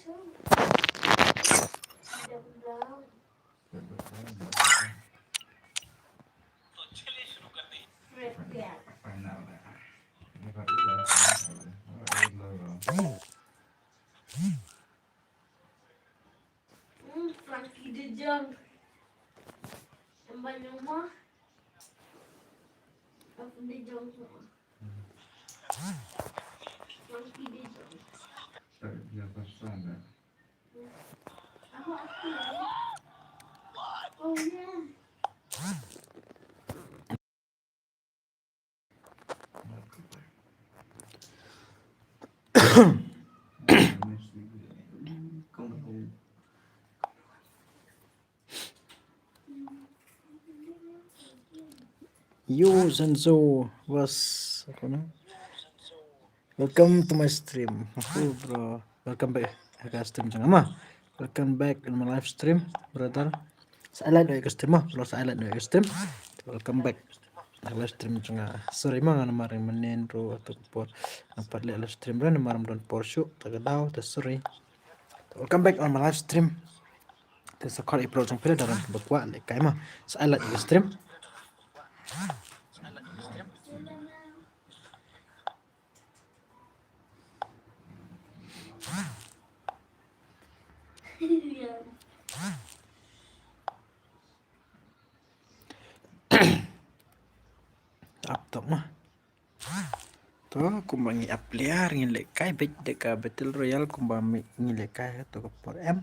Frankie de Jong. Yang banyak mah. Frankie de Jong semua. Frankie de Jong. Aku ya. Oh ya. Yo Senzo was apa namanya? Welcome to my stream. Oh bro, welcome back ke stream jangan mah. Welcome back in my live stream, brother. Saya live ke stream mah, kalau saya live ke stream. Welcome back. Live stream jangan. Sorry mah nggak namarin menen bro atau por. Nampak live stream bro namarin don porsche. Tagadau, sorry. Welcome back on my live stream. Terus kalau ipro jang pilih dalam buat lek kayak mah. Saya live ke stream. Laptop mah. Tuh kumbang appliar ngilek kai bet deka battle royale kumbang ngilek kai atau ke por M.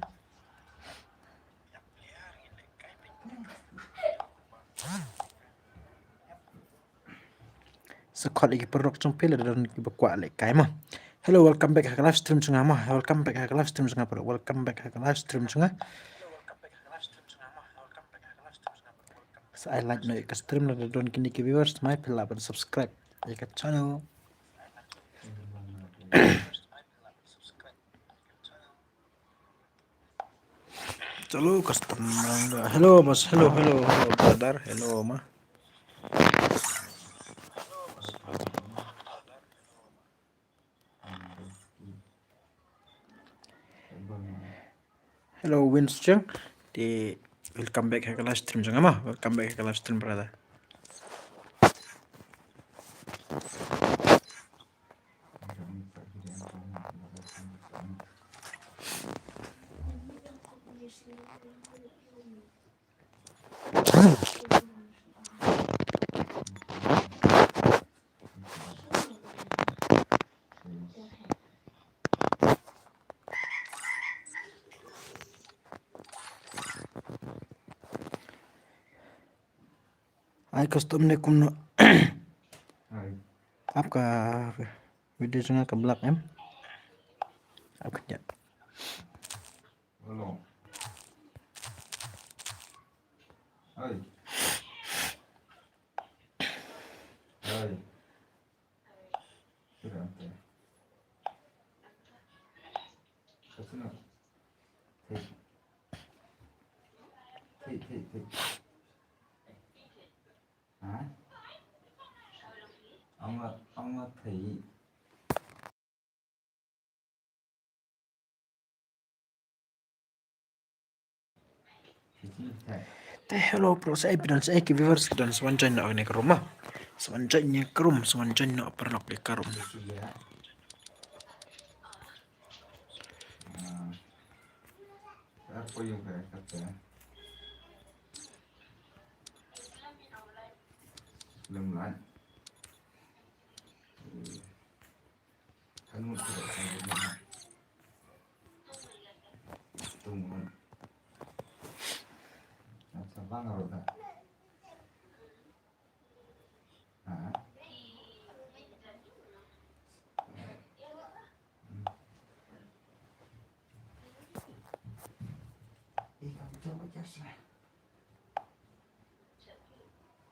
Sekali lagi perok cempil dan kuat lek kai mah. Hello, welcome back ke live stream cenga mah. Welcome back ke live stream cenga perok. Welcome back ke live stream cenga. Saya like no ke stream dan don kini ke viewers my pila ber subscribe ya ke channel. Chalo custom hello bos, hello brother, hello mah. Hello Winston di welcome back ke live stream jangan mah. Welcome back ke live stream brother. Ai custom ne kumno आपका वीडियो चंगा के block M आप क्या Belum. Hai. Hai. Sudah oke. Kesana. Tik. Hả? Ông là thị. hello bro saya bilang saya ke viewers dan sewanjanya ini ke rumah sewanjanya ke rumah sewanjanya pernah ke rumah Apa yang saya kata? Belum lan. Kan mau tidak sampai tunggu. Sabang kalau tak. Hah? Kamu coba jas lah.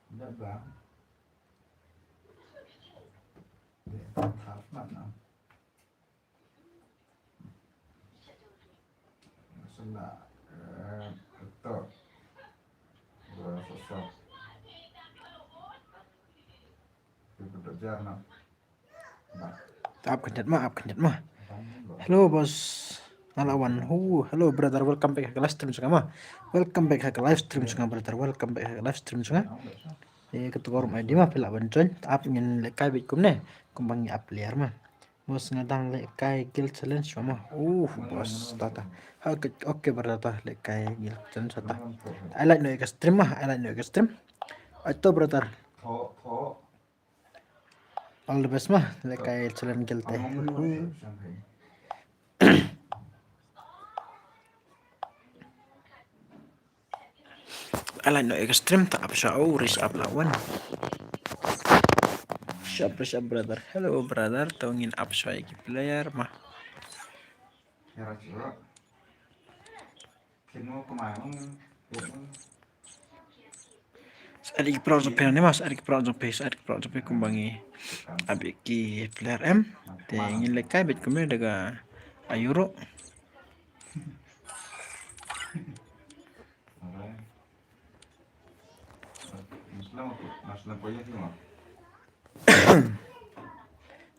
Enggak bang. Tháp mana? Sudah. Betul. Sosok. Itu berjalan. आप खंडत मा hello bos Nalawan. Hello brother, welcome back ke live stream sama. Welcome back ke live stream sama brother. Welcome back ke live stream sama. Ketua rum ID mah pila bancoy. Taap ingin lekai bikum ne. Kumbangi appliar mah. Bos ngadang lekai guild challenge sama. Bos tata. Oke brother lekai guild challenge tata. I like no stream mah. I like no stream. Itu brother. โทรโทร All the best mah lekai challenge guild เอา teh. น้องมือช่างเพลง I like no extreme tak apa syau risk up lawan. Siap brother. Hello brother, tongin up syai player mah. แค่เราเชื่อคิดว่าก็หมายว่าเด็กมัน Adik pro sampai ni mas, adik pro sampai kumbangi. Abik ki player M, tengin lekai bet kumnya daga ayuro. อะไรMuslim punya sih mah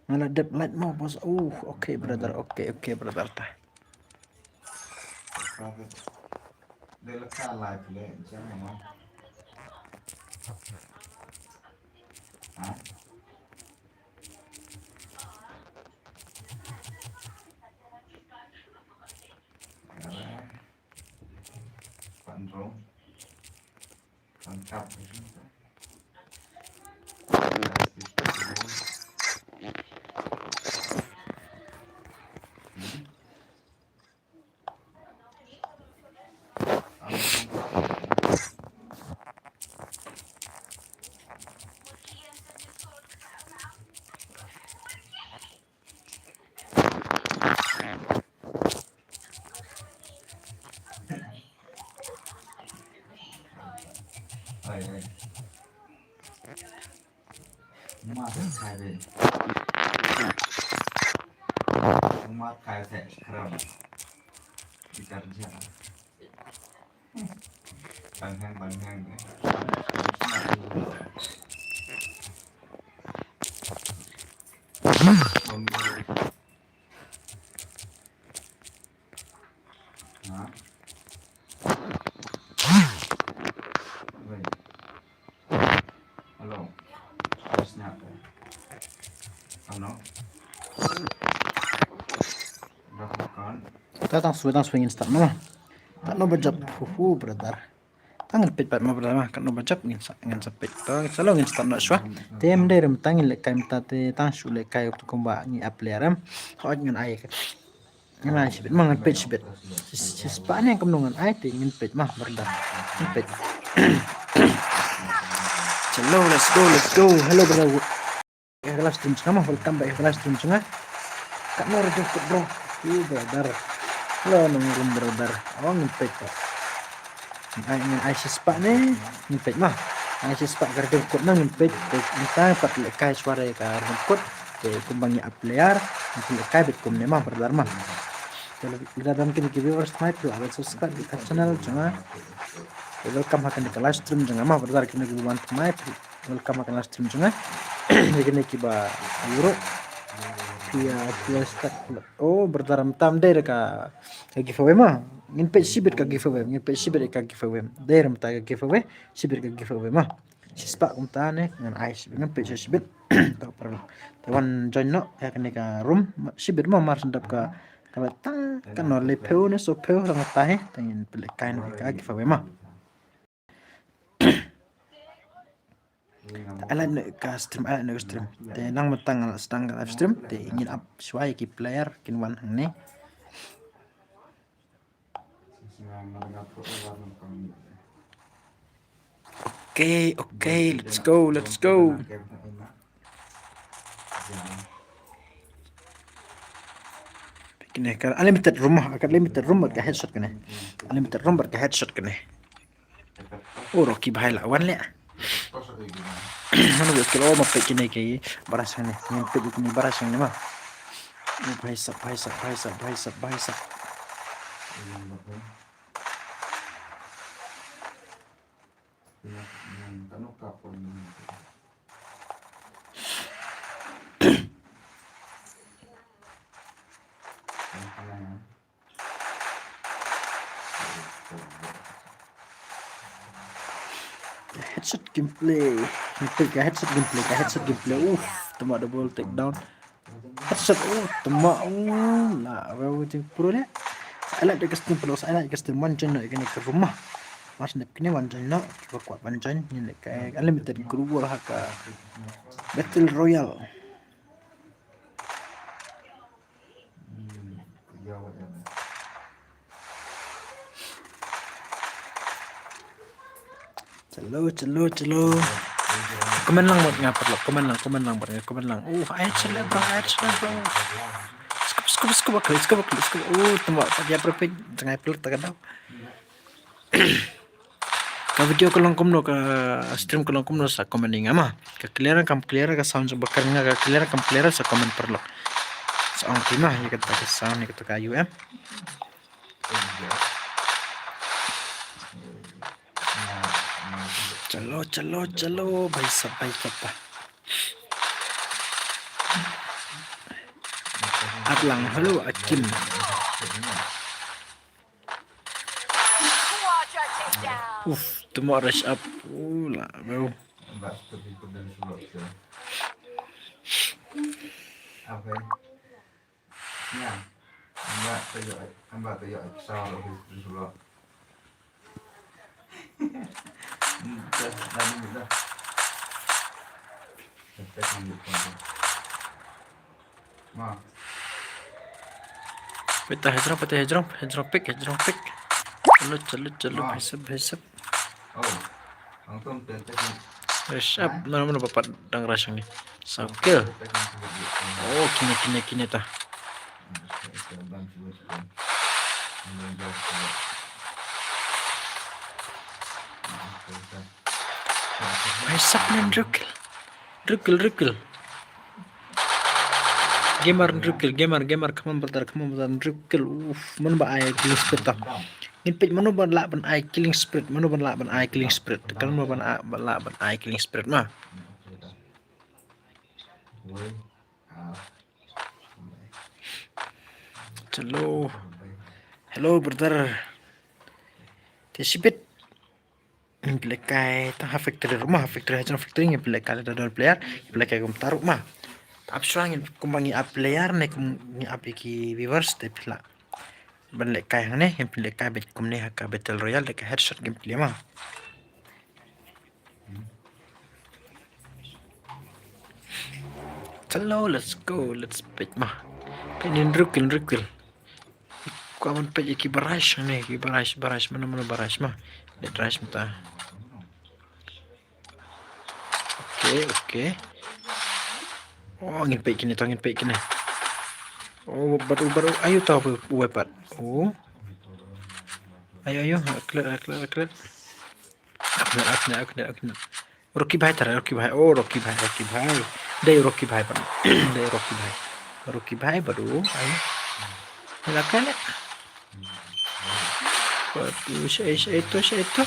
Malah dep light mau bos. Okay brother, okay brother tah. ได้ราคาลายไปเลยใช่ไหมมั้งฮะอะไรฝันร้องฝันกลับไปใช่ไหม Đây Mát khai về Mát khai sẽ kram Đi cắt chả Bằng hang Bông Hả Vậy Hello Let's snap Ano Berapa kan Tang swing instant mah. Tak no bajap. Brother. Tangan pit pat mah brother mah kan no bajap ngin sapit. Tang selalu ngin start no shwa. Tem dai rem tangin lekai mta te tang shu lekai tu kumba ni appliaram. Hot ngin ai ka. Ngin ai sibit mah ngin pit sibit. Sispan yang kemnungan ai te ngin pit mah brother. Ngin pit. Hello, let's go. Hello brother. Kelas stream sama welcome back kelas stream sama. Kak mau jemput bro. Brother. Hello nunggu brother. Ngepet kok. Ai sispak ni ngepet mah. Ai sispak kerja kod nang ngepet. Kita pat lekai suara ka remput. Kumbangi aplayar. Nanti lekai bet kum ni mah brother mah. Kalau kita dalam kini viewers night tu ada subscribe di channel cuma. Welcome akan di kelas stream jangan mah brother kini kita want night. Welcome akan live stream cuma. Ini kiba euro. Via start. Bertaram tam deh ka giveaway mah. Ngin page sibir ka giveaway. Deram ta giveaway. Sibir ka giveaway mah. Sispa kumtane ngan ice ngin page sibir. Tak perlu. Tawan join no ya kene ka room sibir mah mar sendap ka kalau tang kan no le peu ne so peu sang tahe tangin pele kain ka giveaway mah. Alat nak stream. Te nang matang sedang live stream. Te ingin up suai ki player kin wan hang ni. Okay, let's go. Kene kan unlimited room ka headshot kene. Rocky bahai lawan le. Mana buat kalau mau pakai ni kaya barasan ni, yang pakai ni barasan ni mah. Bahai sap. Headshot gameplay. Headshot gameplay. Tembak double takedown. Headshot. Tembak. Lah, baru je pro dia. I like the custom wanchan nak kena ke rumah. Mas nak kena wanchan nak kuat wanchan ni nak kayak unlimited keluar haka Battle Royale. Celo. Komen lang buat ngapar lo. Komen lang. Headshot lah bro. Skop bakal. Tembak dia perfect tengah pelur tak tahu. Ka video kalau kumno ka stream kalau kumno sa komen ama. Ka clear ka sound bakar nga ka clear sa komen perlo. Sa ang timah ya kata ka sound ni kata ka UM. चलो भाई सब Atlang halo Akim. Temu rush up. Lah bro. Apa? Ya. Mbak tu ya salah dulu. Dah. Kita ambil konten. Ma. Peta hijrah pick. Chalo besap. Oh. Antum tentang Rush up. Mana bapak dang rush ni. Sakil. Oh, kini tah. Besap nan rukil. Gamer, come on brother, rukil. Mana ba ay killing sprint tah. Inpit mana ban la ban ay killing sprint. Kalau mana ban la ban ay killing sprint mah. Chalo. Hello brother. Tisibit. Implekai ta factory rumah hajang factory implekai ada player implekai kum taruh mah absurang kumbangi player ne kum ni apiki viewers te pila ban lekai hang ne implekai bet kum ne haka battle royale lekai headshot gameplay mah Hello, let's go, let's pick mah penin rukil ku aman pej ki barrage mana barrage mah let rush mata Oke. Oh, angin pek kini. Oh, baru ayo tahu wepat. Oh. Ayo. Clear. Aku. Rocky bhai. Oh, Rocky bhai. Dai Rocky bhai. Rocky bhai baru. Ayo. Silakan. Waduh, saya itu.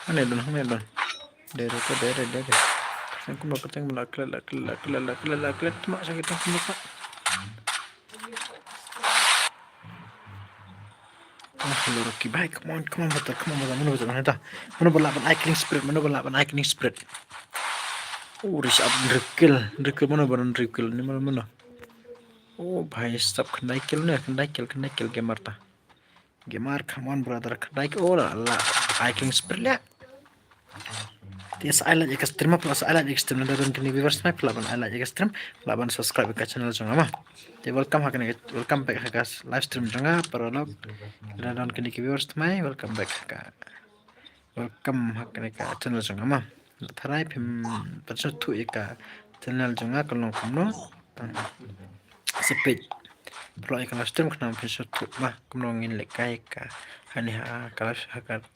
Mana don. Dari. Aku mau keteng melaklet mak sakit aku lupa. Hello Rocky bhai, come on betul. Mana berlapan icing spread. Oh, risk up drikil mana baran drikil ni mana. Oh, bhai stop kena kill gamer ta. Gamer, come on brother, kena kill. Oh lah, icing spread ya. Tias island ekstrim dan kini viewers mai pelaban island ekstrim pelaban subscribe ke channel jonga mah welcome back ke live stream jonga parolog dan kini viewers mai welcome back ke channel jonga mah tharai phim pachu eka channel jonga kalong kumno sepej pro eka live stream kana pachu mah kumno ngin lekai ka hani ha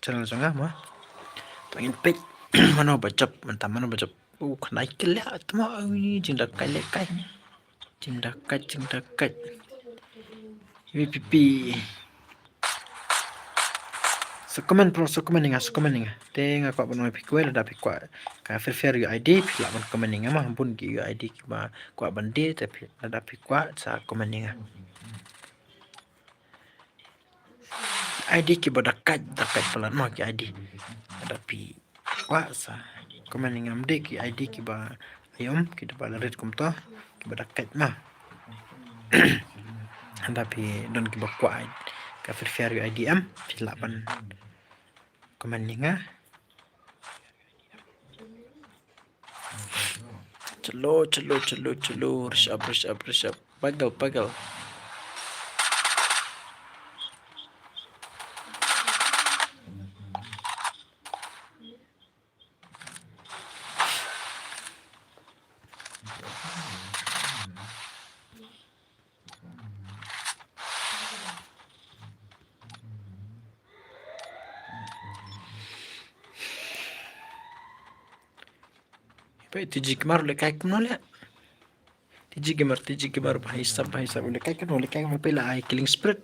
channel jonga mah tangin pej mana bacap kena kill ya tama ini jingdakai VPP so comment ninga tengah kau pun pick well dah pick kau fair ID pila pun comment ninga mah pun ID kau bandi tapi ada pick kau sa comment ninga ID ki dekat pelan mah ki ID. Tapi kuasa. Komen ngam dek ki ID ki ba ayom ki ba red kum to ki ba dekat mah. Tapi don ki ba kuat ka verify ID am filapan. Komen ninga. Celo, rush up. Pagal. TG kemar le kai kum le. TG kemar bhai sab le kai kum pela ai killing spirit.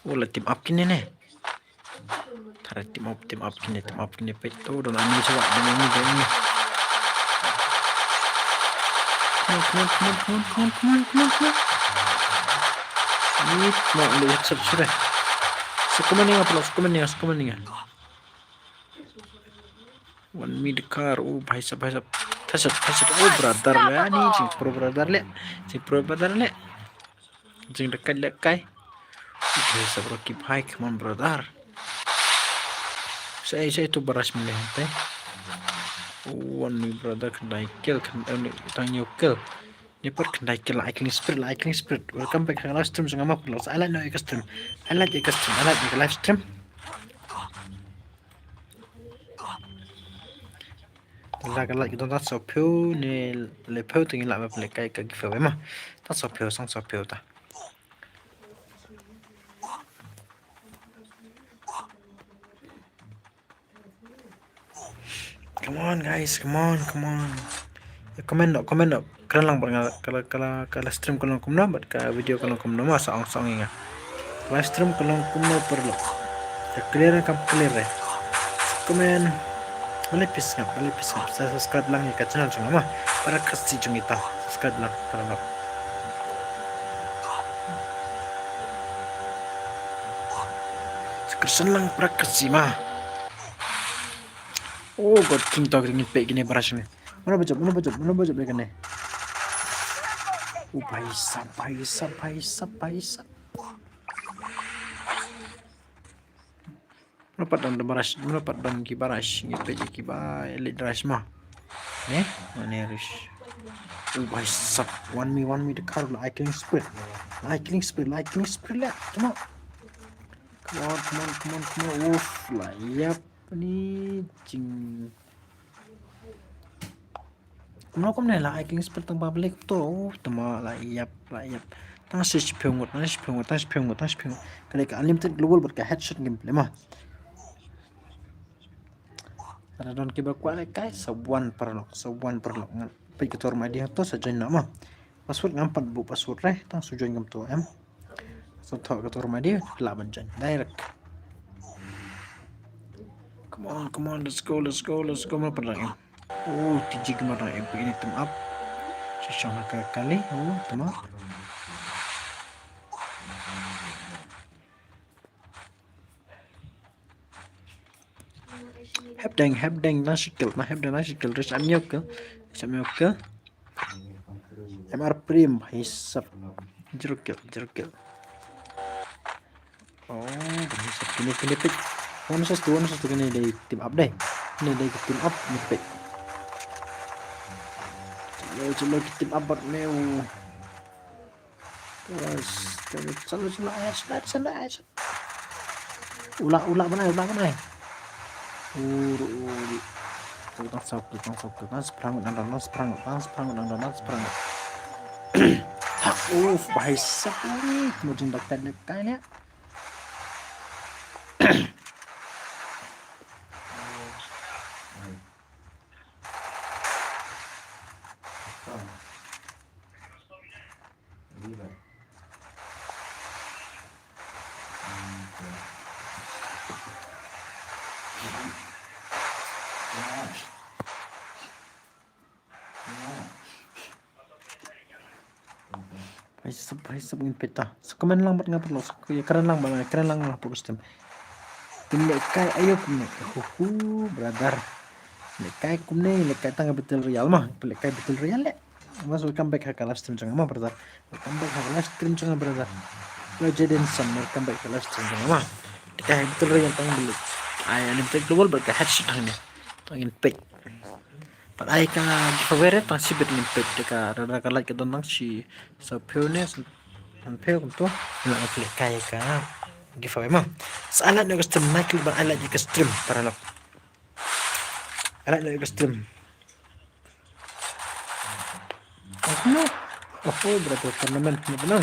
Wala team up kini ne. Thara team up kini pe to don ani sawa don ini. Come on. Ini mau lihat sudah. Sekomeninga. One mid car. Oh, bhai sab. Tasat. Oh, brother le ani jing pro brother le. Jing dekat le kai. Bhai sab roki bhai, come on brother. Saya itu beras milih one mid brother kendai kill tanya kill. Ni per kendai kill icing spirit. Welcome back to live stream sama plus. I like your stream. I like your live stream. Like itu tak sopio ni lepau tinggi lah apa lekai ke giveaway mah. Tak sopio ta. Come on guys, come on. Comment dok. Keren lang kalau stream kalau kumna, buat ke video kalau kumna mah song ingat. Live stream kalau kumna perlu. Ya clear ya. Comment. Melipis ngap. Saya subscribe lang ke channel cuma mah para kasih kita. Subscribe lang para lo. Sekarang lang para kasih mah. Oh god, king tog ringin pe gini brush ni. Mana bajab begini. Oh paisa. Merapat dan kibarash ngipe kiba elite rush mah. Ne? Mana rush. Oh paisa. One me the car like killing spirit lah. Come on. Uff lah. Yap. Ni jing. Kenapa ni lah killing spirit tang public tu. Tama lah yap. Tang switch pyongot. Kalau ke unlimited global berka headshot gameplay mah. Ada don kiba kuat kai sebuan perlok ngan pai ketor media tu saja nama password ngampat bu password tang sujoin gam tu em so thok ketor media la banjan direct. Come on, let's go mana perlang. Oh tiji kemana ini team up sesama kali teman. Hebdeng nasikil terus amyok MR prim hisap jerukil oh hisap kini pik one satu kini dari tim up deh ini dari tim up nih pik coba tim up buat new terus selalu ayat ulah mana Tang sok nas perang bahaya sekali kemudian dekat ya. Bahaya sebelum peta. Sekomen lang buat ngapa lo? Keren lang lah fokus tim. Pinlekai ayo pinlekai. Brother. Pinlekai kumne pinlekai tangga betul real mah. Pinlekai betul real le. Mas welcome back ke live stream jangan mah brother. Welcome back ke live stream jangan brother. Lo jadiin sam welcome back ke live stream jangan mah. Pinlekai betul real tang beli. Ay ani pinlekai global berkah headshot ini. Tangin pick. Pat ay ka giveaway tang si bit ni pick ka rada ka like tang si sa peone san peo kum to. Ila pinlekai ka giveaway mah. Salah nak stream Michael bar ala jika stream para lo. Ala nak stream. No. Oh brother tournament ni benar.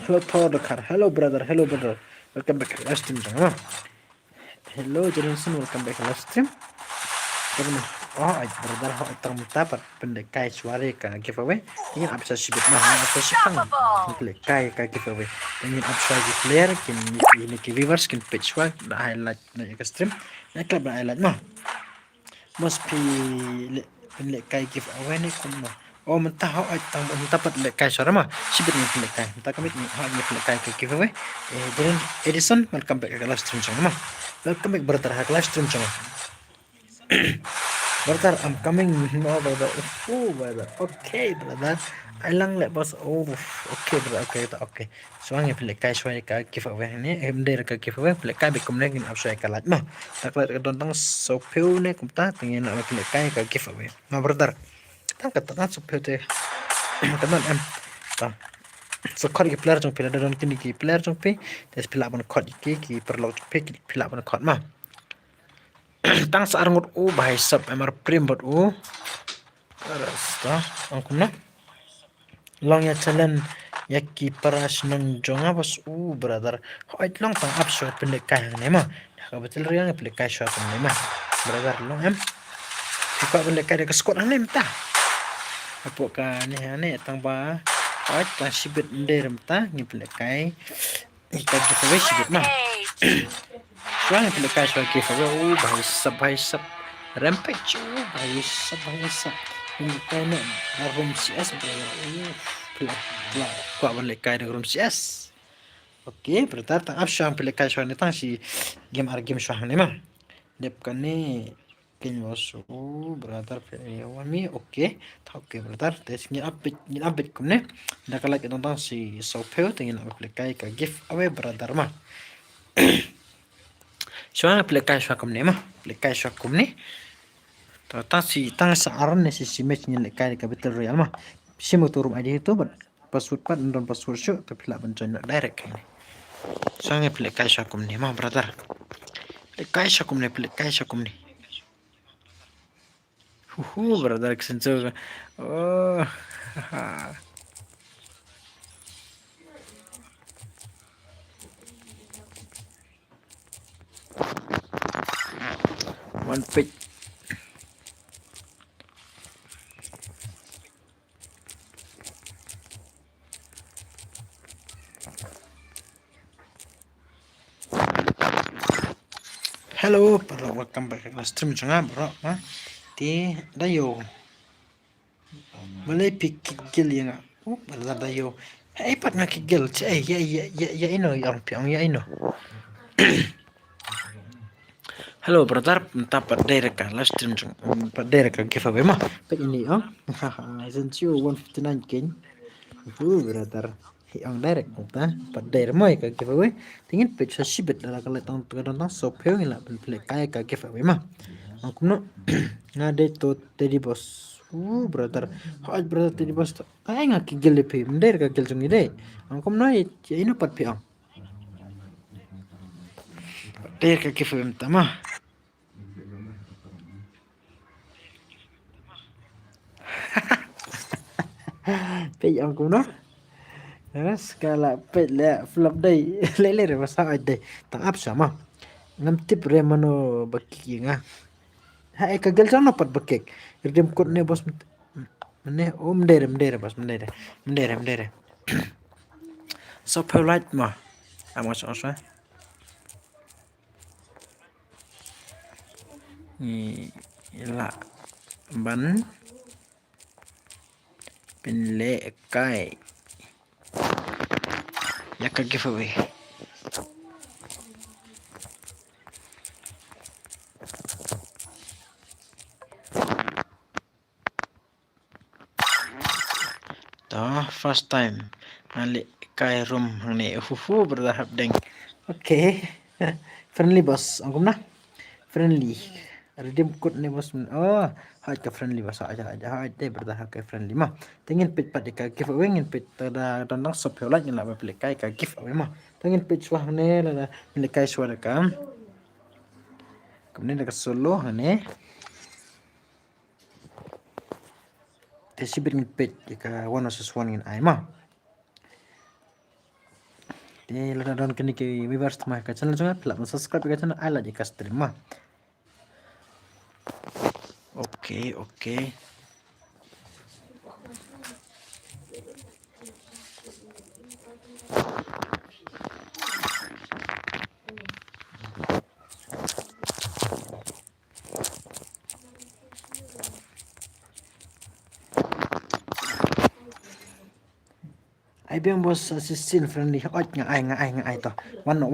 Hello Podcar. Hello brother. Welcome back to live stream jangan. Hello Johnson. Welcome back to live stream. Teman. Oh, brother ho tang dapat pendekai suara ka giveaway. Ini apa sih bit mah apa sih pang. Pendekai ka giveaway. Ini apa sih player kin ini ki viewers kin page wa na highlight na ka stream. Na club na highlight mah. Must be pendekai giveaway ni kum mah. Oh mentah ho tang dapat pendekai suara mah. Sibit ni pendekai. Mentah kami ni ha ni pendekai ka giveaway. Then Edison welcome back ke live stream jangan mah. Welcome back brother ha live stream jangan. Brother, I'm coming. No, brother. Oh, brother. Okay, brother. Alang le bos. Oh, okay, brother. Okay. Soalnya pilih kai suai ka giveaway ni. Emder ka giveaway. Pilih kai bekum ni ngin apsai ka lat mah. Taklat ka dontang sopeu ni kumta tingin nak pilih kai ka giveaway. Ma brother. Tang kata kan sopeu te. Teman em. Ta. So kod ki player jong pilih dalam kini ki player jong pi. Des pilih ban kod ki perlu jong pi pilih ban kod mah. Tang sa arngot bahai sab emar prim bot rasta angkum na long ya challenge ya ki paras nang jonga bos brother hoit long tang up shot pendek kai ne ma ka betul riang pendek kai shot ne ma brother long em ko pendek kai ke skot ne mta apo ka ne tang ba hoit ta sibit nder mta ni pendek kai ka giveaway sibit ma Soalnya pilih kai soal giveaway bahai sab rampage bahai sab ini kai nak room CS pilih kuat balik kai di room CS oke berarti tang option pilih kai soal ni tang si game soal ni mah depkan ni kin wasu brother pilih wami oke brother tes ni update kumne dah kalau kita tang si sopeu tingin nak pilih kai ka giveaway brother mah soalnya pilih kai soal kumne mah pilih kai soal kumne tang searan si match ni lekai ka battle royale mah si motorum ID itu password pat dan password show tapi lah join direct ini soalnya pilih kai soal kumne mah brother pilih kai soal kumne brother kesenjau oh one pick Hello, bro. Welcome back ke stream jangan bro. Ti dayo. Malay pikigil yang bala dayo. Hey pat na kigil. Ya ino yang piang ya ino. Hello brother, dapat direct ka live stream jang. Dapat direct ka giveaway mah. Pak ini Zencio 159 king. Brother. Yang direct kita pada mo ka giveaway tingin page sa sibit dala kala tang sopeu ngila pilih kaya ka giveaway mah angkum no ngade to tedi boss brother hoj brother tedi boss ay nga kigel pe mder ka gel jungi de angkum no ya ino pat piang der ka giveaway mah pe angkum no Skala pet le flop day lele re masa ade tang up sama ngam tip re mano baki nga ha e kagal jana pat bakek redeem code ne bos mene mdere bos mdere so polite ma amos osa ni la ban pinle kai ya ka giveaway first time alik kai room ni bertahap deng. Oke. Friendly bos, angkum nah. Friendly. Redeem code nih bos. Oh, hai ke friendly bos aja hai deh bertahap ke friendly mah. Tingin pit pat ka giveaway ngin pit tada tandang sop yola nyala ba pilih kai ka giveaway mah. Tingin pit suah ne la pilih kai suara kam. Kemudian dekat solo ne. Tesibit ngin pit ka one versus one ngin ai mah. Di lada don kini ke viewers mah ka channel sungai pelak subscribe ka channel ai la jika stream mah. Oke. Ai biang bos assistant friendly oj ngai to. Wano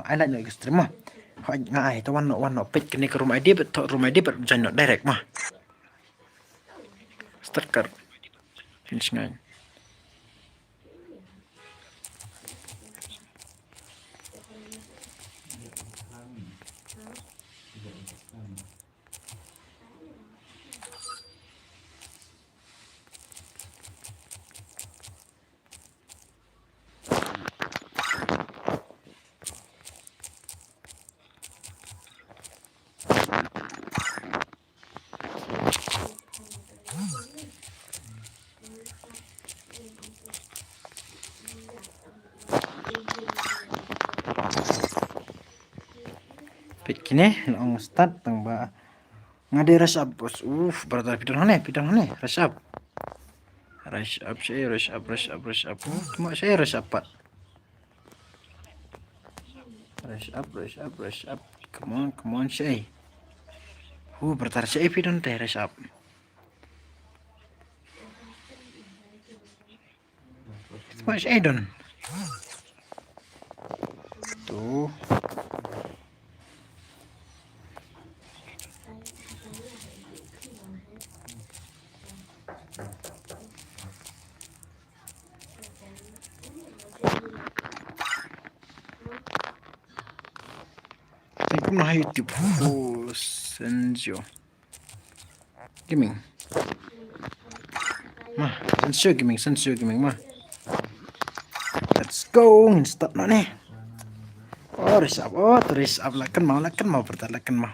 ai la jika stream mah. Oj ngai to wano pit kini ke rumah dia betul rumah dia berjanjok direct mah. Start kar. Finish ngai. Pit kini long start tang ba ngade rush up bos. Berada pidang hane rush up. Rush up. Cuma saya rush up pak. Rush up. Come on say. Bertar say pidang teh rush up. Cuma saya don. Tuh. Aku nah YouTube. Sensio. Gaming. Mah, Sensio gaming mah. Let's go, stop no nih. Rush up lakan mau bertalakan mau.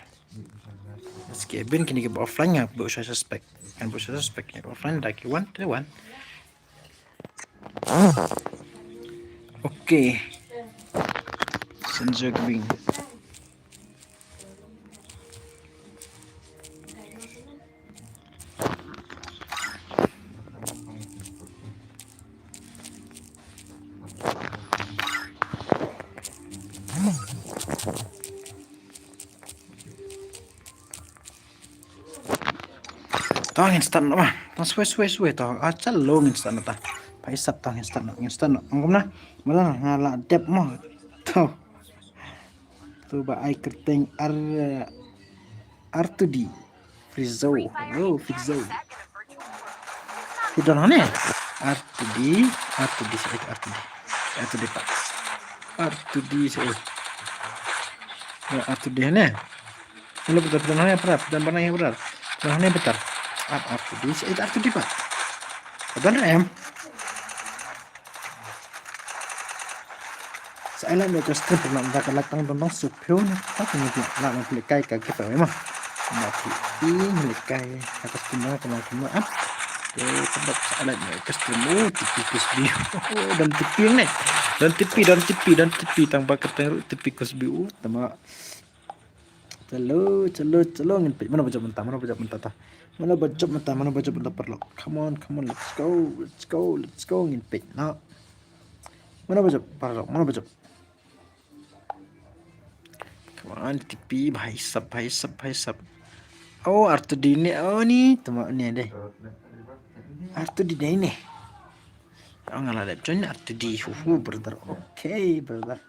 Meski ben kini ke offline ya, bu saya suspek ya offline lagi one. Oke. Sensio gaming. Tong instan mah, tong suwe tong acal lo instan ta. Paisap tong instan angkum nah. Malah ngala dep mah. Tuh ba ai kerteng R2D Frizo. Frizo. Tidak aneh. R2D pak. R2D saya. Ya R2D aneh. Kalau betul aneh apa? Dan pernah yang benar. Aneh betul. R2D saya R2D pak. Betul em. Saya lah nak stream pernah mendapat latang tentang supyo ni. Apa ni dia? Nak memplikai kaki apa memang? Memplikai atas timah kemana up. Tempat salat ni stream tipis bio dan tipi ni. Dan tipi tanpa ketemu tipi kusbiu tama. Celo ngin mana baca mentah perlu. Come on, let's go ngin pit. Nah. Mana baca perlu. Come on, tipi bhai sab. Oh, R2D ni. Oh ni, tama ni deh. R2D ni. Oh ngalah deh. Join R2D. Brother. Okay, brother.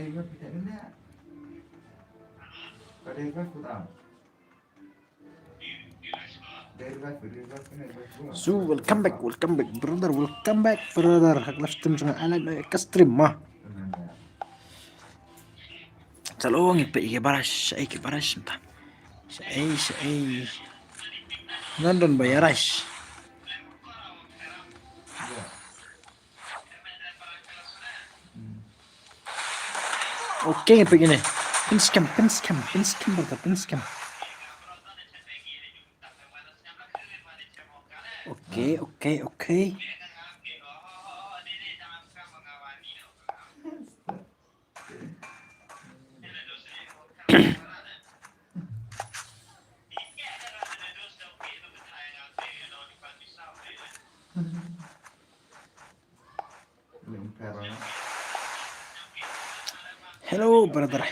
revive tidak ada. Kau revive ku tahu. So welcome back brother, welcome back brother. Hak live stream jangan alat ke stream mah. Salong ipe ke barash, entah. Saya. Nandon bayarash. Oke begini. Pin scam brother, pin scam. Oke. Hello brother.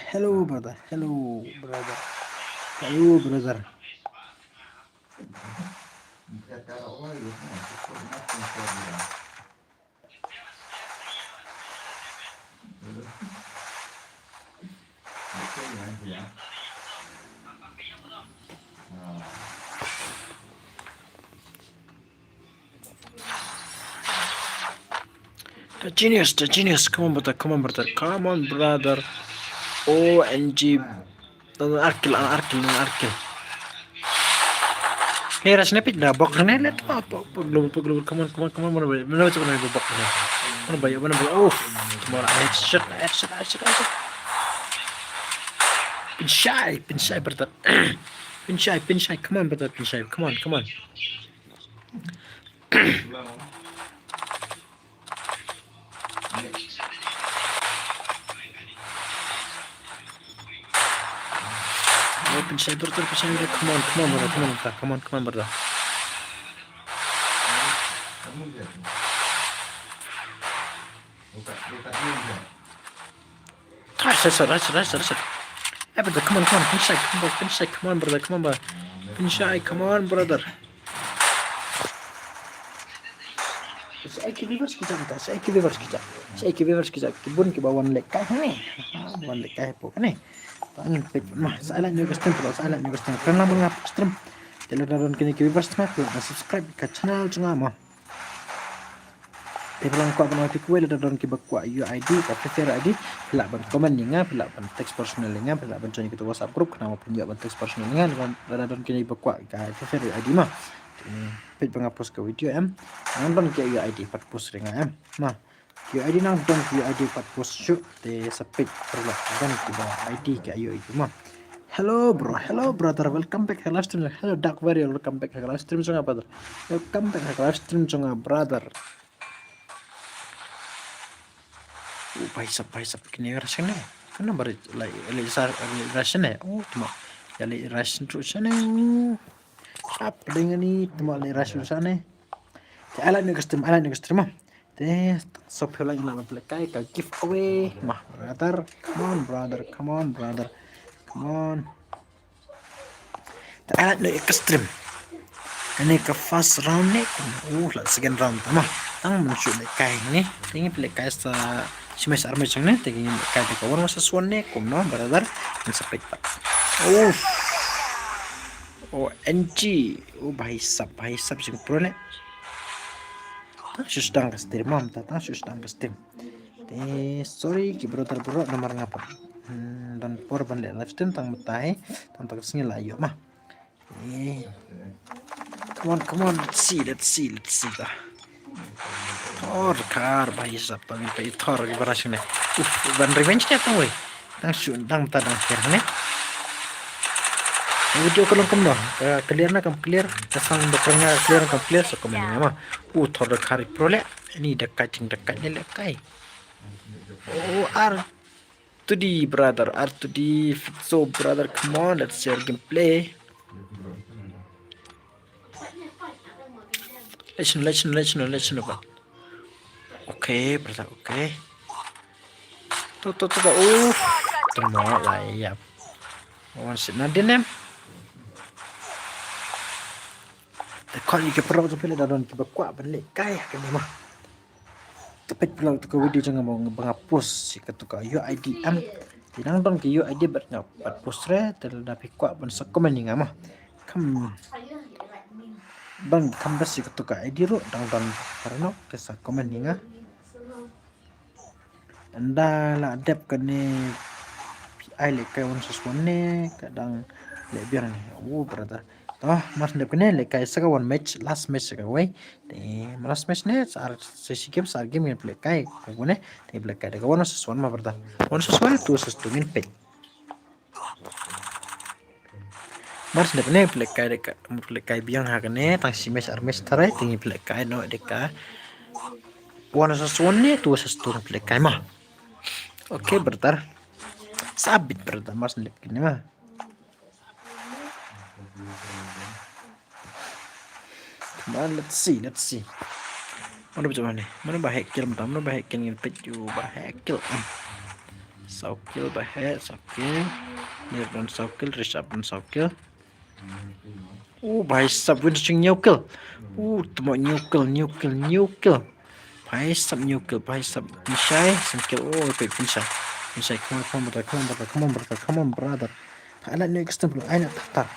The genius. Come on brother. OMG. Dan arkil. Hey, rasanya pindah bok nih, lihat apa? Belum, come on, mana coba nih bok nih? Mana bayar? Cuma headshot. Pinshay, brother. Pinshay, come on, brother, pinshay, come on. Pinshay, brother, come on, brother. Right. Brother, come on, Pinshay, come on, brother. Pinshay, come on, brother. Saya viewers kita kibun ke bawah lekah nih. Bawah lekah pokok nih. Tangin pet mah salah juga stream. Karena mengapa stream? Telah kini viewers mah subscribe ke channel juga mah. Telah kau benar fikir dan kibak kau UID, favorite ID, pelak ban komen ninga, pelak ban teks personal ninga, pelak ban join kita WhatsApp group, kenapa pun juga ban teks personal ninga, dan kini kibak kau favorite ID mah. Page pengapus ke video nonton ke UID 4 post ringan nah UID nonton ke UID 4 post shoot de sepit perlu dan ke ID ke UID mah. Hello brother, welcome back ke live stream. Hello Dark Warrior, welcome back ke live stream juga brother. Baik kini rasanya karena baru rasanya cuma jadi rasanya terusnya apa dengan ini cuma rasanya sana alat nih custom mah deh sop lagi nama pelekai ke giveaway mah brother, come on alat nih custom ini ke fast round nih lah second round mah tang muncul pelekai nih ini pelekai sa simas armor nih tinggi kayak kawan masa suannya no brother yang sepet pak ONG bahaya sih pro nih. Sus dang ke stream sorry ki brother nomor ngapa dan por balik live stream tang metai tang kesini lah yuk mah come on let's see dah kar bahaya sap paling thor ki barasune ban revenge nya tang woi tang akhir nih video kalau clear kasang dokternya clear so komen mah thor kari prole ini dekatnya lekai R2D brother so brother come on let's share gameplay let's Pak. Oke, brother oke tuh temuk lah ya Nadine kalau ke perut tu pilih dalam kibak kuat balik kaya kan mah Tapi pulang tu ke video jangan mau ngapus si ketuka UID am. Tinang don ke UID bernapat postre terdapat kuat ban sakomen ni ngama. Kam Ayah, dia like me. bang kam si ketuka ID ro dang don karena ke sakomen ni nga. Senang. Anda la adap kene ai le kai on suswane kadang le biar ni. Oh brother. Toh mas ndep kene le kai saka one match last match ka wai. Te last match ne sar sesi game sar game play kai ka gune te play kai ka one suswan ma brother. One suswan tu sustu min pe. Mas ndep ne play kai biang ha kene tang si match ar match tarai tingi play kai no de ka. One suswan ne tu sustu play kai ma. Oke brother. Sabit brother mas ndep kene mah. Come on, let's see. Mana macam mana? Mana bahaya kill macam mana bahaya kill ngin peju bahaya kill Saukil bahaya saukil Nirdan saukil Rishab dan saukil. Bahaya sab win sing nyukil. Temo nyukil. Bahaya sab nyukil bahaya sab Pishai singkil. Baik Pishai come on brother. I like new example. I nak tak.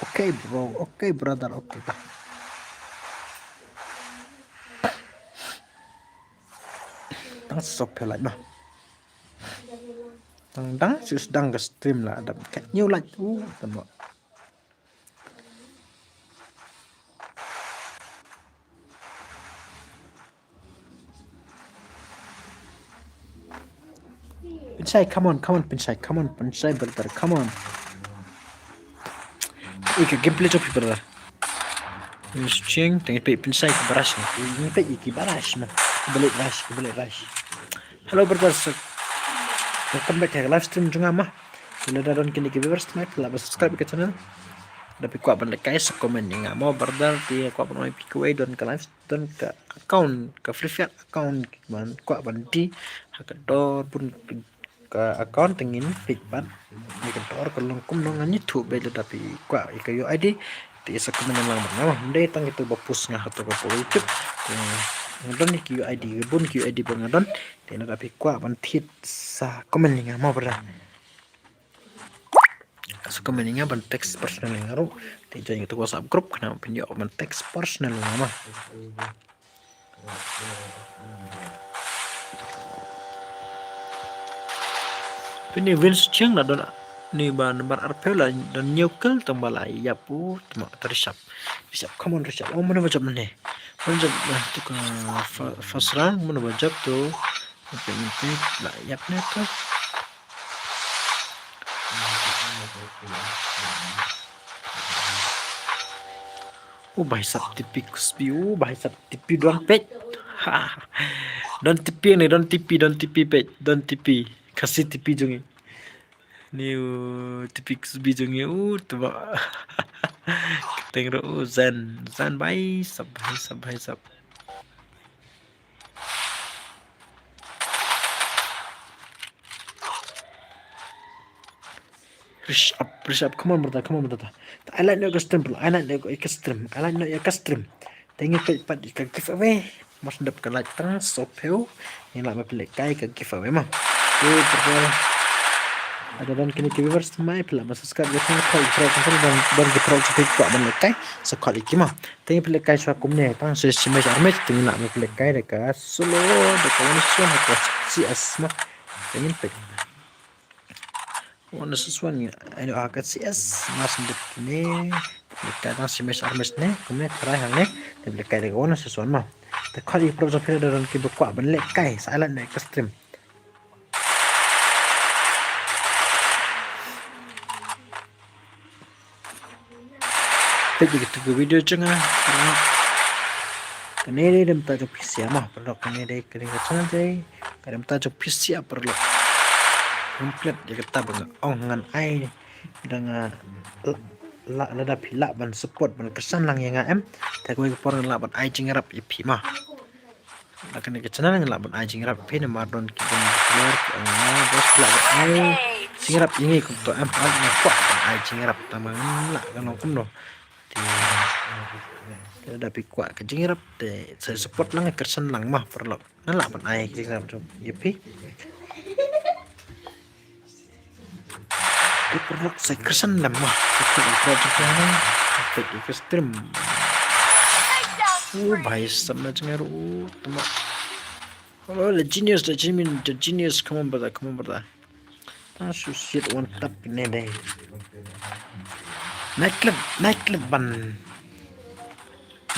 Okay bro. Okay brother. Okay bah. Tang sop like mah. Tang sus dang ke stream lah ada kat new like tembak. Pinsai come on Pinsai brother come on. Ika gameplay tu brother. Ini ching tengah Pinsai ke baras ni. Ini iki baras mah. Balik rush. Hello brothers. Welcome back to live stream juga mah. Bila dah don kini viewers tonight, lah subscribe ke channel. Tapi kuat benda guys, komen ni mau brother dia kuat benda pick away don ke live don ke account ke free fire account man kuat bandi hak dor pun ke account tengin pick ban. Ni ke dor kalau kum nong YouTube bela tapi kuat ke UID ti sa komen lang mah. Ndai tang itu bapus ngah atau ke YouTube. Ngadon ni QID bun QID bun ngadon tena tapi kuat ban tit sa komen ni mau berda so komen ni ban teks personal ni ngaru te join itu WhatsApp group kena pinjau ban teks personal ni mah ini Vince Cheng lah don ni ban RP lah dan nyukel tembalai ya pu temak terisap come on risap mana macam mana Panjab tu kan fasrang mana bajab tu nanti lah yapnya tu bahaya sab tipi kuspi bahaya sab tipi don pet don tipi pet don tipi kasih tipi jungi ni tipi kuspi jungi tu Tengok Zan baik sab Rush up come on brother I like no custom I like no custom tengok pat ka giveaway mas dap ka like tang sopeu ni lah pilih kai ka giveaway mah brother ada dan kini viewers mai pula subscribe ke channel kau ikut dan di pro cepat buat ban lekai sekali kima tengok pilih kai suak kumne tang sesi match armet tengok nak pilih kai dekat solo dekat one suan dekat CS mah tengok pek one suan ni ada akat CS mas dek ni dekat tang si match armet ni kumne try hang ni pilih kai dekat one suan mah tekali pro cepat dan kini buat ban lekai silent naik stream Jadi gitu video cengah kene dem tajuk PC mah perlu kene dai kene channel dai kadam tajuk PC perlu komplit dia kata bang ongan ai dengan lada pilak ban support ban kesan lang yang am tak gue poran la ban ai jingrap ipi mah nak kene ke channel ngala ban ai jingrap pe ne mardon ki ban keluar bos la ban ai jingrap ini ku to am ai na kuat ban ai jingrap tamang la kan kum no Ada pikwa ke jingirap de saya support lang kersan lang mah perlo nala pan ai jingirap jom yepi ke perlo saya kersan lang mah itu project yang project ke stream भाई समझ में तुम oh the genius come on brother shoot shit one tap ne deh nightclub ban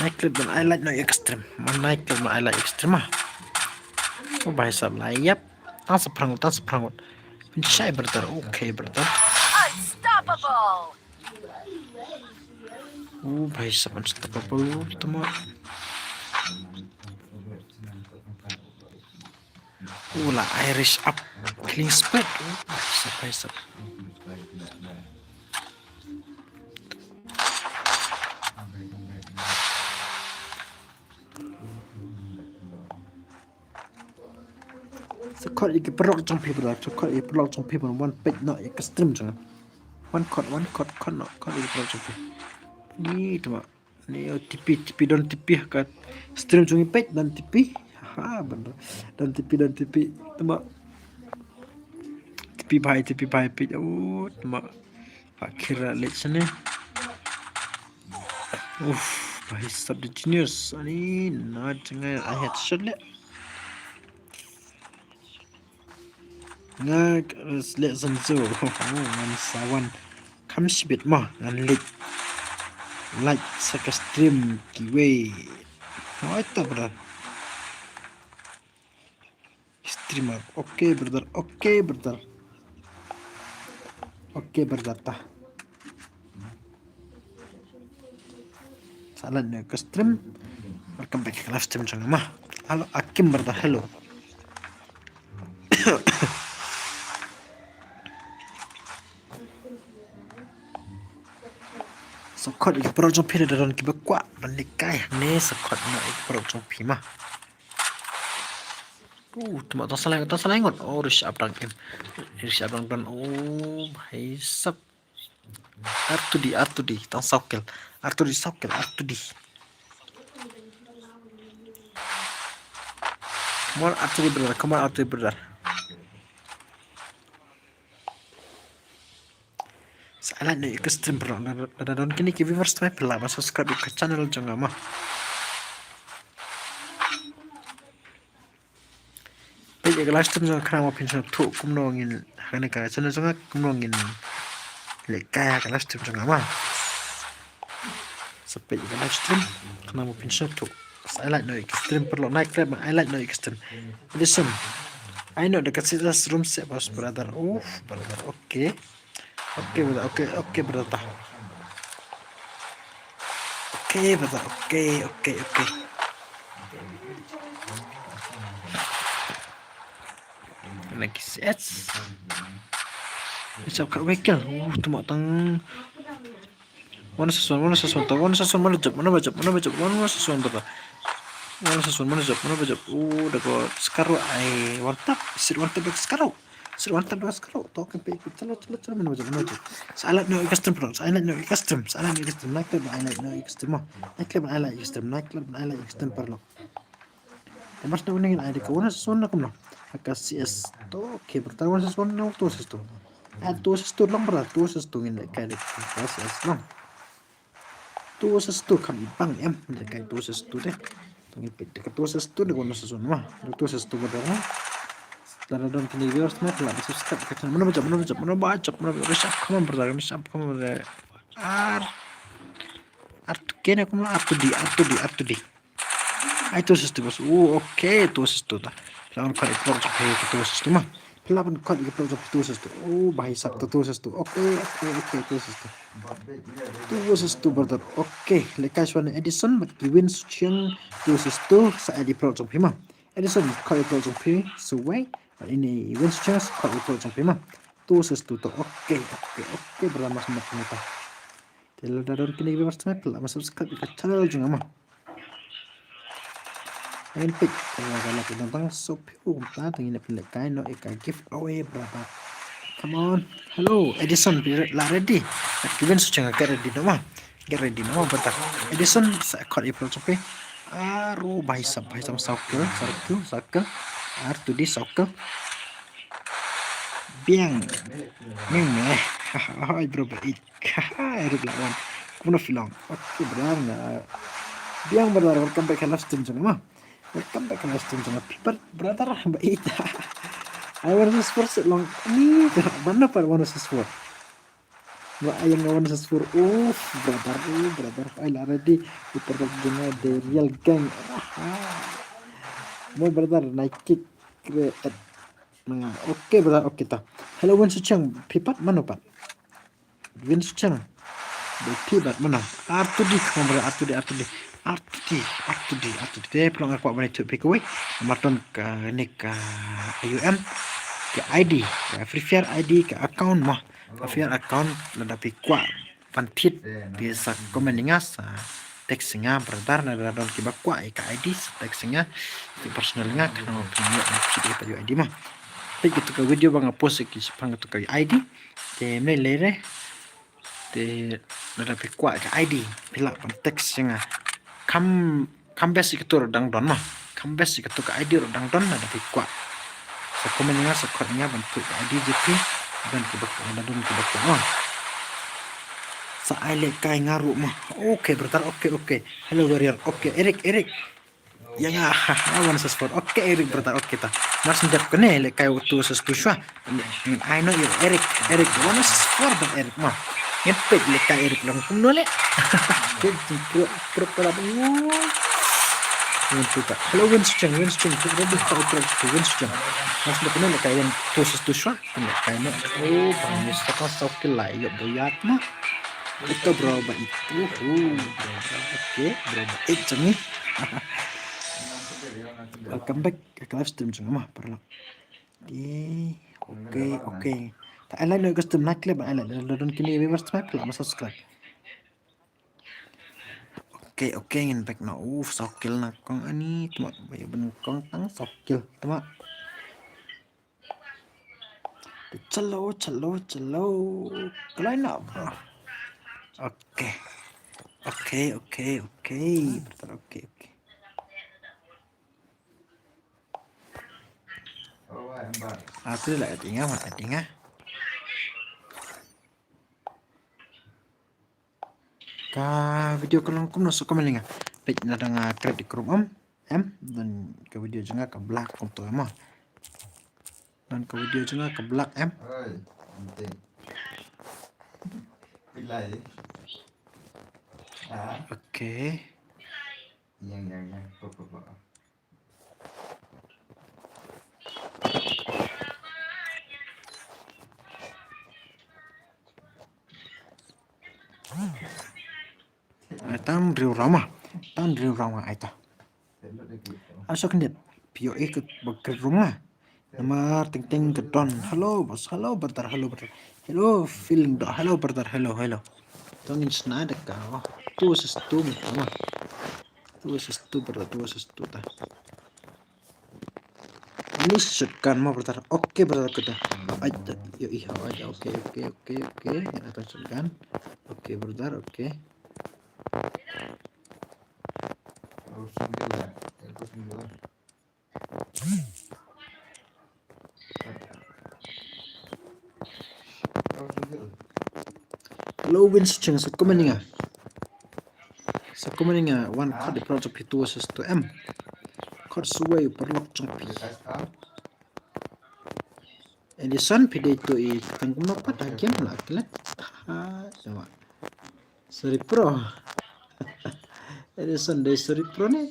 I like no extreme nightclub I like extreme oh भाई साहब layap tas perang Pinchay brother okay brother Unstoppable! oh भाई साहब unstoppable तुम la Irish up clean split भाई साहब Sekot iki perlu trong people sekot iki perlu trong people one page no extreme jangan one cut no cut iki perlu trong ni cuma ni tipi dan tipi kat stream cungi page dan tipi ha bener dan tipi cuma tipi bhai page cuma akhirnya sini भाई सब genius ani na jangan I had shot le nga lesson 0 ngan sawan kam sibit ma ngan like saka stream kiwe oh itu brother streamer okay brother ta salah nih ke stream welcome back ke live stream jangan mah halo Akim brother hello Sekot iki perlu jompi dalam kiba kuat balikai ne sekot na iki perlu jompi mah tuma tak salah ingat rish abang dan bhai sab R2D tang saukel R2D come on R2D brother Salah nih ke stream bro ada don kini ki viewers tuh pela masuk subscribe ke channel jangan mah Pagi ke live stream jangan kena mau pinjam tuh kumnongin karena ke channel jangan kumnongin lekaya ke live stream jangan mah sampai ke live stream kena mau pinjam tuh salah nih ke stream perlu naik level I like nih ke stream listen I know dekat situ room set bos brother brother okay brother okay brother okay lagi set bisa kat wekel tuma tang mana sesuatu mana jawab dapat sekarang wartap sekarang token pay calo mana jawab salah no custom perlo mas na uning ID ko na susun na kumno kasi esto okay pertama susun na to sesto lang para to sesto ngin kay kasi no to sesto kan bang kay to sesto de tungin pit ka to sesto de kono susun ma to sesto badara Lara don kini viewers na telah subscribe ke channel mana baca resap kamu berdagang kene kuma R2D itu sistem bos okay itu sistem ta lawan kali project itu sistem mah lawan kali project itu sistem bahaya sabtu itu sistem okay itu sistem brother okay lekas wana Edison but win sucian itu sistem saya di project mah Edison kali project suwe ini win sucian kali project mah itu sistem to okay berlama sama kita telah dalam kini viewers telah subscribe ke channel juga mah Ayan pick kalau tentang sopiu tingin na pilih kain no giveaway berapa come on hello Edison la ready given suci nggak ready no mah Get ready now, brother. Edison seekor April sampai. Aru bahai sama circle. R2D circle. Biang. Nih meh. Hahaha bro baik. Hahaha Eric lawan. Kuno film. Oke benar nggak? Biang brother, welcome back ke live stream semua. Welcome back ke live stream semua. People brother baik. I want to sport long. Ini mana pak want to sport? Wah ayam want to sport. Brother. I already super guna the real gang. Mau brother naik kick. Nah, oke brother, oke ta. Hello Win Suchang. Pipat mana pak? Win Suchang. Pipat mana? R2D kamera R2D. Dia pulang aku boleh tu pick away. Maton ke ni ke AUM. Ke ID, ke Free Fire ID, ke account mah. Ke Free Fire account nada pikwa pantit biasa komen ningas textnya brother nada don kiba kwa ke ID textnya di personalnya kan punya kita pada ID mah. Tapi gitu ke video bang post ki sepang tu ke ID. Te lere te nada pikwa ke ID pila pan textnya kam basic itu rodang don mah. Kam basic itu ke ID rodang don nada pikwa. Komennya sekornya bentuk ID JP dan kedokteran saya kai ngaruh mah oke brother oke hello warrior oke Eric ya awan sesuatu oke Eric brother oke ta mas njap kene le kai waktu sesuatu I know you Eric wanna sesuatu Eric mah ngepet le kai Eric lang kuno le pro hello Winston Winston mas betul nak kain tu shot nak kain oh panis tak sok kelai ya boyat mah itu bro itu bro itu nih welcome back ke live stream semua perlu oke tak ada nak custom nak klip ada don kini viewers map lah masa subscribe oke ingin back na sokil nak kong ani cuma bayar benukong tang sokil cuma Celo kalian bro oke betul oke itu lah tinggal ka video kalau kum nasi komen linga page na nga credit room dan ke video juga ke black untuk emah dan ke video juga ke black oke yang tan riu rama aita asok net POE ke rumah nomor ting ke don halo brother feeling do halo brother hello tongin snada ka tu sestu ta ini shotgun mau brother oke brother kita aja oke ya atas shotgun oke brother oke Hello Winston sa kumaninga one card di project itu sestu card suway perlok congpi Edison pide itu tanggung apa dagian lah kelet sama sorry pro Edison dari sorry pro nih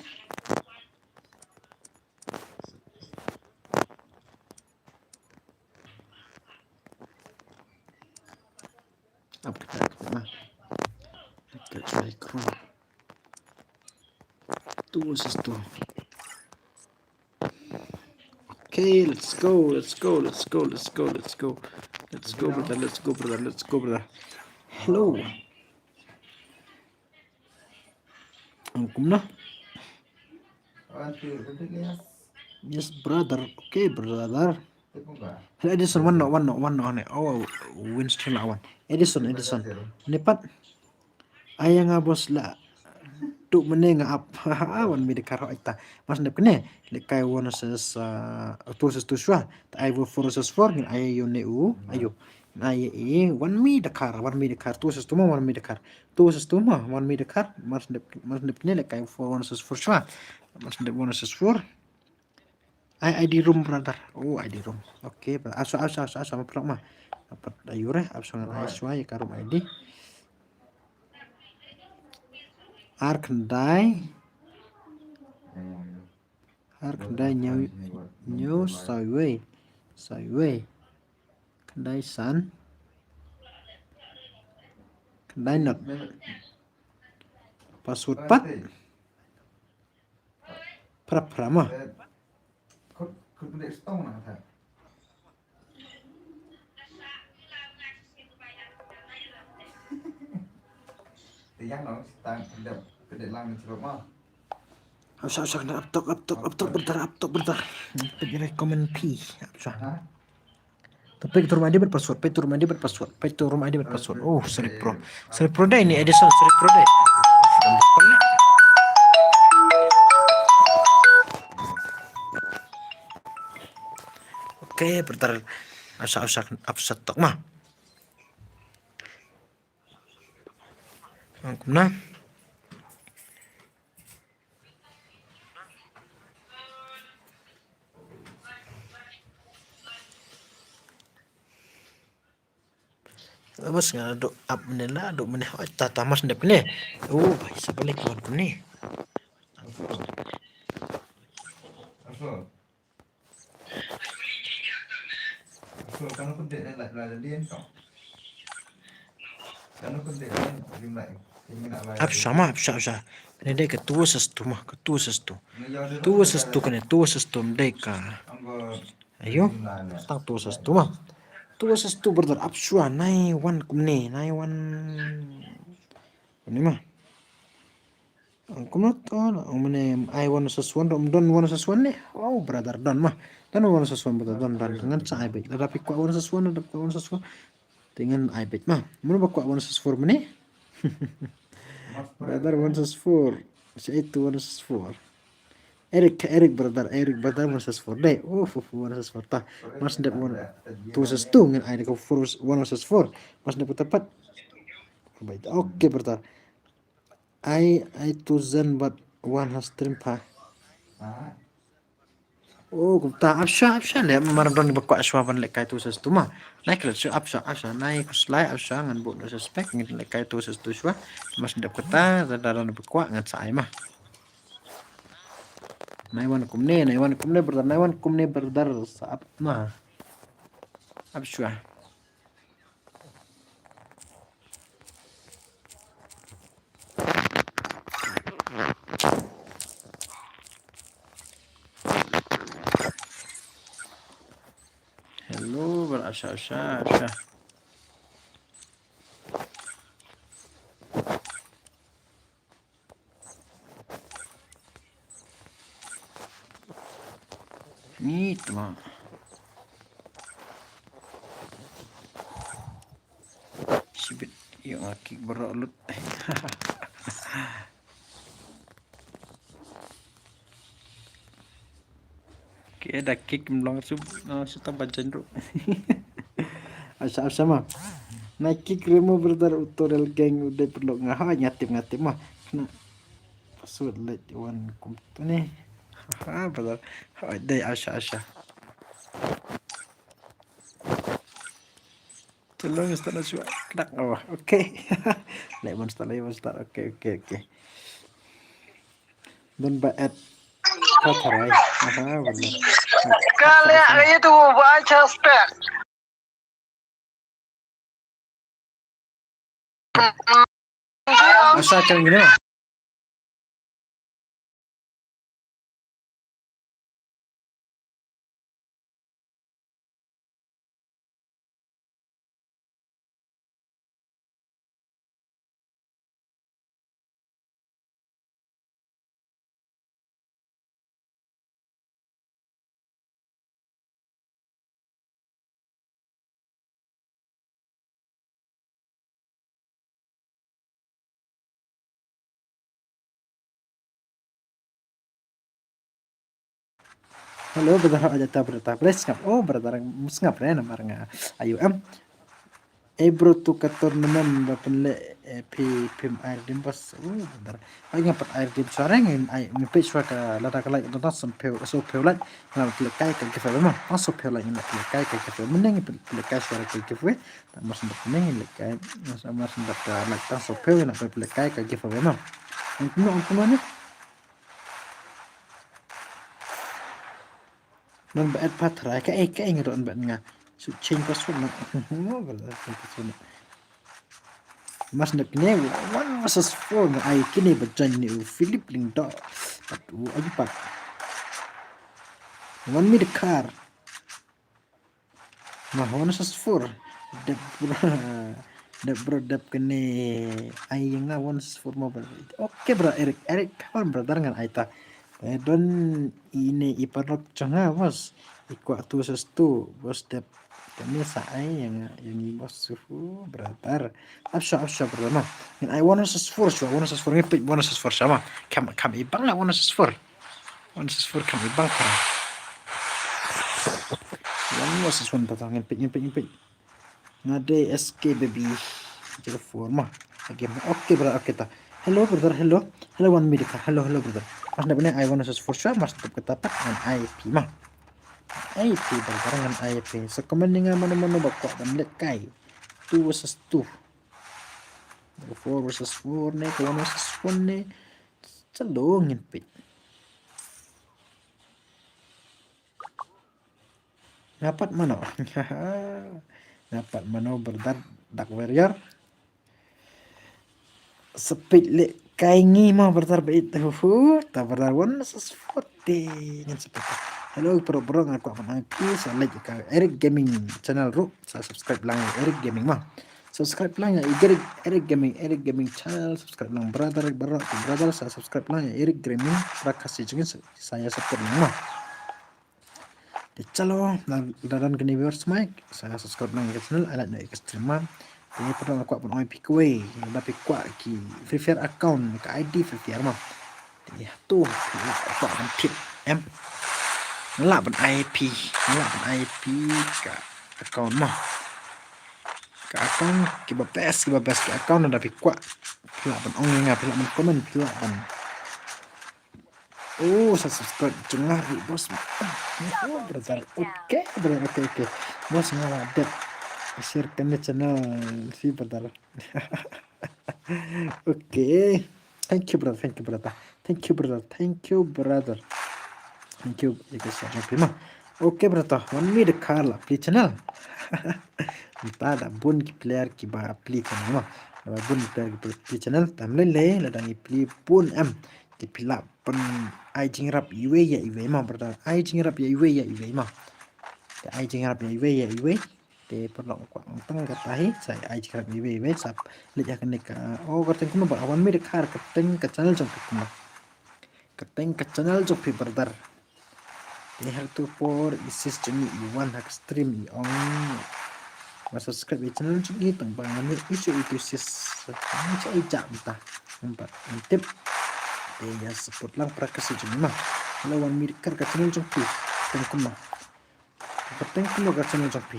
Okay, let's go, brother. Hello. Angkum na? Yes, brother. Okay, brother. Hello, Edison. One no. Oh, Winston lawan. Edison. Nepat. Ayah ngabos lah. Duk meneng up. Wan mi dekar ita. Mas ndep kene. Lekai wana ses tu ses tu shwa. Ta ai vo for ses for ngin ayah yo ne u. Ayo. Ayah wan mi dekar tu ses tu ma wan mi dekar. Tu ses tu ma wan mi dekar. Mas ndep kene lekai for wana ses for shwa. Mas ndep wana ses for. I di room brother. Oh, I di room. Oke, asa ma pelak mah. Dapat ayure absangan ai shwa ya karum ID. Arkandai Arkandai nyu Saiwei Kandai san Kandai not password pat Prama Kut beli stone nak tak? Tiang dong, tang kedek lang celup mah. Absa kena uptok bentar Pergi rekomen P Absa Hah? Tapi ke rumah dia berpassword Oh Serip Pro deh ini Edison Serip Pro deh Oke bentar Absa tok mah Nah Bos nga do up menela do meneh tata mas ndep ne oh bisa balik kawan ni Apa? Kalau kedek lah lian kau. Kalau kedek lian jumlah ini nak bayar. absa ne de ketua sestu tu sestu mdeka ayo tak tu sestu mah tu sestu berder absua nai wan kumne nai wan ini mah kumnot mene I wan sesuan don wan sesuan ne oh brother don mah don wan sesuan brother don dengan sa ai baik tapi kwa wan sesuan dengan ai baik mah mun ba kwa wan sesuan mene brother wan sesuan si itu wan sesuan Eric brother wan sesuan deh wan sesuan ta mas ndep wan tu sestu dengan ai ko for wan sesuan mas ndep tepat baik oke brother I tuzen but one has stream pa Ah, oh kumta absha le maradon bakwa aswaban le kai tu sestu mah naik le absha naik slai absha ngan bu suspect ngin le kai tu sestu shwa mas ndep kata daran bakwa ngan sai mah naiwan kumne berdar saat mah absha hello berasha Itu mah. Sibit yang aki berolut. Oke, ada kick melong sudah baca dulu. Asa mah. Naik kick remo berdar tutorial geng udah perlu nyatim mah. Kena password let one komputer nih. Betul. Deh asa. Tolong start aja. Kedak awah. Oke. Lek monster. Oke. Don't buy at Kotarai. Benar. Kalian itu baca spek. Asa kalian gini mah. Hello, brother. Aja ta brother. Please ngap. Oh, brother. Ngap na maranga. Ayo bro tu ka tournament ba penle pim air dim pas. Oh, brother. Ay ngapat air dim sareng ay mi pe swa ka lada ka like dot some pe so pe like na ple kai ka ke fa ma. So pe like na ple kai ka ke fa meneng ple kai swa ka ke fa. Ta mas ndak meneng le kai. Mas ndak like ta so pe na ple kai ka ke fa ma. Untuk ni non ba at patra ka ngron ba nga su change password na mas nak ne one versus four nga ay kini ba jan ni Philip Lingdo at ay pat one mid car ma one versus four de bro dap kene ay nga one versus four mo ba okay bro Eric kawan brother ngan ay ta don ini iparok changa bos ikwa tu sestu bos dep kami saai yang bos suhu brother absha brother and I want us for sure want us for me want us for sama kam ibang la want us for kam ibang ka yang was is one patang ngepit ngade SK baby jadi forma okay brother okay ta hello brother hello one minute hello brother mas nak I want us for sure mas tetap ketapat dengan IP mah IP berbareng dengan IP so komen dengan mana-mana bakwa dan lekai 2 versus 2 4 versus 4 nih 1 versus 1 nih celungin pit dapat mana berdat dark warrior speed le kaingi mah bertar bait ta bertar 1 versus 40 yang seperti hello bro ngaku apa please like ka Eric Gaming channel ru saya subscribe lang Eric Gaming mah subscribe lang ya Eric Gaming channel subscribe lang brother saya subscribe lang ya Eric Gaming kasih juga saya support lang mah chalo dan kini viewers mic saya subscribe lang ke channel alat na extreme ini pernah aku pun IP kuwe tapi kuat ki Free Fire account ke ID Free Fire mah ya tuh aku akan tip ngelak pun IP ke account mah ke account kiba best ke account ada tapi kuat ngelak pun ongeng ngelak pun komen ngelak pun saya subscribe jengah bos brother oke bos ngawadet share kan channel si brother okay thank you brother you guys prima okay brother one me the car la play channel kita ada bun ki player ki ba play channel ma bun player ki play channel tamlen le la dangi play pun ki pila pen ai jing rap iwe ma brother ai jing rap iwe ma ai jing rap iwe te perlu ko tang katahi saya ai jing rap iwe sap lihat kan ka kerteng kuma ba awan me the car kerteng ka channel jong kuma kerteng ka channel jong pi brother they have to for isis jeni iwan hak stream i on subscribe channel jong ni tang bangan isu itu sis macam jam ta empat tip ya support lang para kasi jeng mah lawan mirkar ka channel jong pi teng kuma ka channel jong pi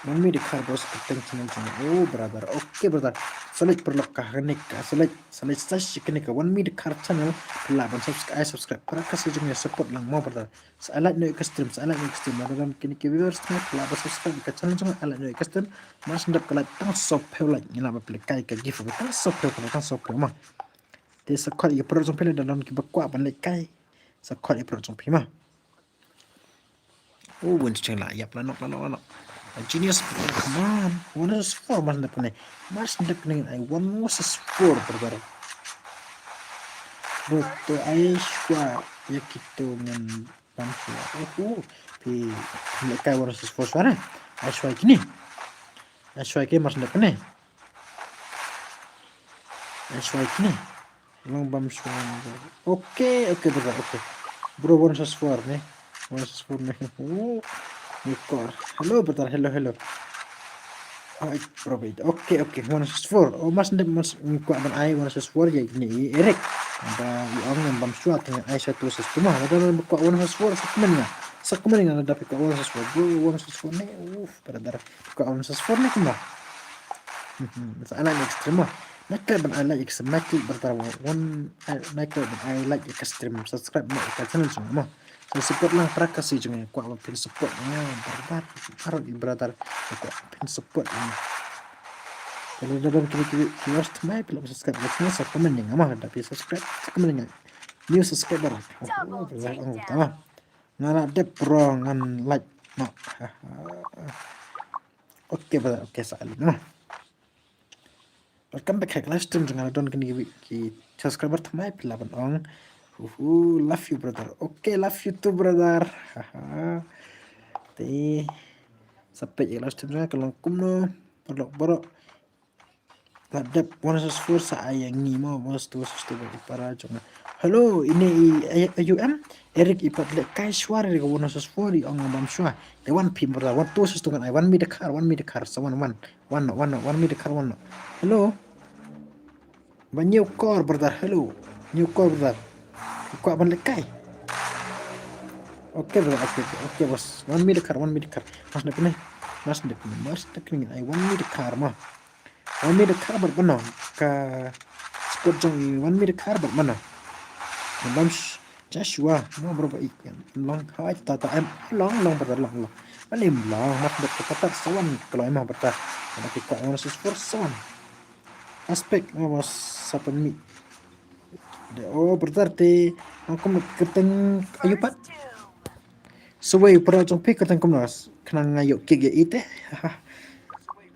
man mirkar bos teng channel jong brother okay brother salit perlu kahnik salit sash kene ka one mirkar channel laban subscribe para kasi jeng ya support lang mo brother salat no custom dalam kini ke viewers laban subscribe ka channel jong alat no custom mas ndap kala tang sop like ngila ba kai ka gifu tang sop mah te sakot ya pro jong pele dalam ki bakwa ban le kai sakot ya pro jong pi mah win cheng la yap la nok genius come on one is four mas ndap ne I one was 4 brother betul Aishwa ya gitu dengan bangsa pi le kai one is 4 suara Aishwa kini mas ndap ne Aishwa kini long bam suara okay brother bro one is 4 nih Nikor hello brother hello Probate. Oke, 1/4. Oh, mas ndem mas kuat ban ai 1/4 ya ini Erik. Ada yang yang bam suat dengan ai 1/4. Ada kuat 1/4 sekemennya. Sekemennya ada dapat kuat 1/4. 1/4 nih. Beradar kuat 1/4 nih kemah. Anak ekstrim mah. Nakal ban ai like ekstrim. Nakal bertara nakal ban ai like ekstrim. Subscribe mo ka channel semua mah. So support lang para kasi jangan kuat pin support nya beradar. Harus beradar kuat pin support ini. Kalau dalam kiri kios mai belum subscribe like sa comment yang mah tapi subscribe comment yang new subscriber. Oh, tama. Ngana de pro ngan like no. Oke, brother. Oke, sekali no. Welcome back live stream jangan don ki subscriber tamai pilaban ong. Love you brother. Oke, love you too brother. Ti sampai live stream kalau kumno borok Ladap 1/4 sayangi mau bos tu para jonga. Halo, ini AUM Erik ipat lek kai suara di 1/4 di ong bam shua. The one pin berda one tu sesuatu kan I one me the car so one me the car one. Halo. Banyak kor berda halo. New kor berda. Kuat ban lek kai. Oke berda oke bos. One me the car. Mas nak ni. I one me the car mah. One me the car mana ka squad jong one me the car mana bam Joshua no berapa ikan long hai tata em long berda long paling long mas dak kata sawan kalau emang berda ada kita orang sport sawan aspek mas sapa mi berarti aku keteng ayo pat suwe para jong pik keteng kumnas kenang ayo kige ite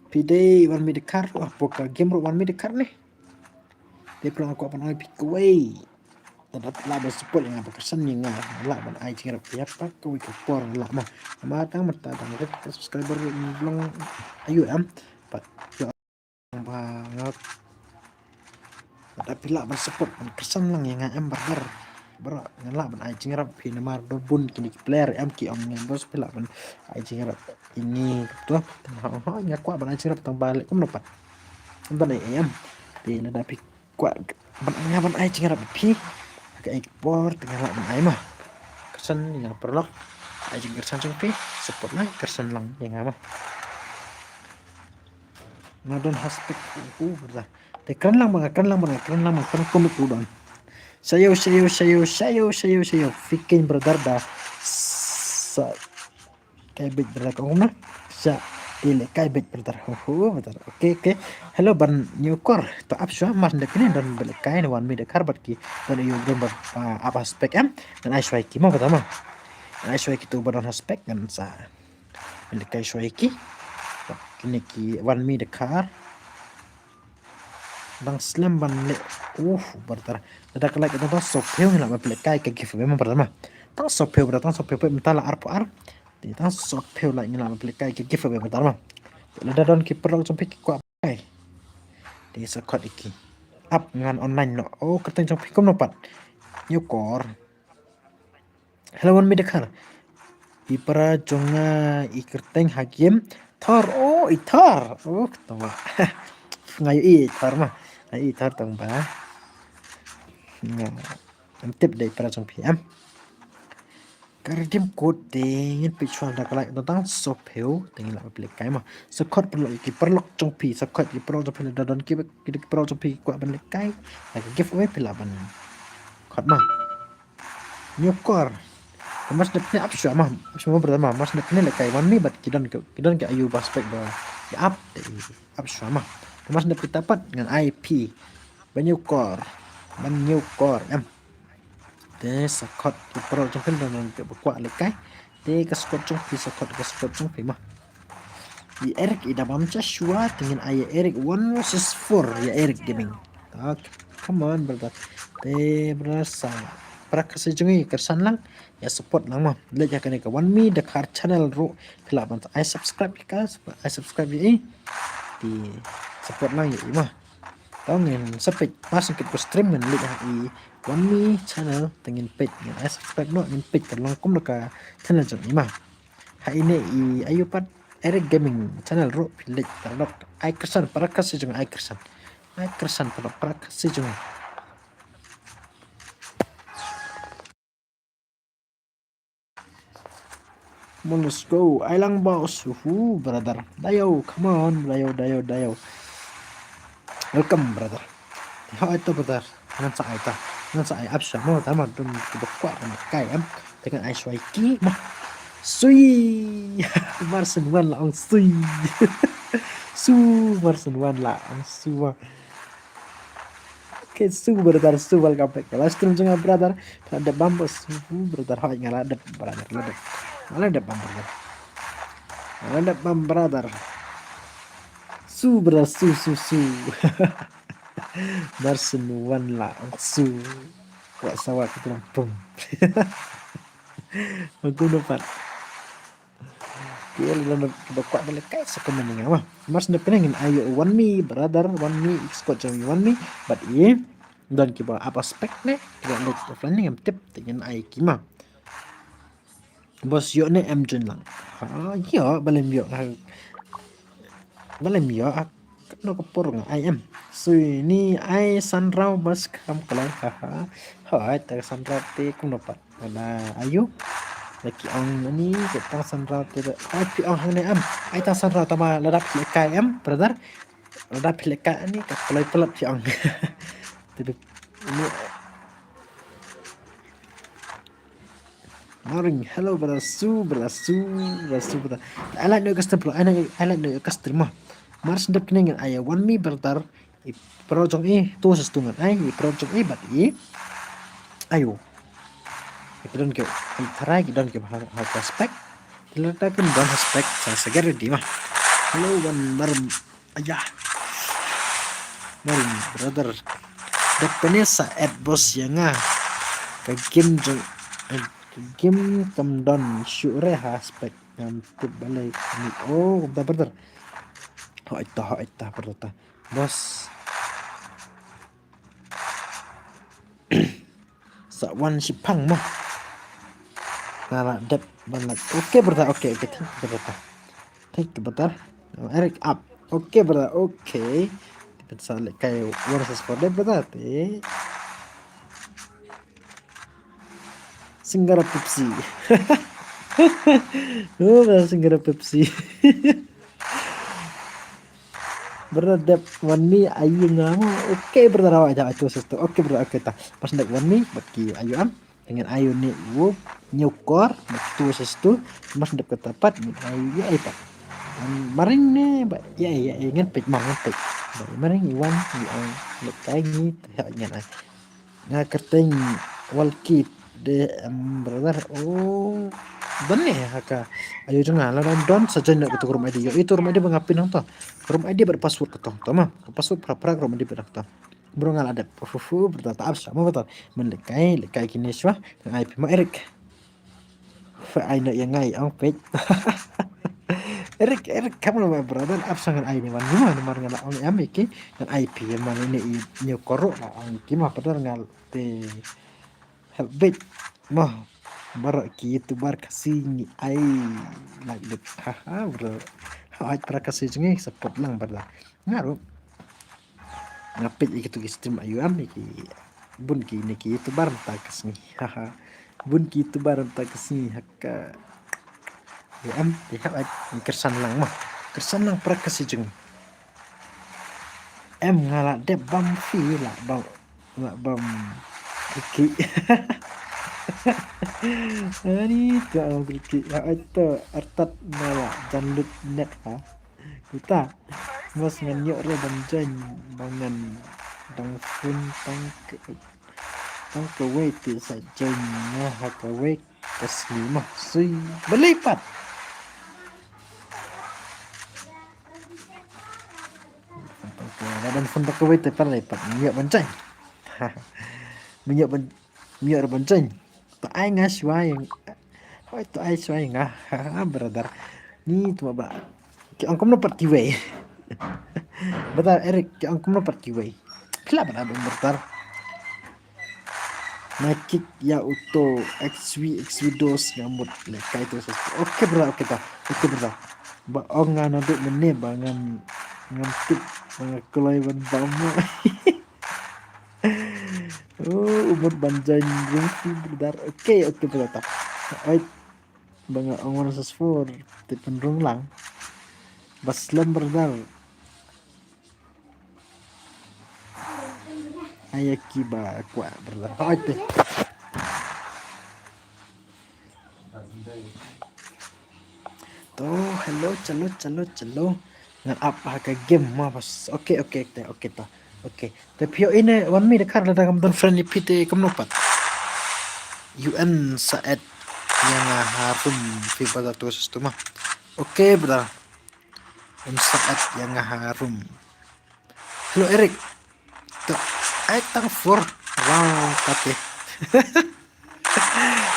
Pide one me the car poka game one me the car nih dia perlu aku apa pick away tetap lah support yang apa kesan yang lah ban ai cingap apa kau ke por lah mah matang mertadang subscriber belum ayo pat banget tapi lah ban support kesan lang yang berber ngelak ban ai cingap pin mar bun kini player ki om yang bos pelak ban ai cingap ini tuh hanya kuat ban ai cingap tang balik kum dapat ban ai di ladapi kuat ban ai cingap pi ke ekspor tengah ban ai mah kesan yang perlu ai cingap kesan pi support lah kesan lang yang mah ngadon aspek berdah tekan lang kan komik udon sayo fikin brother dah sa kaibet brother kau na sa ile kaibet brother brother oke hello ban new core to up shwa mas ndak ni dan balik kain one me the car bat ki dan you gambar apa spek dan ai shwai ki mau pertama ai shwai ki tu badan spek kan sa balik kai shwai ki kini ki one me the car bang slam ban le bertar ada kelak itu tuh sopeu lah balik kai ke giveaway memang pertama tang sopeu mentala arpo di tang sopeu lah ngilang balik kai ke giveaway pertama ada don keeper lang sampai kuat kai di squad iki up ngan online no keteng sampai kum nopat new core hello one me the car ipara jonga ikerteng hakim thor itar ketawa ngayo itar mah ai tar tang ba tip dai para trong PM kardim code dingin pichuan dak lai tang sopeu tengin la aplik kai ma sekot perlu trong pi sekot ki perlu trong don ki perlu trong pi kwa ban kai la giveaway pilaban khot ma nyokor mas dak ni apsha ma semua pertama mas dak ni la kai wan ni bat kidon ke ayu baspek ba ya up apsha ma mas dak dapat dengan IP banyak core te sakot pro trong phim dan ke kuat lekai te ke skot trong pi sakot ke skot trong pi mah di Erik ida bam Joshua dengan ayah Erik 1/4 ya Erik gaming oke come on brother te berasa prakasi jungi kersan lang ya support lang mah lihat ya ke one me the car channel ro kelaban I subscribe di support lang ya mah tao ngin sapit pas kit ko stream ngin lit i one me channel tengin page ngin subscribe no ngin page kan lang kum ka channel jong ima ha ini i ayu pat Eric Gaming channel ro village terlok ai kersan para kasih jeng ai kersan para kasih jeng let's go ailang boss brother dayo come on dayo welcome brother how itu brother nan sa ai absa mo tama dun kebekwa kai am dengan ai swaiki mah sui Marsen wan la ang sui su Marsen wan la ang su okay su brother su welcome back last time jangan brother ada bambus brother hai ngala ada brother ada brother brother su brother su Marsen wan la ang su wa sawa kita pum aku dapat dia lalu bakwa balik kayak sekemening mah mas na pengen ayo one me brother one me squad jami one me but iya dan kiba apa spek ne tidak lihat offline yang tip dengan ai kima bos yo ne em jun lang yo balem yo no kapur nga ai em so ini ai sanrau bas kam kalai ha ta sanrau te kum dapat ada ayo laki ang ni kita sanrau tidak ai ang hang am ai ta sanrau tama ladap KM brother ladap KM ni ka pelap pi ang tidak ini morning hello brother su brother I like no customer I like no customer mars ndap kenen ay one me brother i project tu sestungan ai i project bat ayo don't give try don't give how respect diletakkan don't respect saya segera di mah hello one ayah morning brother depannya saat bos yang ke game kamdon syure aspek yang balik ni oh brother ho ita brother bos sawan sipang mah nala dep banget oke brother oke thank you brother Eric up oke brother oke kita saling kayak versus kode brother Singgara Pepsi Singgara Pepsi berdep wani ayu ngamo oke berdarawa aja itu sesuatu oke oke ta pas ndak wani bagi ayu am dengan ayu ni nyukor betul sesuatu mas ndak ketepat ayu ya itu maring ne ya ingin pek pek maring iwan yang lekangi hanya na kerteng walkit de brother oh benih haka ayo jangan lah don saja nak ke rumah dia itu rumah dia mengapin nang rumah dia berpassword ketong mah password pra rumah dia berata bro ngal ada bertata absa mau betul mendekai kini swa dengan IP ma Eric fa aina yang ngai ang page Eric kamu nama brother absa ngan ai ni wan ni nomor ngal ang amiki dengan IP yang mana ini nyu korok ang kimah padahal ngal te helbet mah barak gitu bar kasih ni ai like the bro hai para kasih jengi support lang barda ngaruh ngapit gitu stream ayu am iki bun ki ni ki itu bar ta kasih bun ki itu bar ta kasih hakka ya am ya hai kersan lang para kasih jengi em ngala de bam fi la bam Riki ini tuh Riki ya itu artat nala janlut net ha kita mas nganyok re banjan bangan dang fun tang ke wait saja nya ha ke wait kasih mah sui berlipat dan fun ke wait terlipat nyak banjan minyak benceng to ai ngaswai hoi to ai swai nga brother ni tu ba ki angkom no pat kiwe brother Eric ki angkom no pat kiwe kila ba brother nakik ya auto xv dos ngamut le kai to oke brother Baong nga naduk meni bangan ngantuk mga kulay ban bamo. Oh, umur banjain ring brother. Oke, brother. Ait banga ong 164 tipun rung lang. Baslam brother. Ayaki ba kwa brother. Ait deh. Tuh, hello, chalo. Ngan apa ke game mah bos. Oke ta. Oke. Tapi yo ini one me dekar ada kam friendly pite kam nopat. UN saat yang harum FIFA satu itu mah. Oke, brother. Saat yang harum. Halo Erik. Tuh, tang for. Wow, kate.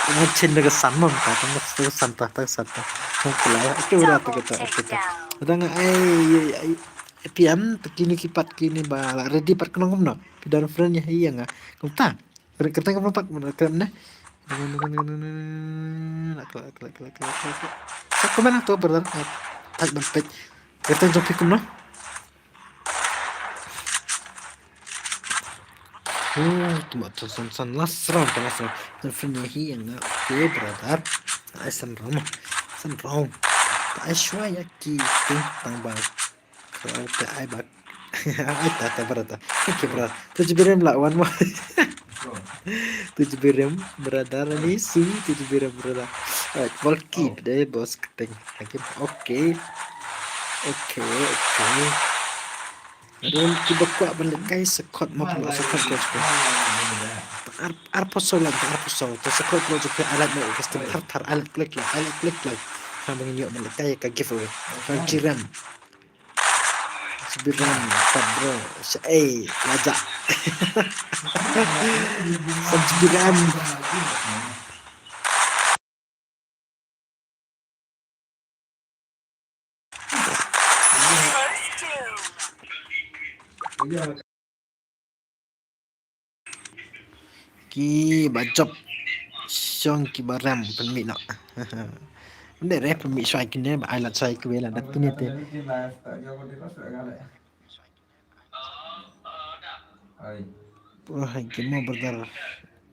Ngecen dengan sanon ka, tang santah. Oke, berarti kita. Udah nggak pian kini kipat kini bala ready part kenong no. Pidan friend ya iya nggak. Kumta. Kereta kamu pat kena. Kemana tuh brother? Tak berpet. Kereta jopi kuno. Tuh son last round kan asal. Friend ya iya nggak. Oke brother. San round. Tak shwaya ki tambah. Kalau ai bak. Ai tak brother. Oke brother. Tujuh biram lawan mah. 7 biram brother ini su 7 biram brother. Alright, keep deh bos keteng. Oke. Aduh, kita kuat balik guys. Sekot mau pula sekot bos. Arposol. Terus sekot bos juga alat mau custom tar alat klik lah. Kami yuk balik kayak ke giveaway. Jiran. Sebiran bro. Lajak. Sebiran. Ki bacop song ki baram penmi nak. Benda reh penmi swai kini ba ailat swai ke wela dak kini te. Wah, kimo brother.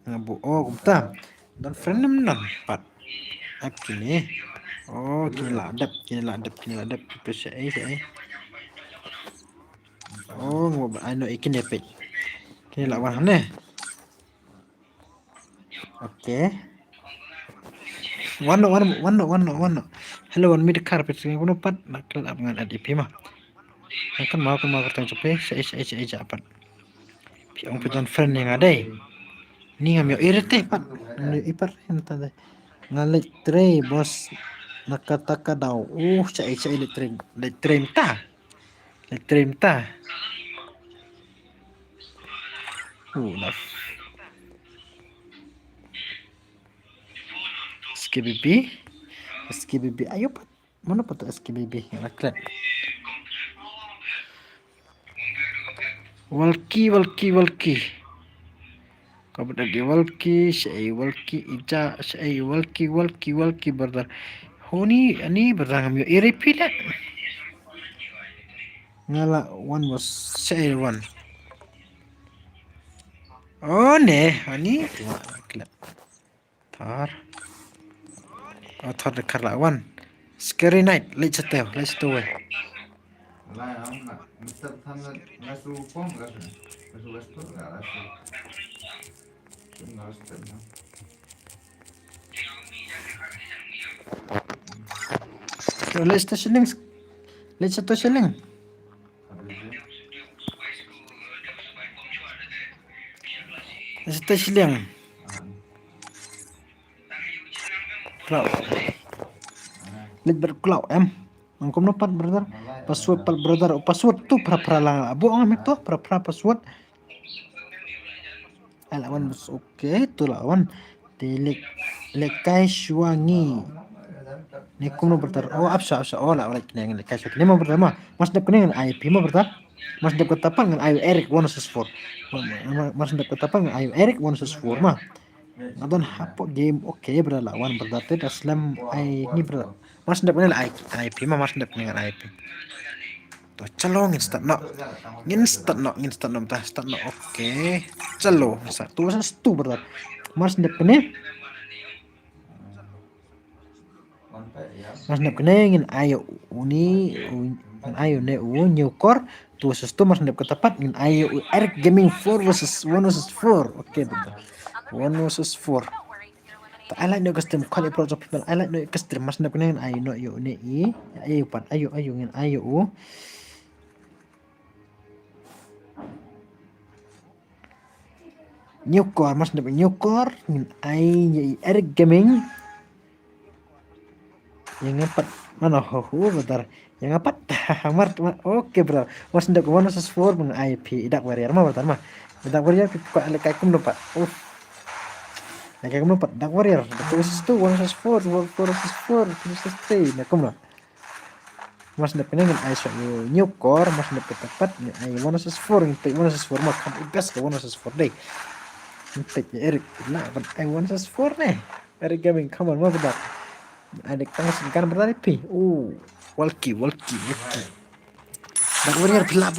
Ngabu kumta. Dan friend nampak. App kini. Oh, kini ladap. Saya. Oh, ngobrol ano ikin epic. Kini lawan ne. Oke. Wano. Hello, one minute carpet. Kuno pat nakal abangan adip mah. Akan mau kertang cepe. Saya apa? Piang pitan friend yang ada. Ni ngamyo irite pat. Ipar entah. Ngalit tray bos. Nakataka daw. Saya letrim ta. Nah. SKBB. Ayo pat. Mana pat SKBB? Naklet. Walki. Kau lagi walki, saya walki ija, saya walki brother. Honi ani brother kami iripil. Ngala one was saya one. Oh ne, ani klap. Thar dekar lawan. Scary night, let's tell. Let's satu shilling. Cloud. Let bercloud Angkom nopat brother. Password pal brother. Password tu pra lang. Buang amet tu pra password. Lawan oke tu lawan. Lekai shuangi. Ni kumno brother. Oh absa. Oh lah like nang lekai shuangi. Ni mau brother mah. Mas dap kuning IP mah brother. Mas dap ketapan dengan Ayu Eric 164. Mas dap ketapan dengan Ayu Eric 164 mah. Ngadon hapo game oke brother lawan brother te aslam ai ni brother. Mas ndap ni lah IP mah mas ndap dengan IP. Tuh calo instant no oke calo satu berat mas ndap ni mas ndap ni ngin ayo uni ayo ne nyukor tuh sestu mas ndap ketepat ngin ayo Eric Gaming 4 versus 1 versus 4 oke betul 1 versus 4 I like no custom call approach of people I like no custom mas ndap ni ngin ayo no yo ne ayo pat ayo ngin ayo nyukor mas dapat nyukor min ai Eric Gaming yang empat mana bentar yang empat oke bro mas dapat 1 versus 4 dengan IP dak warrior mah bentar mah dak warrior kok kayak kum lupa kayak kum lupa dak warrior 2 versus 2 1 versus 4 4 versus 4 versus 3 nah kum lah mas dapat dengan ai nyukor mas dapat tepat ai 1 versus 4 1 versus 4 mah kan gas ke 1 versus 4 deh Pick Eric lah, but I want us 4 nih. Eric Gaming, come on, mau bedak. Adik tengah kan berlari pi. Walkie. Dak warrior belap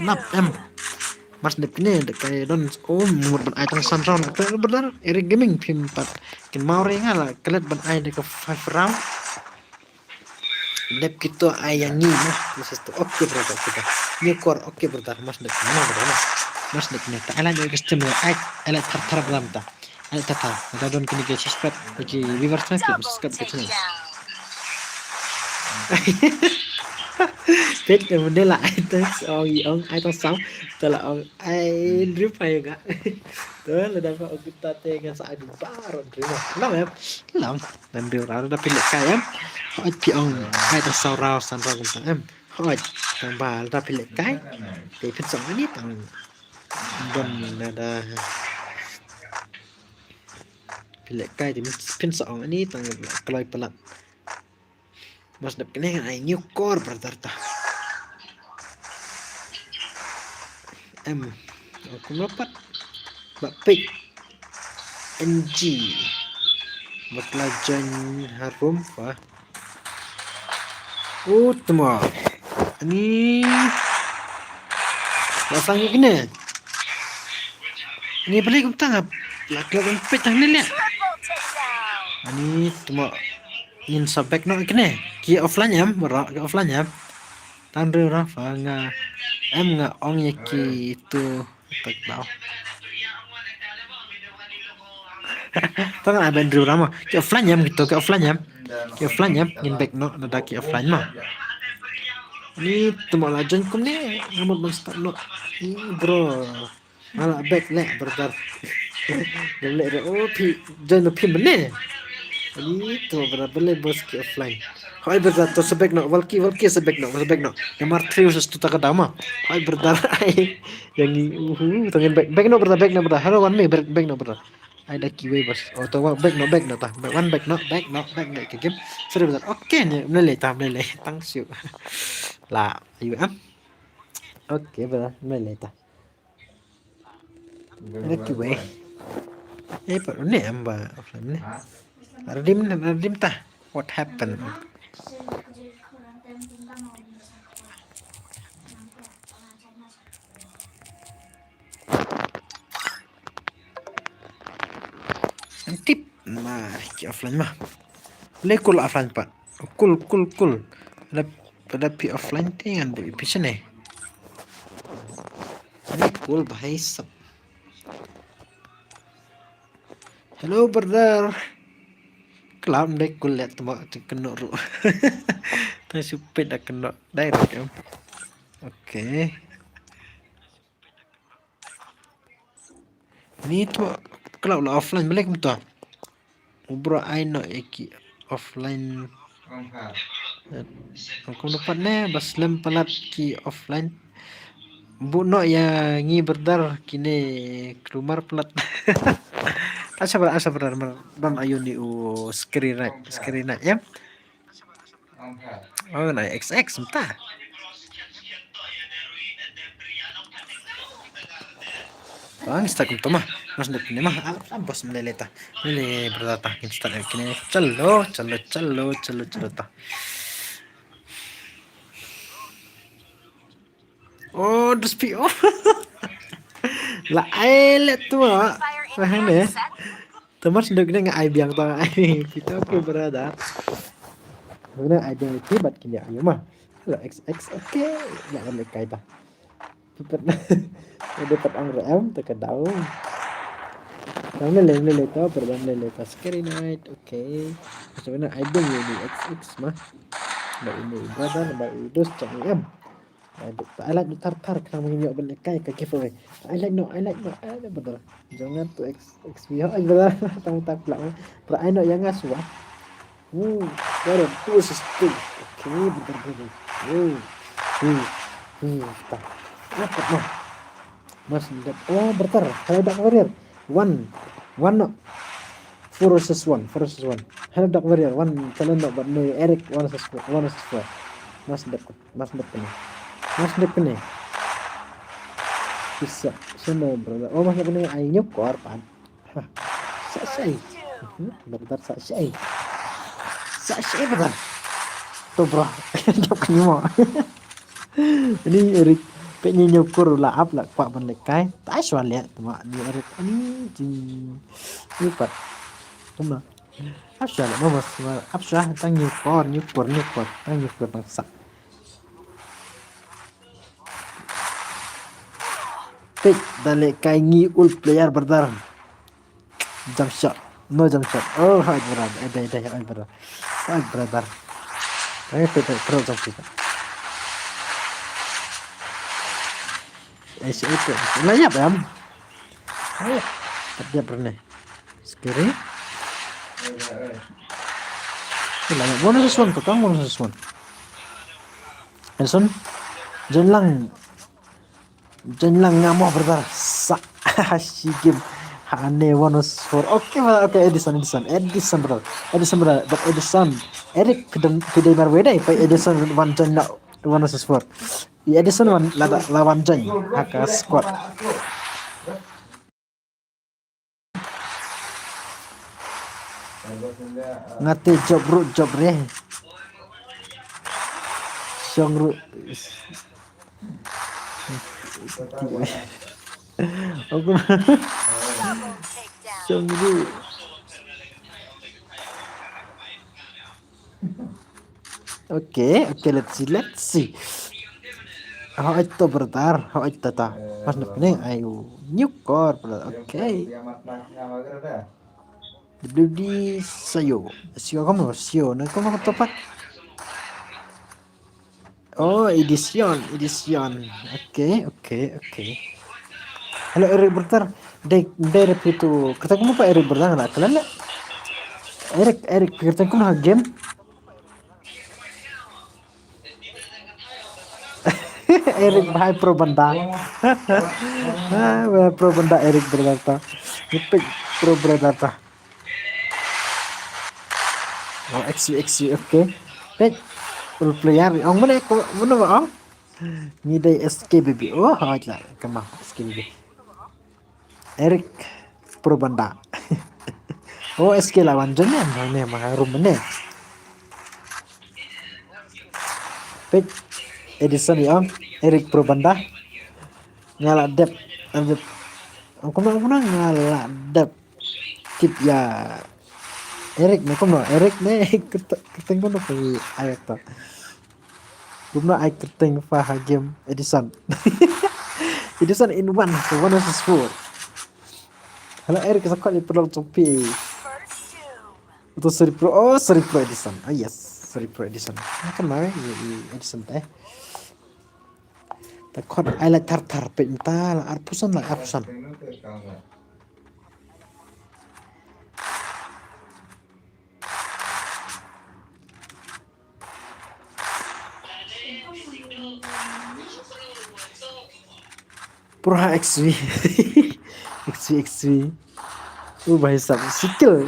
Mas dek ni dek kayak don mur ban ai tang san round benar Eric Gaming pin 4. Kin mau ringa lah, kelet ban ai dek 5 round. Dep kita ai yang ni mah. Oke bro kita. Nyukor oke bentar Mas dek mana bro. Mas dek ni tak ala juga custom ala tar dalam ta ala tata ada don kini ke subscribe bagi viewers nak subscribe ke channel Tết mình đây lại ông ai tao sống tôi là ông ai drip hay cả đó là đang có ông kita dengan saat di baron terima lắm em lắm dan điều đó đã pilih cái em hỏi pi ông ai tao sau rau san rau của em hỏi thằng bà đã pilih cái thì fit sống ini tang don ada pilih cái thì pin sống ini tang keloi pelat mas dap kene ai nyukor bertarta aku dapat bapik NG Batlajan harum pa temo ini pasang gini ini balik kumtang lak petang ni lihat ini temo in sabek no kene ki offline em bro ki offline em tanru rafa nga em nga ong ye ki itu tak tahu tangan aben dru rama ki offline em gitu ki offline em in back no ada ki offline mah ini temo lajan kum ni ngamut bang start no bro malah back le bertar le pi jan pi bene ini tuh berapa le bos ke offline. Hai berdat to sebek no walki sebek no. Yang mar 3 versus 2 tak dama. Hai berdat ai yang tangan back no berdat Hello one me back no berdat. Ai dah kiwe bos. To back no tah. Back no ke game. Sudah berdat. Oke nih mele tang siu. Lah, ayo am. Oke berdat mele tah. Ini kiwe. Pak ni amba offline ni. Redeem tah. What happened? Tip mari offline mah. Lekul offline pak. Cool. Pada pi offline dengan bu ipis ni. Lekul bahai sab. Hello brother. Kelam dek kulit temak kena ru. Tak supit dah kena direct em. Oke. Ni tu kalau lah offline balik betul. Ubro ai no eki offline. Aku dapat ne bas lem pelat ki offline. Bu no ya ngi berdar kini keluar pelat. Asa benar bam ayun di screen right ya. Oh nah XX entah. Bang stuck itu mah. Mas dek ni mah bos meleleta. Mele berdata instan kini. Calo ta. bro, the speed off. Là ai lẹ tua. Fire Faham in ya? hand set. Temas ndek dengan ai biang tau ai. Kita apa berada? Sebenarnya ai biang itu bat kini ayo mah. Halo XX oke. Jangan lekai dah. Dapat dapat anggur em tekan daun. Kamu lele to perbanding lele to scary night. Oke. Sebenarnya ai biang ini XX mah. Mbak ini brother, mbak itu cakap em. I like the tartar kamu ini belekai ke giveaway. I like no betul. Jangan tuh XV aja betul. Tamu tak pelang. Pero I know yang aswa. Baru tuh sesuatu. Oke, betul. Tak. Apa no? Mas oh bertar. Hello Dark Warrior. One no. 4 versus 1. Hello Dark Warrior. One kalian no but no Eric 1 versus 4. Mas depan. Mas depan nih. Bisa. Sana brother. Oh mas depan nih ai nyukor pan. Sa bentar sa bentar. Tuh bro. Nyok mau. Ini Eric pengen nyukur lah up lah kuat benlekai. Tak soal lihat cuma ni Eric ini nyukur. Tunggu. Apa lah mas. Apa tang nyukur tang nyukur bangsa. Pick dale kaingi ul player brother. Jump shot. No jump shot. Oh hai brother. Hai brother. Ayo kita pro jump shot. Itu. Nanya apa ya? Ayo. Dia pernah. Sekali. Nanya. Bonus one tukang bonus one. Elson. Jangan ngamuk brother. Si game. Hane bonus for. Oke Edison brother. But Edison. Eric kedai berbeda. Pak Edison one jen bonus for. Edison one lawan jen. Haka squad. Ngate job re. Songru. Aku songru. Oke, let's see. How itu bertar, how itu ta. Mas depannya ayo nyukor. Oke. Di sayo kamu nak kamu tepat. Oh edison. Oke. Halo Eric bertar. Dari itu ketemu Pak Eric bertar nggak kalian lah. Eric pikir kamu nak game. Eric bahai pro benda. Pro benda Eric berata. Nipik pro berata. Oh XV oke. Pet full player. Ang mana ba? Ngidai SKBB. Oh aja kemah SKBB. Eric pro benda. Oh SK lawan jenan mana maharum mana. Pet Edison ya, Eric pro banda ngala dep aku ngala dep tip ya Eric nih Eric nih keteng kono ke ayat ta gumna ay keteng fa game Edison in one versus 4. Halo Eric sakot di pedal topi itu seri pro Edison. Yes seri pro Edison kan mah Edison teh takut I like tartar pental arpusan. Pura XV. Bahasa skill.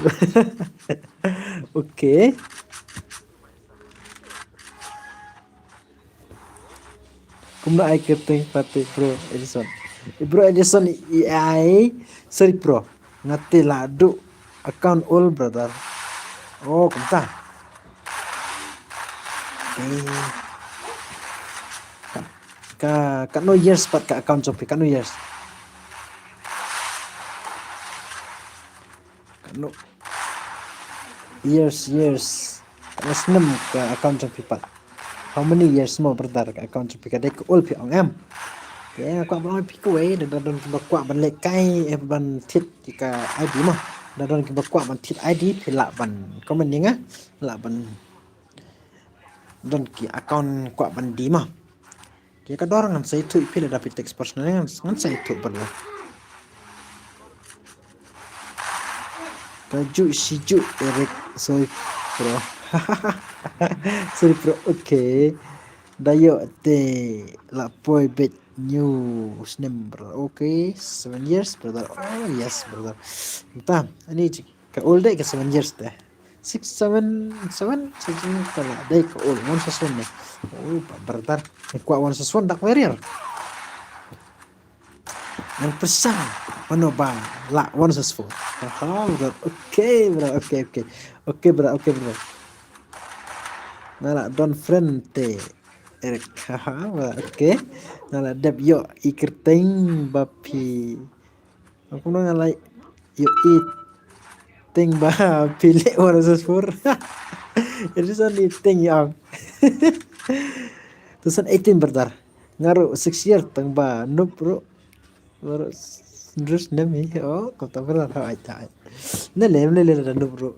Oke. Kumna ay keteng pati Bro Edison AI seri pro ngati ladu account all brother. Oh kumta. ka no years pat ka account chopi ka no years. Ka no years. Mas nem ka account chopi pat. How many years mo brother ka account chopi ka dek ul pi ong em. Ya kwa bang pi ko we da don ki kwa ban le kai ban thit ka ID mo. Da don ki kwa ban thit ID pi la ban comment ni nga la ban don ki account kwa ban di mo. Ki ka dorang ngan sai tu pi le dapat text personal ngan sai tu brother. Kaju siju Eric sorry bro. Sorry bro. Okay. Dayo te la poi bet new name brother. Okay, 7 years brother. Oh yes brother. Entah, ini ka old day ka 7 years teh. 6 7 kala day ka old one saswan ne. Oh brother. Kwa one saswan dak warrior. Yang pesan manoba la one saswan. Brother. Okay bro. Okay bro. Nala don friend te Eric. Okay. Nala dep yo ikerteng bapi. Aku nang alai yo teng ba pilih orang sespur. Itu san teng yang. Tusan 18 brother. Ngaru 6 year teng ba noob bro. Baru terus nami. Oh, kau tak pernah tahu aja. Nele da noob bro.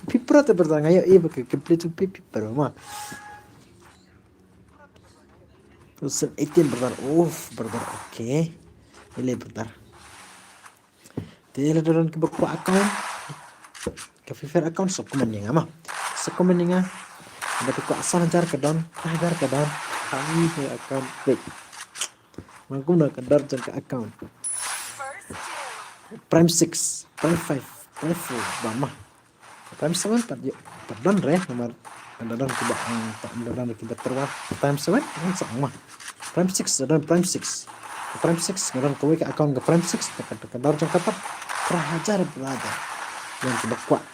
Pipra te brother ngayo iba ke complete pipi bro ma. Tusan 18 brother. Brother. Okay. Ini brother. Dia dalam ke buku account. Ke Fiverr account so komen nga ma. So komen nga. Dapat ko asal jar ke don. Kami ke account baik. Mangkum na kadar jar ke account. Prime 6, Prime 5, Prime 4 bama. Prime 7 pat yo. Padon re nomor dan kita dan kita terwah. Prime 7 sama. Prime 6 dan Prime 6. Prime 6 ngaran kowe ke account ke Prime 6 kadar jar kapat. Prahajar brother. Yang kita kuat.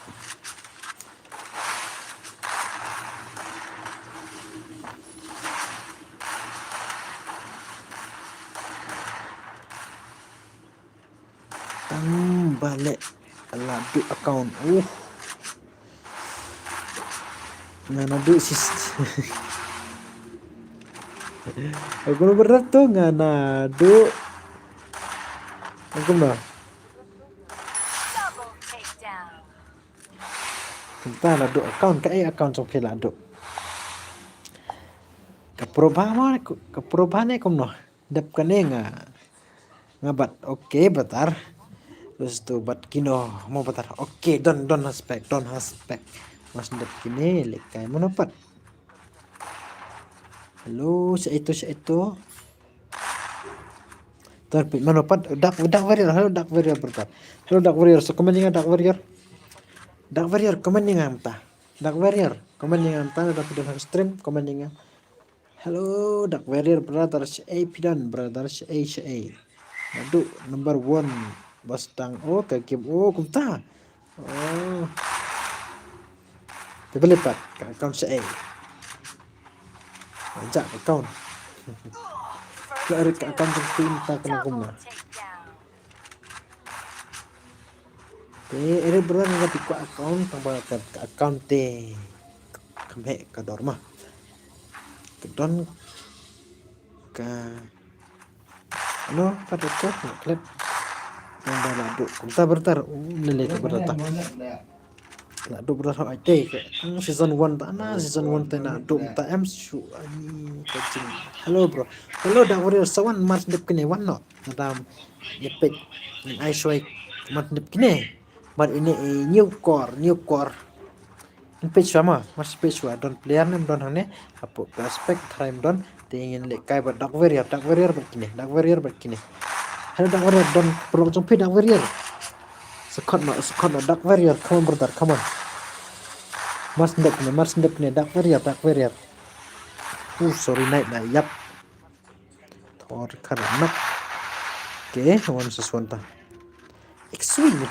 Balik ladu account. Nganadu sis. Aku berat tuh nganadu. Aku mah. Double takedown. Kita ladu account kayak account sampai ladu. Keperubahan aku noh. Dap kene ngabat. Oke, betar. Terus tu bat kino mau betar. Oke, don't aspect. Mas dap kini lekai menopat. Halo, itu. Tapi menopat dak warrior. Halo dak warrior betar. Halo dak warrior. So komen dak warrior. Dak warrior komen amta. Dak warrior komen amta dapat dalam stream komen Halo dak warrior brother pidan brother Aduh number 1 bastang ke game kumta. Terlipat ke account ajak account. Ke account kita kena kumna. Ini berang nggak tiku account tambah ke account te kami ke dorma. Kedon ke ano pada tu klip yang balado kita bertar nilai ke bertar lado bertar aja ke season 1 tanah season 1 tanah do ta am su ani kecing halo bro halo dak warrior sawan mas dep kene wan no adam yepek ai shoy mas dep kene mar ini new core page sama mas page wa don player name don hane apo prospect time don tingin le kai ba dak warrior begini halo dak warrior don pro jump dak warrior sekon no dak warrior come on brother come on mas ndep ne dak warrior sorry night na yap thor karanak oke wan sesuatu XW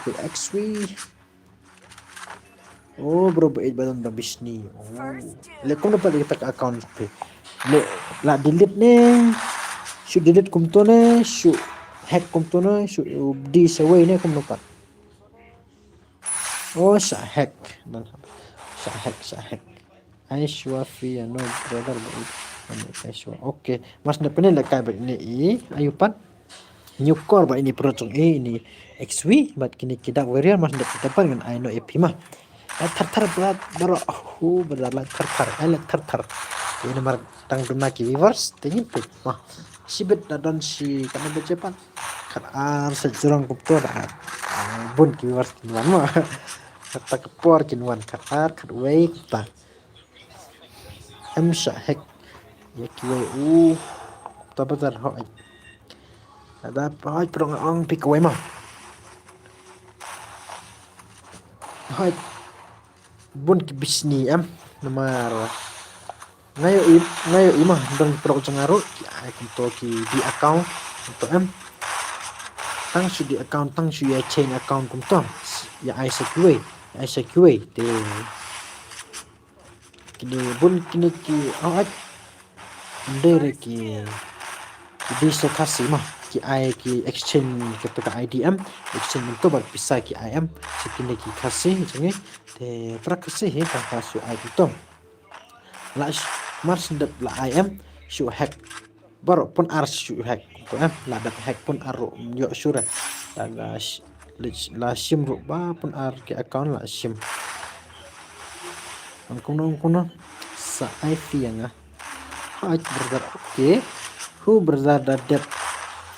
bro bait balon da bisni le kung dapat kita ke account pe le la delete ne Should delete kum to ne, should hack kum to ne, should this away ne kum lupa. Oh, sa hack. Sa hack. Aishwa fi no brother Aishwa. Okay, mas depan ni lekai bat ini ayupan. New core ba ini project ini XV bat kini kita warrior mas depan dengan I know AP mah. Thar berat baru berat thar. Ini mar tang dumaki viewers tingin pit mah. Sibet dan si kana becepan. Kan sejurang kupto dah. Bun viewers kinuan mah. Kata kepor kinuan kar way ta. Hack ya kiwe ta bazar ho. Ada apa perong ang pikawai mah. Hai bun ki bisni nomor ngayo imah dan perong cengaru ki to ki di account untuk tang su di account tang su ya chain account kum to ya ICQ te kini bun kini ki ai ndere ki bisa kasih mah ki ai ki exchange ketika IDM exchange itu bar bisa ki IM sekini ki kasih jange te prakasih he kan kasu ai itu la mars dat la IM shu hack baru pun ars shu hack to la dat hack pun aro yo sure la sim ru ba pun ar ki account la sim kuno sa IP yang ai brother okay who brother that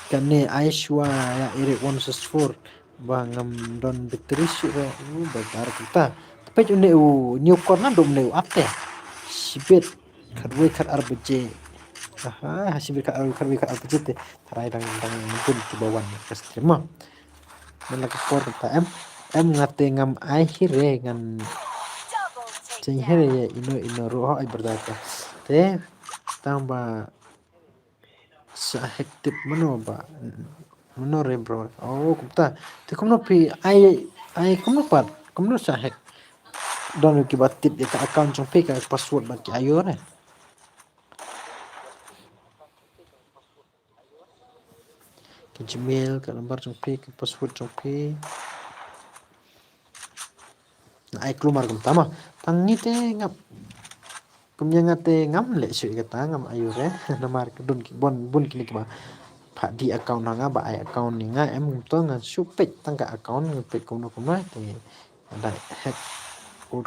kane Aishwa ya Eric 164 bangam don betrisu bagar kita tapi une new corner dom ne apte sibet kadwe kad arbje sibet kad arbje te tarai dang pun ke bawan ke stream melak por ta ngate ngam akhire ngan cenghere ya ino roh ai berdata te tambah hektik mano re bro oh kumta te kumno pi ai kumno pat kumno sa hek don ki batit ya account jong pe ka password ba ki ayo re ki gmail ka nomor jong pe ka password jong pe na ai klumar kumta ma tangi te ngap kumnya ngate ngam le sui kata ngam ayu re nomor kedun ki bun kini ki ba pak di account nga ba ai account ni nga to nga supet tangka account ngepet kuno te ada hack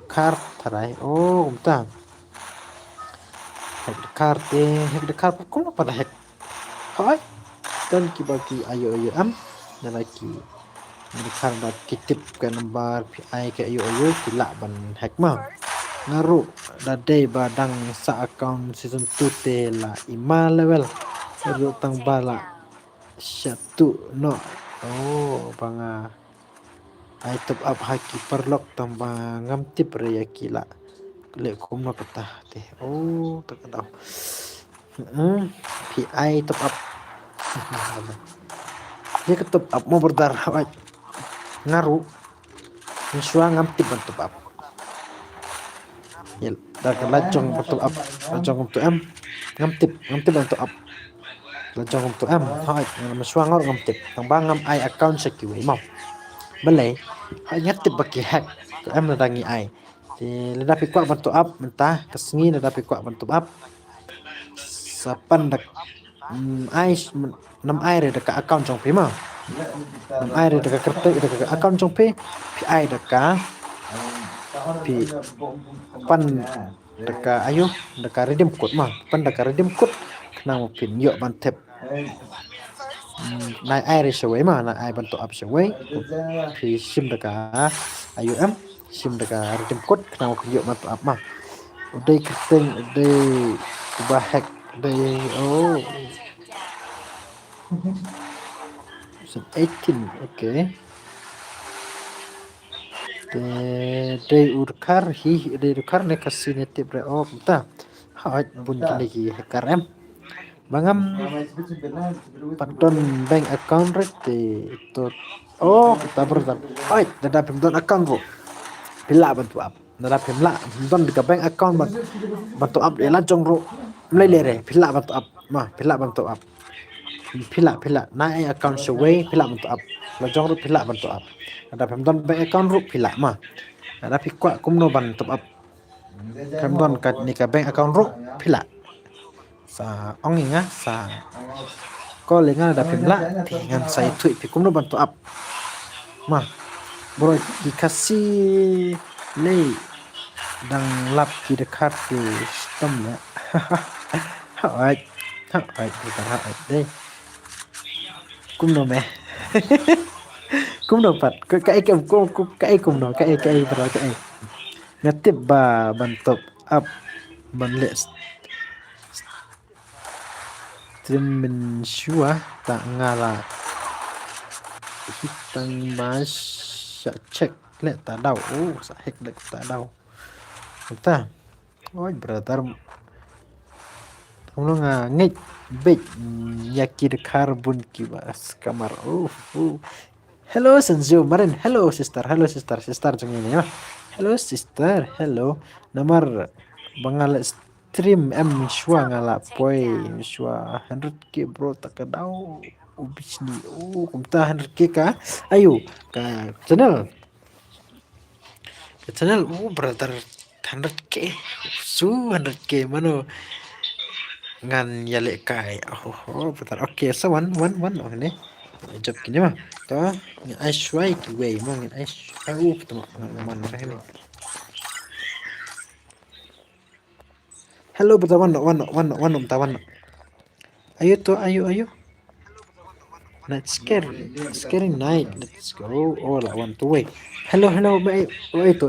card tarai oh umta hack the card kuno pada hack hai dan ki bagi ayu na lagi mereka dah kitip ke nomor PI ke ayu tilak ban hack mah ngaru dadai badang sa account season 2 te la 5 level ru tang bala satu no oh banga ai top up haki perlok tambah ngam tip re yakila le kumna patah te oh tak tahu PI top up dia ke top up mau berdarah ngaru misua ngam tip top up ya dah lacong untuk up lacong untuk ngam tip untuk up lacong untuk hai masuk ngor ngam tip tang bangam ai account secure mau belai hai tip baki hack la dangi ai thì là dapat kuat untuk up mentah kesengi là dapat kuat untuk up sapan dak ai nam ai re dekat account trong pe mau nam ai re dekat kertas dekat account trong pe ai dekat pi pan deka ayo deka redeem code mah pan deka redeem code kena pin yo ban tap nai ai re shawai mah nai ai ban to up shawai pi sim deka ayo sim deka redeem code kena pin yo ban to up mah udah keteng udah ubah hack udah oh 18 okay de urkar ne kasine tibre oh ta hat bun kini hacker bangam padon bank account rete to oh kita berdan ai dada pemdon account bro bila bantu up dada pemla don di bank account bantu up de lancong bro mulai lere bila bantu up mah bila bantu up pila na account showay pila bentuk up lojong ru pila bentuk up ada pemdon bank account ru pila mah ada pikwa kumno ban top up pemdon kat nika bank account ru pila sa onginga sa ko lengan ada pemla dengan saya tweet pikumno bentuk up mah bro dikasih lay đang lắp kỹ được khát thì tâm nữa hỏi đây cũng đâu mẹ cũng đâu phật cái cũng cái cùng nó cái rồi cái ngắt tiếp bà bàn tập up bàn lệ stream mình xua tak ngala tăng mas check lệ ta đau sa hek lệ ta đau ta ôi brother kamu ngit big yakir karbon kibas kamar hello Senju marin hello sister jeng ini ya hello sister hello nomor bangal stream shua ngala poi shua 100k bro takadau ubisni kumta 100k ka ayo ka channel brother 100k 100k mano ngan yale kai betul oke so one ini job gini mah toh I swipe way mah I ketemu mana ini hello betul one ayo let's scary night let's go lah one to way hello itu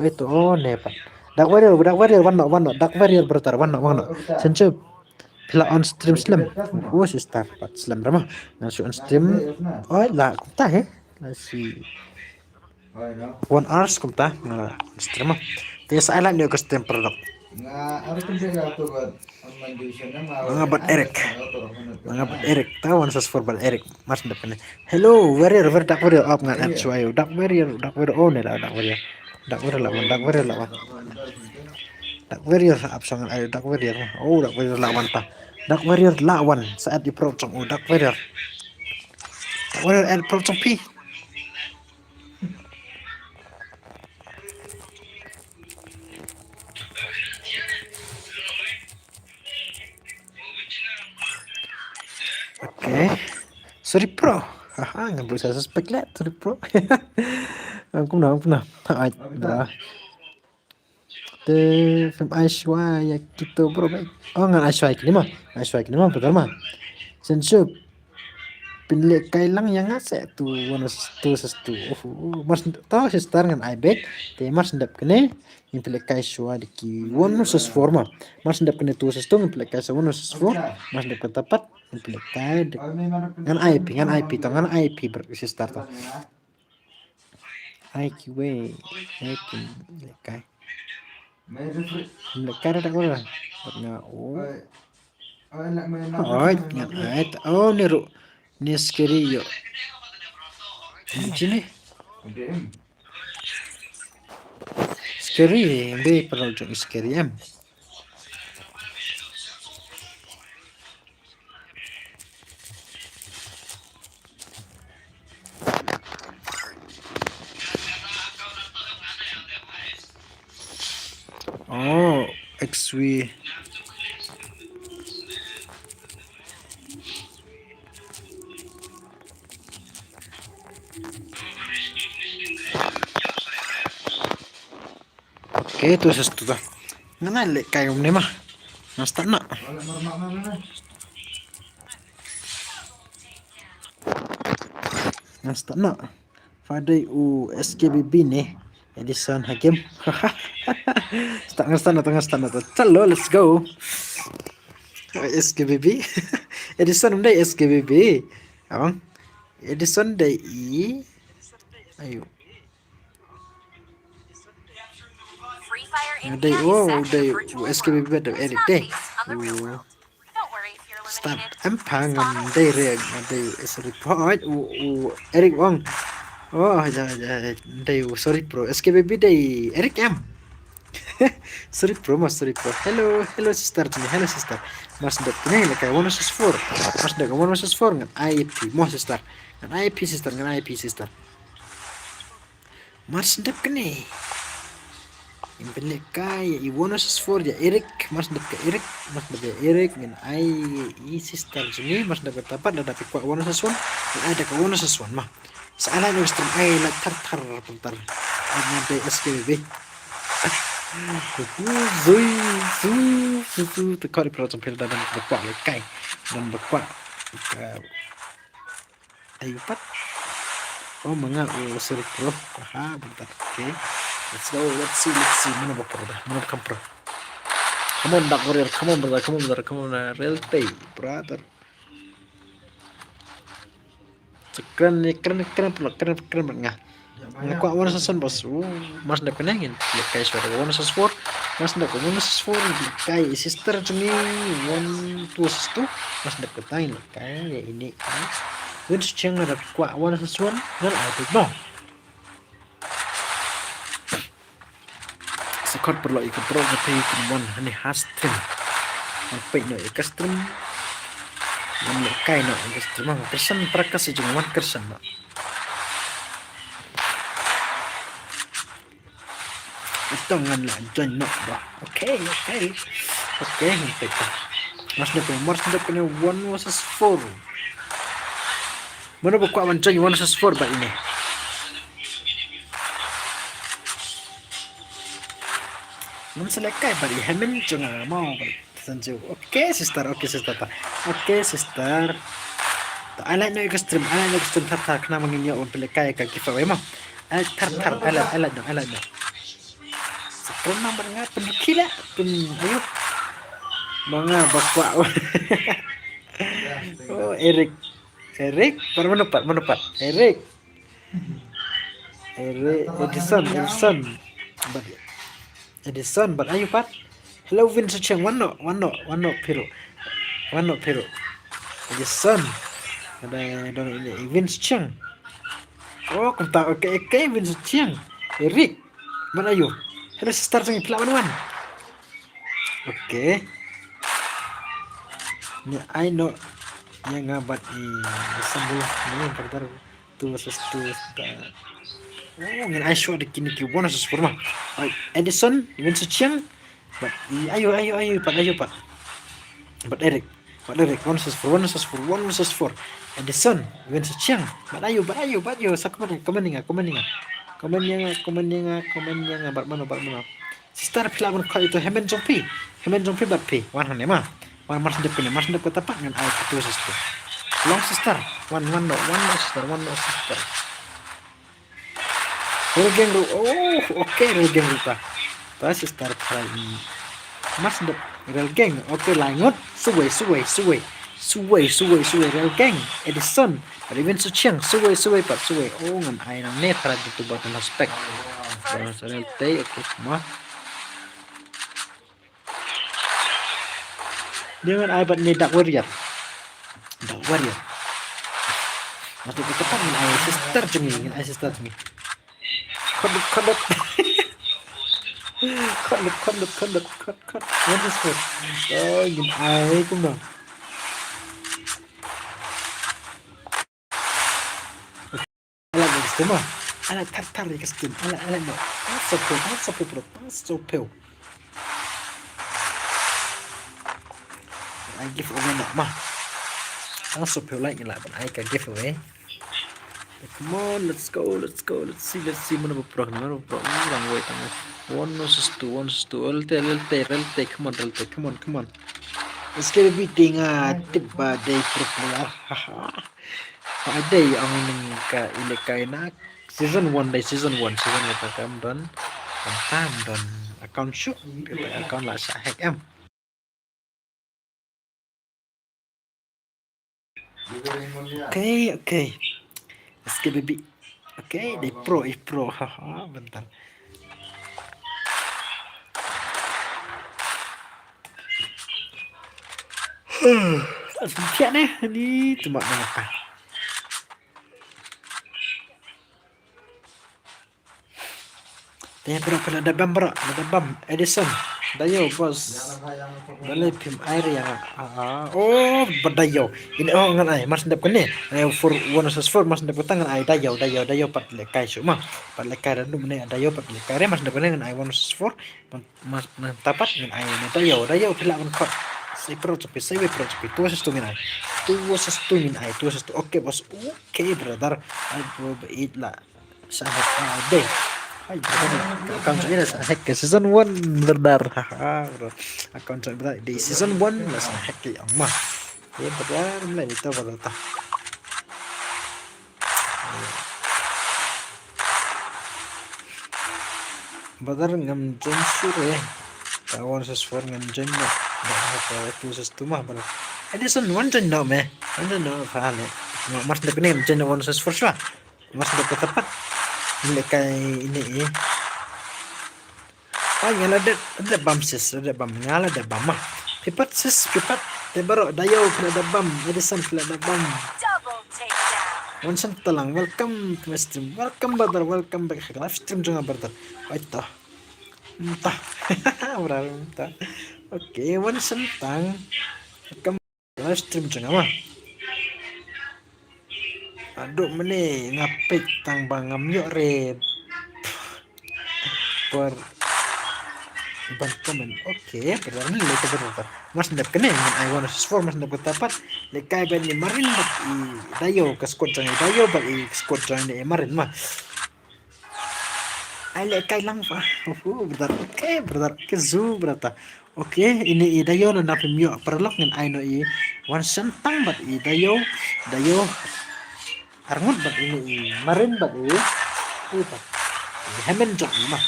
nepa Dark warrior one dark warrior brother one sense pila on stream slam sister pat slam ramah ngasih on stream lah kumta nasi 1 hours kumta stream mah tiasa ala dia custom produk Mangabot Eric tawan sos verbal Eric mas depan hello warrior dark warrior up ngan app suayo dark warrior Dark warrior absangan ayo dark warrior lawan ta dark warrior lawan saat di procong dark warrior and procong P oke sorry pro haha nggak bisa suspek lah sorry pro aku pernah bro the from Aishwa ya gitu bro ngan Aishwa ini mah betul mah sensup pinle kailang yang ngasek tu sestu mas tahu sister ngan ibet te mas ndap kene impile Aishwa diki one sus forma mas ndap kene tu sestu impile Aishwa one sus forma mas ndap tepat impile kai ngan IP to ngan IP sister to IQ way kai Lekar tak boleh. Ni scary yo. Sini. Scary, be perlu jong scary am. XV oke itu sesuatu ngana lek kayak ini mah nasta nak Fadai SKBB nih Edison Hakim tengah stana calo let's go SKBB Edison day SKBB abang Edison day ayo day SKBB ada edit deh start empangan day reg day report Eric Wong oh ya day sorry bro SKBB day Eric M Sorry bro, mas sorry bro. Hello sister sini, hello sister. Mas dek ini kayak 1 vs 4. Mas dek 1 vs 4 ngan IP, mau sister. Ngan IP sister, ngan IP sister. Mas dek ini. Yang pendek kayak 1 vs 4 ya Erik, mas dek ke Erik, mas dek ke Erik ngan I sister sini, mas dek tapat ada kuat 1 vs 1. Dan ada ke 1 vs 1 mah. Salah nih stream ai la tar bentar. Ada SKB. Zui tekor di perut sampai dan berkuat lekai dan berkuat ayo pat mengap usir bro bentar oke let's see mana bukan pro come on dark warrior come on real play brother keren banget Ngaku 1 vs 1 bos. Mas ndak penengin. Ya kayak suara 1 vs 4. Mas ndak 1 vs 4 kayak sister cumi 1 vs 2. Mas ndak ketain kayak ini. Win ceng ada kuat 1 vs 1 dan ada no. Sekot perlu ikut pro tapi ikut ini hastim. Sampai no ikastim. Yang kayak no ikastim mah kersan prakas cuma kersan no. Tangan lah jangan bah. Oke. Mas dah kena 1 vs 4. Mana buku awan jangan 1 vs 4 bah ini. Mun selekai bari hemen jangan mau sanju. Oke sister. Oke sister. I like no extreme tar kena menginya on pelekai ka giveaway mah. Tar I like no. Pernah berengat pendukila pun ayo mga bakwa. Oh Erik baru menepat Erik Edison but ayo pat hello Vince Cheng one no Pero Edison ada ini Vince Cheng oh kau oke Vince Cheng Erik mana ayo hello sister sang pelawan. Oke. Ni I know yang ngabat sembuh ni pertar tu versus tu. Oh, ngan I show di kini ki bonus forma. Edison, Vincent Chiang. But ayo pak. But Eric 1 vs 4. Edison, Vincent Chiang. But ayo. Komen yang bar mana. Sister pelawan kau itu Hemen Jompi bat pi. Wan han mah. Wan mas de tapak dengan ai itu sister. Long sister. One sister. Real gang lu. Oh, oke real gang lu pak. Tas sister kali. Mas de real gang. Oke langut. Suwe real gang. Edison. Even Suchiang. Suwe pak. Oh ngan ai nang netra itu buat aspek. Real tay oke mah. Dengan aibat ni Dark Warrior. Masih ketepan dengan sister cumi. Kodok. What is it? Oh, gini ai pun dong. Ala gusto mo. Ala tar gusto. Ala no. Paso. I give away nak mah. Also feel like lah, but I can give away. Come on, let's go. Let's see mana berperang. Orang wait tengah. 1 vs 2. LT. Come on. Let's get a beating tiba day popular. Ada yang ka ilekai nak season 1 kita kam don account shoot account lah sa hack em. Oke. Let's get baby. Oke, di pro. Haha, bentar. Siap nih, ini cuma apa? Tanya bro, kalau ada bam, Edison, dayo bos, balik pim air yang oh berdayo, ini oh ngan ay, mas ndap kene, for one versus four mas ndap tangan ay dayo pat lekai cuma, pat lekai dan mana dayo pat lekai, mas ndap kene ngan ay one versus four, mas tapat ngan ay dayo pelak kan kot, saya pro cepi, tu versus tu ngan ay, oke bos, oke brother, aku berit lah, sangat deh. Ay, account saya nasa hack ke season 1 benar bro. Account saya benar di season 1 nasa hack ke yang mah. Ya benar mulai itu benar tah. Benar ngam jen sure. Kawan sesuatu ngam jen mah. Dah apa itu sestumah benar. Edison 1 jen no me. 1 jen no faham ya. Mas dah kena jen one sesuatu sah. Mas dah tepat. Lekai ini ngala ada bam sis ada bam ngala ada bam mah pipat tebaro dayo ada bam Edison ada bam Double takedown. onsen talang welcome to my stream welcome back ke live stream jangan brother aita entah berapa entah oke onsen tang welcome live stream jangan mah aduh mene ngapik tang bangam yuk rep per ban komen oke berarti leka berapa mas ndap kene I want to score mas ndap ketapat lekai ban ni marin bat i dayo ke squad jang dayo bat i squad jang ni marin mah ai lekai lang fa berarti ke zu berata oke ini i dayo na napim yo perlok ngan ai no i one sentang bat i dayo arngut bat ini marin bat i itu hemen jok mah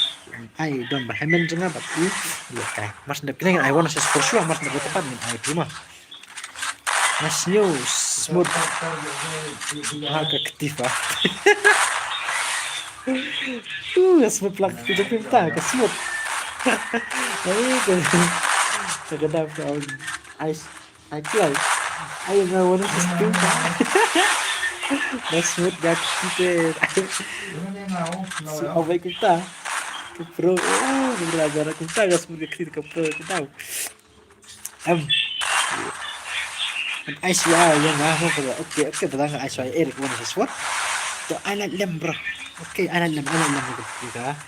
ai don ba hemen jenga bat i lekai mas ndap kene I want to score sure mas ndap tepat min ai prima mas news smooth agak aktif ah smooth plak itu pinta ke smooth ai kadang kau ice cloud ayo ngawan sistem mas smooth gak kita apa kita ke pro belajar kita gak smooth ke pro kita ice wow yang mau oke betul ice wow Eric mana sesuatu to anak lem bro oke anak lem kita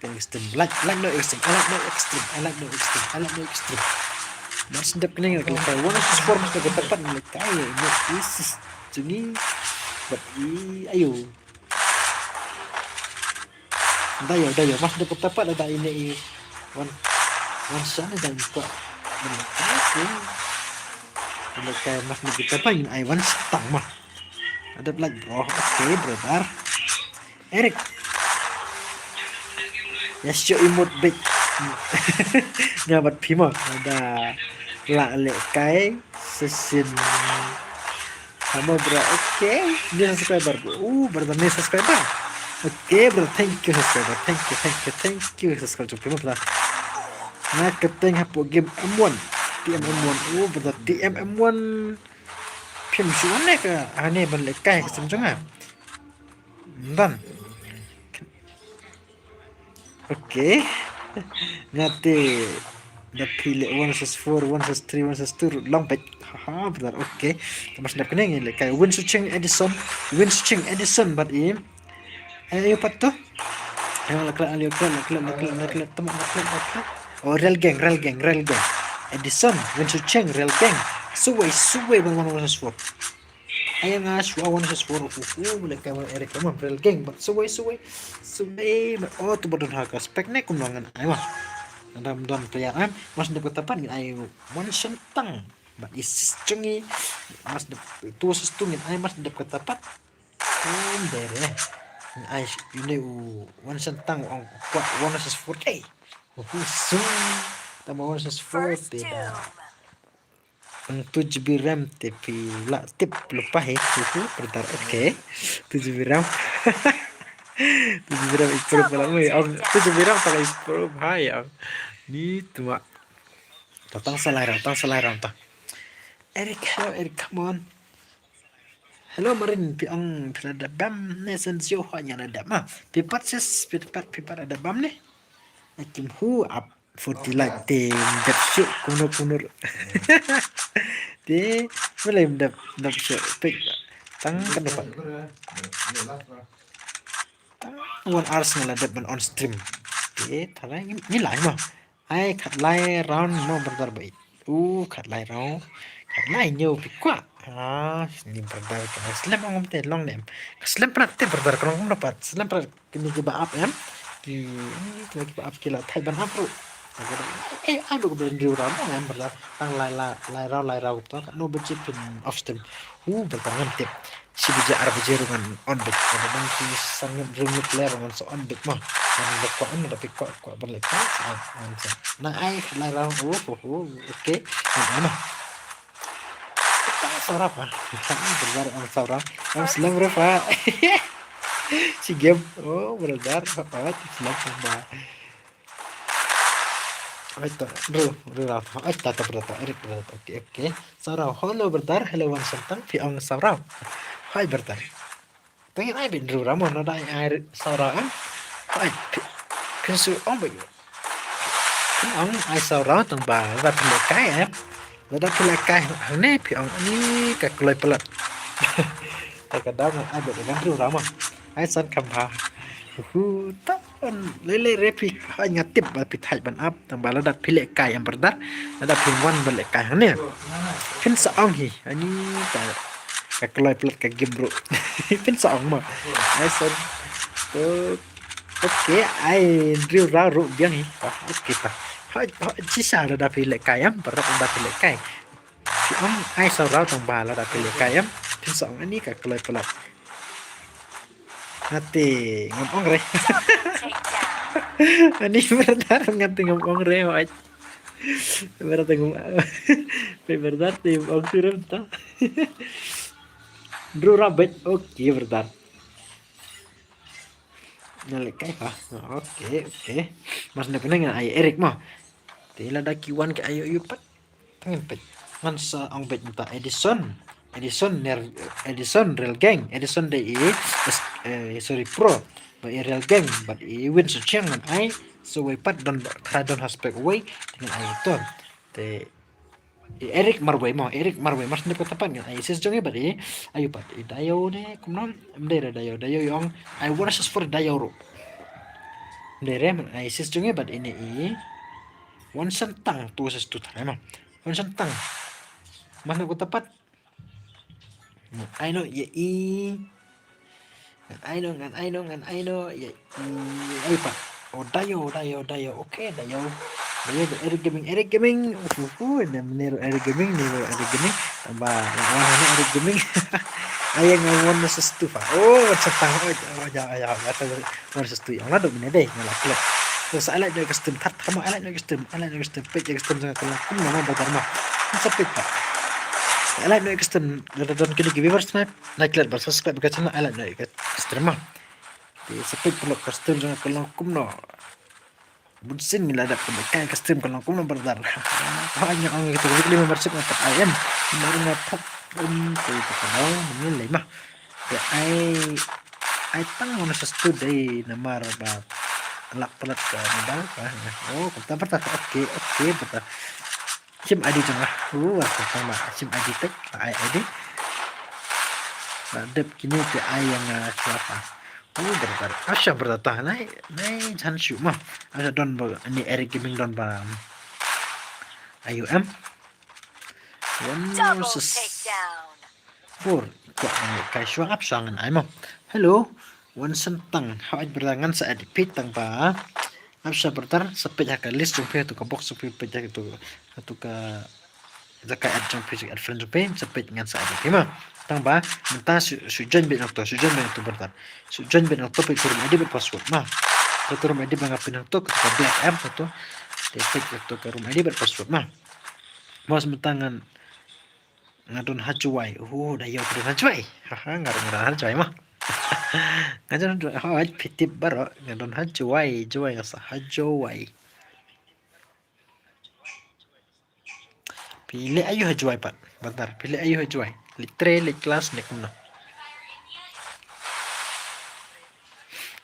kan extreme like no extreme I like no extreme mas ndap kene ngak kita one sport mas ke tepat nih kaya ini isis jungi bat ayo dayo mas ndap ke tepat ada ini one sana dan kok menikah kayak mas ndap ke tepat ini I want stang mah ada like bro oke brother Eric ya show emote back ngabat pima ada la lekai sesin sama bro oke dia subscriber bertemu subscriber oke bro thank you subscriber thank you subscriber pima lah nah keteng hapo game M1 TMM1 berarti TMM1 pim suane ke ane berlekai kesenjangan dan oke nanti udah pilih 1/4 1/3 1/2 lompat haha benar oke mas ndap kene ngile kayak win switching Edison but ayo patuh ayo lakla teman oh real gang Edison win switching real gang suwe 1/4 ayo ngas 1/4 boleh kayak Eric kamu real gang but suwe oh tuh bodon harga speknya kumlangan ayo dan pelayaran mas dapat tepat ayo one sentang but is cengi mas dapat itu sestungin ayo mas dapat tepat dere ayo ini one sentang kuat 1/4 tambah 1/4 tidak 7GB RAM tapi lah tip lupa itu bentar oke 7GB RAM 7GB RAM improve lama ya 7GB RAM tak improve hai ya ni cuma datang salah ram Eric come on Hello Marin piang ada bam ne sensio hanya ada mah. Pipat ada bam nih. Akim hu up for the like tim dap syuk kunur. Te mulai dap syuk pik. Tang kan dapat. One Arsenal ada ban on stream. Te thara ni lai mah. Ai khat lai round no bentar baik. Khat lai round. Khat lai nhiều pik kwa. Ini bentar kan. Slam ngom te long nem. Slam pernah te bentar kan ngom dapat. Slam pernah kini coba up em. Ini lagi up kila thai ban up ru. Aduh berhenti orang em bentar. Tang lai rau to kan no becip pin off stream. Bentar ngantip. Si bija arbaje rungan on back. Kada bang si sangat rumit ler rungan so on back mah. Yang lekwa ini tapi kok balik. Nah ai lai rau. Oke. Mana? Saurap ah. Benar ang saurap. Ang selang berapa? Si game. Benar. Selang sama. Aita, berata. Erik berata. Oke. Saurap. Hello benar. Hello wan sentang. Pi ang saurap. Hai benar. Pengen ai bin ramon ada air saurap. Hai. Kesu om bayu. Ang ai saurap tang ba. Ba pilih kai Lada pilih kai ini piang ini kekulai pelat. Terkadang ada dengan rama. Aisan kampa. Tahun lele repik hanya tip tapi thai ban up tambah lada pilih kai yang berdar. Lada pingwan balik kai ni. Pin saong hi. Ini kekulai pelat ke game bro. Pin saong mah. Aisan. Oke, ai drill ru biang hi. Oke ta. Chỉ sao là đã bị lệ cay em, và đã bị lệ cay. Thì ông ai sau đó thằng bà là đã bị lệ cay em, thì sợ anh ấy cả lời phải hati ngom ong re. Ani verdad ngati ngom ong re hoy. Verdad ngom. Verdad tim ong suram ta. Bro rabbit, okay verdad. Nyale kay ha. Oke. Mas na pinang ay Eric mo. Tila da kiwan ka ayo yupat. Tangin pet. Man sa ang bet mata Edison Real Gang. Edison de sorry pro. But Real Gang but win so chang man ay so we pat don aspect away dengan ay to. Te Eric Marway mas na ko tapan nga ay sis jongi ba di ayo pat dayo ne kumnon mdera dayo yung I wanna just for dayo ro. Mdera man ay sis jongi ba ini one sentang tu ses tu tama. One sentang. Mas na ko tapat. I know ya I know ya ay pa. Dayo. Okay, dayo. Eric Gaming. Menero Eric Gaming. Tambah lawan Eric Gaming. Ayang ngawon na sa stufa. Sentang. Ya. Ngawon sa stufa. Ang lado minede. Ngalakilak. So alat na custom tama alat na custom page custom sa kala kum na bagar mo sa page pa alat na custom don kini viewers na like bar subscribe ka channel alat na custom ma di sa page pula custom sa kala kum no bunsin nila da kay custom kala kum no bardar hanya ang itu weekly membership na ayam baru na top ko pa no nilai mah ya ay tang mo sa studio na maraba alak pelat ke modal kita bertak oke betul sim adi tengah sama sim adi tek ai adi dep kini ke ai yang siapa bertar asya bertata nai jan syu mah ada don ba ini Eric Gaming don ba IUM Double takedown. kok kai syuang ap sangan ai mah hello wan sentang hawat berdangan sa edit tang pa apsa bertar sepet ka list jumpe tu ka box jumpe pejak itu ka zaka ad jumpe ad friend jumpe sepet ngan sa edit ma tang ba menta sujan bin to bertar sujan bin to pe turun edit password ma turun edit bang apin to ka black app to tepek to ka room edit password ma mas mentangan ngadon hajuai dayo kudun hajuai ngarang hajuai mah ngajon haj pitip baro ngadon hajuai sa hajuai pilih ayu hajuai pak bentar pilih ayu hajuai litre kelas nek mana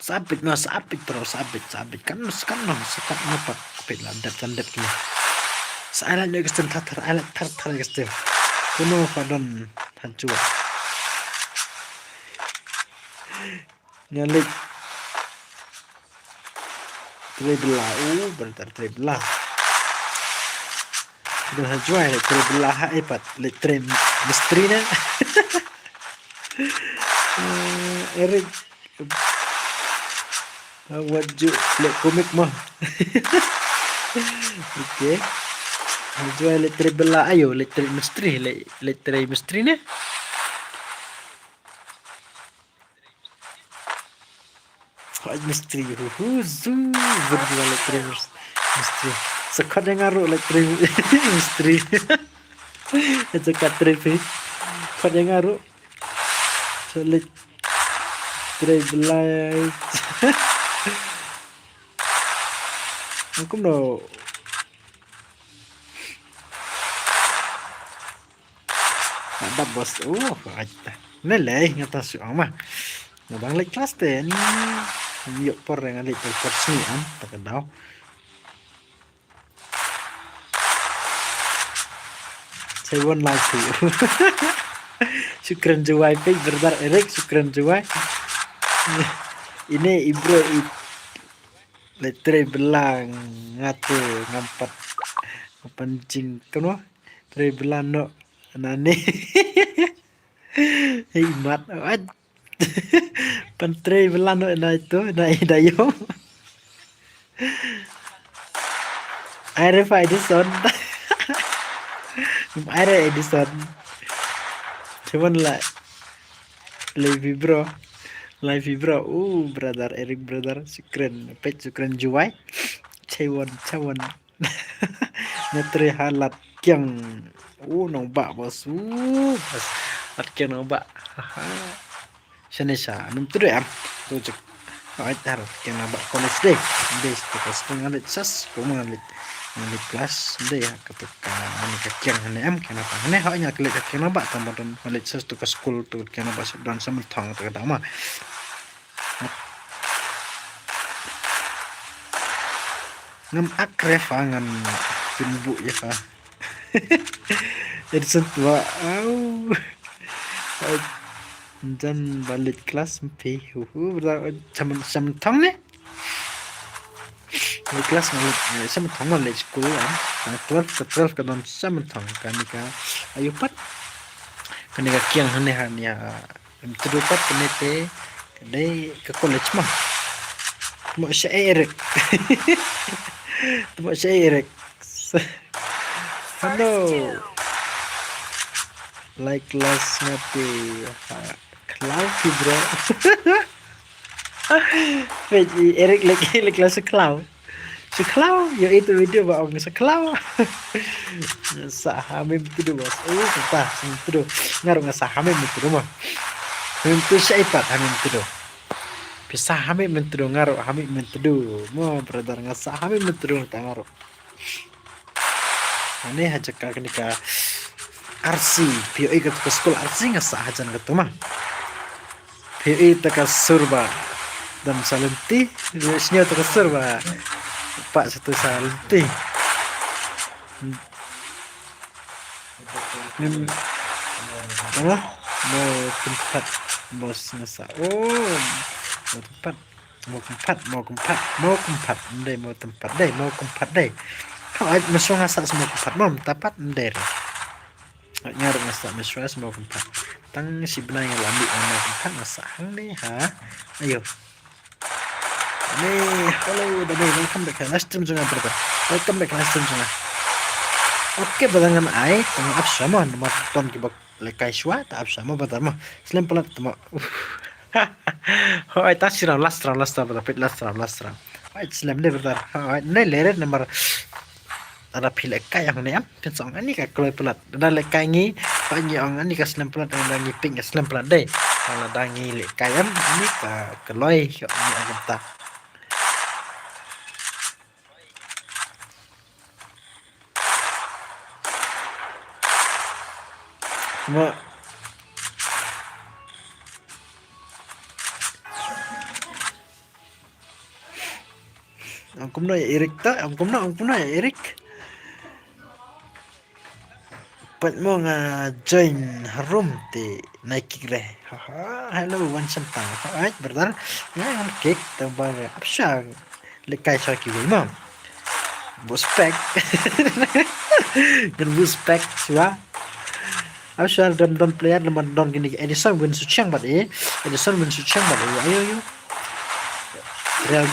Sabit bro, sabit kan sekat apa kapit landap gini. Saya lagi kestem tatar kestem. Kuno padon hancur. Nyalik belah, bentar belah. Sudah hancur ya, belah hebat. Trim misteri nih. Erik wajju lek komik mah. Oke. Jual letri belah ayo letri misteri nih. Misteri berjual letri misteri. Sekat yang ngaruh letri misteri. Sekat trevi. Sekat yang ngaruh. Letri belah. Aku no. Ada bos. Aja. Neleh ngata suang mah. Ngabang lek kelas teh ni. Yuk por yang lek por sini tak tahu. Saya won lagi. Syukran juwai pe berdar Erik syukran juwai. Ini ibro letre belang ngatu ngampat pancing kuno tre belang no nane imat at pantre belang no na itu na idayo aire fa Edison aire Edison cuman lah lebih bro live bro, brother Eric brother, syukran juwai, cawan, netri halat kyang, nombak bos, halat kyang nombak, Shanesha, num tu deh, tujuh, tar kyang nombak college deh, tukas pengalit sas, pengalit kelas deh ya, ketika kyang kyang kenapa, hanya kelik kyang nombak tambah dan pengalit sas tukas school tu kyang nombak dan sama thang tu kata mah. Ngam akref ngam pinbu ya fa. Jadi sentua dan balik kelas sampai sama tang nih. Balik kelas sama tang balik sekolah. 12 kan sama tang kan ayo pat. Kan kiang hanehan ya. Terdapat kenete ke college mah. Mau Erik. Mau Erik. Halo. Like kelas mati. Cloud bro. Erik like kelas Cloud. Cloud ya itu video bang Cloud. Sahamim itu bos. Entah itu ngaruh sahamim itu mah. Itu siapa hamim itu? Bisa hamim mentru ngaruh hamim mentru mau brother ngasa hamim mentru tak ngaruh aneh aja ketika RC POI ke sekolah RC ngasa aja gitu mah POI tak surba dan salenti biasanya tak surba pak satu salenti mau tempat bos ngasa mau tempat deh kalau mesra ngasa semua tempat mau tempat der nyari ngasa mesra semua tempat tang si benang yang lambi mau tempat ngasa deh ayo nih halo welcome back live stream juga oke badangan ai tengah absama nomor ton kibak lekai shwa tak absama badama selain pelat tama oh itu sih last round oh Islam deh bertar oh ini leret nomor ada lekai yang ni pensong ini kak kalau pelat ada lekai ni banyak orang ini kas pelat ada ngiping kas pelat deh kalau ada lekai ini kalau ini agak mau Angkum no ya Erik ta, angkum no ya Erik. Pat mo nga join room ti Nike re. Haha, hello one sentang. Alright, brother. Ya, cake tambah apsya. Lekai saki mo. Buspek. Gan buspek siwa. Apsya don player naman don gini Edison win su chang bat Edison win su chang bat ayo. Real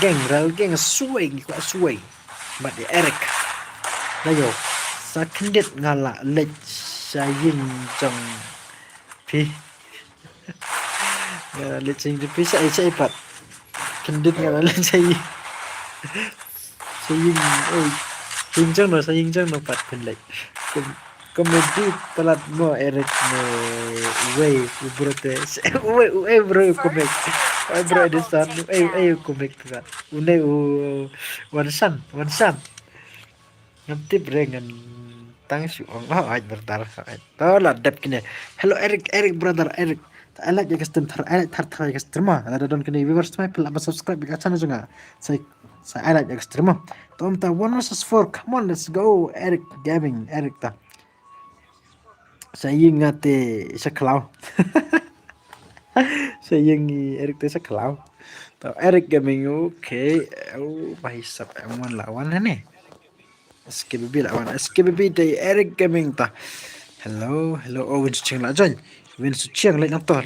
gang suwe ko suwe. Bat Eric. Dayo. Sa kendit ngala lech sa yin jong pi ngala lech sing pi sa pat kendit ngala lech sa yin yin jong no pat pen lech komedi pelat mo Eric mo way ubrote way bro comic bro Edison comic pelat une one son nanti berengan tang su ay bertar tola dep kini hello Eric brother Eric I like your custom tar custom ada don kini viewers my pel apa subscribe ka channel juga saya I like your custom tom ta 1 versus 4 come on let's go Eric gaming Eric ta saya ingat seklau saya ingat Eric ta seklau Eric gaming okay oh bahisap emang lawan nih SKBB lawan SKBB dari Eric Gaming ta. Hello oh Win Sucheng la join. Win Sucheng la nanta.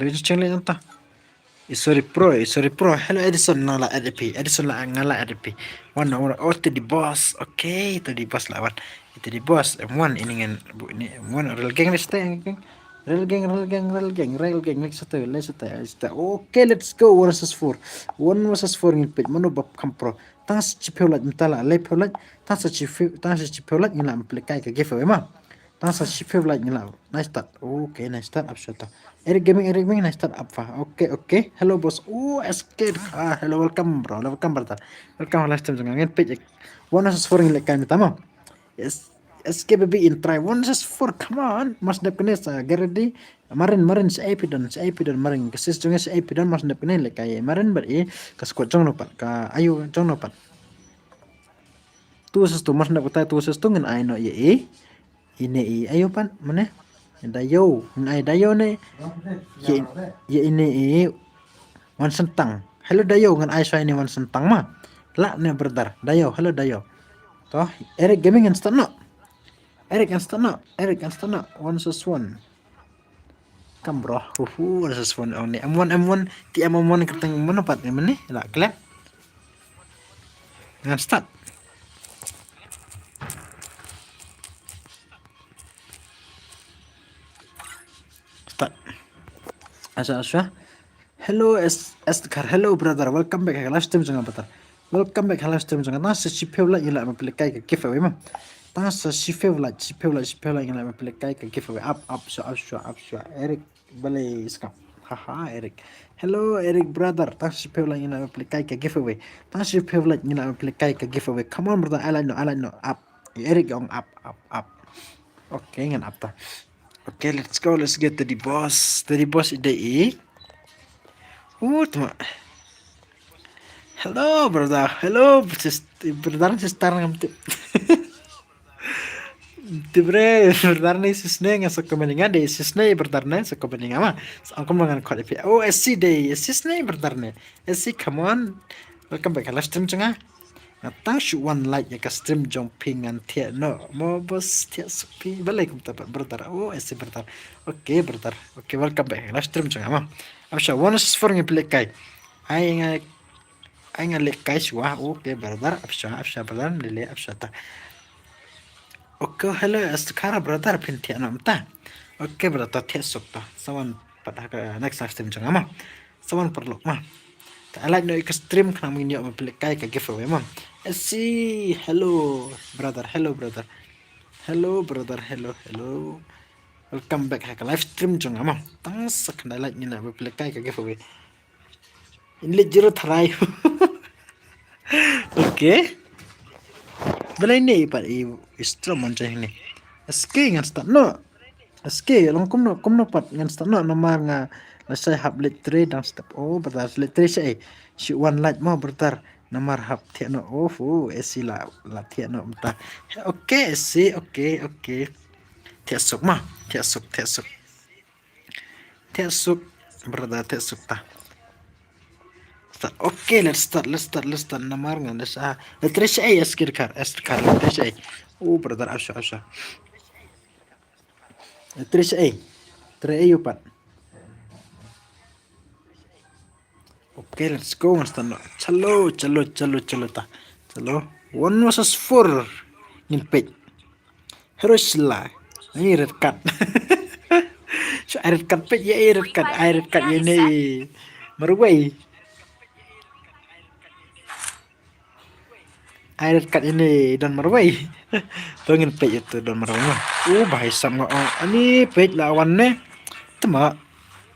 Sorry pro. Hello Edison la RDP. Edison la ngala RDP. One oh to the boss. Okay, to the boss lawan. Itu di boss M1 ini kan bu ini M1 real gang stay. Real gang let's stay. Okay, let's go 1 versus 4 in pit mono bab kampro. Tas chipeulat mtala le peulat tas chipeulat ngila amplikai ka giveaway ma tas chipeulat ngila nice start okay nice start up shot Eric gaming nice start up fa okay hello boss SK hello welcome brother welcome last time jangan page 1 versus 4 ngila kai tama yes SKBB in try 1 versus 4 come on mas dap kene sa gardi marin sa epidon marin kesis jonge sa epidon mas dap kene le kai marin ber ka squad jong no pat ka ayu jong no pat tu ses tu mas dap kata tu ses tu ngen ai no ye ine ayo pan mane dayo ngai dayo ne ye ine wan sentang hello dayo ngan ai sa ini wan sentang ma la ne brother dayo hello dayo toh Eric gaming and start no Eric kan stana 1 versus 1 kam bro 1 versus 1 only M1 ti M1 keteng mana pat ni la klep ngan start asa hello hello brother welcome back last time jangan betul welcome back last time jangan nasi chipela ila memplikai ke giveaway mah tas chipela ila memplikai ke giveaway up Eric balai skam haha Eric hello Eric brother tas chipela ila memplikai ke giveaway come on brother I like no up Eric on up okay ngan up ta okay let's get to the boss ide tuma hello brother sister ngamti tibre brother ni sisne nga sakomelinga de sisne brother ne sakomelinga ma angkom mangan khode pe SC de sisne brother ne SC come on welcome back last stream changa Natang one like ya ka stream jumping and tia no mo bos tia supi balai kum ta brother SC brother okay welcome back last stream changa ma absha one is for play kai ai nga lekai suah okay brother absha brother lele absha ta okay hello astkara brother pinti anamta okay brother tia sukta sawan pada next stream changa ma sawan perlu ma I like no stream kana mini play kai ka giveaway ma hello brother hello welcome back ha live stream changa ma tang sakna like ni na play kai ka giveaway in le zero tharai okay balai ni pa stream mon chai ni ski ngan start no ski long kum no pat ngan start no mar nga la sai hab let 3 dan step brother let 3 sai shi one like ma brother Namar hap tiano. Esi la tiano mta. Oke esi, oke. Tiasuk mah, tiasuk. Tiasuk, brother tiasuk ta. Okay, let's start. Namar ngan desa. Let's say eskir let's say. Brother asha. Let's say. Yupat. Okay, let's go. Stano. Chalo ta. Chalo. 1 versus 4. Ngimpit. Haruslah. Ini red card. So red card pet ya red card ini. Marway. Red card ini dan Marway. Tungin pet itu dan Marway. Bahaya sama ini pet lawannya. Tema.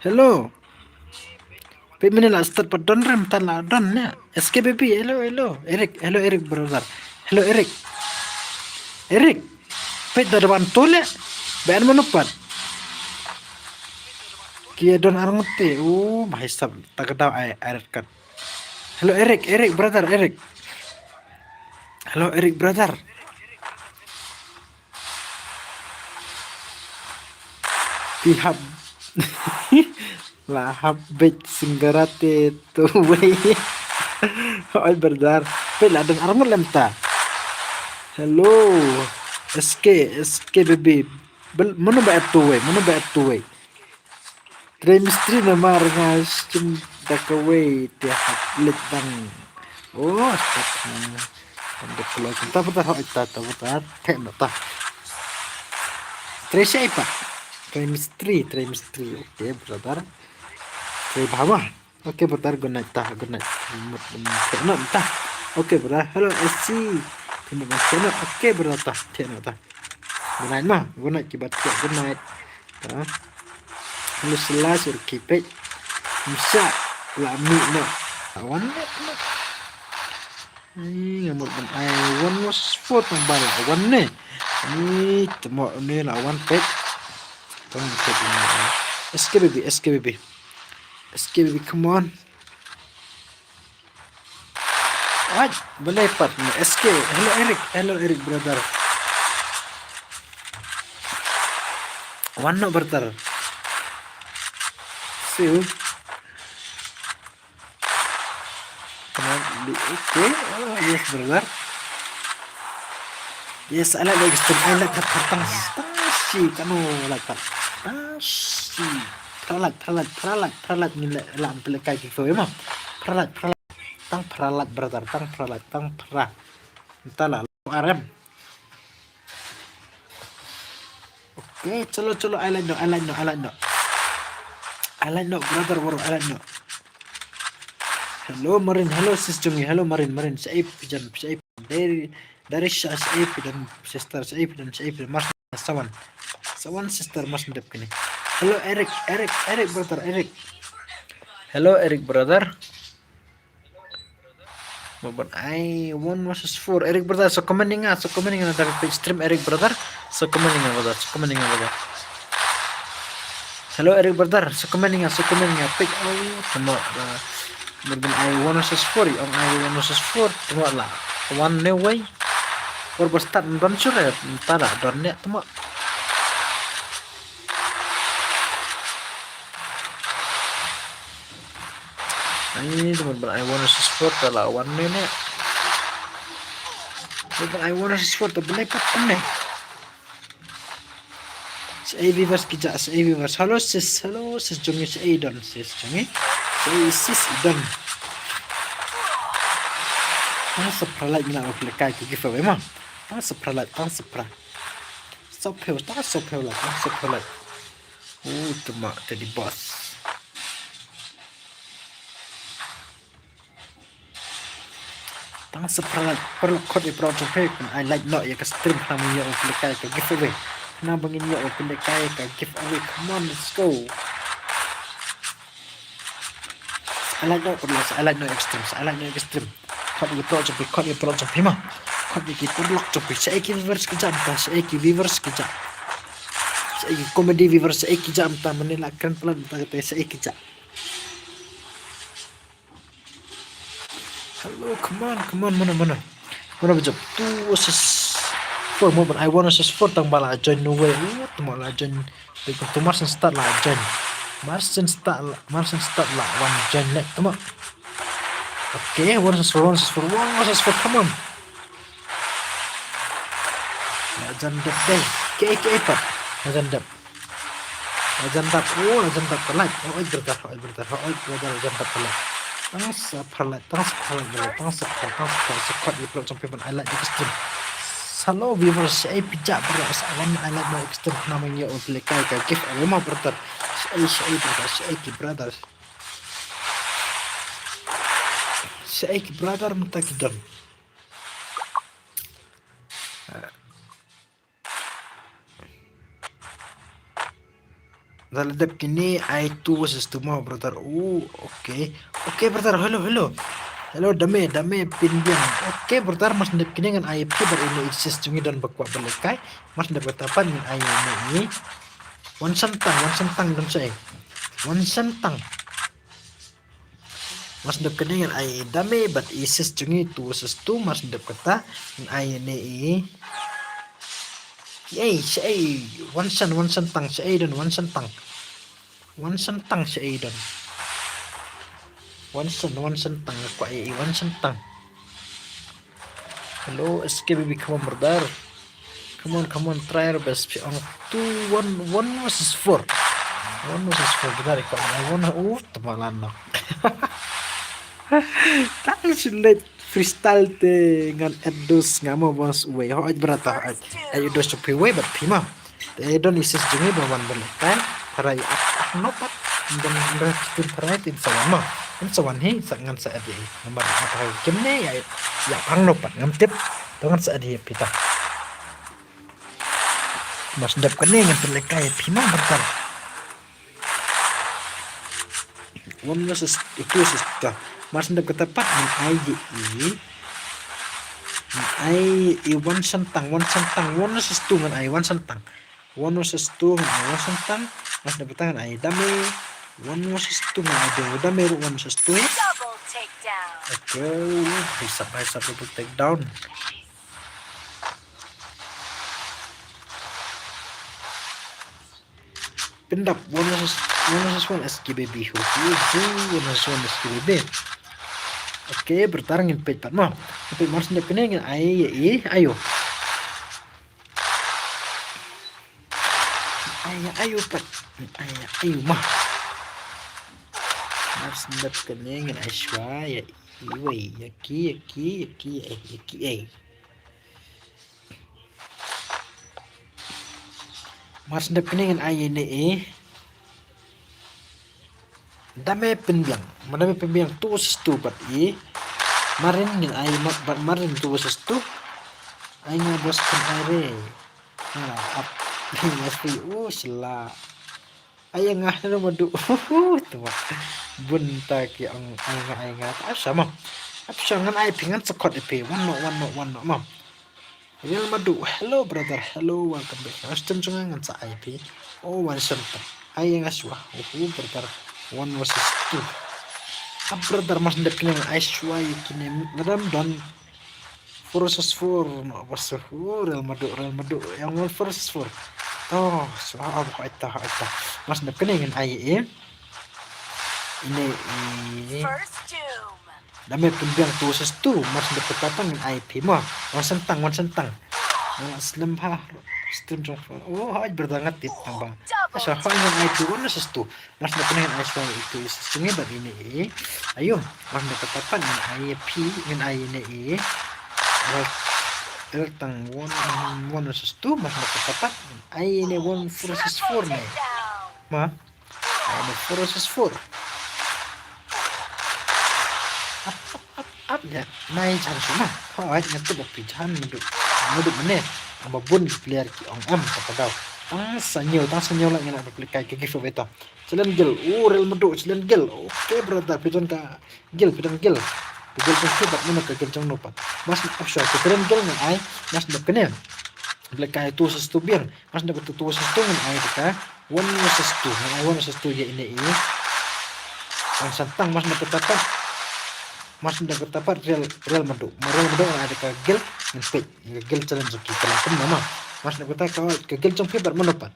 Hello. Pet mana lah start pada don rem tan lah don ya. SKBB. Hello. Eric brother. Hello Eric. Pet dah depan tol ya. Bayan menupat. Kia don arang te. Bahaya sama. Tak ada red card. Hello Eric brother. Hello Eric brother. Pihak lahap bet singgarate tu way. Oi brother. Pela dan armor lemta. Hello. SK baby. Mana ba tu way. Tremistri na marngas cum dakaway tiap letang. Astaga. Untuk keluar kita putar teknota. Trace apa? Tremistri. Oke, brother. Saya bawah. Oke, brother. Good night. Teknota. Oke, brother. Hello, SC. Teknota. Oke, brother. Teknota. Good night mah. Good night kibat. Good night. Hello, selas keep it. Bisa lami no. Awan no. Ngamur ban I1 was 4 tambah lawan ni. Ini temu ni lawan pet. Tunggu ini. SKBB, come on. Boleh pat ni. SK. Hello Eric brother. One no brother. See you. Okay. Yes, brother. Yes, I like extreme. I like tasi. Kanu like tasi. Peralat ni lam pelekai gitu emang. Peralat. Tang peralat brother. Tang peralat. Entahlah. RM. Okay, colo. I like no brother. I like no. Hello Marin, hello sis Jungi, hello Marin, Saif dari Syah Saif dan sister Saif dan Mas Sawan sister Mas mendap kini. Hello Eric brother. Hello Eric brother. But I 1 versus 4 Eric brother. So commenting dari page stream Eric brother. So commenting brother. Hello Eric brother. So commenting page. Sama Mungkin I1 versus 4 on I1 versus 4 tengok lah one new way or start don sure entah lah don ni tengok ini teman I1 versus 4 telah one new ni teman I1 versus 4 tu boleh patah ni AV versus halo sis Jungi don sis Jungi sis don. Sepralat mina aku lekai ke giveaway mah. Sepralat. Sopel lah. Cuma jadi bos. Sepralat perlu kode project I like not ya ke stream namanya aku lekai ke giveaway. Kenapa ingin ya aku lekai ke giveaway? Come on, let's go. I like no extreme. Kau di project hima. Kau di perlok coba. Saya viewers kejam. Saya komedi viewers saya kejam. Tak menilakkan pelan. Tak kata saya kejam. Hello, come on, mana betul. 2 versus 4 more, but I want versus 4 tang bala join no way. Tamo la join. Tu Martian start la join. Martian start la one join let tamo. Okay, 1 versus 4, 1 versus 4, come on. Legend dap day. KK pat. Legend dap. Legend dap pelat. Oh, legend dap pelat. Thanks pelat. Squad dipload sampai pun I like extreme. Hello viewers, saya pijak beras. I like my extreme namanya oleh kai gift lima brother. Saya brother. Saya brother mentakidan. Daladap kini I 2 versus 2 mau brother. Okay brother. Hello dame pinbiang. Okay brother, mas ndap kini dengan I pi ber ini exist jungi dan bakwa belekai. Mas ndap katapan dengan I ini. Wan sentang dan saya. Wan sentang. Mas ndap kini dengan I dame but exist jungi 2 versus 2 mas ndap kata dengan I ini. Saya one sentang saya dan one sentang saya dan one sentang aku one sentang. Hello SKBB, come on brother, come on try your best. 1 versus 4 benar kok I wanna temalan nak. Tak sulit freestyle dengan Edos ngamo bos way ho berata ay Edos to way but pima they don't isis jungi bawan belekan para nopat dan berarti para tin sama in sawan hi sangan sa adi nomor apa kemne ya pang nopat ngamtip dengan sa adi pita mas dap kene ngan belekai pima bertar one versus itu sista mas ndap ketepat min I one sentang one versus 2 ngan I one sentang mas ndap ketangan I dame 1 versus 2 ngan I dame 1 versus 2. Double takedown. Okay, bisa double takedown. Pendap 1 versus 1 SKBB. 1 versus 1 SKBB. Oke, bertarung in page 4 mah. Tapi mas ndap kene ngin ayo. Ayo pat. Ayo mah. Mas ndap kene ngin Aishwa ya iwe yaki. Mas ndap kene ngin ayene Madami pembiang 2 versus 2 but marin ngin ay marin 2 versus 2 ay nga bos kan are up sila ay nga na madu tuwa bunta ki ang ay nga sama ngan ay pingan sakot ipe one no mam Real madu. Hello brother, hello, welcome back. Aston ngan sa IP one center ay nga aswa brother 1 versus 2. Brother mas ndap kini Aishwa kini madam don 4 versus 4 versus 4 Real Madrid yang 1 versus 4. Oh, soal ita. Mas ndap kini ngin ai ini First doom. dami pembiang 2 versus 2 mas ndap katang ngin IP mo. Wan sentang. Slim ha. Stream transfer. Oh, hay berdangat tip tang bang. Asa ha ngin IP 1 versus 2. Mas ndap kini ngin Aishwa itu sistemnya bag ini. Ayo, mas ndap katapan ngin IP ngin ai ini. Tang 1 versus 2 mas ndap katapan ai ini 1 versus 4 nih. Ma. Ai 4 versus 4. Up ya. Nai chan suma. Hai ngetu pijan muduk meneh. Amba bun player ki ong am kapadaw. Tang sanyo lang ngina klik kay kifo beta. Silen gel. Real muduk silen gel. Oke brother pijan ka gel. Gel pun mana ke kencang nopat. Mas afsha ke keren gel ngan ai. Mas ndap kene. Klik kay 2 versus 2 biang. Mas ndap 2 versus 2 ngan ai kita 1 versus 2. Ngan 1 versus 2 ya ini. Ang santang mas ndap katakan mas ndak dapat real madu ada kagel ngepet kagel challenge ki kalam mama mas ndak kata kagel jong paper manopat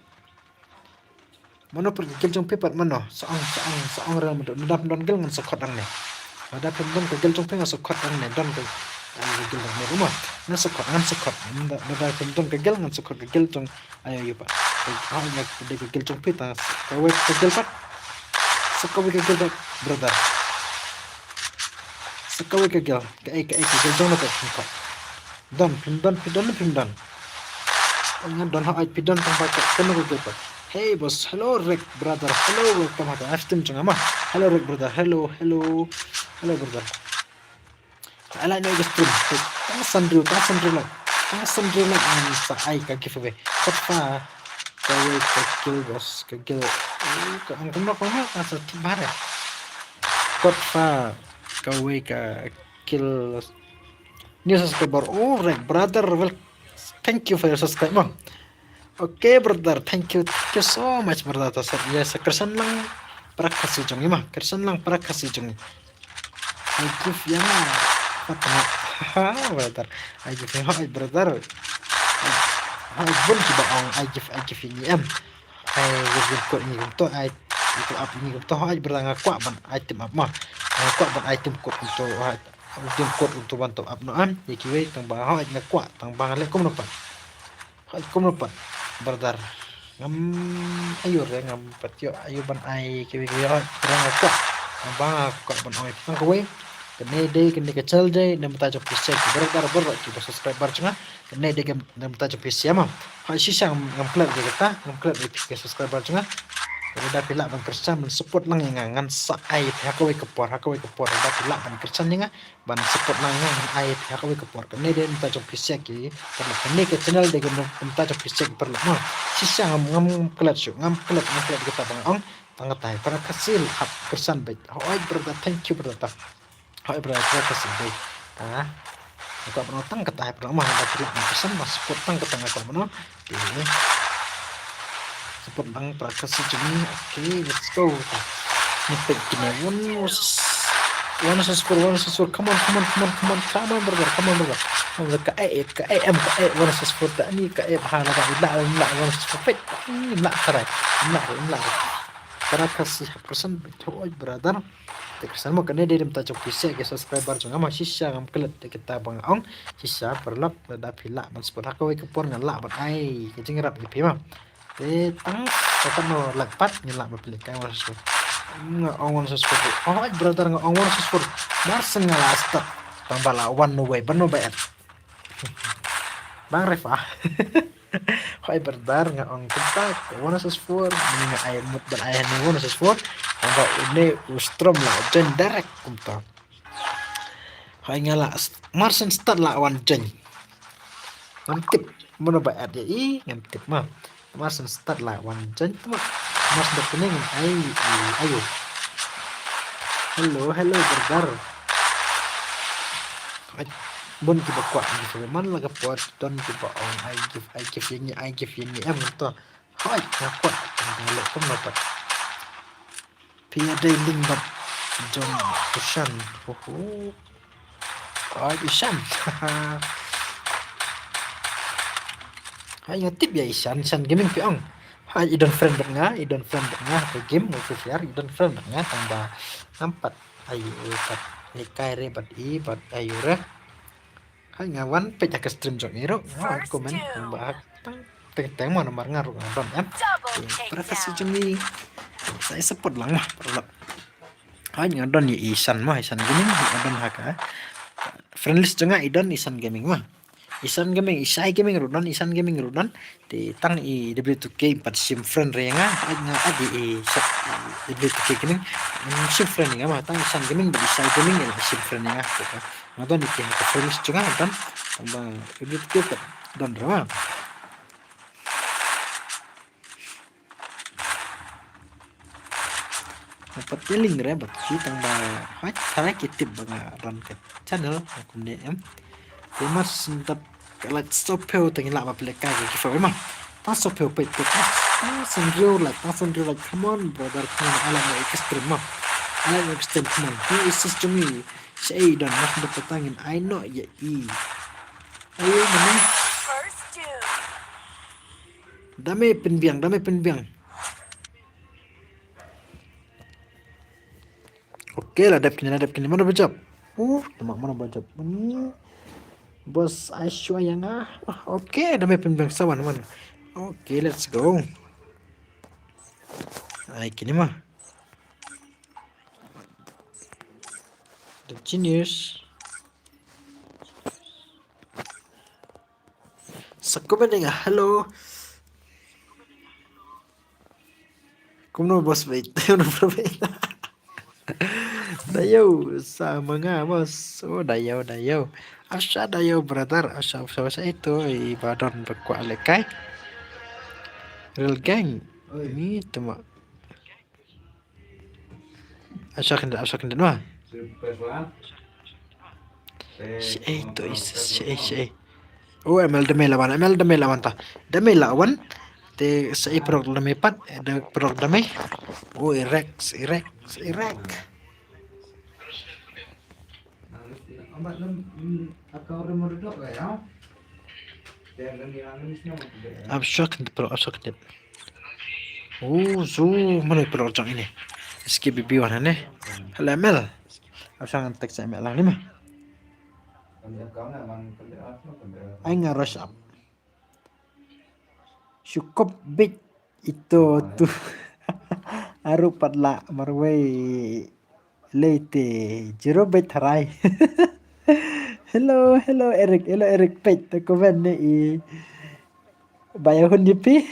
kagel jong paper mano soang real madu ndap don gel ngan sokot ang ne ada pendon kagel jong paper sokot ang ne don kagel ne rumah ngan sokot ndak pendon kagel ngan sokot kagel jong ayo yo pak hanya kagel jong paper kawe kagel pak sekawe kagel pak brother sekawe kagel kagel jong nak pak don pindon ngan don ha pindon tang pak kono kagel pak hey boss hello Rick brother hello welcome to Aston jong ama hello Rick brother hello brother ala no stream ta sandru la an sa ai ka giveaway kapa kawe kagel boss kagel ka ang kuma sa tibare kapa kawe ka kill new subscriber oh Rick brother well thank you for your subscribe bang okay brother thank you so much brother yes kersan lang para kasih jong ima kersan lang para kasih jong I give ya brother I give ya brother I bun coba ong I give ini I give ko ini to I itu up ini to I beranga kwa ban item up mah kwa ban item code untuk bantu up no am ikiwe tang ba ha na kwa tang ba le kom no pa brother ngam ayur ya ngam patyo ayu ban ai kiwi beranga kwa ba kwa ban oi tang kowe kene kecil deh nem ta jop pisek brother ki subscriber chunga kene de nem ta jop pisek ma ha sisa ngam klat de kata ngam klat de pisek subscriber chunga udah pilak bang kersan men support lang ngan sa ai hakawe kepor udah pilak bang kersan nga ban support lang ngan ai hakawe kepor kene de nem ta jop pisek ki perlu kene ke channel de nem ta jop pisek perlu ma sisa ngam klat kita bang ong tangat tai para kasil hap kersan baik oi brother thank you brother hai brother kasih baik aku penonton kata pertama ada pilih pesan mas support tang ketengah kau mana support tang prakasi jeni oke let's go nyepet gini one suspur come on brother kamu ke one suspur tak ni ke bahala tak la one suspur pet la tarai la para kasih pesan betul brother kersan mo kene dem ta chok pise ke subscriber jong ama sisa ngam klet kita bang ong sisa perlap da pila man spot hakawe ke por ngan la bat ai ke jingrap ni pima te tang kata no lakpat ni la mapile kai wala so ong spot oh brother ong spot mar sengala stop tambala one no way bano bayar bang Reva hai brother ong kita one spot ni ay mut bal ay ni one spot amba ini ustrom lah jen direct kumta hai ngala marsen start lah wan jen mantip mana bayar dia ngantip mah marsen start lah wan jen mah mas dokumen ayo hello brother bon kita kuat ni man laga pot don kita on I give ini to hai kuat ngalo kum dapat Pia day lingbat John Ishan Ishan hai ngatip ya Ishan gaming piang hai idon friend nga ke game ke VR idon friend nga tambah nampat ayo kat nikai rebat bat ayo re hai ngawan pe jak stream jong iro komen tambah teng mana nomor ngaruh don prakasi jemi saya support lang mah perlu hanya don ya Isan gaming don haka friendlist juga idon Isan gaming mah Isan gaming rudan di tang i W2K 4 sim friend renga hanya adi W2K gaming sim friend nga mah tang Isan gaming bagi Isai gaming ya sim friend nga ngadon di friendlist juga don tambah W2K don ramah dapat link rebat kita mbak saya kitip banga ran ke channel aku ni mas sentap kalau stopel tengin lah apa leka ke kifa memang pas stopel pe ta sendiri like come on brother come on ala mai extreme mah I like extend. Come on. Who is this to me? Say dan mas dapat angin. I know ya i. Ayo mana? First doom. Damai penbiang. Oke lah, dap kini. Mana bajab? Temak mana bajab? Ini bos Aiswa yang Oke, damai penbiang sawan mana? Oke, let's go. Ay, kini mah. The genius. Sakko ba nga? Hello. Kumno bos bait. Ano bro bait? Dayo sama nga bos. Oh dayo. Asya dayo brother. Asya itu ibadon berkuat lekai. Real gang. Ini cuma. Asya kendan mah. Si itu si. Oh ML demi lawan ta. Demi lawan. Te sa program pat. Ada program. Oh Iraq. Obat akau remor dok ya. Jangan nangis Abstrak kan. Oh, so mana project ini? SKBB warna nih. Halo ML. Abstrak teks ML lah ni mah. Ay nga rush up. Cukup big itu tuh. Aru padla marway late jero bet harai. Hello Eric pet ko ben ni bayahun dipi.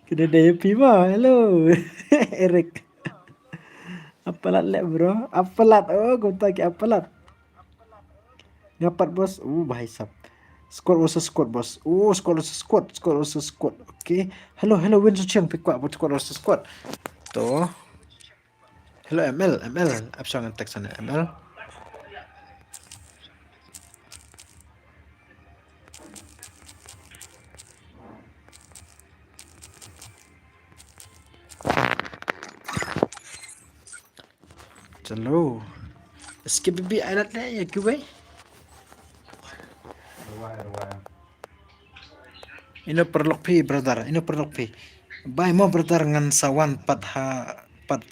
Kena daya pima. Hello Eric. Apalat le bro. Apalat. Oh gonta ki apalat. Ngapat bos. Bahisap. Squad versus squad bos. Squad versus squad. Okay. Hello win suciang pikwa buat squad versus squad. Tuh. Hello ML. Apa sangat teks sana ML? Hello. SKBB alat na ya kuway. Ino perlok pi brother. Bye mo brother ngan sawan pat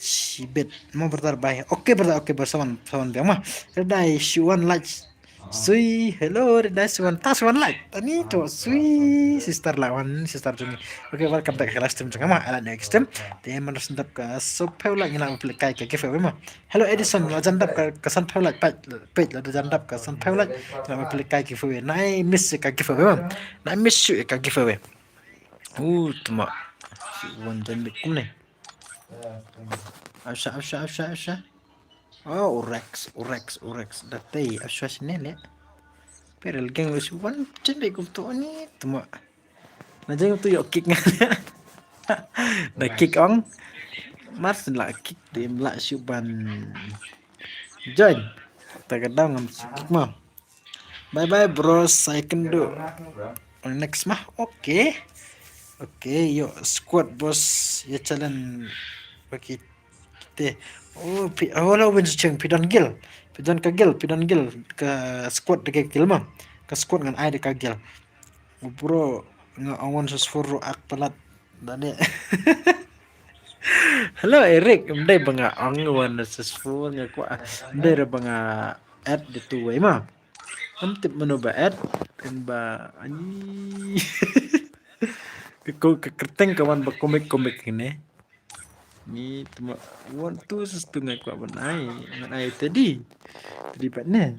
sibet. Mo brother bye. Oke brother sawan biang mah. Redai shuan like. Sui, hello, redai shuan like. Tani to sui sister lawan sister jungi. Oke, welcome back ke live stream junga mah. Ala next stream. Dia mana sendap ke sopeu lagi nak apply ke giveaway mah. Hello Edison, jandap ke sanpeu like page la jandap ke sanpeu like nak apply ke giveaway. Nai miss ke giveaway mah. Nai miss you ke giveaway. Tuma. Wan jan bikum ni. Asha. Oh, Urex. Datay, asya sini le. Pero el gang was one jan bikum tu ni. Tuma. Najang tu yok kick nga. Na kick on. Mas la kick dim la syuban. Join. Tagadang ngam kick mah. Bye bros, I can do. Next mah, oke, yuk squad bos ya jalan bagi kita. Lah win seceng pidan gil ke squad deke gil mah, ke squad ngan ai deke gil. Bro ngawan sesfuru ak pelat dane. Hello Eric, mdai banga angwan sesfuru ngaku mdai banga add di tuway mah. Tip menoba ad ba ani kekerteng kawan berkomik ini ni cuma want tu setengah kuat benai menai tadi patnya.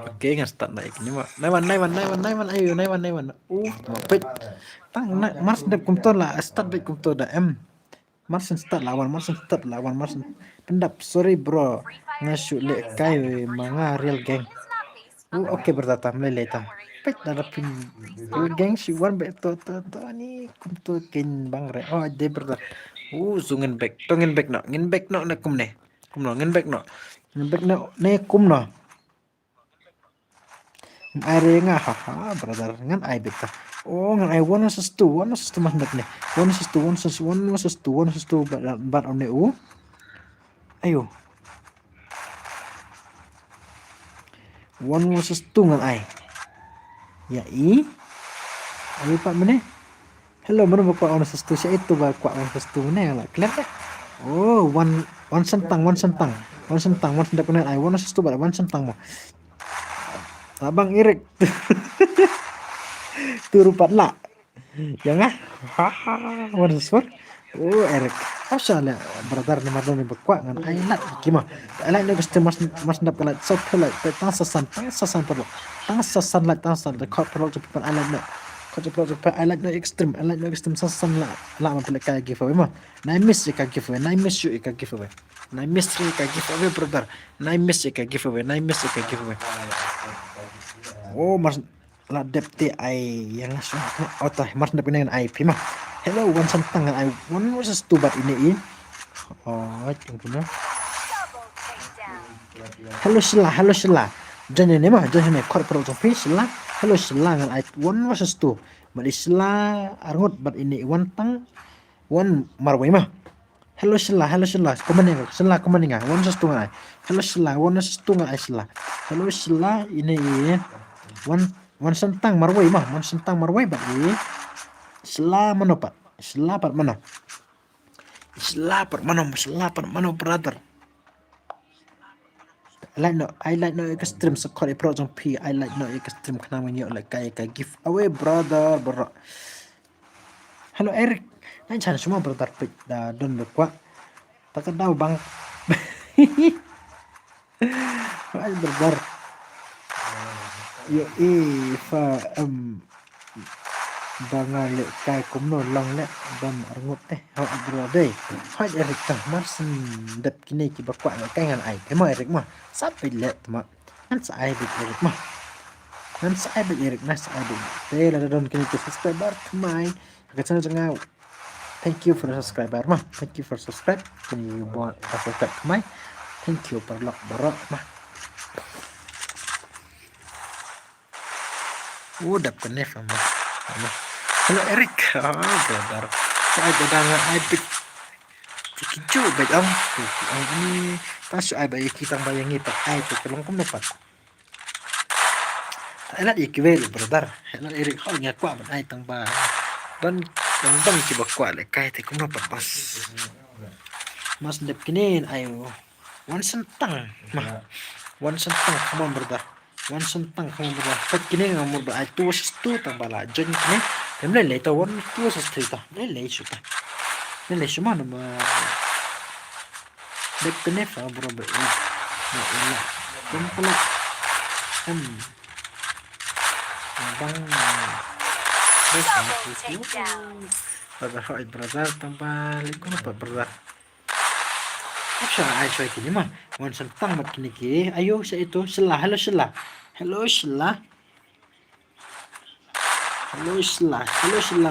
Oke ngan start naik ni mak naiwan ayo naiwan pet tang nak mars dep kumto lah start baik kumto da mars start lawan pendap sorry bro ngasuk lek kai manga real gang. Oke bertata meleleh ta. Pet darapin geng si wan bet to ni kumto ken bang re. De bertata. Zungen back. Ngin back no na kumne. Kumno ngin back no. Ne kumno. Arenga haha brother ngan ai beta. Oh ngan ai one versus two mas ndap nih. One versus two bat on u. Ayo. One versus two ngan ai. Ya ayo pak meneh. Hello mana bapak one versus two itu bapak one versus two meneh lah. Clear dah. Oh one sentang ndap meneh ai one versus two bat one sentang mo. Abang Erik. Turupat lah. Yang haha one versus four. Oh Erik. Asal brother nomor 2 ni berkuat dengan ailat gimana? Ailat ni mesti mas ndap kalat so pelat tang sasan perlu. Tang sasan kau perlu cepat ailat ni. Kau cepat ailat ni ekstrem sasan lah ma pelat kaya giveaway mah. Nai miss ka giveaway, nai miss you ka giveaway. Nai miss ka giveaway brother. Nai miss ka giveaway. Oh mas la depte ai yang auto mas ndap dengan IP mah. Hello, one sentang I one versus two bat ini. Oh, yang punya. Double takedown. Hello Sheila. Jangan ni mah, jangan ni kau perlu tu Sheila. Hello Sheila dengan I one versus two. Bat Sheila arngut bat ini one tang one marwai mah. Hello Sheila. Komen ni, Sheila komen ni one versus two dengan I. Hello Sheila, one versus two dengan I Sheila. Hello Sheila ini one sentang marwai mah, one sentang marwai bat ini. Selamat mana brother. I like no extreme sekali project P. I like no extreme kenapa ni like kayak giveaway brother. Hello Eric. Nanti cari semua brother pick dah don berkuat. Tak tahu bang. Hai brother. Yo Eva bangal le kai kumno long le bam arngut hau brother hai Eric tah marsen dap kini ki bakwa le kai ngan ai ema Eric mah sapi le tama nan sa ai bit Eric mah nan sa ai bit Eric nas ai bit te la don kini ki subscriber mai ka channel jangau thank you for subscriber mah thank you for subscribe kini buat subscribe mai thank you per lok borok mah dap kene mah Hello Eric, brother. Saya dengan Epic. Kicu baik ang ini pas ay baik kita bayangi tak ay tu kalau kamu dapat. Enak ikwel brother. Enak Eric hal nya kwa ban ay tang ba. Ban coba kwa le kai te kamu dapat pas. Mas dep kinin ayo. One sentang mah. One sentang kamu brother. One sentang kamu brother. Pat kini kamu ber ay tu stu tang bala. Jon kini em lên lấy tàu one two sa street ta lấy semua nama dek kene fa bro bro na ila kumpul bang Double takedown. brother tambah liku apa brother apa ay coy kini mah one sentang mat kini ki ayo sa itu Sheila hello Sheila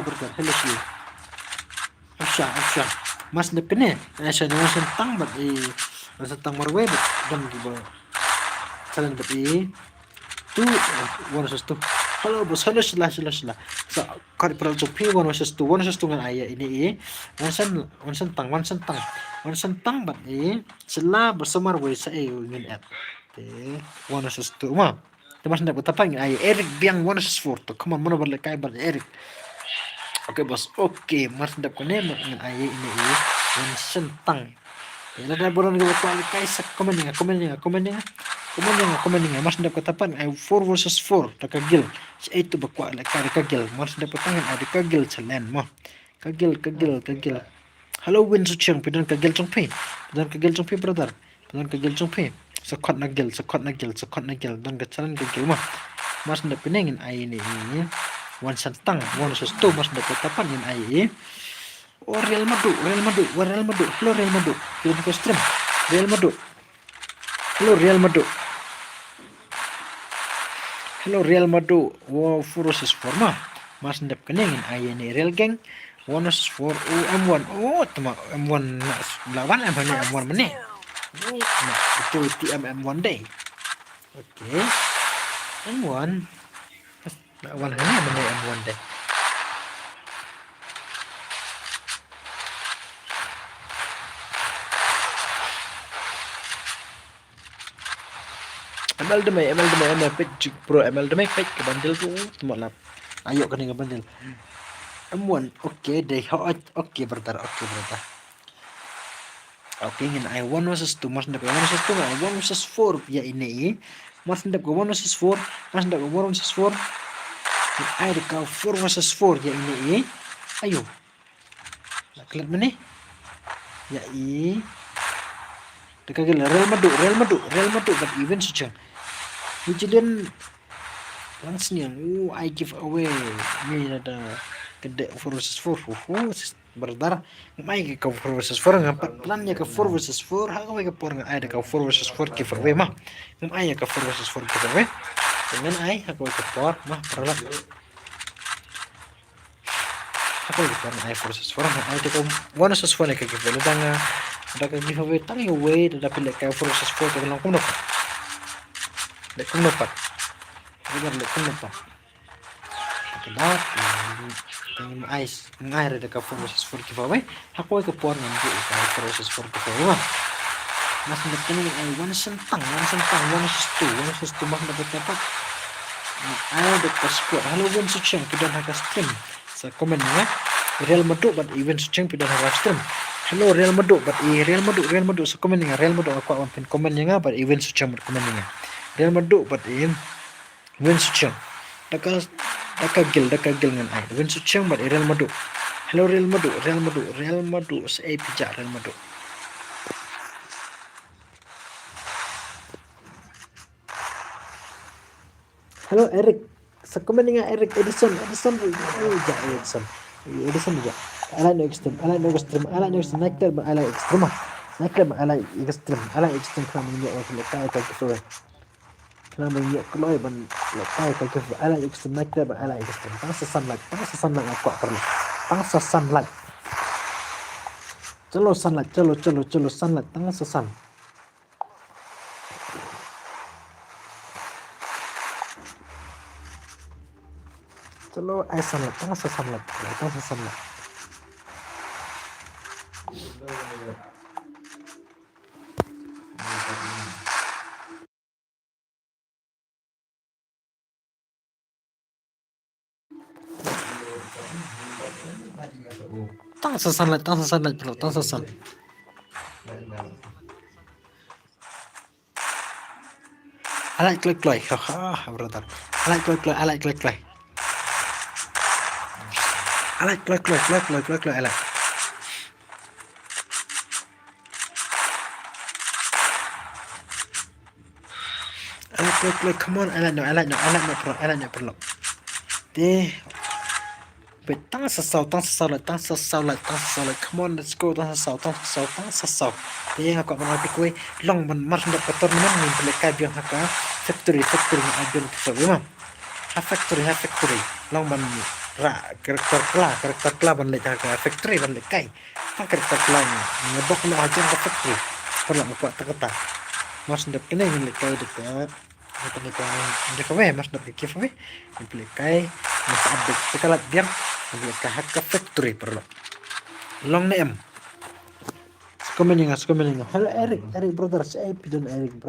brother. Hello Sheila. Afsha. Mas dep kene. Saya dengan sentang bat sentang marway bat dan giba. Salan bat tu one versus two. Hello bos. Hello Sheila. So kali perlu P one versus two dengan ayah ini one sentang bat Sheila bersama marway saya ingin add. One versus two mah. Mas ndak betapa ay Eric biang one versus four to come on mana balik kai balik Eric. Oke bos, oke mas ndak kene dengan ay ini one sentang. Ya ada boron ke balik kai sak komen mas ndak katapan ay 4 versus 4 tak kagil. Itu bakwa like kai kagil. Mas ndak petangan ada kagil challenge mah. Kagil. Halo win suciang pidan kagil jongpi brother. Pidan kagil jongpi. Sekot nagil dan kecalan kagil mah mas ndak penengin ai ini one sentang one versus two mas ndak katapan in ai Real Madu hello Real Madu film ke stream hello Real Madu wow 4 versus 4 mah mas ndak penengin ai ini Real Gang 1 versus 4 M1 tama M1 lawan M1 meneh itu TMM one day. Oke. M1 M1 hanya mana M1 deh. ML page pro ML demai page ke bandel tu semua lap. Ayo kena ke bandel. M1 oke deh. Oke brother. Oke ingin I1 versus 2 mas ndak 1 versus 2 I1 versus 4 ya ini. Mas ndak 1 versus 4 mas ndak 1 versus 4. I dekat 4 versus 4 ya ini. Ayo. Nak kelat mana? Ya i. Dekat gila Real Madrid but even such. Vigilante langsung I give away ini ada gede 4 versus 4 brother mai ke 4 versus 4 ngapat plannya ke 4 versus 4 hak ke por ngai ada ke 4 versus 4 give away mah mai ke 4 versus 4 give away dengan ai hak ke por mah perlu hak ke por ai versus 4 ai ke 1 versus 4 ke give away dang ada ke give away tang away ada pilih ke 4 versus 4 ke lang kum dapat Benar lekum apa? Kedap, tengin ice, ngair ada ka versus 4 giveaway. Aku ke por nanti ka versus 4 giveaway. Mas ndekin ai one sentang, one versus 2 mah dapat. Ada ka squad. Halo one suceng pidan haka stream. Sa komen ya. Real Madrid but even suceng pidan haka stream. Hello Real Madrid but Real Madrid sa komen nga Real Madrid aku awan pin komen nga but even suceng komen nga. Real Madrid but Win Sucheng. Daka gil ngan ai. Win Sucheng but Real Madrid. Hello Real Madrid. Sa pijak Real Madrid. Hello Eric. Sa komen nga Eric Edison juga. I like extreme. Naik I like extreme. Kamu ni orang lekai tak kesuai. Nama dia keluar ban lepai ke ala extreme naik dah ala extreme tang sunlight aku perlu tang sunlight chalo sunlight tang sun chalo ai sunlight tang sunlight tang sunlight bro tang sun I like clay haha brother I like clay I like clay come on I like no bro deh tang sasau come on let's go tang sasau deh aku mau pick way long man mas ndak kotor man ni belekai biang haka factory agen sebelum factory long man karakter kla ban le haka factory ban lekai tang karakter kla ni ngedok lo aja ke factory perlu aku tak mas ndak kena ni lekai dekat giveaway mas ndak giveaway belekai mas update sekalat biang belekai haka factory perlu long name komen nga hello Eric brother saya pidon Eric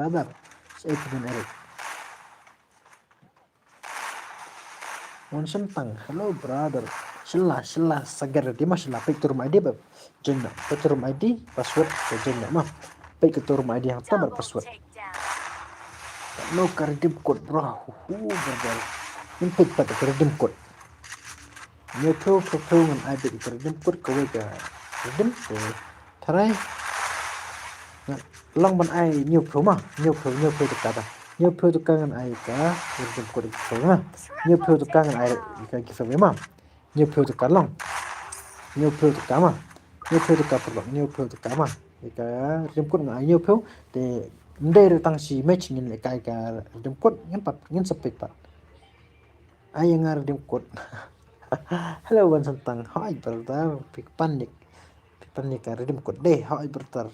Monson tang hello brother Shelah sagar di mas lah picture room ID jenna picture room ID password jenna mah picture room ID yang tabar password no redeem code bro brother impit pada redeem code nyeto ngan ID redeem code kowe ga redeem Tarai long ban ai nhiều phiếu được cả nhiều phiếu được cả ngàn ai cả được của được phiếu mà nhiều phiếu được cả ngàn ai cái phiếu mà nhiều phiếu được cả long nhiều phiếu được cả mà nhiều phiếu được cả phần long nhiều phiếu được cả mà cái điểm cốt ngài nhiều phiếu để đây được tăng si match nhìn lại cái điểm cốt ngân sập bịch bật ai yang ngar điểm cốt hello ban santang hỏi berda panik ka redeem code deh hỏi bertar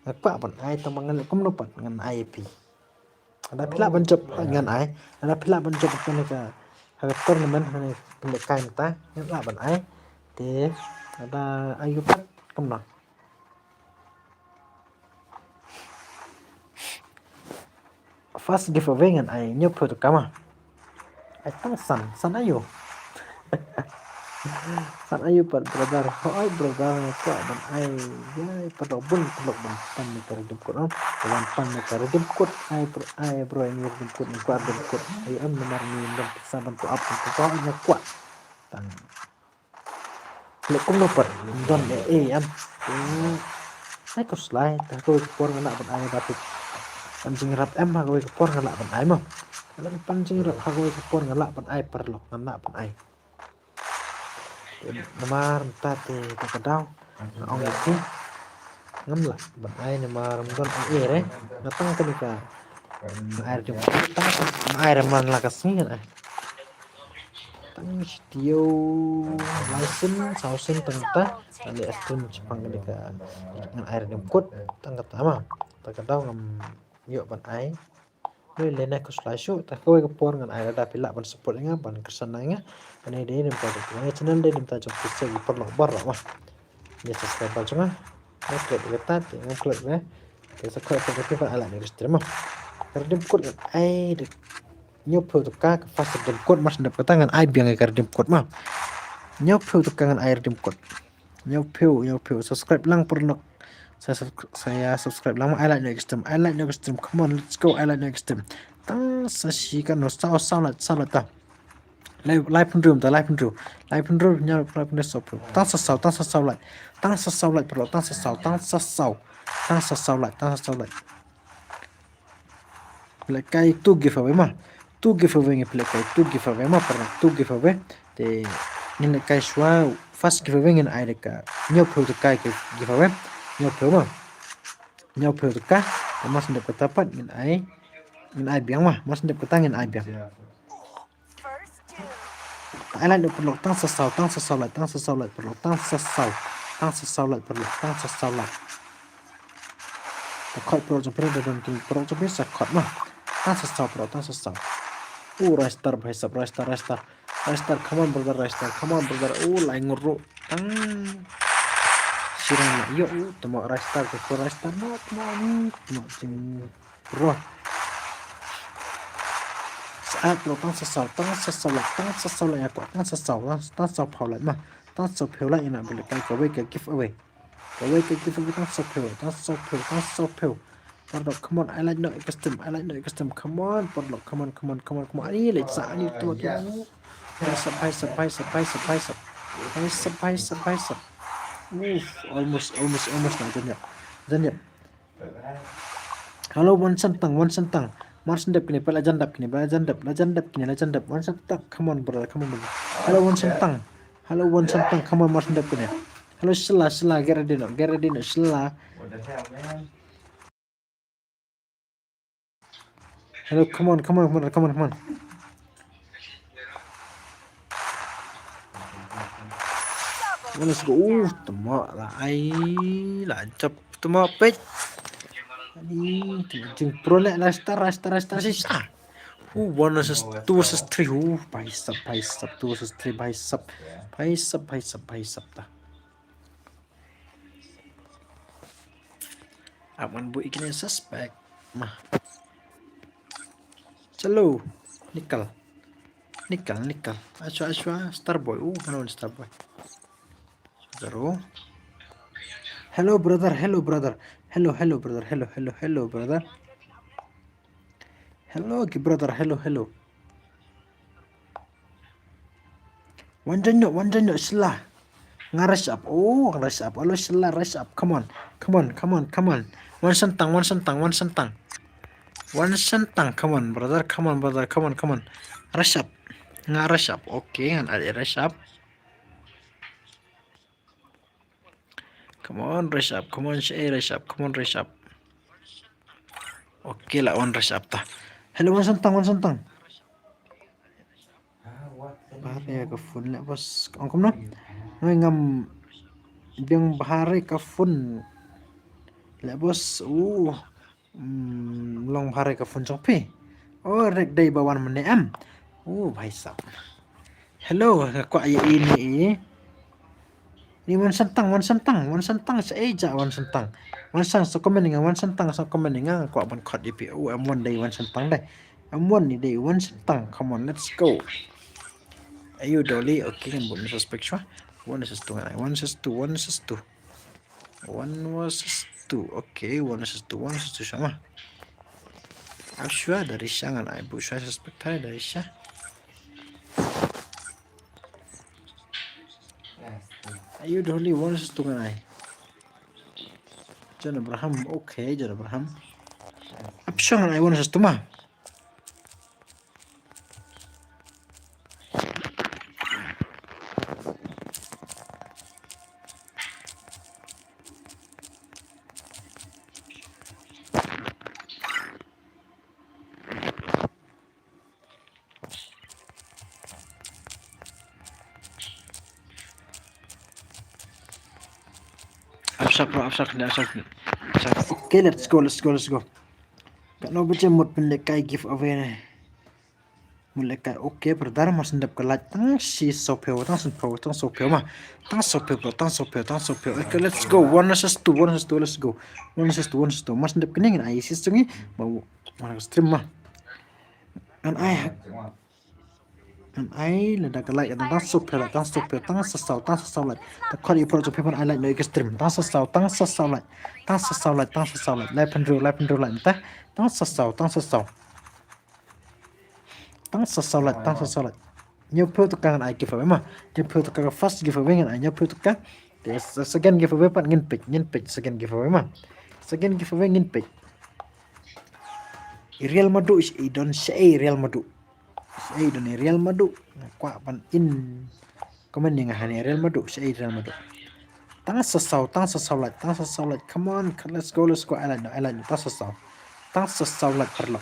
apa pun ai tamangan kum lupat ngan IP ada pila banjop ngan ai ada pila banjop kan ka ha tournament hani pila kain ta yang la ban ai te ada ayu pat kamna first giveaway ngan ai nyo photo kama ai tang san ayu san ayu pat brother oi brother ko ban ai ya padok bun padok ban pan ni kar dim ko ban pan ni kar dim ko ai bro ini dim ko ni ko dim ko ai am nomor ni dim saban ko up ko nya kuat tang le kum no par don am ai ko slide ta ko por ngana ban ai dapat pancing rap em ha ko por ngana ban ai mo kalau pancing rap ha ko por ngana ban ai perlu ngana ban ai namar tate takadaw ong iki ngam la ban ai namar don re natang ka air jom air man la kasih ai tang video license sausen tenta ali astun Jepang ka air jom kut tang katama takadaw ngam yo ban ai Noi lena ko slasho ta ko ko por ngan ai da pila ban support nga ban kersana nga ani de nim ta ko channel de nim ta jok se gi por lo bar wa ya subscribe ba chunga na klik ga ta te ngam klik na ke sa ko ko ke fa ala ni stream kar dim kut ai de nyop to ka fast dim kut mas ndap tangan ai biang kar dim kut ma nyop to kangan air dim kut nyop subscribe lang por nok saya subscribe lama I like no extreme come on let's go I like no extreme tang sashikan no salat ta live room nya live room stop tang sasau like bro tang sasau like like kai tu giveaway ma tu giveaway ma pernah tu giveaway te ni kai shwa first giveaway ngin ai ka nyo pro kai giveaway nyo pro ka mas ndep katapat ngin ai biang mah mas ndep katangin ai biang ai like perlu tang sasau like perlu tang sasau like takot pro jom pro dan pro jom bisa kot mah tang sasau restar come on brother lai nguru tang sirang yo temo restar no temo jing bro saat lo tang sasau ya ko tang sasau phau lại mà tang sasau phau lại ina bele kai ko we ke giveaway tang sasau phau Pardok, come on, I like no custom, come on, Pardok, come on, ani like sa, ani tu surprise. Almost na janjap. Hello, one sentang. Mars ndap kini, pala jandap kini, one sentang. Come on, brother. Hello, one sentang. Come on, Mars ndap kini. Hello, Shilla, Geradino, Shilla. Hello, come on. Let's go. Temo lai lancap temo page. Ini jeng pro le rasta sisa. 2 versus 3. Bicep 2 versus 3 bicep ta. Aman bu ikin suspect mah. Chalo, Nickel. Ashwa, Starboy. Hello, Starboy. Zero. Hello, brother. Hello, brother. Hello, brother. Hello. Wanjanyo, Shilla. Rush up. Hello, Shilla, rush up. Come on. One sentang. Come on, brother. Rush up. Okay, ada rush up. Come on, rush up. Okay lah, one rush up ta. Hello, one sentang. Bahari ka phone la bos. Angkom no. Ngam biang bahari ka phone. La bos. long phare ka phun chok phi rek dei bawan mane am bhai sab hello kwa ye ni wan santang sa eja wan santang so komen nga wan santang so komen nga kwa ban khot ipi am wan dei wan santang dai am wan ni dei wan santang come on let's go ayo dolly okay kan bon suspect shwa one is two okay one is two sama shwa dari shangan ai bu shwa suspect hai dari sha ayo dolly one is two kan ai John Abraham okay John Abraham shangan ai one is two ma Okay, let's go. Kano baca mood pendekai giveaway mulai okay berdar mas ndap kelat tang si sopeo tang sopeo mah tang sopeo okay let's go one versus two let's go one versus two mas ndap kening ai sis tungi mau mana stream mah ai lada kelat tang sopeo tang sasau like the quality pro people I like no extreme tang sasau like lap and roll like tang sasau tang sasau like nyopo tukang ai giveaway mah nyopo tukang first giveaway ngan ai nyopo tukang second giveaway pat ngin pick second giveaway mah second giveaway ngin pick real madu is idon say real madu kwa pan in comment yang hani real madu say real madu tang sasau like come on let's go I like tang sasau like perlo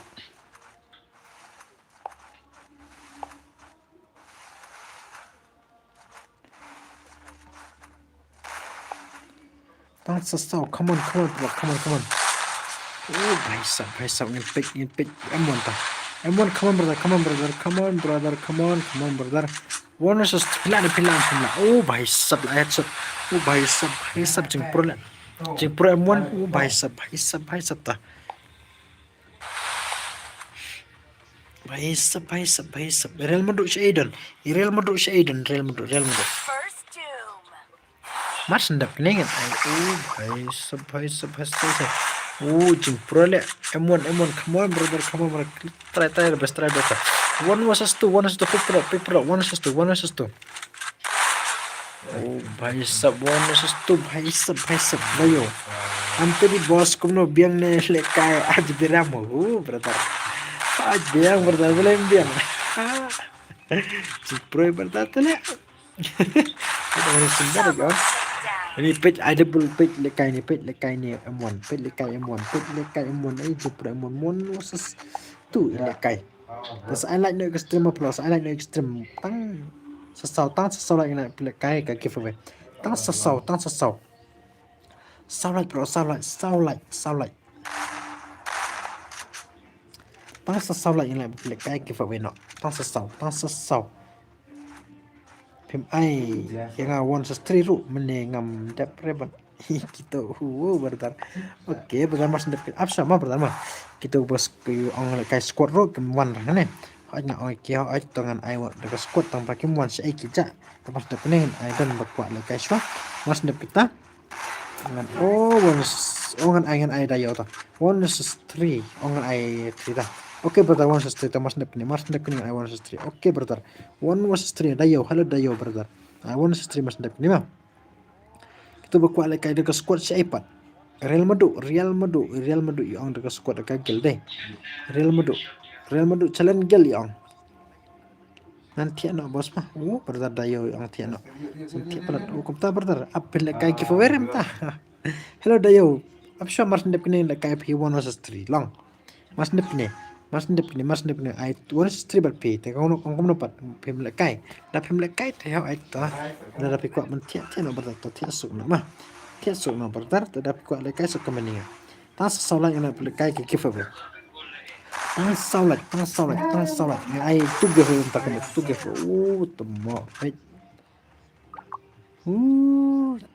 tang sasau come on bhai sab ngin pick M1 come on brother one is just pilan bhai sab headshot bhai sab jing pro M1 bhai sab ta bhai sab real madu shaidan First doom. mas ndap nengen ai bhai sab jing pro le M1 come on brother try the best one versus two paper one versus two bhai sab one versus two bhai sab layo hampir di bos kumno biang ne lekai aj biramu brother aj biang brother boleh biang jing pro brother tele ini sundar ya ini page ada bul page lekai ni M1 ai jupra M1 versus 2 lekai terus I like no extreme plus I like no extreme tang sasau like na lekai ka giveaway tang sasau like bro like tang sasau like na lekai giveaway no tang sasau pim ai yang one three ru menengam dap reban gitu bertar oke began mas dap up sama pertama kita bos ke ong kai squad ru kem one ne hanya oi ki ai tangan ai wa de squad tang pakai one sai kija pas dap nen ai dan bakwa le kai swa mas dap kita dengan ongan ai dayo ta 1-3 ongan ai 3 ta okay brother 1-3 mas dap ni ai 1-3 okay brother 1-3 dayo hello dayo brother 1-3 mas dap ni mah kita bakwa le kai de squad si iPad real madu yang de squad ka gel deh real madu challenge gel yang nanti ano bos mah brother dayo yang tiano nanti pelat kumta brother apel kai giveaway remta hello dayo apsha mas ndep kene le kai p1 versus 3 long mas ndep kene ai 1-3 bar p te kono pat pem le kai te hau ai ta da pi kwa man tiano brother to tiasuk na brother te da pi kwa le kai so kameninga tăng sau lại là cái giveaway tăng sau lại ai tu cái hơn ta cái tu cái tụm mỏ hết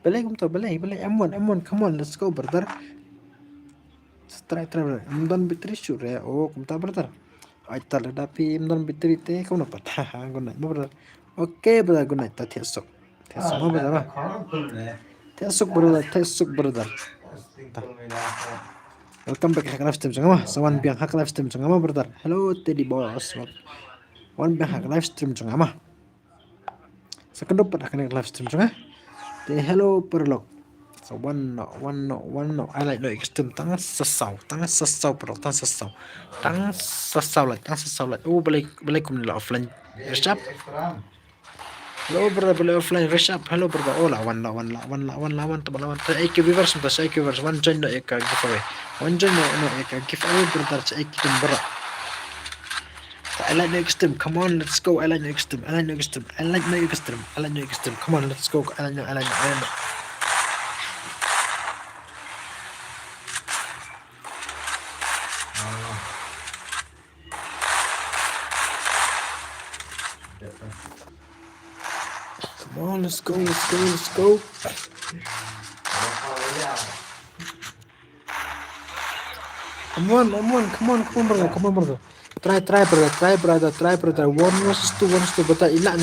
balik cũng thôi balik em muốn come on let's go brother try don't be three sure ya cũng ta brother ai ta là tapi don't be three te không dapat good night brother okay brother good night ta thiệt sok mà brother ba thiệt sok brother welcome back hak live stream sama sawan biang hak live stream sama brother hello teddy boss wan biang hak live stream sama second dapat hak live stream sama te hello perlok so one no I like no extreme tăng sesau bro tăng sesau lại balik cùng là offline reshap hello brother balik offline reshap hello brother la one teman lawan ek viewers one join no ek giveaway brother ek tum berat I like no extreme come on let's go I like no extreme come on let's go I like no come on let's go come on brother try brother 1 versus 2 betul ilak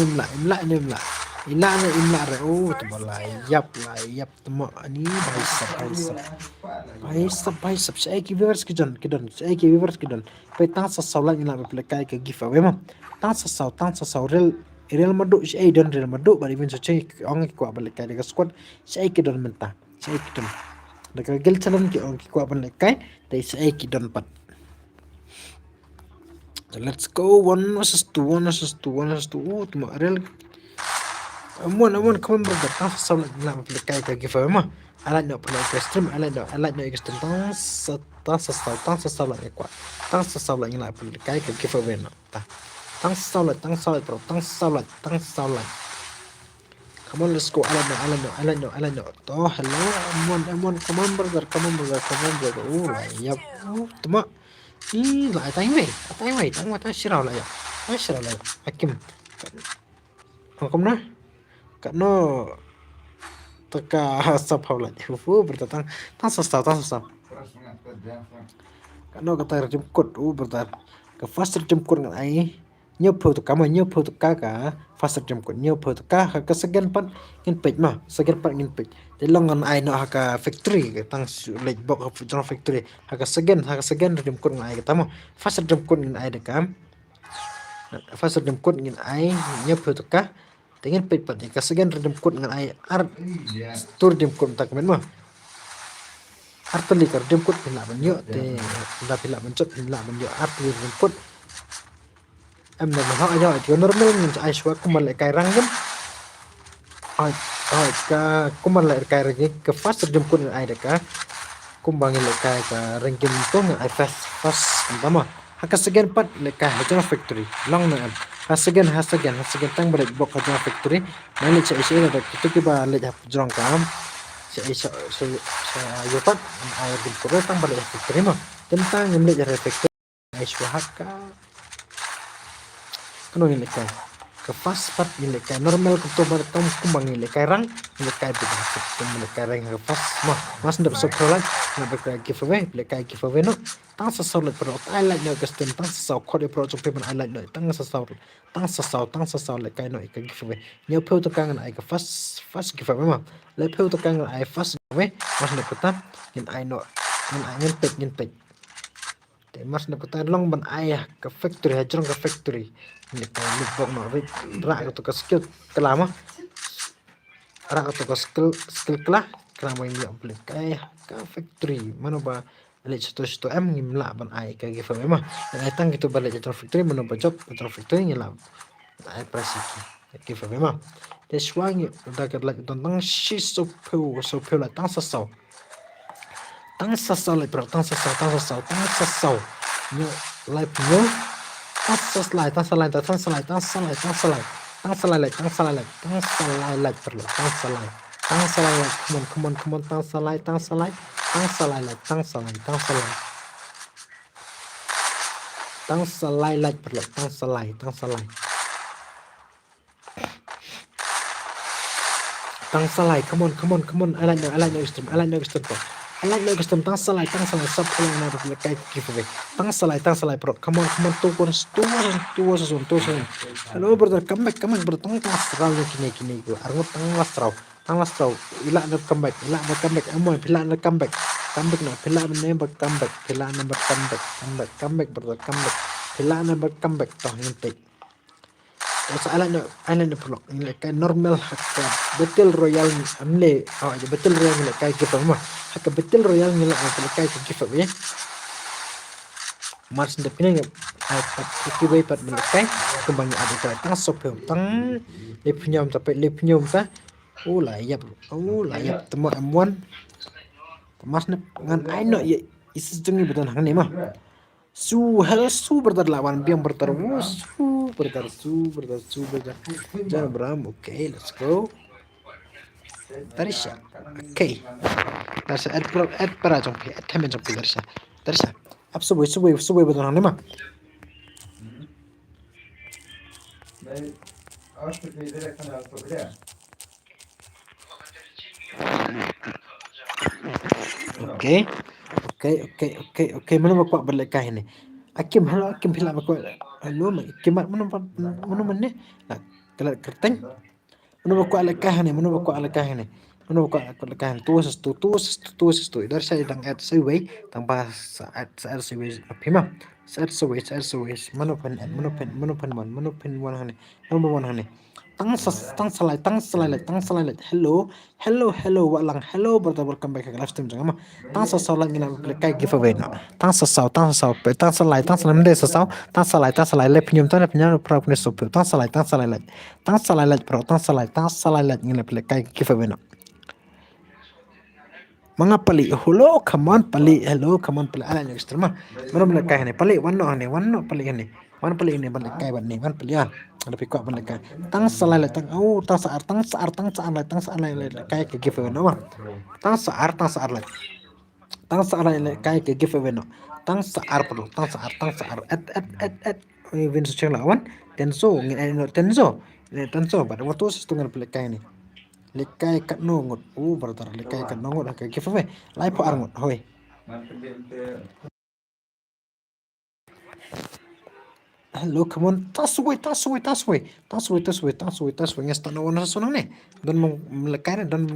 re temalai yap temak ni baisap saya ki viewers kidan pe tang sasau la ila me kai ke giveaway ma tang sasau real madu saya dan real madu bari men cek ong ki kwa balik kai de squad saya kidan mentah saya kidan daga gel challenge ki ong ki kwa balik kai dai saya kidan pat let's go 1 versus 2 temak real Amun come on brother tang sasau la me kai ke giveaway ma I like no extreme I like no extreme tang sasau la kuat tang sasau la ngila kai ke giveaway no tang sasau la bro tang sasau la come on let's go I like no oh hello amun come on brother yap tuma lại tay mày tang sirau la ya hakim không na nó taka sapau la brother tang sasau nó kata jemput brother ke faster jemput ngan ai nyopo to ka faster jemput nyopo to ka segan pat ngin page ma segan pat ngin page te longan ai no ka factory ke tang late box of factory segan jemput ngan ai tama faster jemput ngan ai de kam faster jemput ngan ai nyopo to ka ingin page pat ka segan jemput ngan ai art tur jemput tak men ma artli kar jemput pila banyo te da pila mencot pila banyo artli jemput em na ha ayo ti normal min ai shwa kumal kai rang gem ai ka kumal kai rang ke fast jemput ai de ka kumbang le kai ka ranking to ai fast tama haka segan pat le kai ha factory long na ha segan tang balik bok ha factory mali cha isi da kitu ba le jong kam saya yopat air di pura tang balik factory mah tentang yang belajar factory ai swahaka kanu ni lekai ke fast part ni lekai normal ke tobar tom kumbang ni lekai rang ni lekai di factory ni lekai rang ke fast mah mas ndap sok rolan na lekai giveaway no tang sasau le pro I like no custom tang sasau khode pro chok peman I like no tang sasau lekai no ke giveaway nyo peu to kang ai ke fast giveaway mah le peu to kang ai fast giveaway mas ndap kata ngin ai no ngin pet te mas ndap kata long ban ai ke factory ha jong ke factory ni bok no ra to ke skill kelama ra to ke skill kelah kelama ini ample kai ke factory mana ba le to em ngimla ban ai ke giveaway mah ai tang gitu balik ke factory mana ba job ke factory ngila ai presiki giveaway mah te swangi da ke like tang shi so peu la tang sasau le bro tang sasau nyo live nyo tang salai come on tang salai tang salai light, tang salai, tang salai. Tang salai light bro, tang salai, tang salai. Tang salai, come on, come on, come on. I like no extreme, I like no extreme bro. I like no extreme, tang salai, sub pulang na bro, kayak giveaway. Tang salai bro, come on, two versus 1. Hello brother, come back bro, tang lasraw yung kini ko. Arngot tang lasraw. Ila na come back, amoy, pila na come back. Pila brother, come back. Pila na come back, toh hintik. Sa ala no pro kay normal hakka battle royale amle battle royale nila kay gifa mo hakka battle royale nila ang kay gifa ya mars na pinang ay patibay pat nila kay kumbang ada kay tang sopyo tang lepnyom ta layap temo m1 mas na ngan ay no isis dengi betul hang ni mah su brother lawan biang bertar su brother jangan Bram, okay, let's go. Tarisha, okay. Tarisha, add para jumpi, add temen jumpi Tarisha. Ab subway betul hang ni mah. Okay. Mana bapak berlekah ini? Akim pila bapak. Hello, Akim mana mana? Nak kelat kerteng. Mana bapak lekah ini? Tuas tu. Dari saya dang add sesuai, tambah add sesuai apa? Add sesuai. Mana pen one hani. Number 1 hani. Tang salai. Hello, walang. Hello, brother, welcome back ke live stream jangan mah. Tang salai ngila kai giveaway no. Tang salai mende sasau. Tang salai le pinyum pro punya sopir. Tang salai bro. Tang salai ngila kai giveaway no. Mga pali, hello, come on pali. Ala yang ekstrem mah. Mana kai ni pali, one no pali ni. Wan pali ini balik kai ban ni, wan pali ah. Ada pikok balik kai. Tang saar lai kai ke giveaway no. Tang saar lai. Kai ke giveaway no. Tang saar. At. Vince cheng lawan. Tenso, pada waktu setengah balik kai ni. Likai kat nongot. Brother, likai kat nongot ke giveaway. Lai po arngot, hoi. Hello, come on. Tasway. Ngas tak nawan sonang ni. Don melekai. Don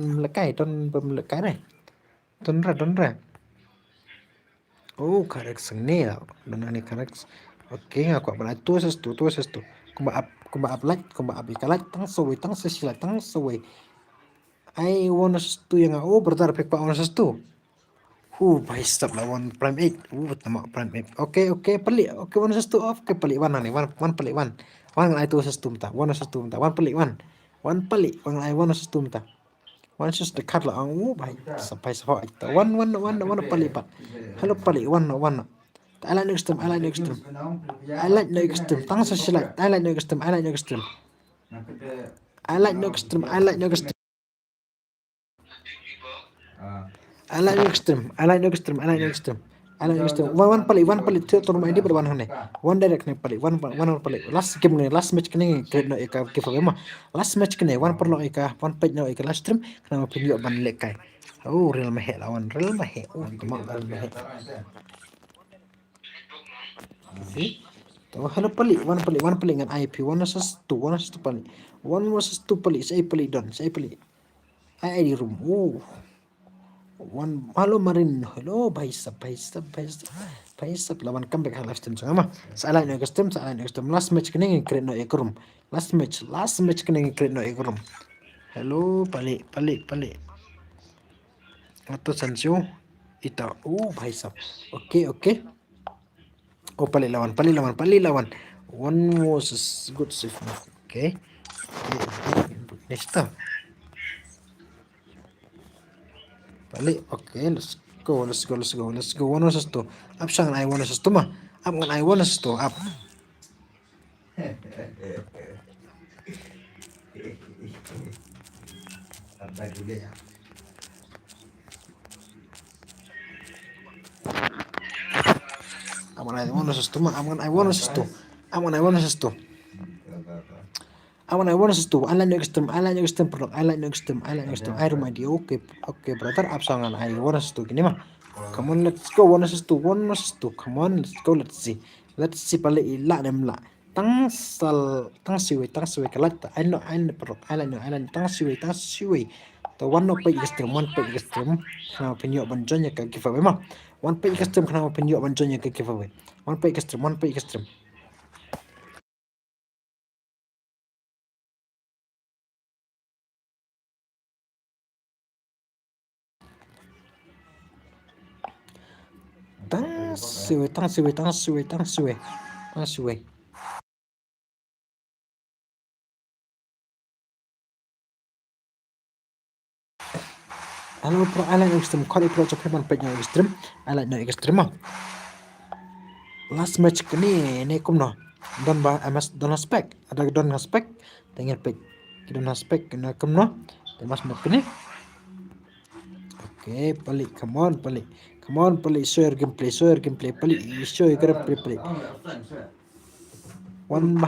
ra. Oh, correct seni lah. Don ani correct. Okay, aku balai tu sestu. Kumba up like, ikalat tang sesila. I want sestu yang brother pek pa want sestu. Bahis stop lawan prime 8. Nama prime 8. Okay, pelik. Okay, one sestu off. Okay, pelik one ni. One pelik one. One ngai tu sestu mta. One pelik one. One pelik. One ngai one sestu mta. One just dekat lah. Bahis sampai sepak kita. One pelik pat. Hello pelik one. I like no extreme. Tang sesila. I like no extreme. I like no extreme. One pelik. Turun main di berwarna ni. One direct ni pelik. One pelik. Last game ni, last match kini kena ika giveaway mah. Last match kini one perlu ika, one page no ika last stream kena pinjau ban lekai. Real mahal lawan. Temak real mahal. Hello pelik. One pelik dengan IP. One versus 2 pelik. One versus 2 pelik. Saya pelik don. I di room. One halo marin. Hello bahis lawan comeback live stream sama. Salah no custom. Last match kini create no ekrum. Last match kini create no ekrum. Hello pelik. Atau Sancho ita. Bahis. Okay. Pelik lawan. One was good safe. Okay. Next time. Balik. Okay, let's go. One versus 2. Up sang I one versus 2 mah. Up ngan I one versus 2. Up. I want us to. I want us to. I want us to. I want us to. I like extreme. I like extreme product. I like extreme. I like extreme. I remind you. Okay, brother. Absangan. I want us to. Gini mah. Come on, let's go. Want us to. Want us to. Come on, let's go. Let's see. Let's see. Pala ila dem la. Tang siwe. Kalat. I know product. I like. Tang siwe. The one no pay extreme. One pay extreme. Kenapa penyok banjonya ke giveaway mah. One pay extreme. Kenapa penyok banjonya ke giveaway. One pay extreme. Tang siwe. Halo pro, I like extreme. Kali pro coba penya extreme. I like no extreme. Last match kini kum no. Don spec. Ada don spec. Tengah pek. Don spec kena kum no. Mas match kini. Okay, pali. Come on, pali. Show your gameplay. Pali. Show your gameplay. One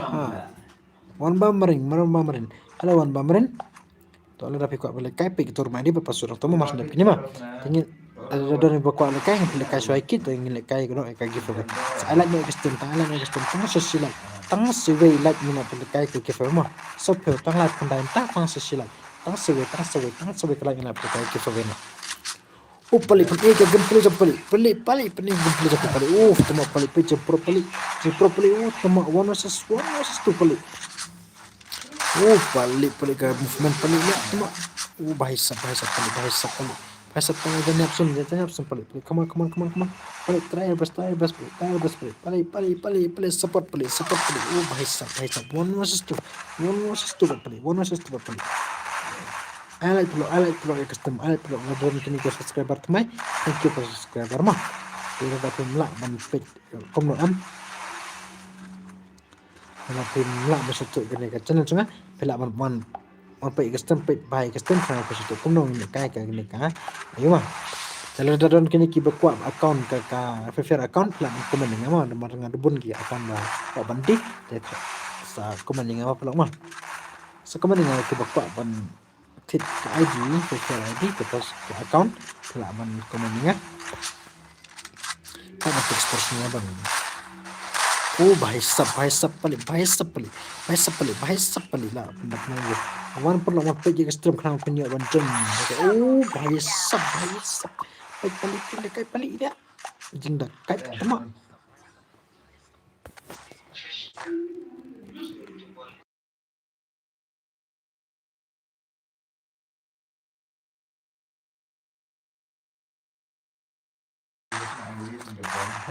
bamarin. Halo one bamarin. Tolong rapi kuat boleh kai pik tur mandi berpas surang temu mas dap ini mah. Tingin ada don berkuat lekai boleh kai suai kit ingin lekai kena kai gitu kan. Alat ni extreme tang sosial. Tang siwei lat ni nak boleh kai ke gitu mah. Sopel tang lat kendai tang sosial. Tang siwei kalau nak boleh kai gitu kan. Pali pun ke gameplay pali pening gameplay pali. Temu pali pecah pro pali. Temu one versus two pali. Pali ke movement pali ya temu. Bahasa pali dan yapsun pali. Come on. Pali try best pali support pali. Bahasa one versus two pali. I like pro custom. I like pro ngadron kini ke subscriber temai. Thank you for subscriber mah. Kita dapat melak ban page kom no am. Kalau pin melak masuk kini ke channel cunga. Pelak ban page custom page by custom kalau masuk kom no ini kai ke kini ka. Ayo mah. Kalau dapat kini ki berkuat account ke fair account pelak komen dengan mah nomor ngadubun ki account ba banti. Sa komen dengan apa pelak mah. Sa komen dengan ki berkuat ban klik ke ID, facial ID, terus ke account, kelaman komennya, kan ada exportnya bang. Bahasa pali lah pendapatnya. Awan perlu page extreme kenapa punya bantuan. Bahasa pali dia, jingdak kai temak.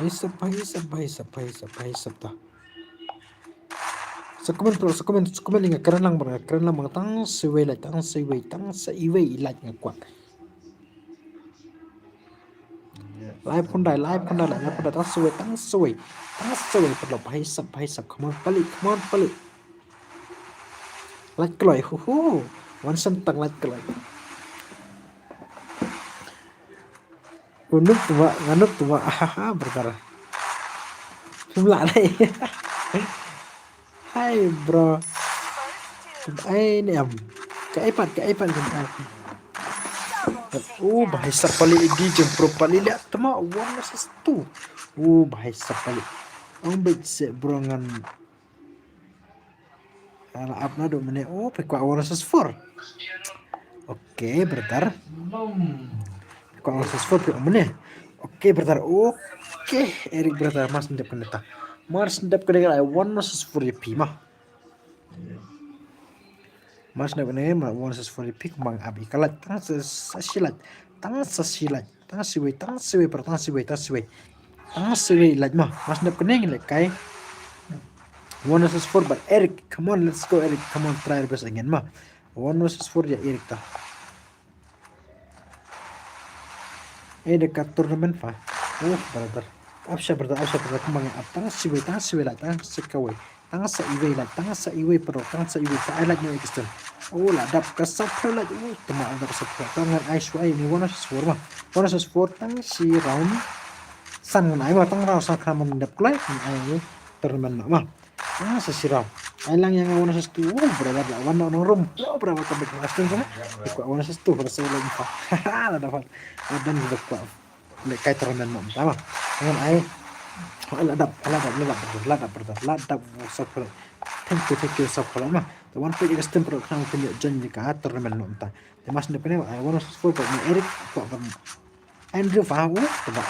Bahasa dah. Sekomen dengan keren lang tang siwei like kuat. Live pun dah tang siwei perlu bahasa come on pali. Like keloi one sentang like keloi. Nganuk tua, berkara. Jumlah lagi. Hai bro. Ini ke iPad bahasa pali di jempro pali lihat tema one versus two. Bahasa pali. Baik se brongan. Ala apna do mene pekwa one versus four. Oke, bertar. Kau harus foto mana? Oke, brother. Erik brother mas ndep keneta. Mas ndep keneta one versus 4P mah. Mas ndep keneta mah one versus 4P kumang abi kalat tang sasilat. Tang siwei like mah. Mas ndep keneta like kai. One versus 4 but Erik, come on, let's go Erik. Come on, try our best again mah. One versus 4 ya Erik tah. Dekat turnamen fa. Brother. Absya kembang tang siwei lah tang sekawai. Tang sa iwei pero tang sa iwei ta like no extend. Lah dap ka sapra like tama dap sapra. Tangan ai suai ni one versus 4 mah. One versus 4 tang si round san ngan ai tang rau sa kram mendap klai ai tournament mah sesirau ai lang yang awan sestu berada di awan nong rum berapa kabek Aston sana ikut awan sestu bersih lagi ada dapat dan juga kuat lek kai tournament mah sama dengan ai ladap sokol thank you sokol mah the one page custom pro kang punya janji ka tournament mah ta mas ne pene ai awan sestu ko Eric ko Andrew Fahu coba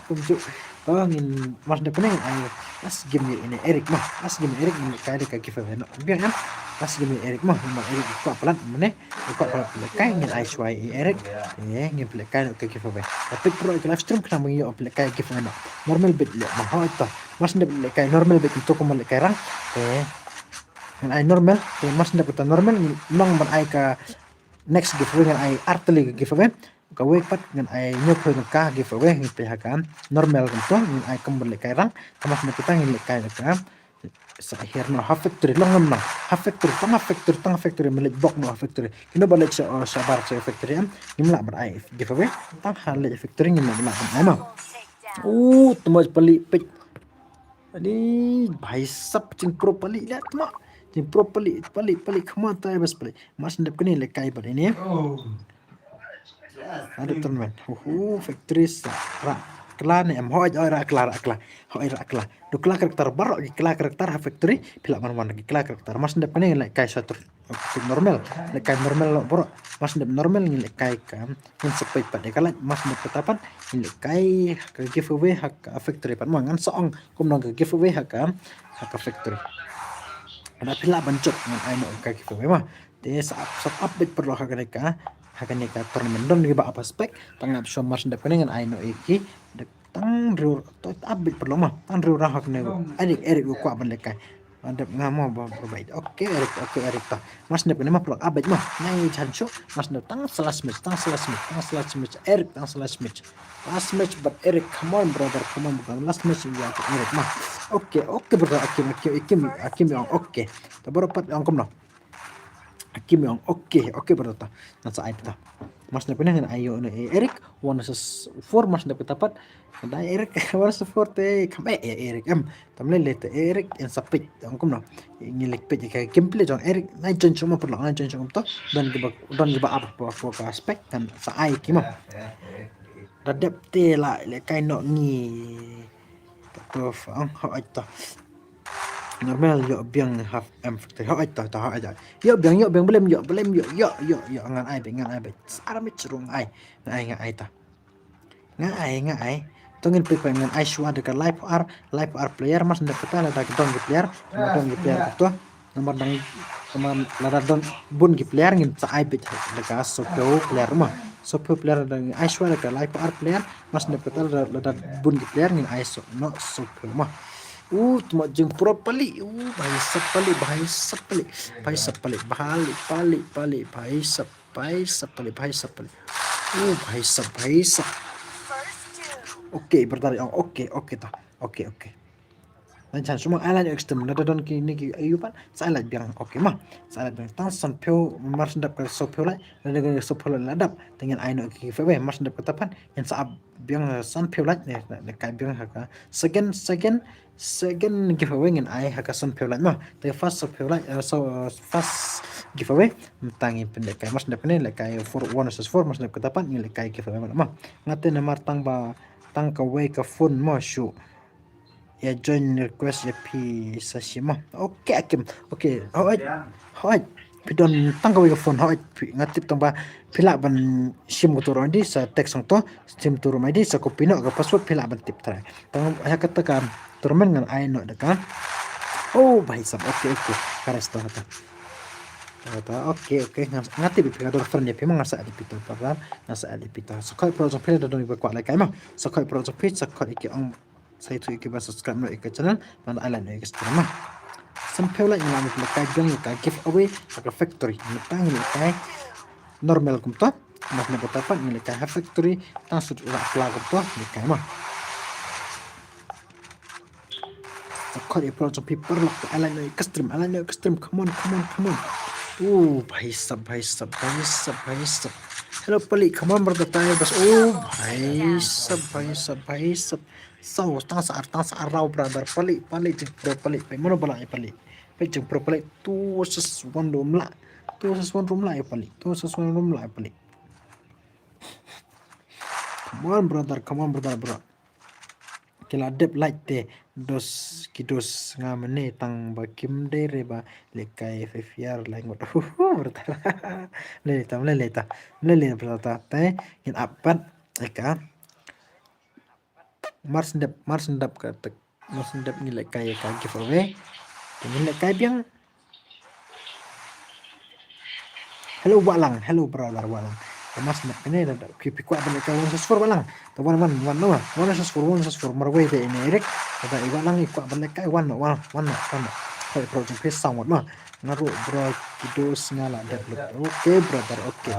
kunjuk ngin mas de pening ay as game ini Eric mah as game Eric ini kaya ka giveaway no biar kan as game Eric mah Eric ko pelan meneh ko pelan kaya ngin ay swai Eric ngin play kaya ka giveaway tapi pro live stream kana mo yo play kaya giveaway no normal bit le mah ito mas de play kaya normal bit untuk ko mali kaya rang ngin ay normal mas de puta normal nong ban ay ka next giveaway ngin ay artily giveaway gawe pat ngan ai nyok ngan ka giveaway ngi pihakam normal kan ngan ai kembali kairang kamas na kita ngi kai ka sa akhir no half factory long nam half factory milik bok no factory kino balik sa bar sa factory am nimla bar ai giveaway tang hal factory ngi na ai ma tumas pali pik ani bhai sab cing pro pali lihat ma cing pro pali khamata tai bas pali mas ndep kini le kai bar ini ada teman factory ra klan em hoi ra kla do kla karakter baru kla karakter factory pila man lagi kla karakter mas ndep kene like kai satu normal like kai normal bro mas ndep normal ni like kai kam in sepai pada kala mas ndep ketapan ni like kai ka giveaway hak factory pan mangan soong kum nang giveaway hak factory ada pila bancot ngan ai no ka giveaway mah de sa update perlu hak ka tournament don riba apa spek tangap so mas ndep kene ngan ai no iki tang riu to update perlu mah tang riu ra hak ne Eric ko ban lekai andap ngamo ba baik oke Eric ta mas ndep kene mah perlu update mah nai jancho mas ndep tang slash match Eric tang slash match last match but Eric come on brother come on bukan last match ya Eric mah oke brother akim yang oke tabaro pat yang kom no Akim yang oke berarti nasa ai pita mas na pinang ayo no Eric 1-4 mas na pita pat da Eric 1-4 te kame Eric tamle lete Eric en sapit ang kom no ngilik pit ka gameplay jong Eric na jon chuma perlo na jon chuma to dan giba apa po ka aspek kan sa ai kimo dadap te la le kai no ngi to ang ho ai to normal yo biang half factory ho aita ta aja yo biang belum yo ngan ai be aramit cerung ai ngai ta ngai tongin pe ngan ai shwa de ka live R player mas ndak kata ada dong player to nomor dang sama lada don bun player ngin sa ai be de ka so player mah so player dang ai shwa de ka live R player mas ndak kata lada bun player ngin ai so no so mah tuma jeng pro pali bahai sapali oke bertari oke ta oke dan semua alat ekstrem nada don kini ki ayupan saya alat biang oke mah saya alat biang tang sampeu mars ndap ka sopeu lai nada sopeu ladap dengan aino ki fewe mars ndap katapan yang saab biang sampeu lai ne kai biang haka second giveaway ngin ai haka sampeu lai mah the first sopeu lai so first giveaway tangi pendek kai mars ndap ne kai for 1-4 mars ndap katapan ngin kai giveaway mah ngate namar tang ka way ka phone mo show ya join request ya pi sashima oke akim oke hoi pidon tanggawi ke phone hoi ngatip tong ba pila ban sim motor di sa text to sim turu mai di sa kopino ke password pila ban tip try tang ya katakan turmen ngan ai no dekan bhai sab oke karas to hata oke ngatip picador friend ya pi ngasa adipito paran ngasa adipito sakoi project pila don ba kwa lai kai ma sakoi project page sakoi iki ang saya tu ikut subscribe no ikut channel mana alat no ikut stream sampai lah yang ambil kai gang kai giveaway ke factory metang kai normal kumto nak nak betapa ni kai factory tang sud la kumto ni kai mah kau project paper lah alat no ikut stream come on bhai sab Hello pelik, come on brother tayo bas. Oh, भाई सब. So, tang sa araw brother. Pelik jeng pro pelik. Pe mana balak pelik. Pe jeng pro pelik. Tu sesuatu room lah. Tu sesuatu room lah pelik. Tu sesuatu room lah pelik. Come on brother bro. Kila dep like te dos kidos ngamene tang bakim de reba lekai fefiar langot bertara leta bertata te in apat eka mars ndap ka tek mars ndap ni lekai ka giveaway ni lekai biang hello brother walang mas nak ini ada kipi kuat balik kau sesuatu balang tawan sesuatu marway de ini erek ada iwalang kuat balik kau wan kalau project face sangat mah naruh bro itu ngala develop oke brother oke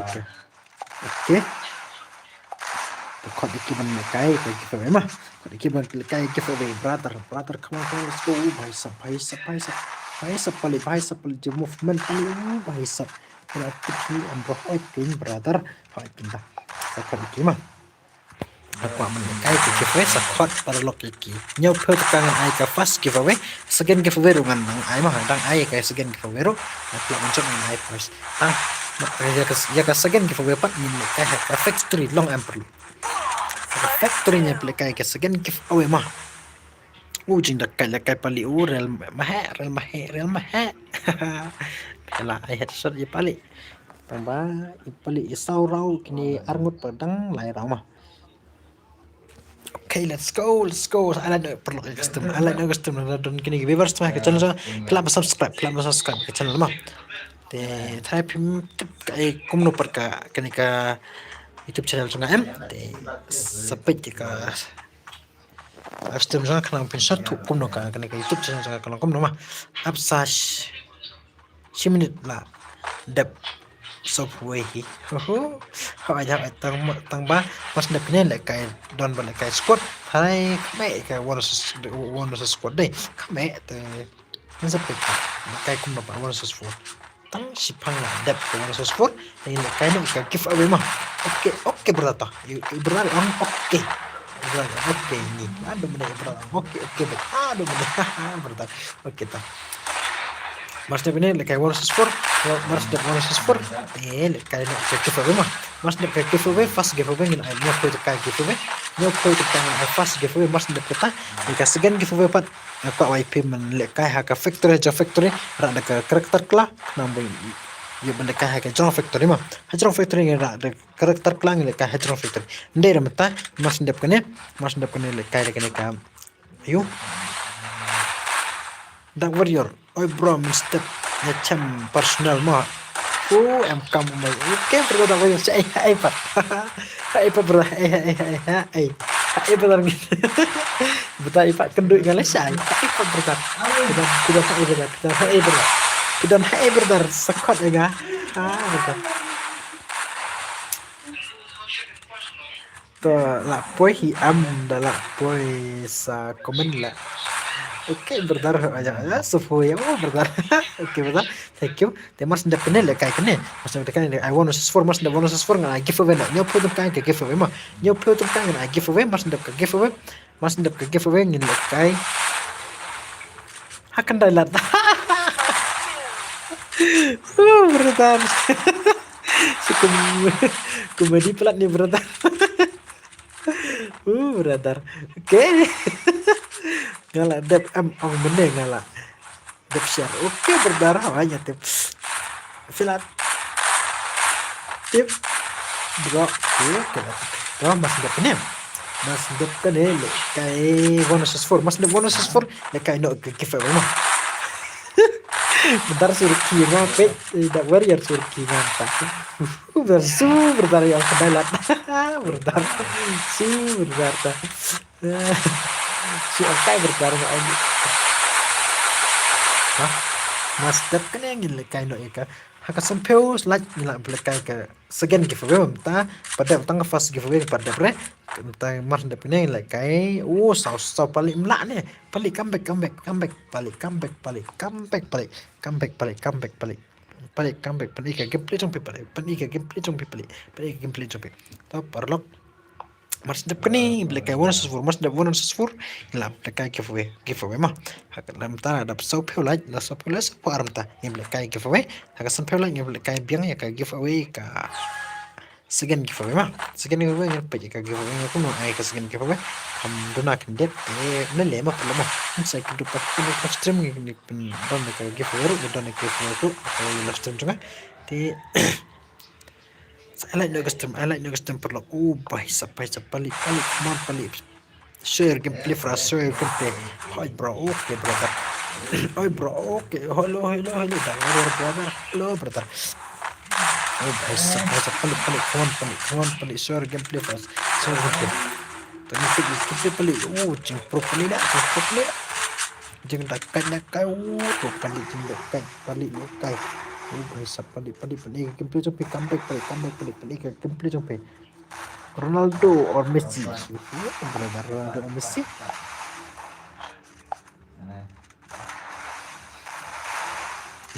kau dikiban lekai giveaway mah kau dikiban lekai giveaway brother come on let's go bhai sab paling je movement paling bhai sab berarti ambroh oiting brother oiting dah sakot iki mah aku menekai giveaway sakot pada lokiki nyau per tekangan ai ka fast giveaway second giveaway rungan nang ai mah dang ai ka second giveaway ro aku mencok nang ai first tang ya ka second giveaway pat min ka factory long am perlu factory nya plekai ka second giveaway mah jing dak kai pali real mah Kala ai headshot je palik. Tambah palik isau rau kini arngut pedang lai rau mah. Okay, let's go. I like perlu custom. Dan kini viewers mah ke channel kelap subscribe ke channel mah. Te type kai kumno per ka kini ka YouTube channel sunga em. Te sampai ka After jangan kena pensar tu kumno ka kini ka YouTube channel sunga kena kumno mah. Absash 10 minit lah dep software hi ho aja tang ba mas dep ne le kai don ba le kai squad hai kame ka one squad dei kame te nan sa pe kai kum ba one squad tang sipang lah dep one squad ni le kai no ka give away mah oke berata berata oke ni ada benda berata oke aduh benda berata oke ta Mas Dep ini lekai one sport, Mas Dep one sport, lekai nak giveaway mah, Mas Dep giveaway fast giveaway ni ai nyok itu kai giveaway, fast giveaway Mas Dep kita, jika segan giveaway pat, aku YP men lekai haka factory rada ke karakter klah, nambai ya benda kai haka Hydron Factory mah, Hydron Factory ni rada karakter klah ni lekai Hydron Factory, ndai ramata Mas Dep kene lekai ka, ayo. Dark Warrior, oi bro, mistake macam personal mah. Em kamu mai. Oke, perlu Dark Warrior. Ai pat bro. Ai benar gitu. Betul Pak kenduk ngale sai. Ai pat benar. Kudan hai benar. Sekot ya. Betul. To la poi hi am dala poi sa komen la. Oke, brother aja sefuya brother. Oke, brother. Thank you. Te mas ndap kene le kai kene. Mas ndap kene I want to for mas ndap want to for ngai giveaway na. Nyo photo kai ke giveaway mah. Nyo photo kai ngai giveaway mas ndap ka giveaway. Mas ndap ka giveaway ngin le kai. Hakan dalat. Brother. Komedi pelat nih brother. Brother. Oke. Ngala dep ang benda ngala dep share oke berdarah banyak tip filat tip dua mas dep kene le kai bonus for mas dep bonus for le kai no giveaway mah bentar suruh kira pe Dark Warrior suruh kira berdarah yang kedalat berdarah si Okai berdarah aja. Mas Dep kena yang lekai no eka. Haka sampeu like nila lekai ke segan giveaway mta pada tang fast giveaway pada bre mta Mas Dep kena yang lekai. Sau paling melak ni. Paling comeback. balik comeback balik ke gameplay trong balik ke gameplay trong balik ke gameplay trong to parlok mas dep kini balik ke 1 mas dep 1 la balik ke giveaway mah hak lam ta dap so peu like la so peu so aram ta yang balik ke giveaway hak san peu like yang balik ke biang ya ke giveaway ka second giveaway mah second giveaway yang balik ke giveaway aku mau ai ke second giveaway dona kan det na le ma pala mo sa ki du pat ni ko stream ni don ka giveaway ro don ka giveaway ko live stream juga te I like no custom perlu bai sampai pali man pali share gameplay for share gameplay hi bro okay brother hi bro okay hello brother hello brother bai sampai pali kawan pali share gameplay for share gameplay tadi kita pali jing pro pali dah pro pali jing tak kai pro pali jing tak pali kai bai sampai pali gameplay sampai comeback pali gameplay sampai Ronaldo or Messi brother Ronaldo or Messi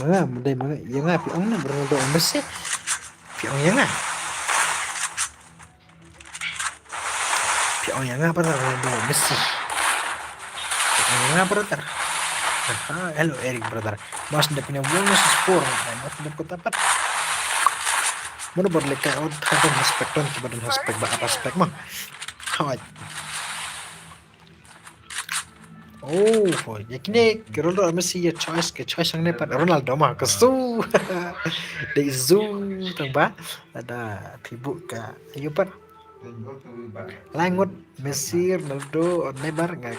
mga yang nga piong na Ronaldo or Messi piong yang nga para Ronaldo or Messi piong yang nga brother hello Eric brother mas na punya bonus score mas na ko tapat mana boleh kayak ada aspek don kemudian aspek mah hai ya kini Ronaldo Messi ya choice yang dapat Ronaldo mah kesu dari zoo tambah ada tibuk ke ayo pat langut Messi Ronaldo Neymar nggak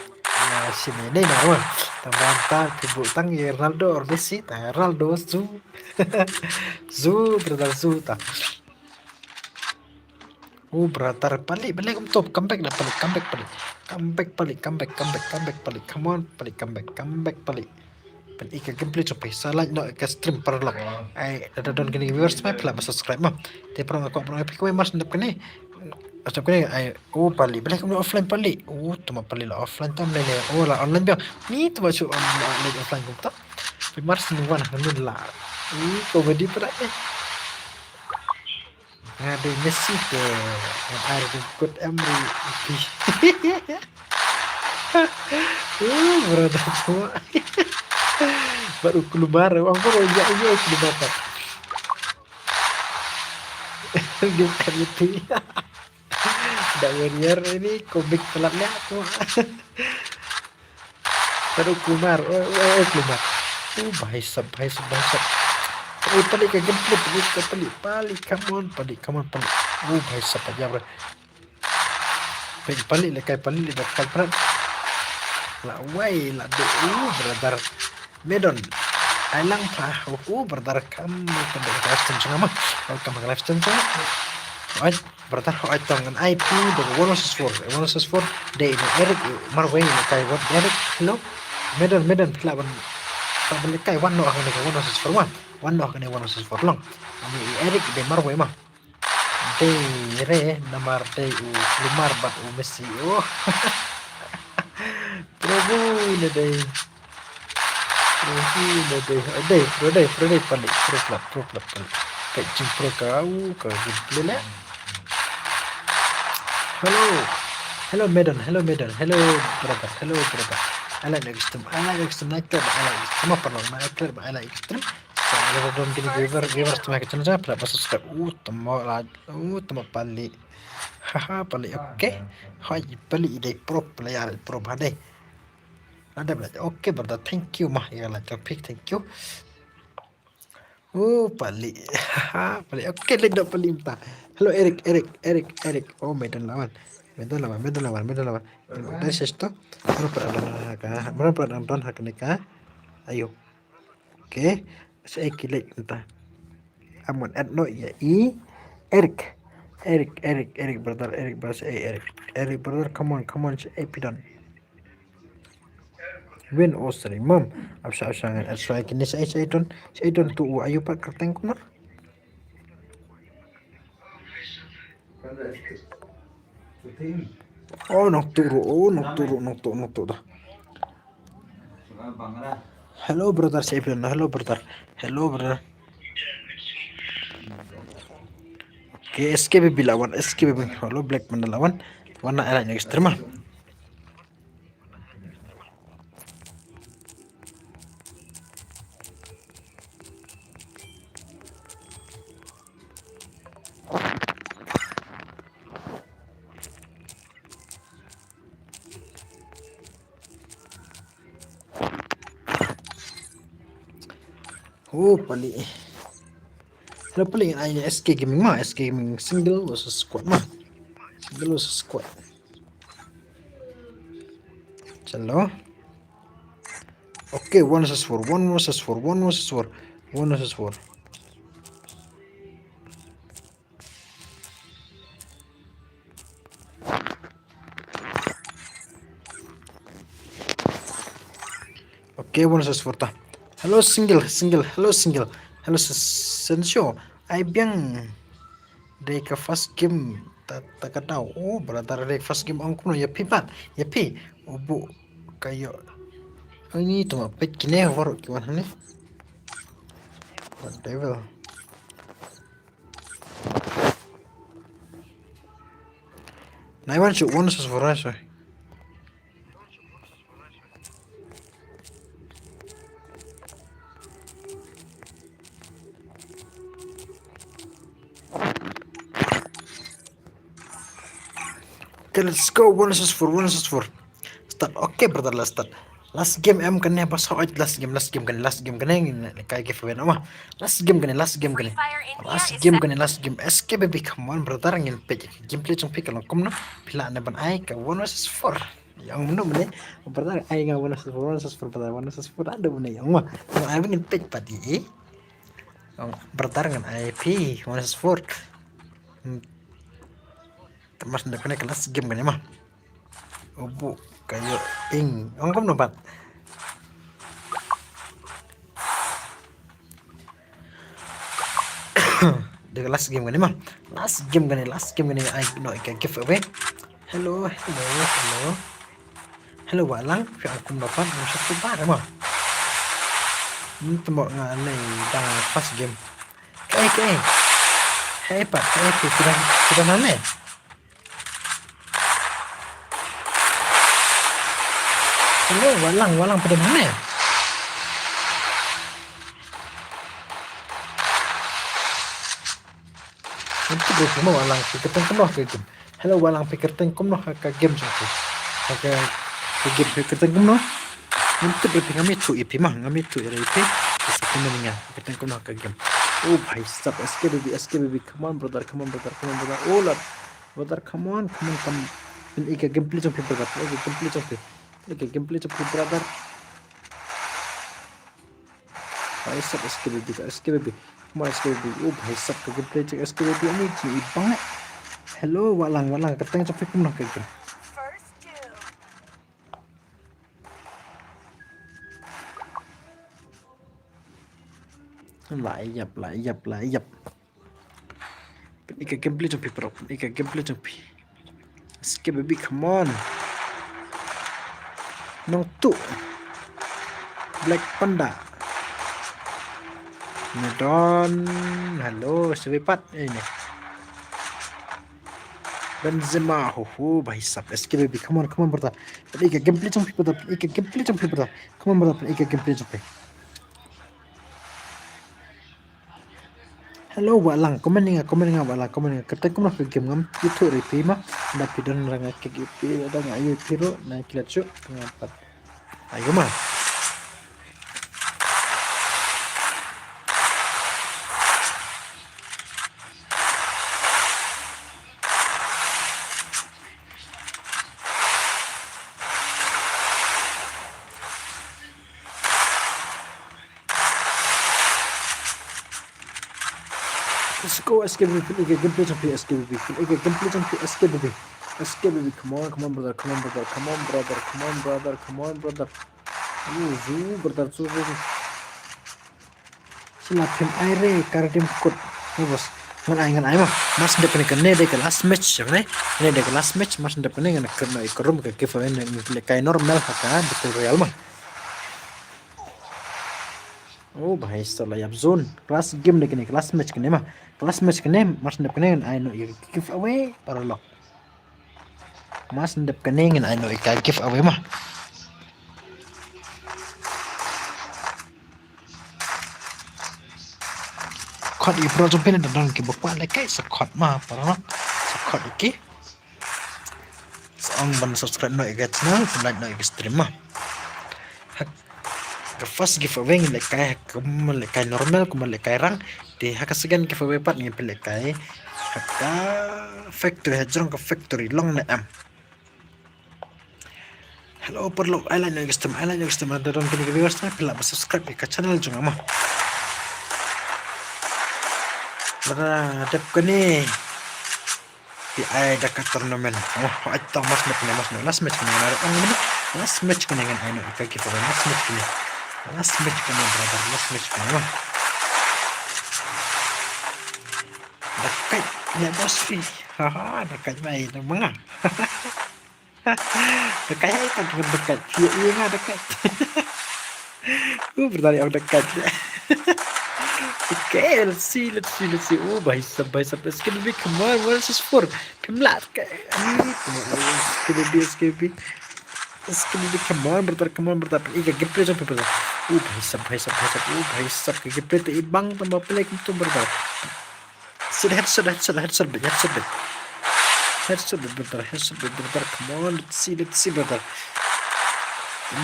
sini Neymar mah tambah tibuk tang ya Ronaldo Messi Ronaldo zoo brother zoo ta brother balik top comeback pali come on pali comeback pali ke gameplay sampai salah no ke stream perlok ai ada don gini viewers mah pala subscribe mah te pro aku epic way mas ndap kene ai pali balik offline pali tuma pali la offline tam le la online dia ni tu bacu online offline ko ta mars ni wana nun la komedi pula ada Messi ke air ikut Emri berada tua baru keluar orang pun ya keluar bukan itu warrior ini komik pelatnya tuh baru keluar keluar bahasa pali ke gameplay pali come on pali bahasa apa ya bro pali le dekat peran la way la do brother medon alang pa brother kamu ke live stream sama welcome ke live stream sama brother tangan IP dari 1 day Eric Marway kai what Eric hello medon pelaban pabalik kai one no ako ni 1 long ani Eric de Marway mah de re namar de lumar bat Messi Prabu ini deh palik pro palik kayak pro kau gameplay lah hello Medan hello brother I like extreme naik sama pernah naik I like extreme saya don gini viewers tuh macam mana berapa subscribe temu palik palik oke hai palik ide pro player pro badai ada belajar oke brother thank you mah ya lah topik thank you palik oke lihat palik minta halo Eric Medan lawan dari situ mana pernah nonton hak nikah ayo oke saya klik entah amon no ya Eric brother Eric brother come on epidon win osri mom absa asai kini saya don tu ayo pak kerteng kuma nok turu dah hello brother saya bilang hello brother Oke, SKBB lawan SKBB. Halo Black Panda lawan warna elite ekstrem. Oh, paling ini SK Gaming mah, SK Gaming single versus squad mah. Single versus squad. Chalo. Oke, 1 versus 4, 1 versus 4, 1 versus 4, 1 versus 4. Oke, 1 versus 4 ta. Hello single, hello single, hello Sensio. Ai biang dari ke first game tak tahu. Oh, brother dari first game angku no ya pipat, ya pi. Obu kayo. Ini tuh mah pet kini war gimana nih? What devil? Nah, I want you 1 versus 4 aja. Okay, let's go 1 versus 4, 1 versus 4. Start. Oke, brother, let's start. Last game em kena pas hot last game kena kayak giveaway nama. Last game kena last game SKBB come on brother ngin page gameplay chung pick kalau komno pila na ban ai ka 1 versus 4. Yang mana mana brother ai nga 1 versus 4 brother 1 versus 4 ada mana yang mah. Yang ai ngin page padi. Brother ngan IP 1 versus 4. Mas ndak kena last game kena mah. Obu kayo ing angkom nompat the last game gani mah last game gani I no I give away hello walang fi angkom nompat mo sa tubar mah minta mo nga nay da first game kay hey pat sudah nane. Hello, walang pada mana ya? Itu berarti mau walang pikir tengkom ke game. Hello, walang pikir tengkom ke game satu. Ke game pikir tengkom Itu berarti kami tu IP mah, kami tu IP. Bisa kena pikir tengkom ke game. Oh, bhai, stop SKBB, come on brother. Oh, lad, brother, come on. Ini gameplay jump brother. Gameplay to brother. Bhai sab SKBB. Come on SKBB. Oh bhai sab ka gameplay to SKBB ni ji bang. Hello walang katang sampai kumna ka game. First two. Layap. Ika gameplay to bro. SKBB come on. Nong tu Black Panda Nedon halo sebepat ini Benzema bhai sab SKBB come on brother ika gameplay chung brother come on brother ika gameplay chung hello walang komen nga walang kata kom nak game ngam itu replay mah ndak pidon ranga ke gitu ada ngayu piro na kilacu ngapat ayo mah Let's go SKBB, gameplay champion SKBB, come on brother. Brother. Sila pim aire karadim kut. Bos. Ngan ai mah. Mas ndep ne de last match, ne? Ne de last match mas ndep ne ngan kerna ikorum ke giveaway ne kay normal haka betul real mah. Oh भाई साला यार zone class game dek ni class match kene mah class match kene mas ndep kene I know you give away para lock mas ndep kene ngin I know you give away mah khot i pro jom pene dan ki bokwa le kai sa khot mah para lock sa khot iki ong ban subscribe no igat channel like no stream mah the first giveaway ngin lekai kum lekai normal kum lekai rang di haka segan giveaway pat ngin lekai haka factory hajrong ka factory long na am hello perlu ala no gestem ada dong kini viewers na pila subscribe ka channel jong ama bara dep kini di ai dekat turnamen oh atau mas last match kini ada orang last match kini ngin ai no ka giveaway last match kini brother last match kini dekat ya bos fi haha dekat main mga dekat itu dekat iya nggak dekat bertanya orang dekat okay let's see oh भाई सब it's gonna be come on what is this for pimlat it's gonna be come on brother iga gameplay jom brother oh भाई सब oh भाई सब के gameplay te ibang tambah play itu brother headshot brother come on let's see brother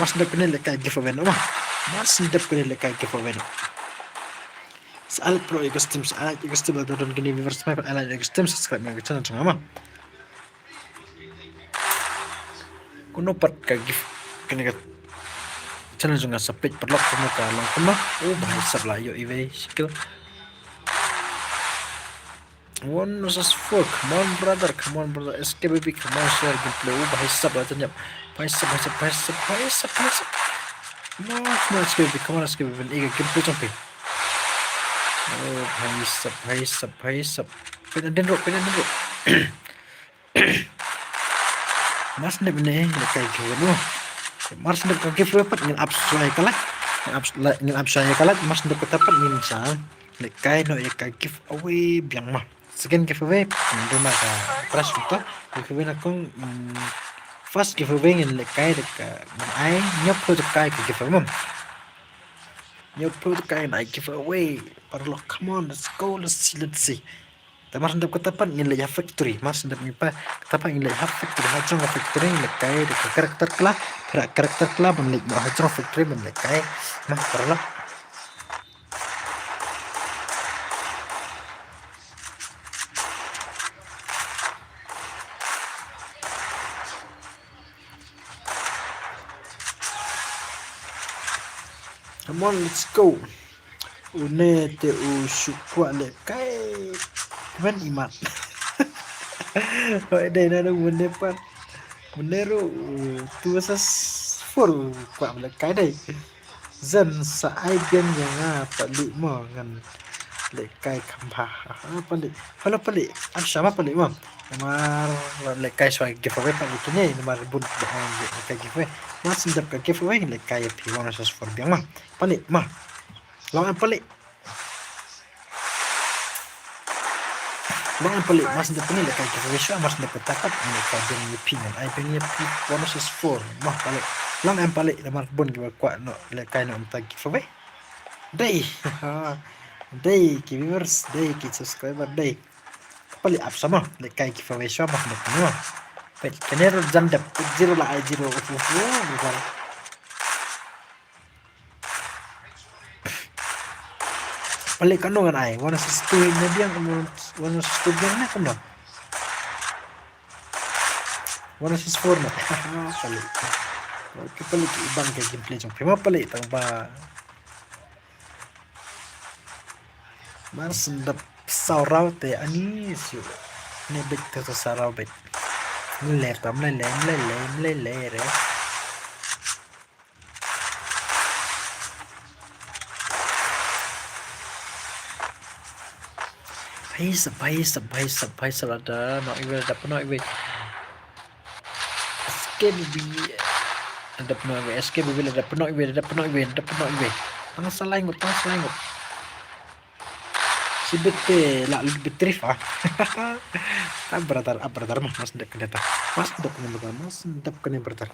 mas ndep kene lekai giveaway no mas ndep kene lekai giveaway no Salat pro ecosystem ada don gini viewers my alat ecosystem subscribe my channel sama kuno pat ka gift kene ka channel junga sapit perlok kuno ka long kuno oh bahai sabla yo iwe skill 1 versus 4 come on brother SKBB come on share gameplay oh bahai sabla tanyap bahai sab come on SKBB iga gameplay jompe oh भाई सब पेन रो mas ne bene lekai gelo mas ne ka giveaway pat ngin absay kalat mas ne ko tapat ngin sa lekai no ya ka giveaway biang mah second giveaway ndo ma ka press to giveaway na kong first giveaway ngin lekai deka ai nyop ko kai ka giveaway mom nyop ko kai na giveaway parlo come on let's see Mas ndap katapan ngin le factory mas ndap ngipa katapan ngin le factory hajong factory le kai de karakter kla ban le hajong factory ban le kai mas parlo come on let's go une te usukwa le kai kan imat oh đây là đâu vấn đề rồi tu sa for quả là cái này dần sa ai bên nhà nga pali mo ngan le kai khampa pali am sama pali mo mar le kai swai giveaway pali kini mar bun le kai giveaway mas ndap ka giveaway le kai pi wana sa for biang ma pali ma lawan pali Bang pelik mas ndep ni lekai giveaway mas ndep takat ni ka ben yepingan ai ben yepi bonus is 4 mah pelik lang em pelik lamar bon giwa kwa no lekai no ta giveaway dai ki viewers dai ki subscriber dai pelik ap sama lekai giveaway mas ndep ni mah pet kenero jandap 0 la ai 0 bukan pelik kan dengan ai wana sestu ni dia wana sestu dia na kan wana sis for na pelik oke pelik ibang ke gameplay jong prima pelik tang ba mas ndap saurau te ani su ne bet te saurau bet le tam le re भाई सब ada no iwe dapat no iwe SKBB dapat no iwe SKBB dapat no iwe tang salangot. Si bete la lebih trif ah. Brother mah mas ndap kene ta. Mas ndap kene brother.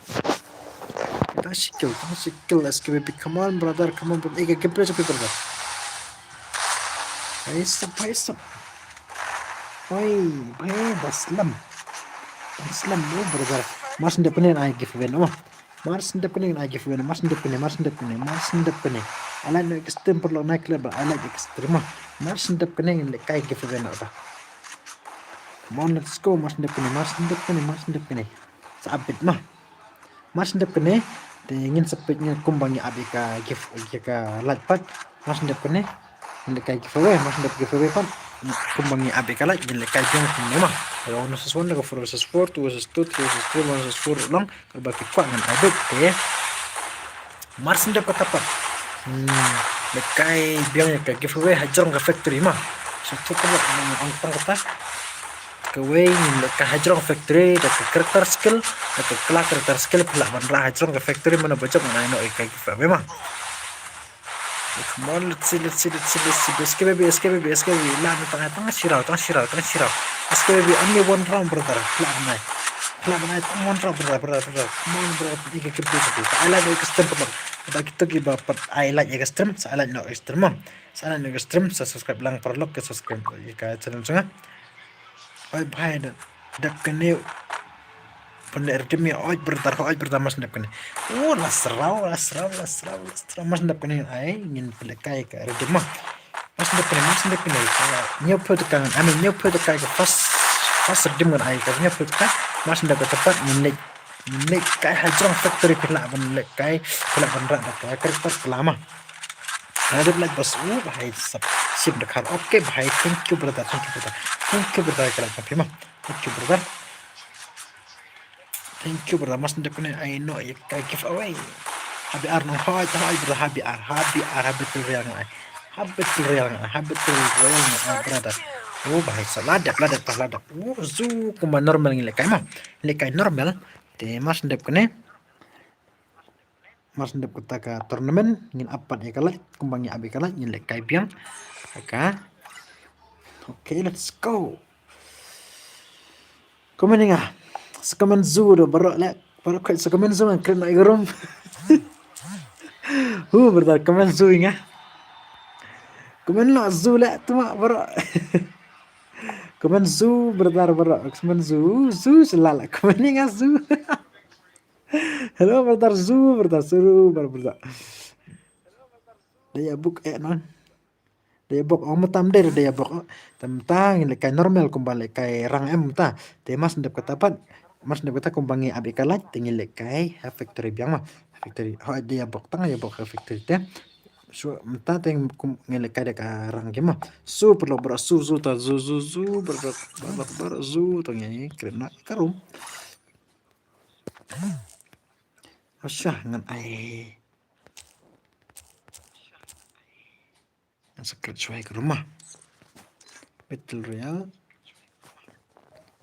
Kita skill SKBB, come on brother, Ega gameplay sa brother. Ayos up. Oi, baslam mo brother. Mas ndap kene ay giveaway no. Mas ndap kene. Ala no extreme perlu naik level, ala extreme. Mas ndap kene kay giveaway na ta. Come on, let's go. Mas ndap kene. Sabit mah. Mas ndap kene. Ingin sepitnya kumbangnya abika ka light pack. Mas ndap kene. Kay giveaway. Mas ndap giveaway pan. Kumbangnya abika light. Kay jong kene mah. Kalau ono sesuatu ko 4 versus 4, 2 versus 2, 3 versus 3, 1 versus 4 lang. Berbagi kuat dengan abik. Mas ndap katapat. Lekay biang ka giveaway hajar ka factory mah. So to ko ang kata kaway ka hajar factory da character skill pula man ra hajar ka factory mana baca mana no ka giveaway mah. Come on, let's see. SKBB. Lah tengah sirau. SKBB only one round brother. Lah naik one round brother. Come on brother, ini ke gitu. I like extreme brother. Bagi kita dapat I like extreme, saya like no extreme. Saya subscribe lang perlu ke subscribe jika channel saya. Oi bhai dak kene Bener demi oj pertama sendap kene. Lasrau mas sendap kene ai ingin pelekai ke redim mah. Mas sendap kene. Nyopo tekan ke pas redim kan ai ke nyopo tekan mas sendap tepat milik kai hajrong factory pelak kai rak dak kertas lama. Ada like bos bahai sip dekat. Oke bahai, thank you brother kalau tapi mah. Thank you brother, mas ndap kene I know you can give away. HBR no hoy brother habitul real brother. Bahai ladak. Zu kuma normal ngile kai mah. Lekai normal te mas ndap kene. Mas ndap kata ka tournament ngin apat ya kala kumbangnya abi kala ngin lekai biang. Okay, let's go. Komen nga. Sekomen zoo do baru kai sekomen zoo kan kena igerum. Brother komen zoo inga. Komen lo zoo la tu mak baru. Komen zoo brother baru. Komen zoo selala. Komen inga zoo. Hello brother zoo seru brother. Daya book non. Daya bok tam der daya bok tentang lekai normal kembali kai rang ta. Mas ndap katapan mas ndap kata kumbangi abi kalat tingil lekai factory biang mah factory ho dia bok tang ya bok factory te so mta teng ngelekai deka rang gema su perlu bro su ber zu tong ini keren karum asyah ngan ai secret suai ke rumah Battle Royale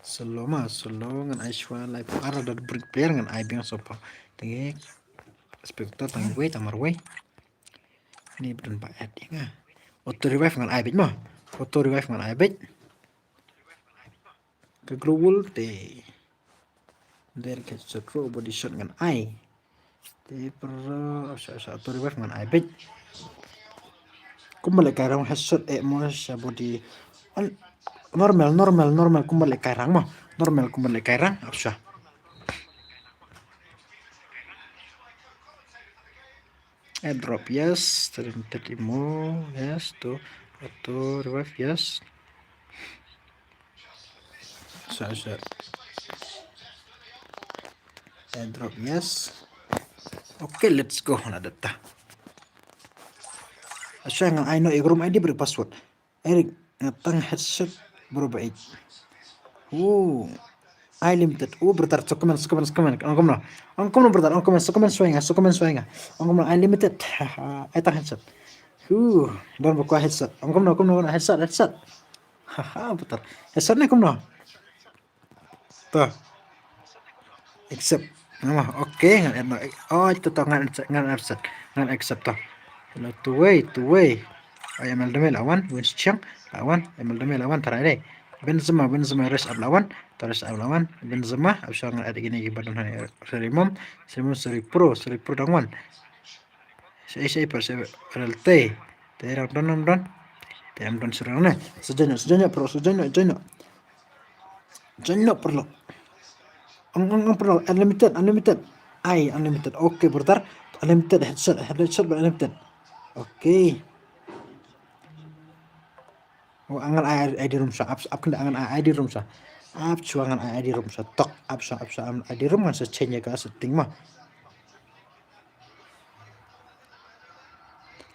solo ngan Aishwa live ara da break player ngan ai biang sopa tingi spectator tang way tamar way ini bedan pak ad nga auto revive ngan ai bit mah ke global te der ke setro body shot ngan ai te per auto revive ngan ai bit kumbal karang headshot mo body normal kumbal karang mah normal kumbal karang absah airdrop yes terimo yes to auto revive yes saya airdrop yes okay let's go na data asya nga I know igrum ID beri password Eric ngatang headset berubah I limited bertar sekomen angkom bertar sekomen suenga angkom I limited etang headset dan buka headset angkom headset bertar headsetnya kom tuh accept nama oke itu tuh ngan headset tuh Hello, two way. Ay MLDM lawan, Winston lawan, MLDM lawan terakhir. Benzema race up lawan, terus up lawan, Benzema abis ada gini badan Serimom seri pro dangwan. Saya per RLT. Terang don. Terang don serangnya. Sejenak pro sejenak. Jenak perlu. Ang perlu unlimited. Unlimited. Oke, bertar. Unlimited headset unlimited. Oke. Oh, angan ID room sa up kena angan ID room sa. Up cuangan ID room sa tok up sa ID room kan sa change ka setting mah.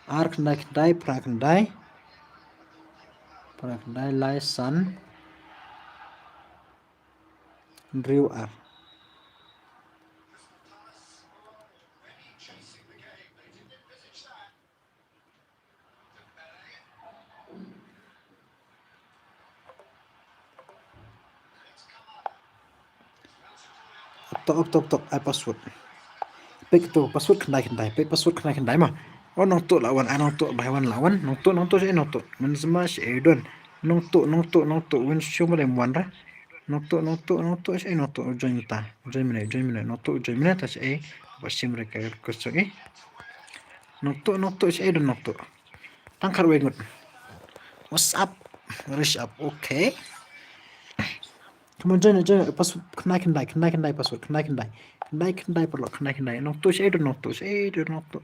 Ar kendai pra kendai lai san Drew ar. Tok password. Pek tu password kendai mah. Oh nong tu lawan nong tu lawan nong tu saya nong tu Benzema si Edon nong tu win show mulai muan nong tu saya nong tu join mana nong tu join mana tas pasti mereka kosong nong tu saya Edon nong tu tangkar wengut what's up rush up okay kemudian pas kendai password kendai perlu kendai nong tu saya Edon nong tu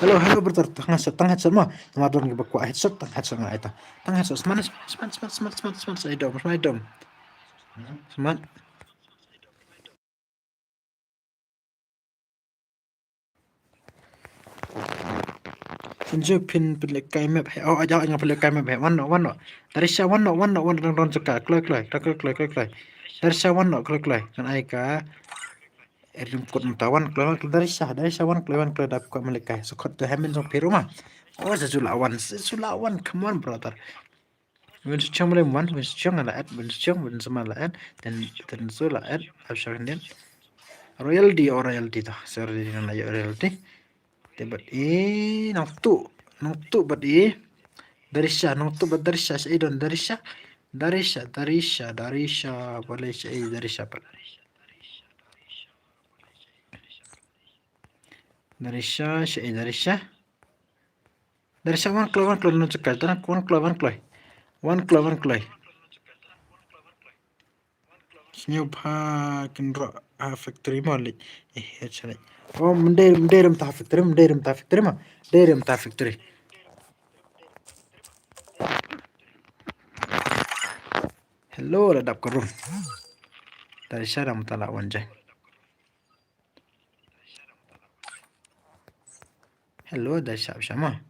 Hello, brother. Tang headset mah. Namadon ke bakwa headset nggak itu. Tang headset smart. Saya dom. Smart. Pinju pin kai map. Oh, aja yang pilih kai map. One. Dari sya one don cekak. Kloi. Dari sya one kloi. Kan aika erim kut mtawan kloi dari sya one kloi dapat kau melekai. Sokot tu hamin sok piru mah. Oh, sesulawan. Come on, brother. Winston mulai one, Winston Benzema laat, dan so laat, absyakan dia. Royalty dah, sorry dengan aja royalty. Tapi nong tu but Darisha, nong tu but Darisha, saya don Darisha, boleh saya Darisha pat. Darisha, one kloy no cekal, one kloy. Senyum kinro factory malik cari. Oh menderim ta factory mah. Derem ta factory. Hello ladap kerum. Dari syara mutala wanja. Hello dari syama.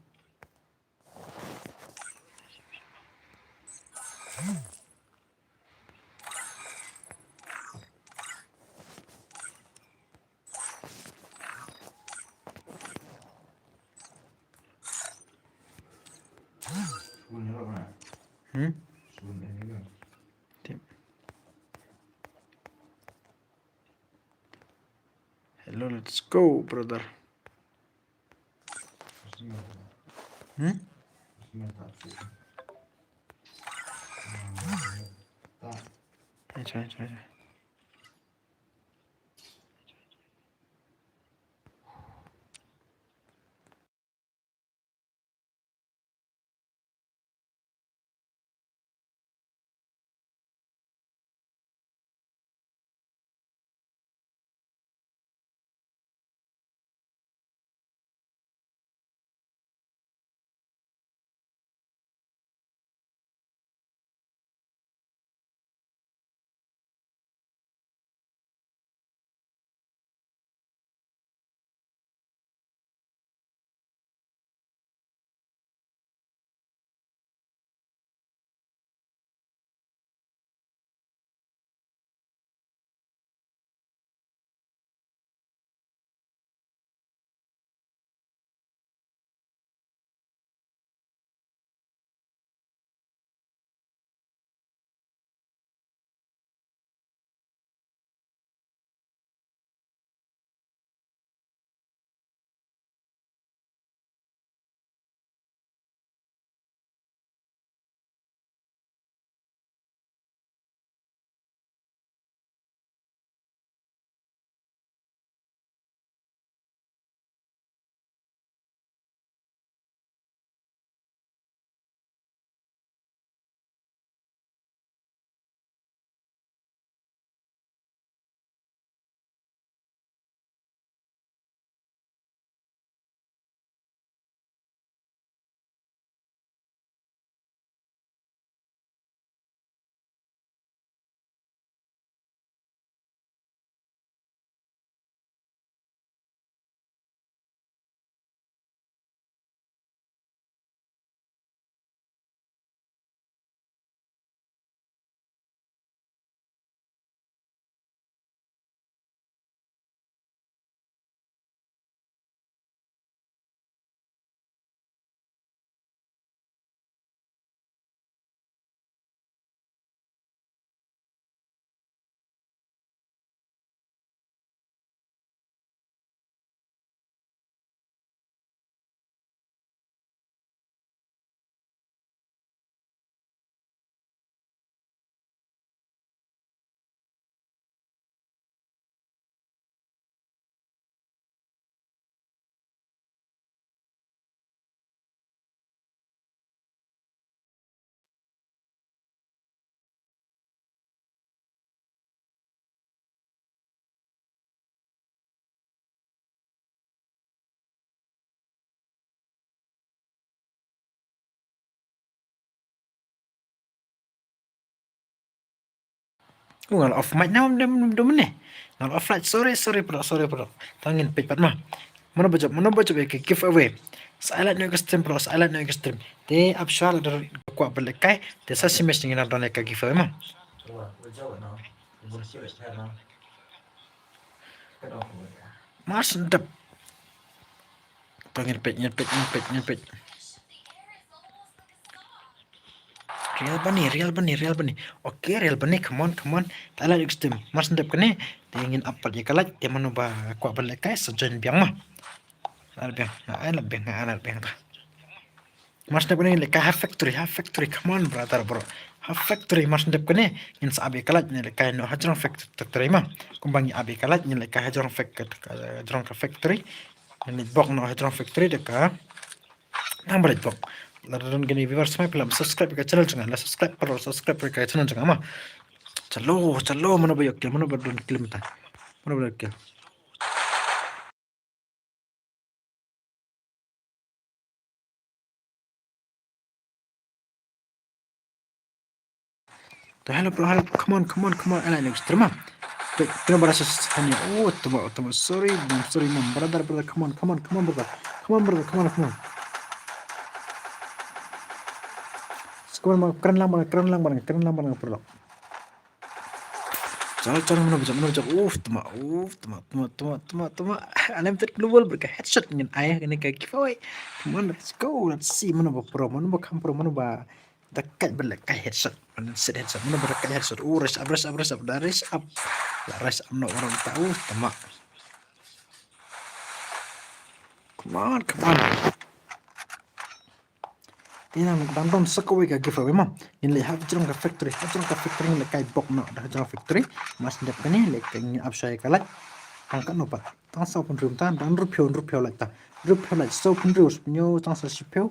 Hello, let's go, brother. Try. Ngal off mic na dum ne. Ngal off light. Sorry bro. Tangin page pat mah. Mana baca ke giveaway. Silent no extreme bro, silent no extreme. Te ab shal dar ko abel kai. Te sa simes ngin don ka giveaway mah. Wah, jauh no. Bullshit no. Kedok ya. Mas ndep. Tangin page. Real bunny. Oke, real bunny, come on. Tala extreme. Mas ndep kene. Te ingin apal ya kalat. Te manu ba ko abel kai sejen biang mah. Lebih Mas ndep kene le half factory. Come on brother bro. Half factory mas ndep kene in sa abi kalat ne le kai no hajrong factory mah. Kumbangi abi kalat ne le kai hajrong factory. Ne bok no hajrong factory de ka. Nambar bok. Laran gini viewers mai pelam subscribe ka channel jangan la subscribe ka channel jangan mah. Chalo mana ba yakil mana ba don kilometer. Mana ba yakil. Hello bro, come on. Ala next terma. Kena berasa hanya. Oh, tuma. Sorry mom. Brother. Come on, brother. Come on. Sekarang keren lang barang bro. Jangan mana baca. Tuma. Alam global berka headshot dengan ayah kena kayak giveaway. Come on, let's go. Let's see mana ba pro, mana ba kam pro, mana ba dekat berlekai headshot. Mana set headshot, mana berlekai headshot. Rush up. Rush up no orang tahu, tuma. Come on. Tinang dandom sakawi ka giveaway mah. In le hajrong ka factory le kai bok no hajrong factory. Mas ndep kani le kai abshay kalat. Tangkan no pa. Tang sa pun rum tan dan rupiah lai ta. Rupiah lai so pun rus punyo tang sa sipiao.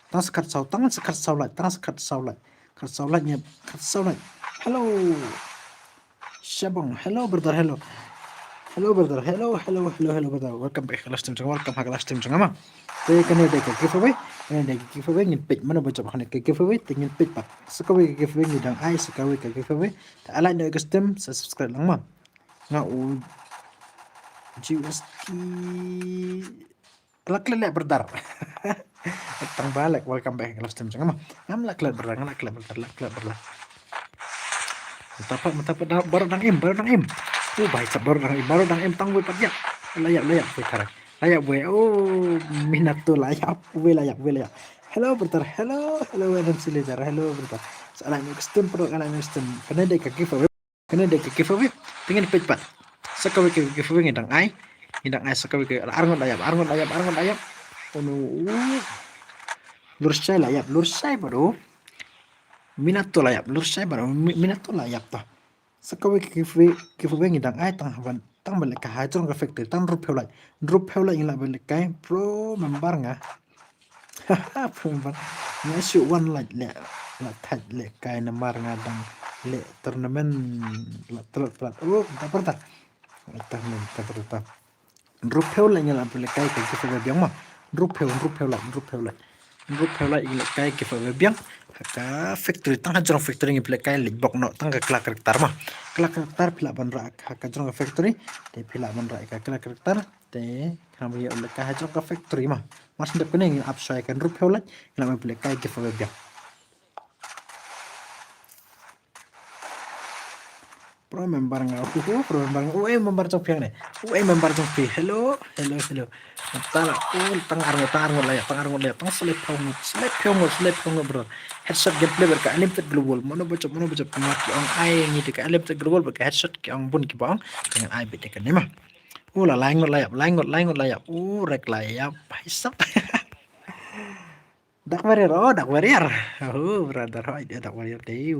Tang sekat sau lai. Kat sau lai. Hello. Shabong. Hello brother. Hello brother. Welcome back kelas tim jengama. Te kene de giveaway. Ngin page mana baca bahane ke giveaway tingin page pak. Sakawi ke giveaway ngidang ai sakawi ke giveaway. Ta ala no custom subscribe lang ma. Nga u GST lakle berdar. Tang balik welcome back kelas tim jengama. Ngam lakle berdar. Matapat baru dang im. Baik baru dang im tang we pajak. Layak sekarang. Layak gue. Oh, minat tuh layak. Hello brother. Hello Adam Silejar. Hello brother. Salah next pro ala next. Kena dek giveaway. Tingin page pat. Sakawi ke giveaway ngidang ai sakawi ke arngon layap. Oh no. Lurus saya baru. Minat tuh layap. Toh. Sakawi ke giveaway ngidang ai tang balik ka hajrong ka factory tang rupiah lai ila balik kai pro member nga pro member nga shoot one like le la taj le kai namar nga dang le turnamen la telat dapat rupiah lai ila balik kai ka giveaway biang mah rupiah lai ila kai giveaway biang ka factory tang hajrong factory ngi plek kai bok no tang ka klak karakter mah klak karakter pila ban ra ka hajrong factory te pila ban ra ka klak karakter te kam ya oleh ka hajrong ka factory mah mas ndep kene ngi upside kan rupiah lai ila plek kai giveaway biang pro member nga member copiang ne member copi hello tala tangar layap tang selip pong bro headshot gameplay berka unlimited global mono baca pemaki ong ai ngi de ka unlimited global berka headshot ki ong bun ki bang dengan ai bete kan mah la laingot layap rek layap hisap dak warrior brother dia dak warrior deh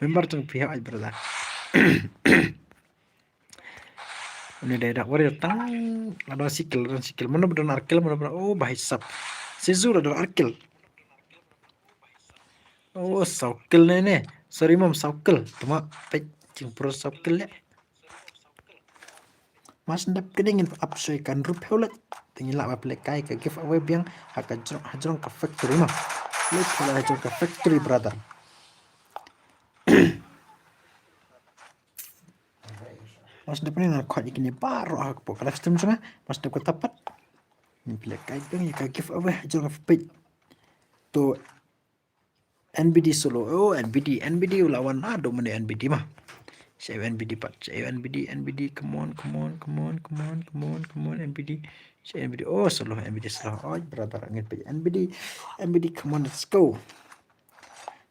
member copi ai brother ini daerah warrior tang ada skill mana benar arkil bahisap sizur ada arkil saukil nene sorry mom saukil cuma pecing pro saukil ya mas ndap kedingin upside kan rupiah ulat tingin lah plek kai ke giveaway biang hajrong ke factory mah hajrong ke factory brother Mas depan ni nak kau ikini baru aku pokok custom cuma mas depan tapat. Ni pilih kai dong ya kai giveaway jangan page to NBD solo. Oh NBD lawan ado mana NBD mah. Saya NBD pak. Saya NBD. Come on NBD. Saya NBD. Oh solo NBD solo. Oh brother angin page NBD. Come on let's go.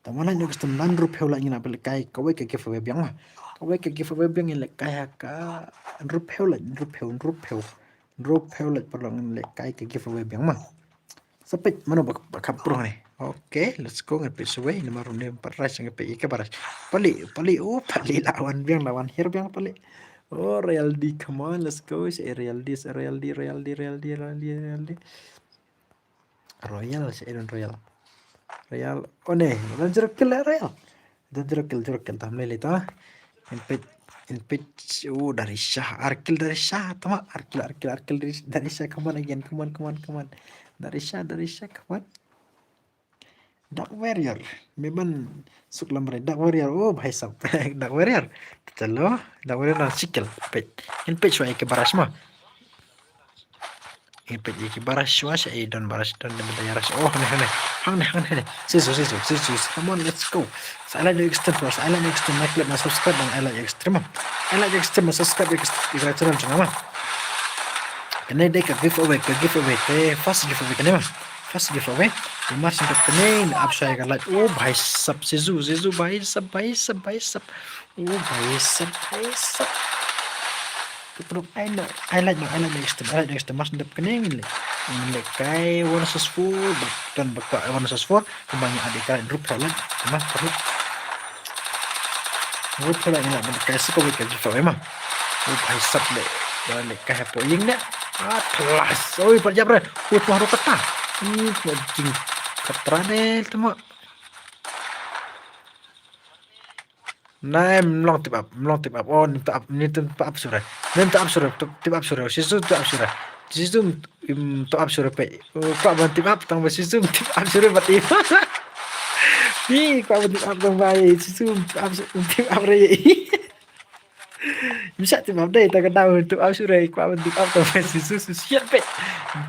Taman lain custom nan rupiah lah ingin apel kai kau ke giveaway biang mah. Kau ke giveaway biang ilek kai ka rupiah lah perlu ingin kai ke giveaway biang mah. Sampai mana bakap pro nih. Oke, let's go ngepe suwe ini maru nih paras ngepe ike paras. Pali lawan here biang pali. Oh Real D, come on, let's go. Real D. Real. Oh nih, dan jeruk Real. Dan jeruk tam lele ta. Impit. Dari Syah, Arkil dari Syah, tama Arkil dari Syah. Come on again, come on. Dari Syah, come on. Dark Warrior, memang suklam red Dark Warrior. Oh भाई साहब Dark Warrior, चलो Dark Warrior ना सिकल पे इन पे चुआ के बारश में इन पे के बारश चुआ से don baras don benda yaras. Oh hane sisu come on let's go. Saya lagi extreme like dan subscribe dan I like extreme subscribe ke channel cuma ini dek giveaway first giveaway kan mah first giveaway Mas untuk pening up saya kan like oh भाई सब Sisu भाई सब oh भाई सब tu I like next mas untuk pening ni kai warna sosfor dan bakal warna sosfor kembali adik kan grup kalian mas perlu grup kalian ni nak kai suka kita giveaway mah oh भाई सब le balik kai apa yang nak kelas oi perjabran baru kata ini anjing Katranel temo. Nah, melong tip up. Oh, ni tip up surah. Tip up surah. Sisu tip up surah. Sisu tip up surah pe. Kau ban tip up tang sisu tip up surah pati. Ni kau ban tip up tang bayi. Sisu tip up raya. Bisa tip up deh. Tak tahu tip up surah. Kau ban tip up tang sisu siap pe.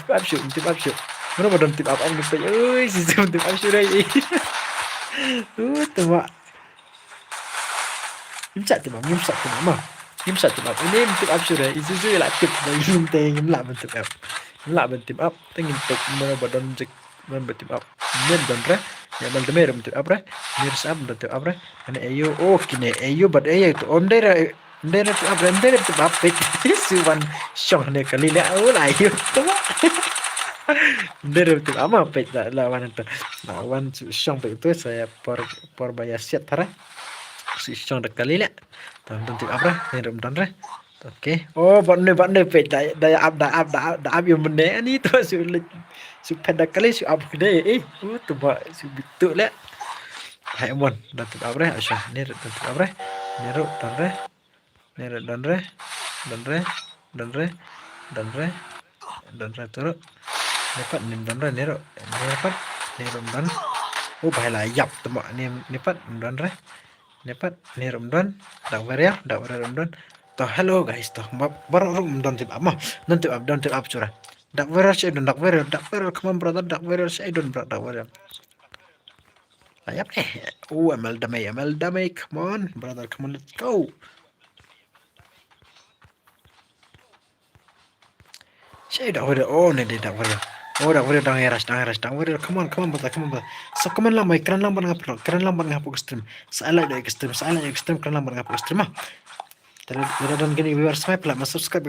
Tip up surah. Mana badan tip up ni pe. Oi, sisu tip up surah. Tengok. Bisa tip up mah. Bisa tip up. Ini tip up surah. Sisu lah tip. Ini tengin lah tip up. Lah tip up. Tengin tip mana badan cek mana tip up. Ni dan re. Ya bal demer tip up re. Mirs up tip up re. Ini ayo. Oh kini ayo bad ayo tu. Om dera tip up. Dera tip up. Siwan syong ni kali ni. Oh lah ayo. Dera tip up apa pet lawan itu. Lawan syong pet itu saya por bayar siat thara. Si syong dak kali ni. Tonton tip up re. Ni rum don re. Oke. Oh, bande pet daya up yang benda ni tu su pada kali su up gede. Tu ba su bitu le. Hai mon, dah tip up re. Asya, ni tip up re. Ni ru don re. Ni ru don re turu. Dapat nim don re ni ru. Ni dapat ni rum don. Oh, bahai lah yap tu mak ni dapat don re. Dapat ni rum don. Dak rum don. Toh hello guys toh baru don tip up mah don tip up curah dak warrior come on brother dak warrior saya don dak warrior layap ML damai come on brother come on let's go saya dak warrior oh ni dak warrior dang eras come on brother so come on lah mai keren lambat ngapuk stream saya like extreme keren lambat ngapuk stream mah dan gini viewers swipe lah subscribe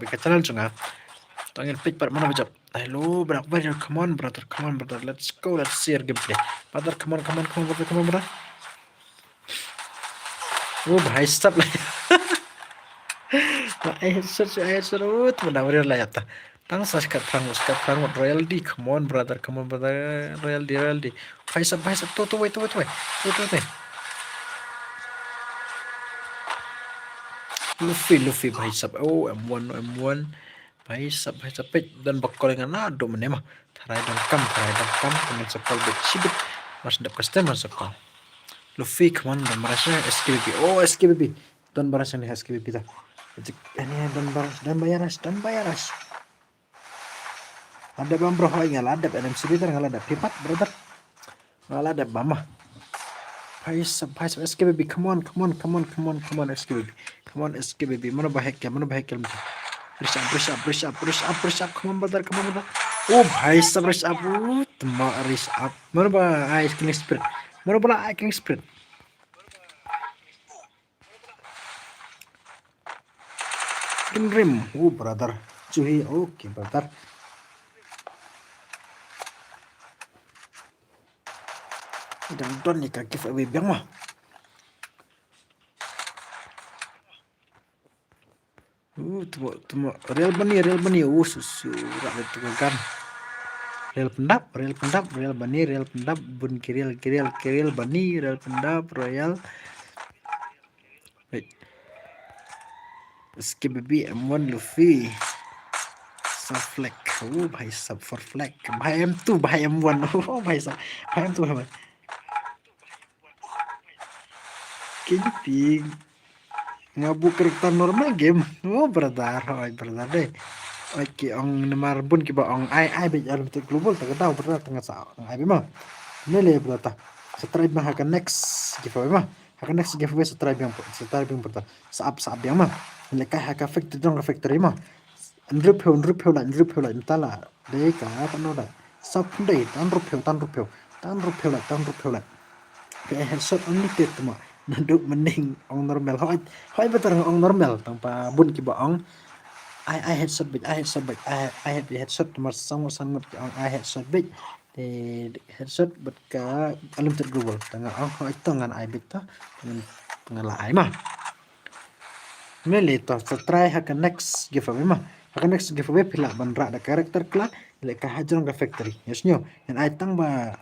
ke channel juga tangin page par mana bacap hello brother come on brother let's go let's see your gameplay brother come on brother oh bhai sab lah headshot tu mana lah yata tang subscribe frang Royal D come on brother Royal D bhai sab tu wait Luffy bhai sab oh M1 bhai sab pet dan bakal dengan ado mana mah tharai dan kam dengan sekal bet sibit mas dap custom mas sekal Luffy come on dan merasa SKBB Don baras yang dihas kita. Ini don bayaras. Ada bang bro, nggak ada NMC bitar nggak ada pipat brother, nggak ada mama. Pais SKBB, come on SKBB, come on SKBB, mana bahaya macam. Rush up, come on brother. Oh भाई सब rush up, rush up. Mana bah ice king sprint, mana bola ice king sprint. King rim, oh brother, cuy, okay brother. Dan don ni kaki giveaway biang mah. Tuma real bani susu rak tu kan. Real pendap bun kiril bani real pendap royal. Wait. SKBB M1 Luffy. Subflag. Oh भाई sub for flag. भाई M2 भाई M1. Oh भाई sub. भाई M2 भाई. Kinting. Ngabu karakter normal game. Oh brother deh. Oke, ong nemar bun kiba ong ai be jarum te global tak tahu brother tengah sa ong ai mah. Nele brother. Subscribe mah akan next giveaway mah. Akan next giveaway subscribe yang brother. Saap yang mah. Lekai haka factory mah. Andrup lah entala. Deka kan ada. Sub deh tan rupiah lah. Kayak headshot unlimited mah. Nanduk mending ong normal hoi betul ong normal tanpa bun kiba ong I headshot nomor sangat ong I headshot big di headshot ka unlimited global tengah ong itu ngan I big ta tengah lah I mah meli to try hakan next giveaway mah hakan next giveaway pila bandra da karakter kla le ka hajron ka factory yesnyo and I tang ba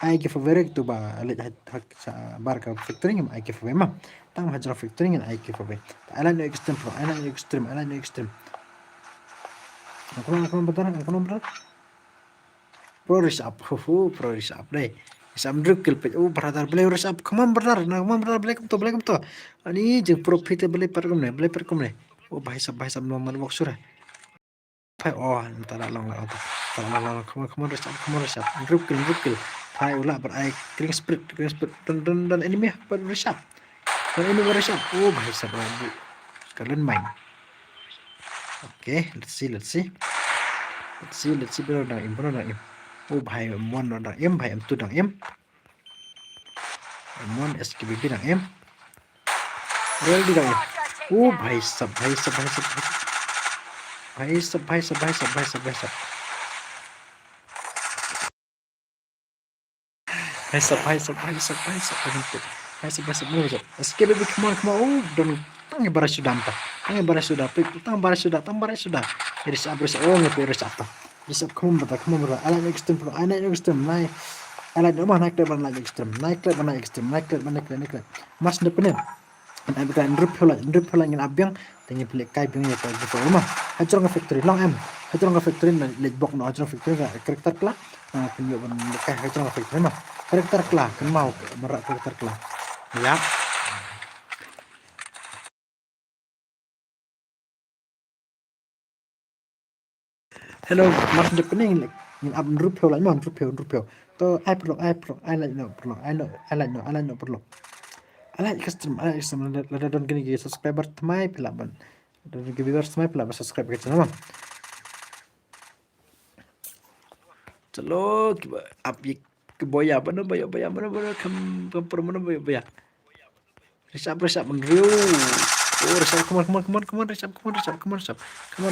I giveaway tu ba le hak sa bar ka factory I giveaway mah tang hajron factory and I giveaway ala no extreme Aku betul. Pro rush up deh. Sam drukil pe. Oh brother play rush up. Come on brother play kum to. Ani je profit play per kum ne. Oh bahai sab nomor box surah. Pai oh entara long la. Come on rush up. Drukil. Pai ulah ber ai clean sprint dan enemy per rush up. Dan ini rush up. Oh bahai sab bu. Kalian main. Okay, let's see. Benar dah im. Oh bahai M1 dah im, bahai M2 dah im. M1 SKBB dah im. Real dah im. Oh bahai sab. Bahai sab. SKBB come on. Oh, don't tang baras sudah. Tang baras sudah. Iris abris ngepiris apa? Bisa kamu berada. Alat ekstrem. Alat rumah naik ekstrem. Mas depannya. Dan bukan drop hola ngin abyang tinggi pelik kai bing ya kalau gitu rumah. Hajrong factory long em. Hajrong factory na lejbok no hajrong factory ga karakter kla. Penyo ban kai hajrong factory mah. Karakter kla kan mau merak karakter kla. Ya. Hello, mas depannya ngin ab drop hola imam drop. To I like no perlu. Alat custom lada don gini subscriber temai pelaban dan viewers temai pelaban subscribe ke channel mah chalo api ke boya mana kam per mana boya resap menriu oh resap kemar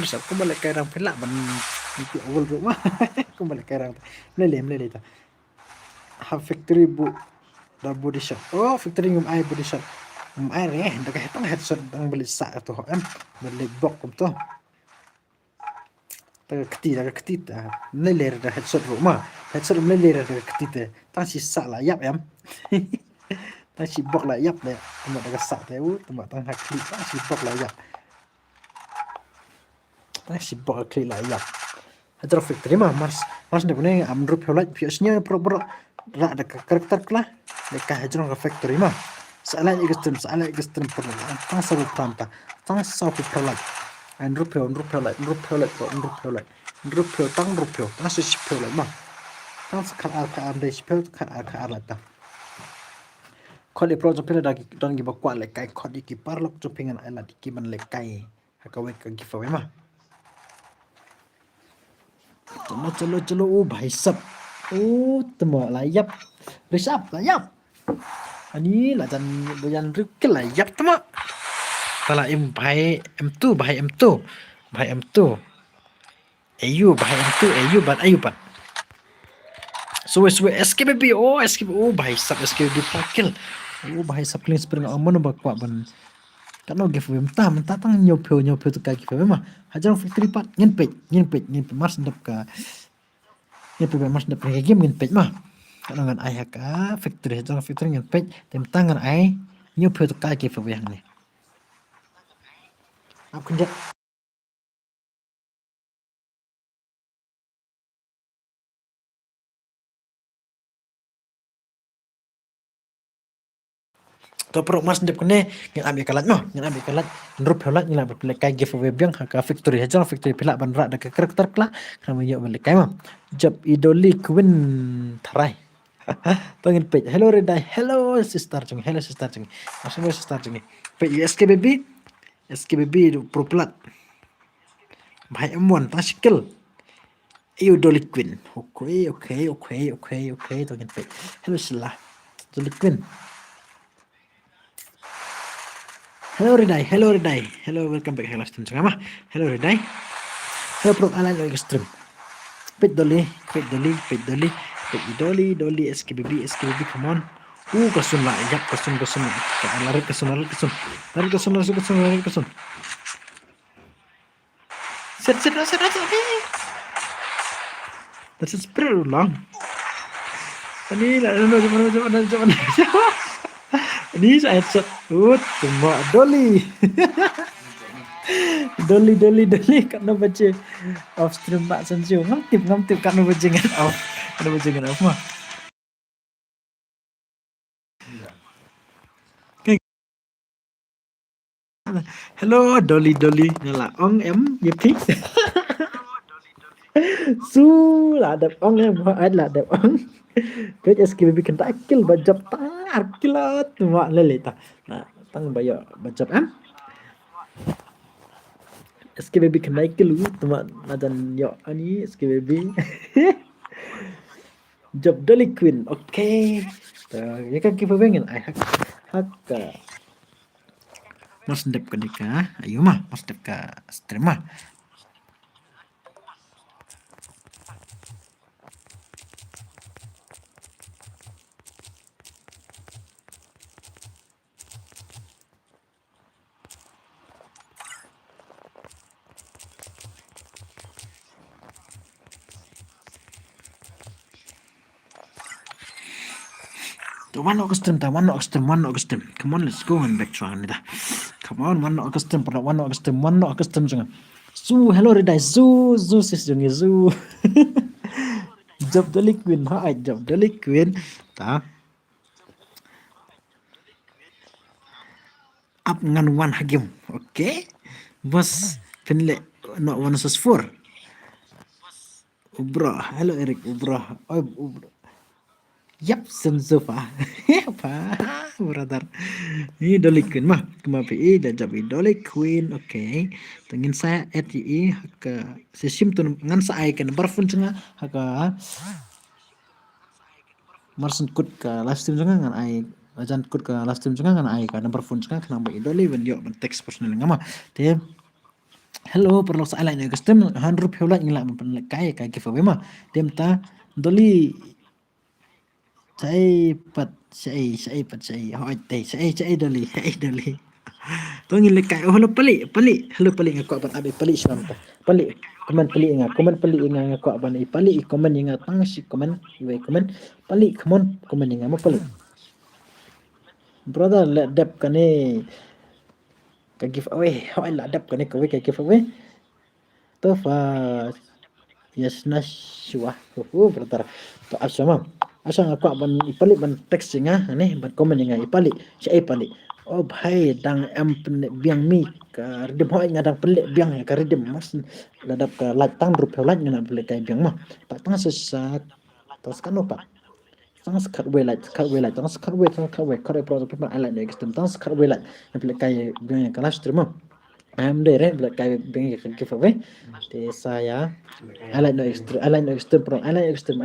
resap kembali ke orang pelaban itu awal rumah kembali ke orang melele ta have factory bu da body shot. Oh, factory ngum ai body shot. Ai re, da ka hetang headshot dang beli sa to em. Beli bok kum to. Da keti ta. Neler da headshot rumah. Headshot neler da keti ta. Ta si sa la yap em. Ta si bok la yap le. Tama da ka sa te u, tama tang hak klik ta si bok la yap. Ta si bok klik la yap. Hadro factory mah mas ne bune am drop holat piasnya pro rak da karakter klah. Dekat hajrong ke factory mah. Salah ekstrem perlu. Tang sabu pranta. Tang sabu perlu. And rupeo tang su shipeo ma. Tang sekal ar de shipeo ar la ta. Kali pro jo pele dagi don gi bakwa le kai khodi ki parlok jo pingan ala di ki man le kai. Hakawe ka giveaway ma. चलो ओ भाई सब ओ तुम layap risap layap ani lajan boyan ruk layap tama tala em भाई M2 ayu ban ayu ban suwe SKBB oh भाई सब SKBB pakil oh भाई सब clean spring amon bakwa ban kano giveaway mentah tang nyopyo tu ka giveaway mah hajar factory part ngin page mas ndap ka mas ndap ka game ngin page mah kano ngan ai haka factory hajar factory ngin page tem tangan ai nyopyo tu ka giveaway hang ni ap kunja to pro mas ndep kene ngin ambil kalat ndrup helat ngila berpilih kai giveaway biang haka factory hajar factory pilak banra da karakter kla kami yo balik kai mah job idoli queen tharai tongin page hello redai hello sister chung masuk sister chung page SKBB pro plat bhai M1 tasikil idoli queen okay tongin page hello sila idoli queen hello Redai hello welcome back hello stream sama hello Redai hello pro alan lo stream pet doli SKBB come on kasun lah yap kasun lari kasun set that's a spirit ulang ini lah zaman ini saya set cuma doli karena baca off stream Pak Sensiu ngamtip karena bajengan off mah hello doli nyala ong em yipi su là đẹp ong em ai là đẹp ong cái SKBB kan takil bajab tar kilat wa lelita nah tang bayo bajab am SKBB kan takil tuma nadan yo ani SKBB job doli queen okay ya kan giveaway ngin ai hak mas ndep ka dika ayo mah mas ndep ka stream mah One Augustine. Come on, let's go and back to Anita. Come on, one Augustine. Jangan. Zu, hello Redai. Zu sis jangan zu. Job doli queen, Ta. Up ngan one hagim, okay? Bos pinle not 1 versus 4. Ubra, hello Eric. Ubra. Yap, sensofa. Apa, brother? Ini Dolly Queen mah, kemapi dah jadi Dolly Queen, okay. Tengin saya RTE ke sistem tu ngan saya kan berfun cenga, haka marsen kut ke live stream cenga ngan ai, ajan kut ke live stream cenga ngan ai kan berfun cenga kenapa Dolly video ben teks personal ngama. Te hello perlu saya lain custom 100 rupiah ngila kai giveaway mah. Tem ta Dolly saya Dolly tongin lekai hello pali ngakak ban abi pali syam ta pali komen pali ngakak ban pali komen ingat tang si komen pali komen ingat mo pali brother let dep kane ka giveaway hoy la dep kane ka giveaway to fa yes na shwa brother to asama Asang aku ban ipali ban teks singa ane ban komen inga ipali si ipali oh bhai dang em biang mi ka redim hoi ngadang pelik biang ka redim mas ladap ka lat tang rup lat ngana pelik kai biang mah pak tang sesak tas kan opa tang sekat we lat tang sekat we kare pro people I like next tang sekat we lat pelik kai biang ka last stream am dere pelik kai biang ka giveaway te saya I like no extreme pro I like extreme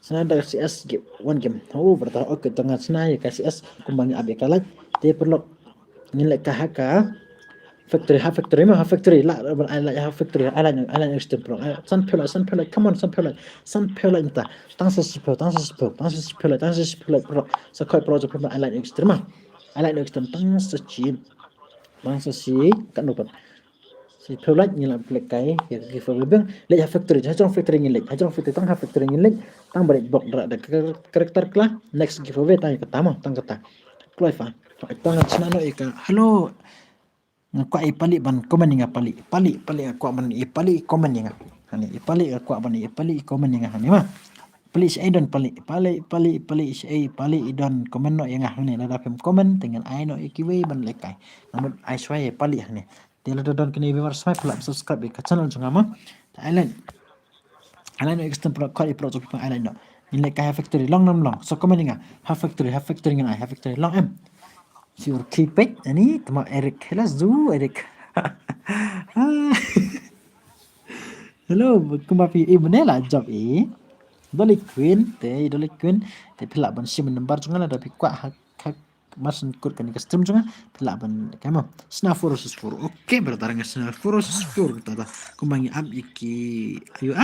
Senada CS game one game. Oh bertahan oke tengah senaya CS kembali abi kalah. Dia perlu nilai KHK factory half factory lah half factory ala extreme pro. San pela come on san pela inta. Tang sespel pro. Sakai pro pro ala extreme. Ala extreme tang sesi kan lupa. Si pula nilai pelekai ya giveaway bang lek factory hajong factory ngilek tang factory ngilek tang balik blok ada karakter kelah next giveaway tang ketama tang kata kloi fa tang senano ika halo ngakwa ipali ban komen ninga pali ngakwa ban ipali komen ninga hani ipali ngakwa ban ipali komen ninga hani mah pali si idon pali si pali idon komen no yang hani nada pem komen dengan ai no ikiwe ban lekai namun ai swai pali hani dia don kini viewers mai pula subscribe ke channel jungama Island extend pro kali project pa Island no nilai kaya factory long so komen ninga half factory ngan half factory long em si or keep it ani tama Eric helas du Eric hello kumapi ibnela job Dolly Queen te pila ban sim number junga ada pikwa hak mas ikut kan custom juga pila ban kamo snafur oke bertarung snafur kita kumbangi ab iki ayo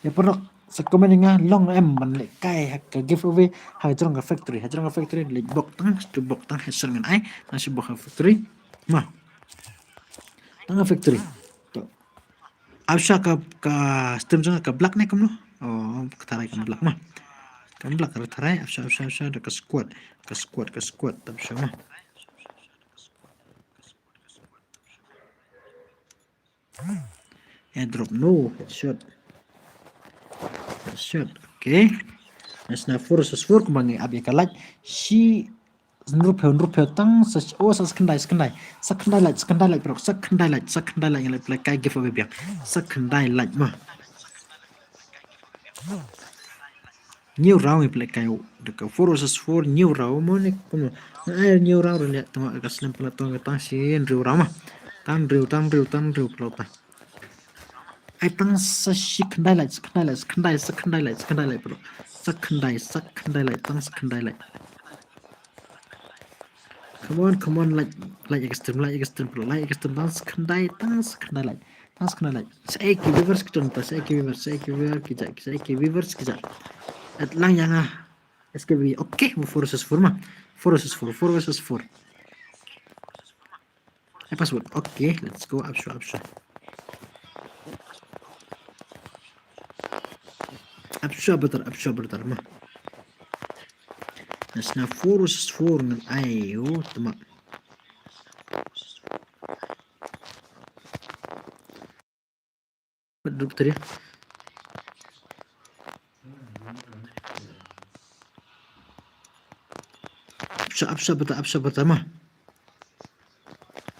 ya perlu sekomeninga long em ban le kai hak giveaway hajrong factory le bok tang hasil ngan ai nasi bok factory mah tang factory to absha ka stream juga ka black ne kamu oh ketarai ka black mah kan black ketarai absha ada ka squad tapi sama airdrop no headshot okay nasna force kumbangi abi kalaj si rupiah tang sekendai like bro sekendai like yang like kai giveaway biang sekendai like mah new round play kayo dekat 4 versus 4 new round mo ni kuno new round ni tama ka slam pala to tang sin riu rama tang riu pelota ai tang sa sekendai like bro sekendai tang sekendai like come on like extreme bro like extreme tang sekendai like saya ki viewers kita at lang yang SKB oke 4 versus 4 mah 4 versus 4 password oke let's go absha betul mah nasna 4 versus 4 ngan ayo teman beduk tadi absa pertama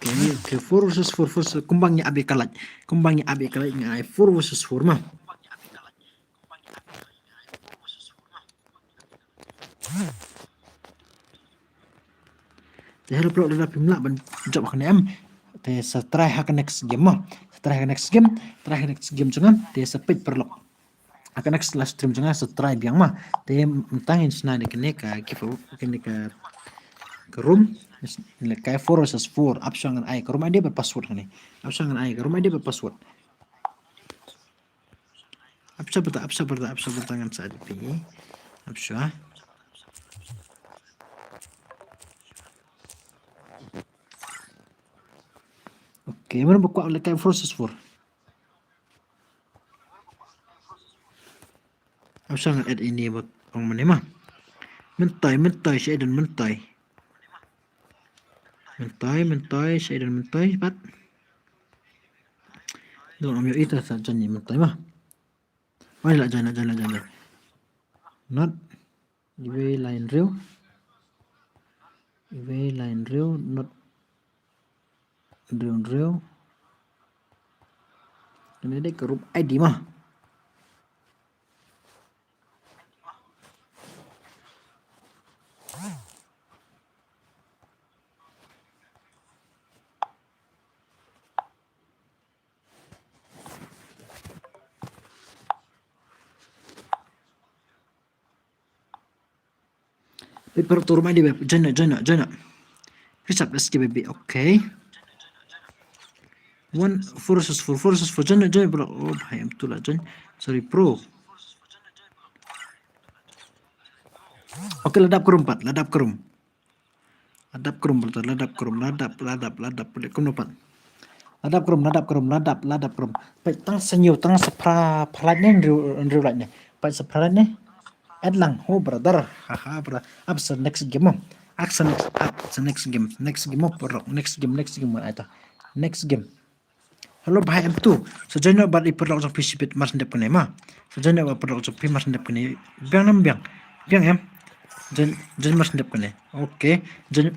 oke 4 versus 4 kumbangnya abi kalat ngai 4 versus 4 mah Hello bro udah pimla ban job kan em te try hak next game mah try next game jangan te sepit perlu akan next last stream jangan try biang mah te mentangin sena kene ka give kene ka room kayak 4 versus 4 option ngan ai ke rumah dia berpassword ni option ngan ai ke rumah dia berpassword absa bertangan saat ini absa oke mana buka oleh kayak 4 versus 4 absa ngan add ini buat orang mana mah mentai saya dan mentai saya dan mentai pat. Don't ambil itu saja ni mentai mah. Why lah join. Not Iwe line real. Not real. Ini deh ke group ID mah. Paper to rumah di web. Join. Resub SG baby. Okay. 1 versus 4 join bro. Oh bahaya betul lah join. Sorry pro. Oke, ladap ke room 4. Ladap ke room. Ladap. Boleh kum 4. Ladap ke room. Baik tang senyu tang sepra pelatnya ndru latnya. Baik sepralatnya. Add lang. Oh brother. Haha brother. Up the next game. Next game bro. Next game ata. Next game. Hello bahaya betul. Sejauhnya bat iperlak sa pisipit mas ndep kene ma. Sejauhnya bat iperlak sa mas ndep kene. Biang em. Jen mas ndep kene. Oke.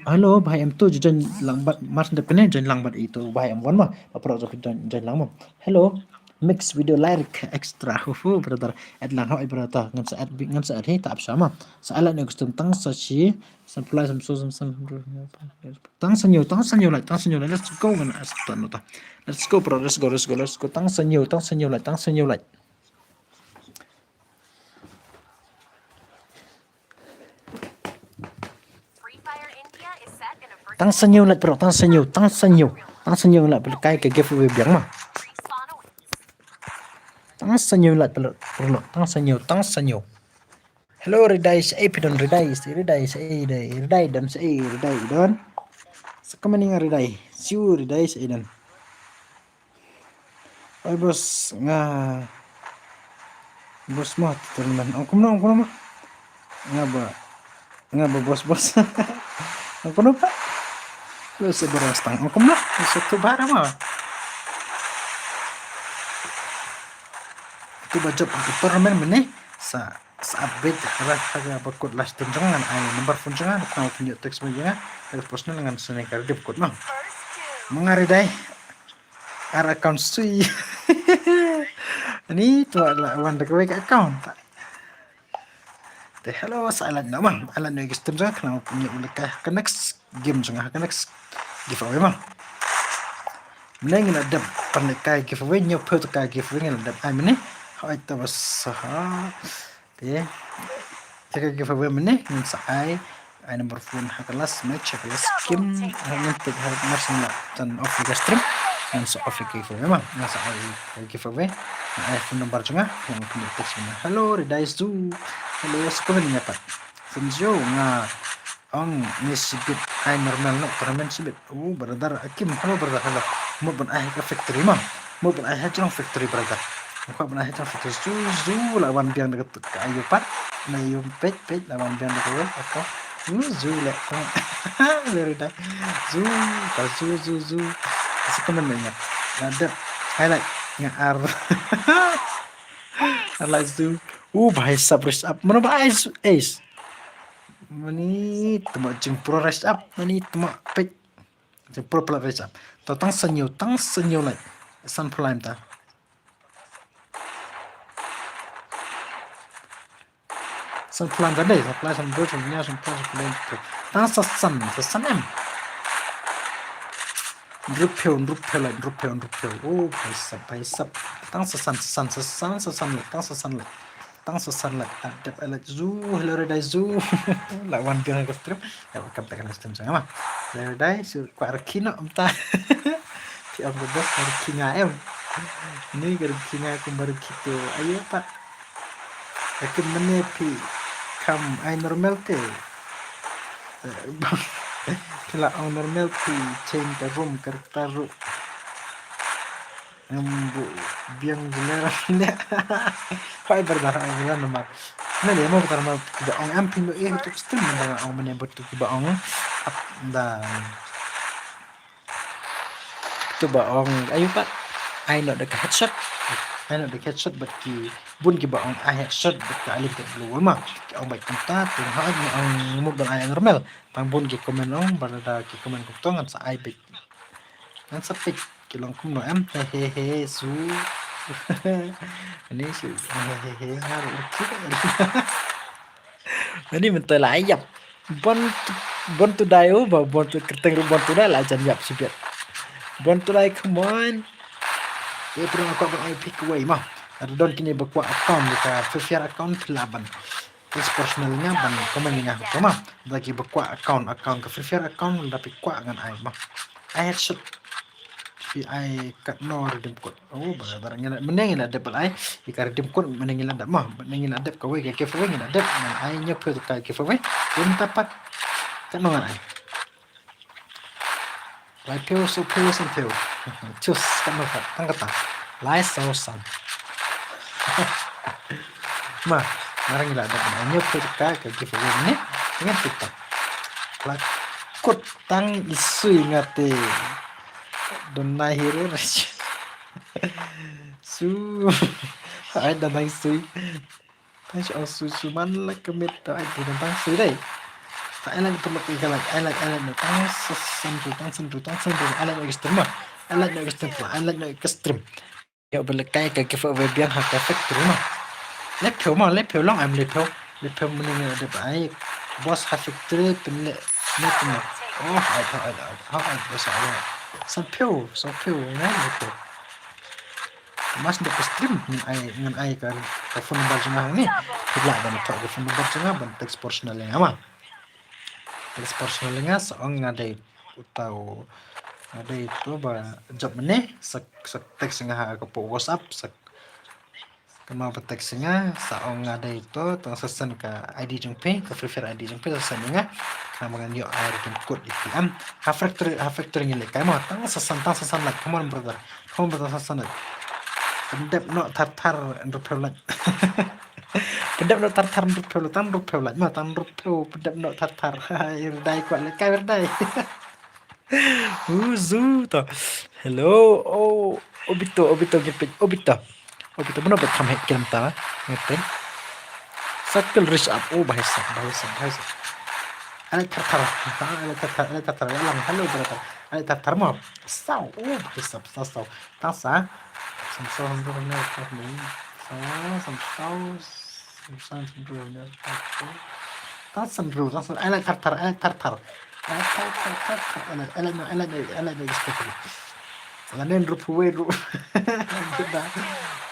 Halo bahaya betul jen langbat mas ndep kene jen langbat itu bahaya wan ma. Iperlak sa jen lang ma. Hello. Mix video lyric extra. Brother. Ad lang ha brother. Ngan sa ad he tak sama. Sa ala ne gusto tang sa si sampai sam tang sanyo lai. Let's go ngan astan ta. Let's go bro. Let's go. Tang sanyo lai. Free Fire India is set in a virtual Tang sanyo lai bro. Tang sanyo lai kai ke giveaway biang mah. respawn awaits. Tang sanyo lai bro. Tang sanyo. Hello Ridai sa epidon Ridai don. Sa kamaning Ridai. Siu Ridai sa idan. Ay bos nga bos mo teman. Ang kuno mah. Nga ba bos. Ang kuno pa. Lo sa berastang. Ang kuno. Sa tubara mo. Itu baca permen meneh sa update kala bakut last time jangan ay number phone jangan kau punya teks menjana terus personal dengan seneng kali bakut mah First two. mengari dai ar account sui ini tu lah one the quick account teh hello silent nama alan yang sistem jangan kau punya ulekah ke next game jangan ke next giveaway mah menengin ada pendekai giveaway nyopo tu kai giveaway ada ay meneh hai tabas sah ya jika giveaway meneh min saai ay number phone hakalas match hakalas game hanya tegak marsin dan off the stream dan so off giveaway mah nasa ay giveaway ay phone number juga yang punya text mana hello Ridai Zoo hello sekolah ni apa senjo nga ang nisibit ay normal no karamen sibit brother akim hello brother hello mo ban ay ka factory mah mo ban ay hajang factory brother Muka pernah hitam foto Zu lawan biang dekat kayu pat, mayu pet lawan biang dekat apa? Zu lek, dari dah Zu. Sekarang mana? Ada highlight ngar. Highlight Zu. Bahaya sabres up. Mana bahaya ace? Mani temu jempro rest up. Mani temu pet jempro pula rest up. Tang senyu lek. Sun prime ta. Sampulan tadi, sampulan tang sasan em. Rupiah. Oh, paisap. Tang sasan lek. Adap elak Zu, hello Ridai Zu. Lawan dia ke strip. Ya, kapten sistem saya mah. Ridai sur parkina entah. Ti am bos parkina em. Ini garkina aku baru gitu. Ayo Pak. Akin menepi kam ay normal te kila ang normal te change the room kartaru ambu biang gelera ini kaya berdarah ang nama na dia mau karena tidak ang amping itu sistem dengan ang menyebut itu baong dan itu baong ayo Pak ay no dekat headshot ai nak dekat shot bat ki bun ki ba ong ai headshot bat ka alif kat blue ma ong bai kumta tung ha ni ong mut ban ai normal tang bun ki komen ong barada ki komen ku tong sa ai bit ngan sapik ki long kum no am he su ini su he ngaru ini mentai lai yap bon tu dai ba bon tu kerteng bon tu dai la jan yap sibet bon tu dai come on dia perlu aku buat pick away mah ada don kini berkuat account dekat fair account pelaban is personalnya ban komen ngah tu mah lagi berkuat account ke fair account tapi kuat dengan ai mah ai headshot fi ai kat no redeem code barangnya meneng ila double ai ikar redeem code meneng ila dak mah meneng ila dep kawai ke giveaway ila dep ai nyep tu kai giveaway belum dapat kat no ai lai pio so pio san pio cus kat no kat tang kata lai so san mah marang ila dep ai nyep tu kai ke giveaway ni dengan TikTok lai kut tang isu ingate Donai hero raja. Su ai donai sui. Tapi su man la kemit ai tentang sui dai. Ai la perlu kalau ai la tang san ai la extreme. Ai la extreme. Ya boleh kai ke giveaway biang hak factory mah. Lepeu long am lepeu meneng ada ai bos hak factory penle ni oh ai bos ai Sampai na itu. Mas de stream ngan ai kan phone number jengah ni. Tidak ban tak phone number jengah ban text personal yang ama. Text personal yang seong ngadai utau ada itu ba job ni sak text ngah ke WhatsApp sak kema text ngah seong ada itu tang sesan ke ID jengpe ke free ID jengpe sesan ngah kamangan yo air kod itu ha factory ni lekai mah tang sesan lak come on brother sesan pendep no tartar rupelat pendep no tartar rupelat mah tan rupeu pendep no tartar irdai kuat lekai irdai uzu to hello obito gepet obito benar betul kami kirim tahu ngerti sakal risk up bahasa Alat tartar lang halo brother alat tartar mo sao bahasa sao tasa samsau benar ni samsau alat tartar alat Lanen rupuwe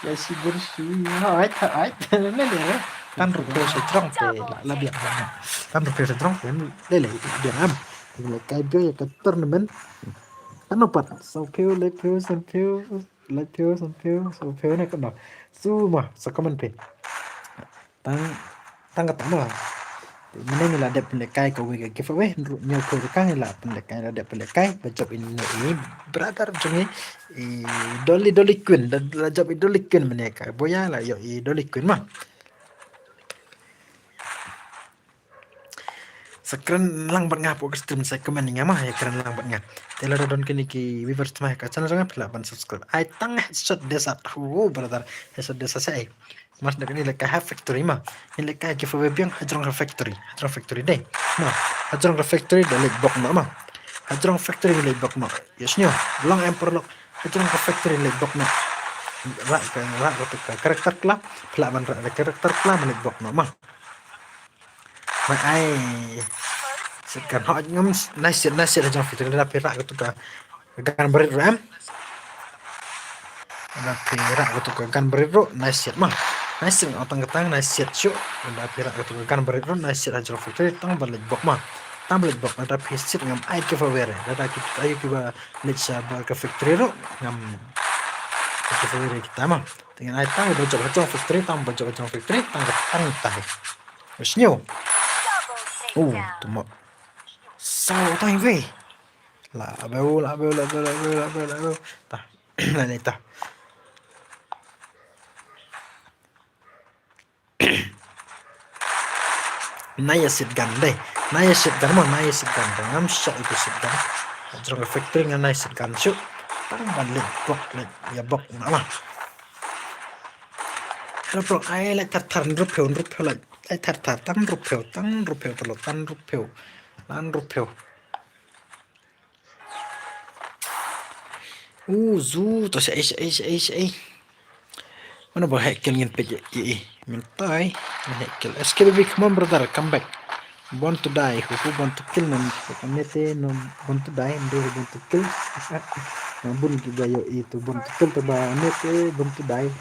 ya si bersui ai lele tan rupuwe se trong pe la biang tan rupuwe se trong pe lele biang am le kai bio ya ke tournament kan opat so pio le pio san pio so pio ne kan su ma sa comment pe tang ka tama Meneng la dep lekai ko we giveaway nyo ko kan la lekai la dep lekai job ini brother jungi dolly queen la job dolly queen meneka boya la yo dolly queen mah sekeren lang bat ngap ko stream saya komen nga mah ya keren lang bat ngap tela don kini ki viewers mah ka channel nga pila ban subscribe ai tang shot desa brother shot desa sai Mas dak ni lekai factory mah ni lekai giveaway biang hajrong factory deh mah hajrong factory dah lek bok mah hajrong factory lek bok mah yesnya long emperor lok hajrong factory lek bok mah rak karakter klah pelaban rak karakter klah lek bok mah ai sekarang hot ngam nasi hajrong factory dah perak tu ka gan berit ram dah perak tu ka gan berit ro nasi mah Nasi otang ketang nasi syuk anda pirak itu kan beritu nasi ajar factory tang balik bok mah tang balik bok ada pisit ngam ai giveaway ada kita ayo kita lihat bar ke factory ro ngam giveaway kita mah dengan ai tang bojok factory tang factory tang tahi wesnyo tu mak sao tang we la beu tah lain tah Naya sit gun ngam shot itu sit gun jrong factory ngan naya sit gun syuk tang balik bok ya bok nama Rồi pro ai lại thật thần rụp phiêu lại thật thật tăng rụp phiêu tao tăng rụp phiêu zu to sẽ mana boleh hackle ngin pej mentai hackle SKBB come on brother come back want to die who want to kill nam kamete no want to die and want to kill bun juga yo itu want to kill taba amete want to die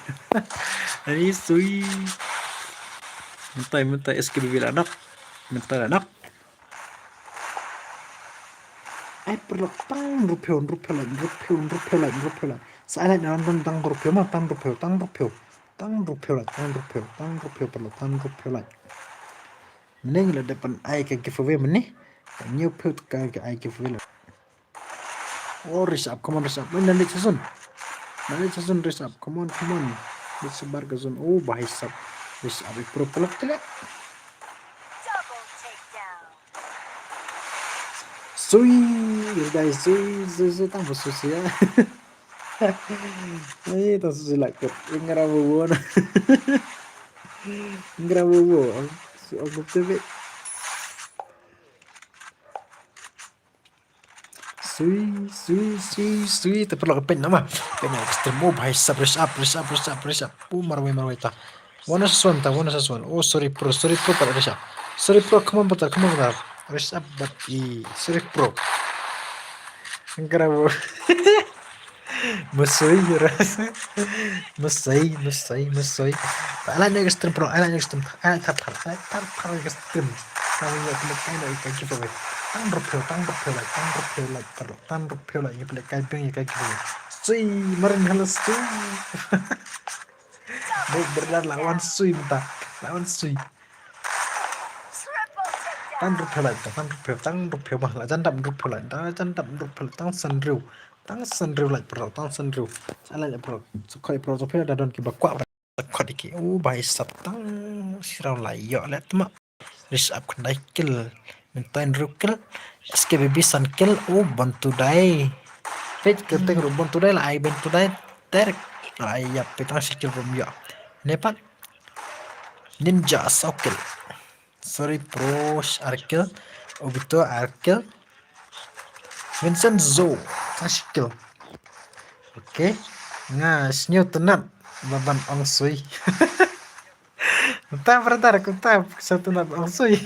ani sui mentai SKBB anak mentai anak ai perlu tang rupiah saya nak tang rupiah mah tang rupiah perlu tang rupiah lah mending lah depan ai ke giveaway meneh new put ke ai giveaway lah oh raise up come on raise up mana ni season raise up come on disebar ke zone oh bahaya sab raise up pro pelak telak Double takedown. sui guys sui tambah susi ya ini tak susi lagi ngerawu aku tebe sui tapi perlu pen nama pen extreme oh bahaya sab raise up oh marwai ta wana sesuatu oh sorry pro pada raise up sorry pro come on raise up but sorry pro ngerawu Musai rasa Musai ala ni extreme pro ala extreme ala tapar extreme kami nak lekai nak ikan giveaway tang rupiah lah you boleh kai beng ikan giveaway sui marin halas tu baik benar lawan sui Triple takedown. tang rupiah mah lah jandap rupiah tang senriu lah tang senriu salah ya bro sukai pro tapi ada don kibak kuat kau diki bahaya satang sirau layak lah tu mak raise up kena kill mintain rukil SKBB san kill bantu dai fetch kerteng bantu dai lah ai bantu dai terk ai ya petang skill rum ya Nepal ninja sokil sorry pros arkil obito arkil Vincent Zo skill oke ngas new tenat baban ong sui entah brother aku tak satu tenat ong sui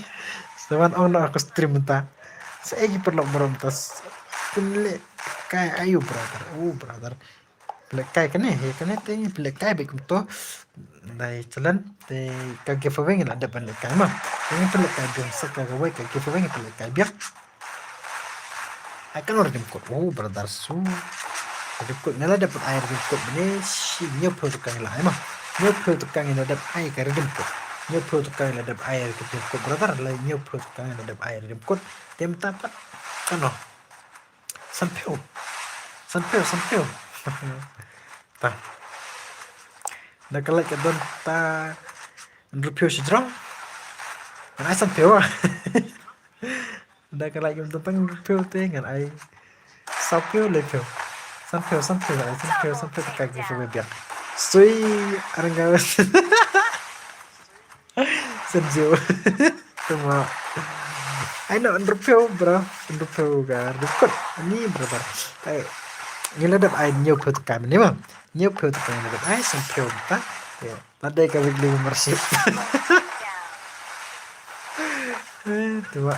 seban ong nak aku stream entah saya perlu merontas pilih kai ayu brother pilih kai kene ting pilih kai bekum to dai jalan te kage faweng ada pilih kai mah ini pilih kai biang saka gawe kage faweng pilih kai biak akan orang jemput brother su jemput nela dapat air jemput ini si nyopo tukang lah emang nyopo tukang ini dapat air kare jemput nyopo tukang ini dapat air jemput brother lah nyopo tukang ini dapat air jemput tem tapat kan oh sampeu ta dah kalau ke don ta rupiah sejrong mana sampeu dah kalau kita tentang rupiah dengan ai sampeu lepiah sampeu tak kaki sampai biar sui arang senjo semua I know rupiah bro rupiah rukut ini berapa kayak ini ada ai nhiều phiếu tất cả mình đúng không nhiều phiếu tất cả mình được ai xem phiếu ta ada cái việc lưu membership tuh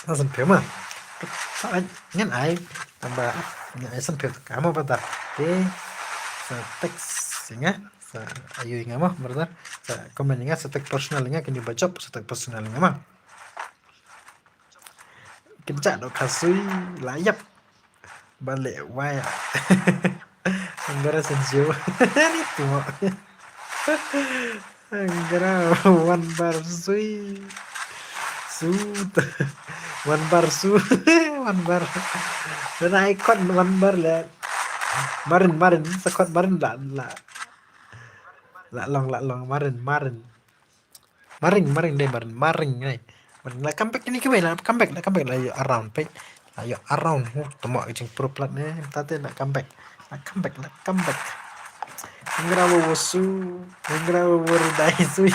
langsung phiếu mà nhân ai tambah nhân ai xem phiếu tất cả mà betul oke sa text ya sa ayo ingat mah betul sa komen ingat sa text personalnya kini baca sa text personalnya mah kita dok kasih layak balik waya Anggara sensiu ini tuh Anggara one bar sui one bar dan icon one bar lah marin sekot marin lah long marin deh maring nih lah comeback ini kembali lah comeback lah around page ayo around temak jeng pro plat ni tadi nak comeback Engravo bosu, engravo bordai sui.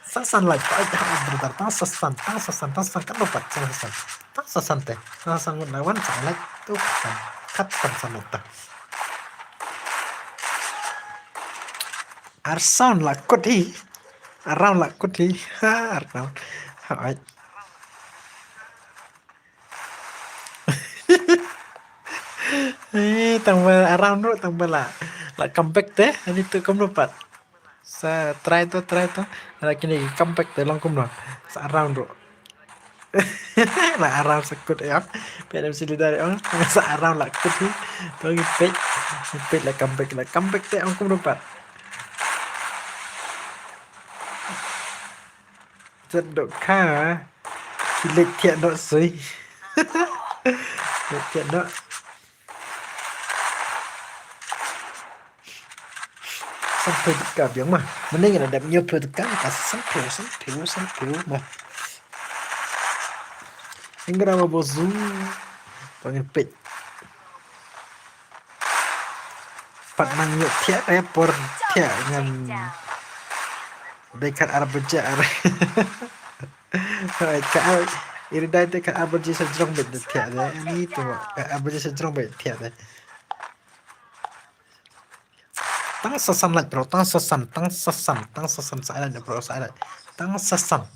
Sasan like bertar sasan kan dapat sasan teh sasan lawan like tuh kat sasan itu. Arsound lah kodi, around lah kodi, around. Hai. Tambah around dulu tambah lah comeback teh, ini tuh kamu dapat. Try to lagi nih comeback teh long kamu sa around dulu. Lah around sekut ya, biar bisa dari orang sa around lah kodi, tuh ngipet lah comeback teh orang kamu dapat. Dok kha lịch thiện độ suy lịch thiện độ sắm phiếu tất cả biếng mà mending là đẹp nhiều phiếu tất cả sắm phiếu mà anh ra mà bozu bằng pit pat nang nhiều thiện report thiện ngân dekat Arab bejar. Kak Iridai te kak Arab bejar sejrong bet tiap deh. Ini tu Arab bejar sejrong bet tiap deh. Tang sasan lagi bro, tang sasan saya ada bro, saya ada. Tang sasan.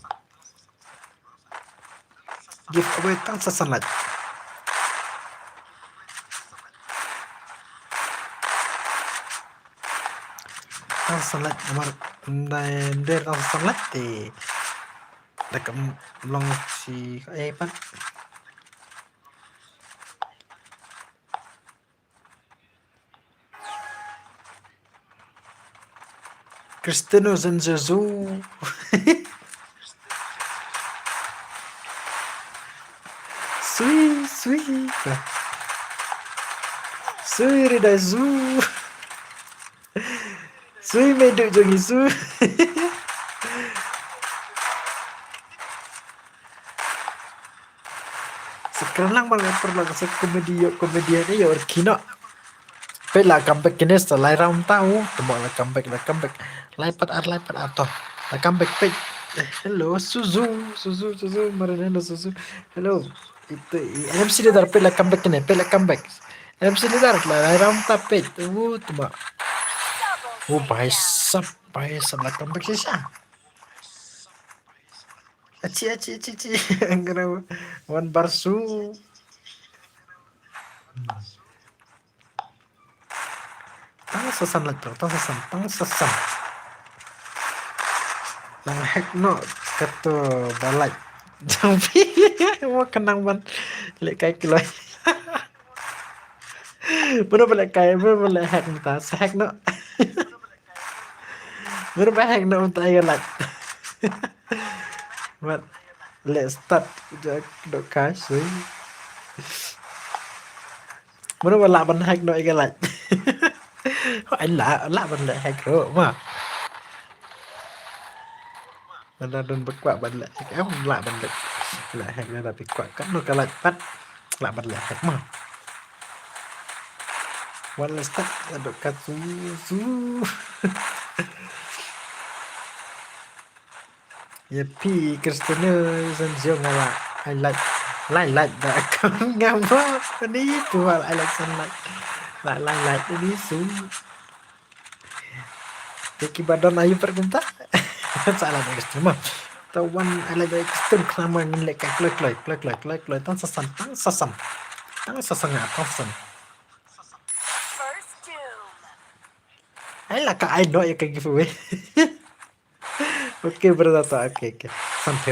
Give away tang sasan lagi. Tang salat nomor der tang salat di dekat long si pan Cristiano Zenzezu Sui Ridazu Sui meduk jong isu. Sekarang malah perlu komedian ya orkino. Pela comeback kini setelah round tahu, temulah comeback. Lipat atau comeback page. Hello Suzu, Marinando Suzu. Hello. Itu MC dia dar pela comeback kini, comeback. MC dia dar lah round page. Tuma. Oh, bahaya lah comeback sih. Aci. Angkara one barsu. Tang sasan lah bro, tang sasan. Yang hack no kata balai. Jampi mau kenang ban lek kai kiloi. Bener boleh hack minta hack no. Bener hack no minta aja like. But let's start the cash. Bener boleh ban hack no aja like. Anh lạ ban lại hack rồi mà. Mình đang đơn bất quả ban lại kéo lạ ban lại hack ra là bị quả cắt nó cả lại bắt lạ ban lại hack mà. One let's start được cắt su. Ya pi Cristiano Ronaldo ngala I like đã không ngam quá ini tuh I like sunlight like ini su Teki badan ayu pergunta salah Cristiano tawan I like Cristiano kenapa ngilek klek tang sasan First doom. I like I know you can give away. Oke bertata oke sampai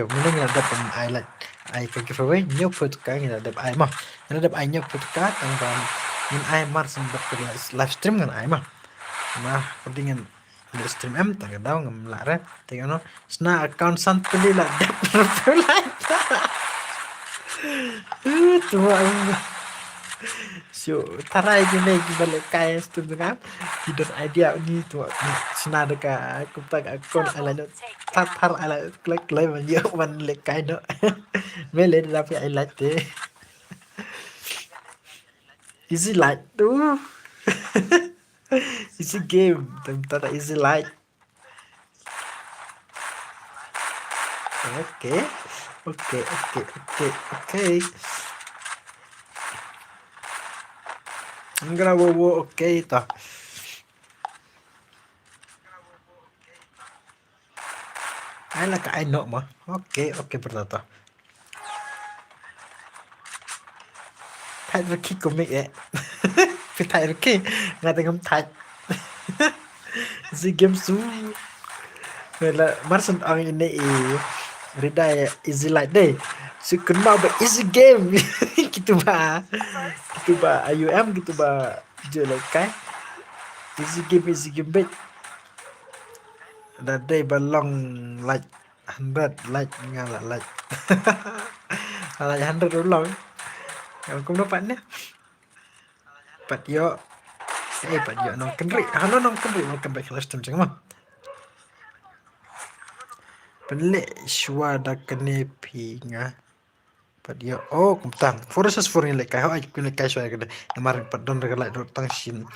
mending ada pun I can give away new podcast yang ada I mah yang ada I new podcast tentang min I mar sempat live stream kan I mah pentingan live stream tangga daw ngam lara tengok no sna account sant pili lah dap itu so tarai gini balik kaya studi kan tidak idea ini tuh sna deka aku tak akun ala tar ala klik banyak wan lek kaya no mele tapi I like deh easy like tuh Easy game. Tentang easy light. Oke. Enggak bobo oke toh. Ayolah kak Aino mah. Oke bertata. Thay ra khi của mình ấy. Phải thay ra khi ngay tại ngắm thay. Si game su. Vậy là Marson ang ini Rida easy like day. Si kenal ba easy game. Gitu ba. IUM gitu ba. Jual cái. Easy game bet. That day balong like 100 like ngala like. Like 100 ulang. Cũng dapat ni. Pat yo nong kenri. Halo nong kenri welcome back last time macam mana? Pelik suara kenepi ngah. Pat yo kumtang. Forces for ni lekai. How I kun lekai suara kada. Kemarin pat don regalai tang shin.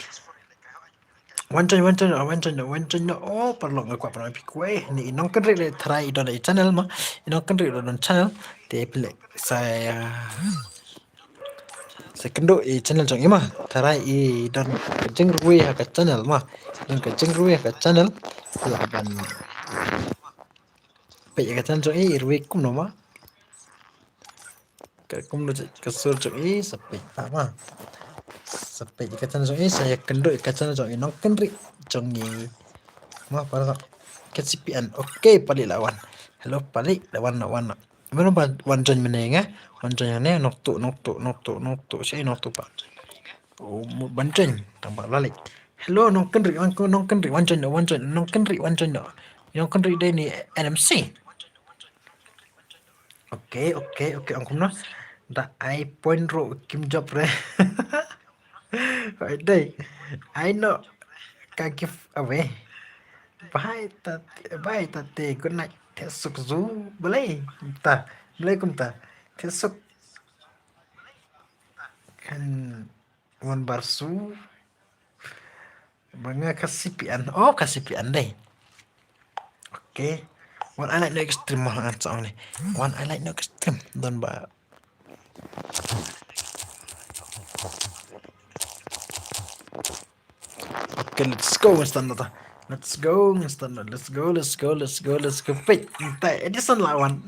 Wancan oh perlu ngaku apa nak pikir ni nong kenri le try don channel mah. Nong kenri don channel. Dia pelik saya kendo channel jong ima tarai dan kejeng ruwe ka channel mah dan kejeng ruwe ka channel laban pe ka channel jong ruwe kum no mah ka kum no ka sur jong sampai mah sampai ka channel jong saya kendo ka channel jong nong kenri jong mah para kesipian oke palik lawan hello palik lawan mana wan jon menengah wan jon yang ni noktu saya noktu pak oh banceng tambah balik hello nong kenri wan jon nong kenri day ni NMC oke angkum no da I point ro kim job re right day I know can give away bye tate good night Tesuk zu boleh kumta Tesuk kan wan barsu banga kasipian deh oke one I like no extreme mah ansang ni one I like no extreme don ba okay let's go standard let's go wait Edison lawan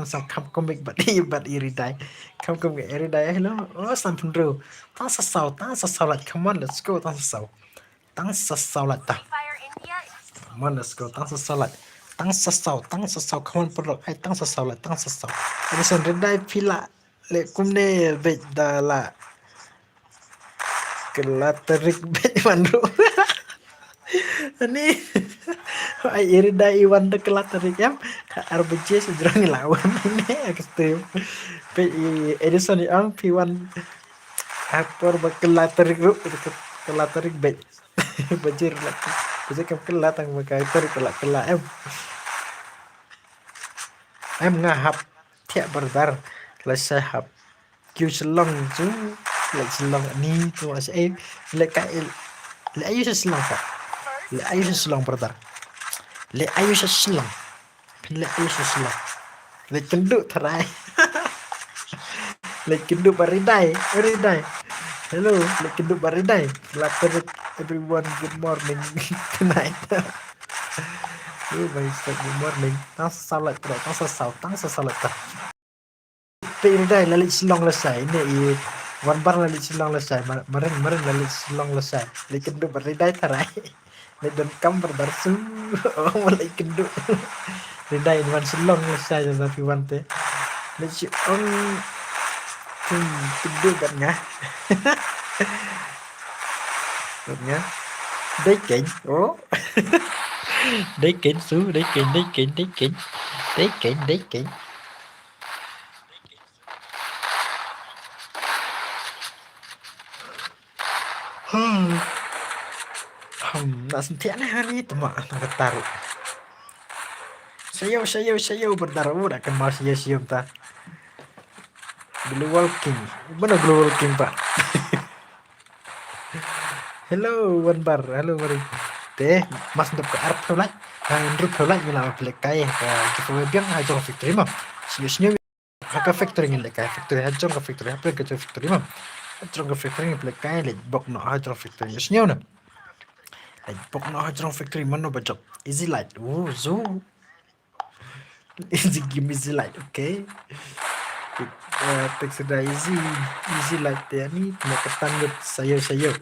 sang come comic but iridai come comic iridai hello sang pendro tang sasau like come on let's go tang sasau like ta Fire India. come on let's go tang sasau like tang sasau come on perlu tang sasau like tang sasau Edison iridai pila le kumne bet dala kelaterik bet mandro ini ai irida iwan de kelatari yam RBJ sejurang lawan ini ekstrim pe Edison yang P1 aktor kelatari grup kelatari bet bajir lah bajir kam kelatang makai tori kelak em ngahap tiap berdar selesai hap kyu selong tu lek selong ni tu masih lek ayu selong pak le ayu selang berdar le ayu selang le kenduk terai le kenduk baridai hello le kenduk baridai later everyone good morning tonight good morning tang salat baridai lalit selang lesai ini wan bar lalit selang lesai meren lalit selang lesai le kenduk baridai terai dan kam berdarsu mulai kenduk Ridai wan selong lesai tapi wan te leci on kenduk batnya Daking oh Daking su Daking nak sentiak ni hari tu mak nak taruh. Saya berdarah dah kenal saya tak. Global King. Mana Global King pak? Hello one bar, halo mari. Teh, mas ndap ke Arab thôi lại. Ndrup thôi lại như là plek kai ka giveaway biang ha jong victory ma. Sinyo ka factory ngin ka factory ha jong ka factory ha plek ka factory ma. Jong ka factory ngin plek kai le bok no ha jong factory. Sinyo na. Le bok no ha jong factory man no bajok. Easy light. Oh, zo. Easy game easy light, okay. Teks sudah easy light ya ni nak ketan sayur.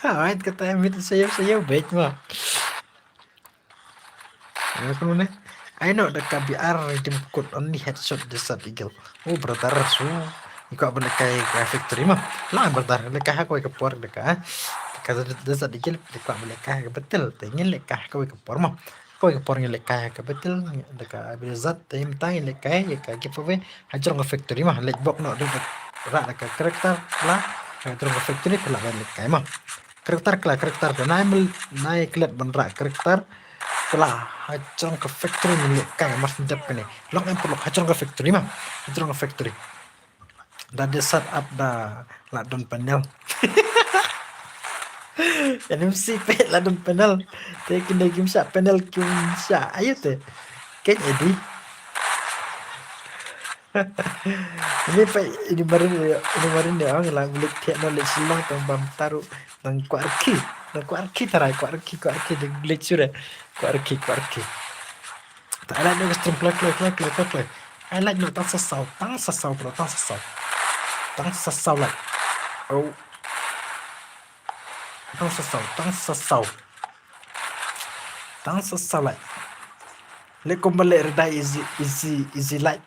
Hawait kata mit sayur baik mah. Ya kan mana? I know the KBR tim kod only headshot desat eagle. Oh brother so. Iko abang kai factory mah. Lah brother lekah aku ke por lekah. Kata desat eagle lekah lekah ke betul. Tengin lekah aku ke por mah. Kau ke por lekah ke betul lekah bezat tim tang lekah ya ka giveaway hajar ke factory mah let bok no rak lekah karakter lah. Hajar ke factory kelak lekah mah. Karakter naik klet benrak karakter kelah hajong ke factory milik kai mas ndap kene long em perlu hajong ke factory mah hajong ke factory dah dia set up dah lah don panel NMC pe lah don panel te kena game sha panel kim sha ayo te ken edi ini marin ya orang lah milik teknologi silang tambam taruh nang kuarki tarai kuarki de glitch sudah kuarki I like no stream play I like no tang sasau bro tang sasau like oh tang sasau like le kumbalik redai easy light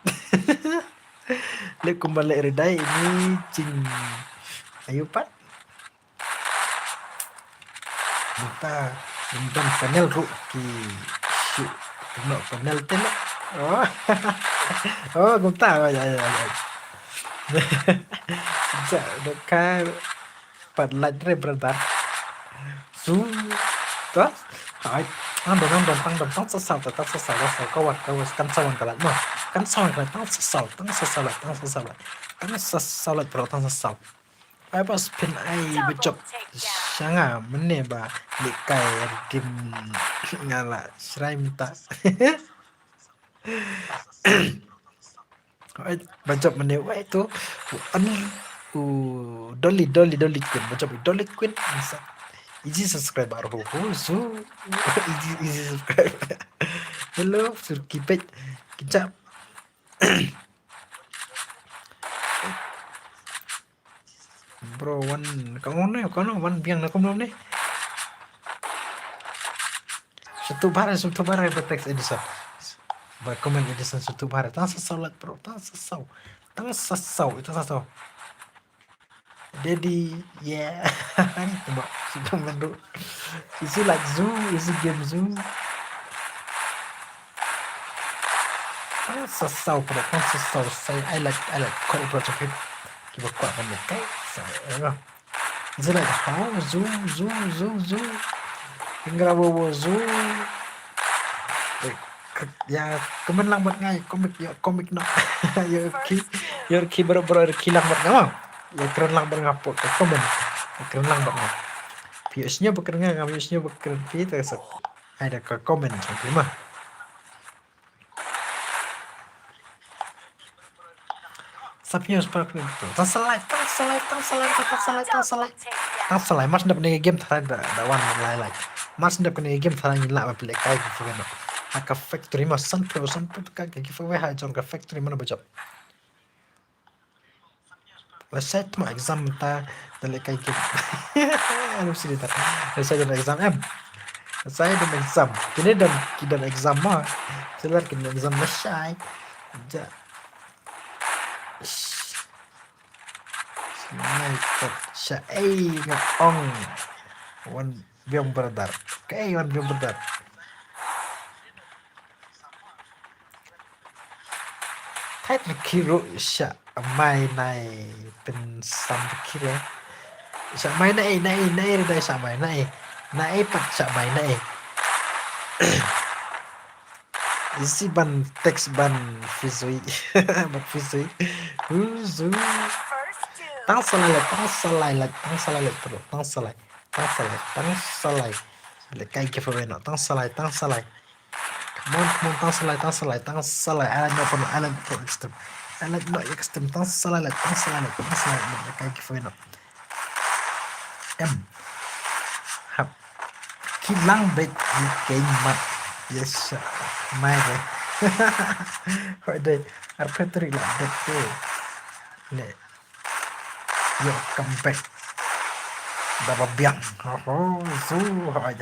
le kumbalik redai ini cing ayo pat kita undang panel ru ki no panel tele oh gumta ya ja ka pat latre brother su to hai andong tang sasau kawan kan sawan kalat mah kan sawan kalat tang sasau bro tang sasau apa spin ai becok sanga mene ba likai tim ngala serai minta becok mene wa itu an dolly queen becok dolly queen easy subscriber ho so easy subscribe hello surki pet kicap bro one kamu one biang nak belum nih satu barat berteks edison berkomen edison satu barat tang sasau bro tang sasau itu sasau jadi ya tembak sudah mendu isi like zoo isi game zoo tang sasau bro tang sasau I like kau project itu kita kuat banyak kayak saya it's like how zoo tinggal bawa zoo ya komen lang buat ngay komik no your ki bro kilang buat ngam ya keren lang buat ngapot komen keren lang buat ngap viewsnya bekerja kita ada ke komen sampai mah Sapi harus pakai itu. Tang selai. Mas ndap nih game thara da wan lai. Mas ndap nih game thara ngila ba play kai gitu kan. Aka factory mas sampai ka giveaway ha jong ka factory mana bacot. Set ma exam ta dale kai game. Anu sini ta. Saya ada exam M. Saya ada exam. Kini dan exam mah. Selar kini exam masyai. Ja. Sniper syai ngong one biong brother Thait kiro sya mai nai pen sam kira sya mai nai dai sya mai nai pat sya mai nai isi ban teks ban fisui ban fisui Tang salai lah, tang salai lah, tang salai lah bro, tang salai, tang salai, tang salai. Like kai giveaway no, tang salai, tang salai. Come on, tang salai, tang salai, tang salai. I like no extreme. I like no extreme. Tang salai lah, tang salai lah, tang salai. Like kai giveaway no. Hap. Kilang bet di game mat. Yes, mai rồi. Hỏi đây, arbitrary là đẹp thế. Nè, yo come back. Dapat biang. Oh, su hỏi.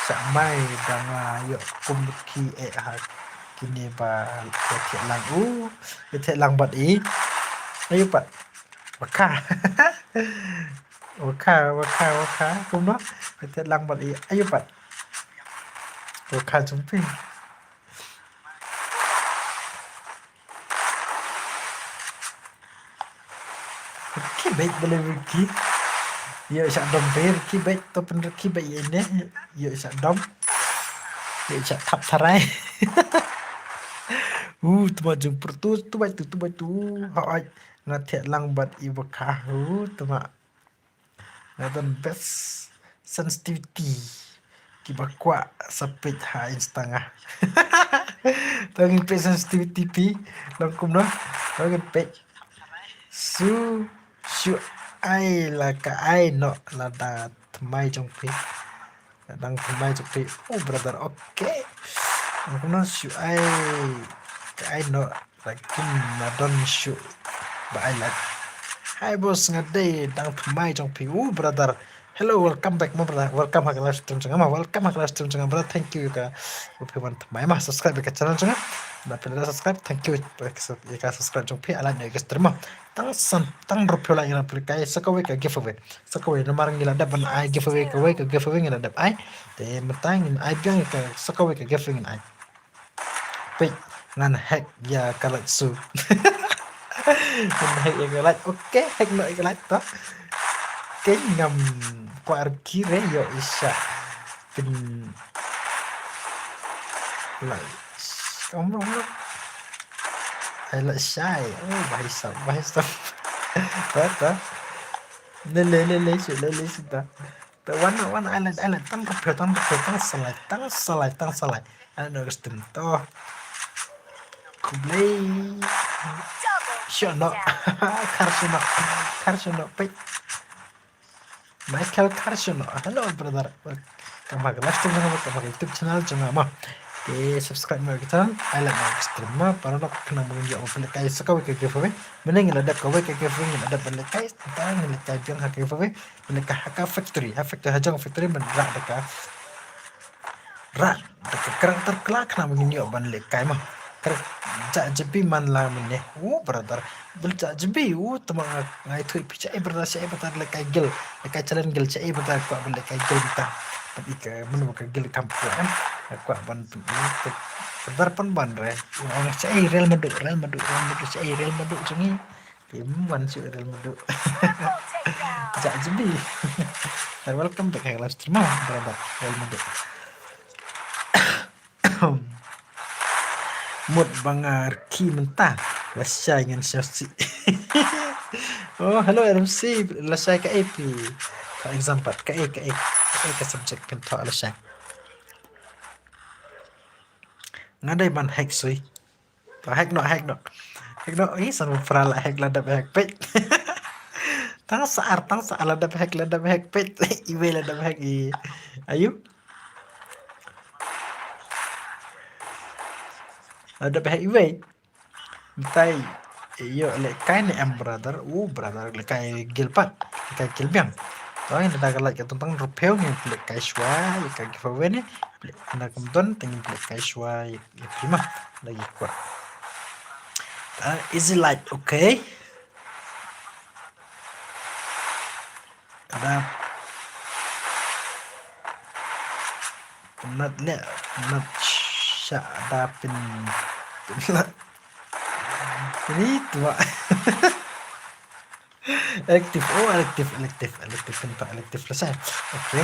Sa mai đang yo kumki kini ba thiệt lang thiệt lang bật ý. Ayo bật. Waka. Waka. Cũng đó. Thiệt lang bật ý. Ayo bật. Waka jumping. Baik boleh pergi. Ya sak dom pergi baik tu pun pergi baik ini. Ya sak dom. Ya sak tap tarai. Tu maju pertu tu baik tu. Hai ngat lang bat ibu kahu tu mak. Natan best sensitivity. Kiba kuat sapit hain setengah. Tangin pe sensitivity pi langkum no. Tangin pe su ai là cả ai nọ là đã mai trong phi đang mai trong phi oh brother okay nó su ai cả ai nọ là kim là don su ba ai là hai boss ngắt đây đang mai trong phi oh brother hello welcome back my brother welcome ke live stream jangan brother thank you ka upiman mai mah subscribe ke channel jangan na pila subscribe thank you ka subscribe trong phi ala ne ke stream tang rupyo la ina aplikasi sakawe ka giveaway na marang ila daban ai giveaway ina dab ai te matang in ai biang ka sakawe ka giveaway ai pe ngan hack ya kalatsu ngan hack ya kalat okay hack no kalat to cái ngầm qua kire yo isa pin lại ông hay là sai bài sập đó lên sự taแต่วันไอ้ละตั้งกับเพื่อตั้งสไลด์อันนั้นก็สติมต่อคุบเลย Double เชื่อเนาะ takedown. คาร์ชโนไปMichael Carson, hello brother. Welcome ke live stream ke YouTube channel jangan mah. Subscribe my channel. I like my stream mah. Para nak kena mengunjung apa lekai sekawi ke giveaway. Mending ada kawai ke giveaway ada lekai tentang lekai biang hak giveaway. Lekai hak factory hajang factory menrak dekat karakter kelak kena mengunjung ban lekai mah. Jak jebi man lah meneh. Brother. Belcak jebi. Teman ngai tu picha brother saya betar lekai gel. Lekai challenge gel saya betar kuat ban lekai gel kita. Tapi ke menu ke gel kampung kan. Kuat ban betar pun ban re. Orang saya real madu saya real madu jungi. Pimuan si real madu. Triple takedown. Jak jebi. Welcome back ke live stream brother. Real madu. Mood bangar ki mentah lasai dengan Chelsea. Oh hello RMC lasai ke AP for example ke subjek pintu lasai ngadai ban hack sui to hack no ini sama frala hack lada hack page tang saar lada hack page email lada hack ayo ada bahaya iwe tai yo le kai ne am brother brother le kai gilpat kai gilbiang to ini ada galak tentang rupeo ni le kai shwa le kai giveaway ni le na kamdon tingin le kai shwa ya prima lagi kuat easy light okay ada not ada pin ini tua elektif pintu selesai oke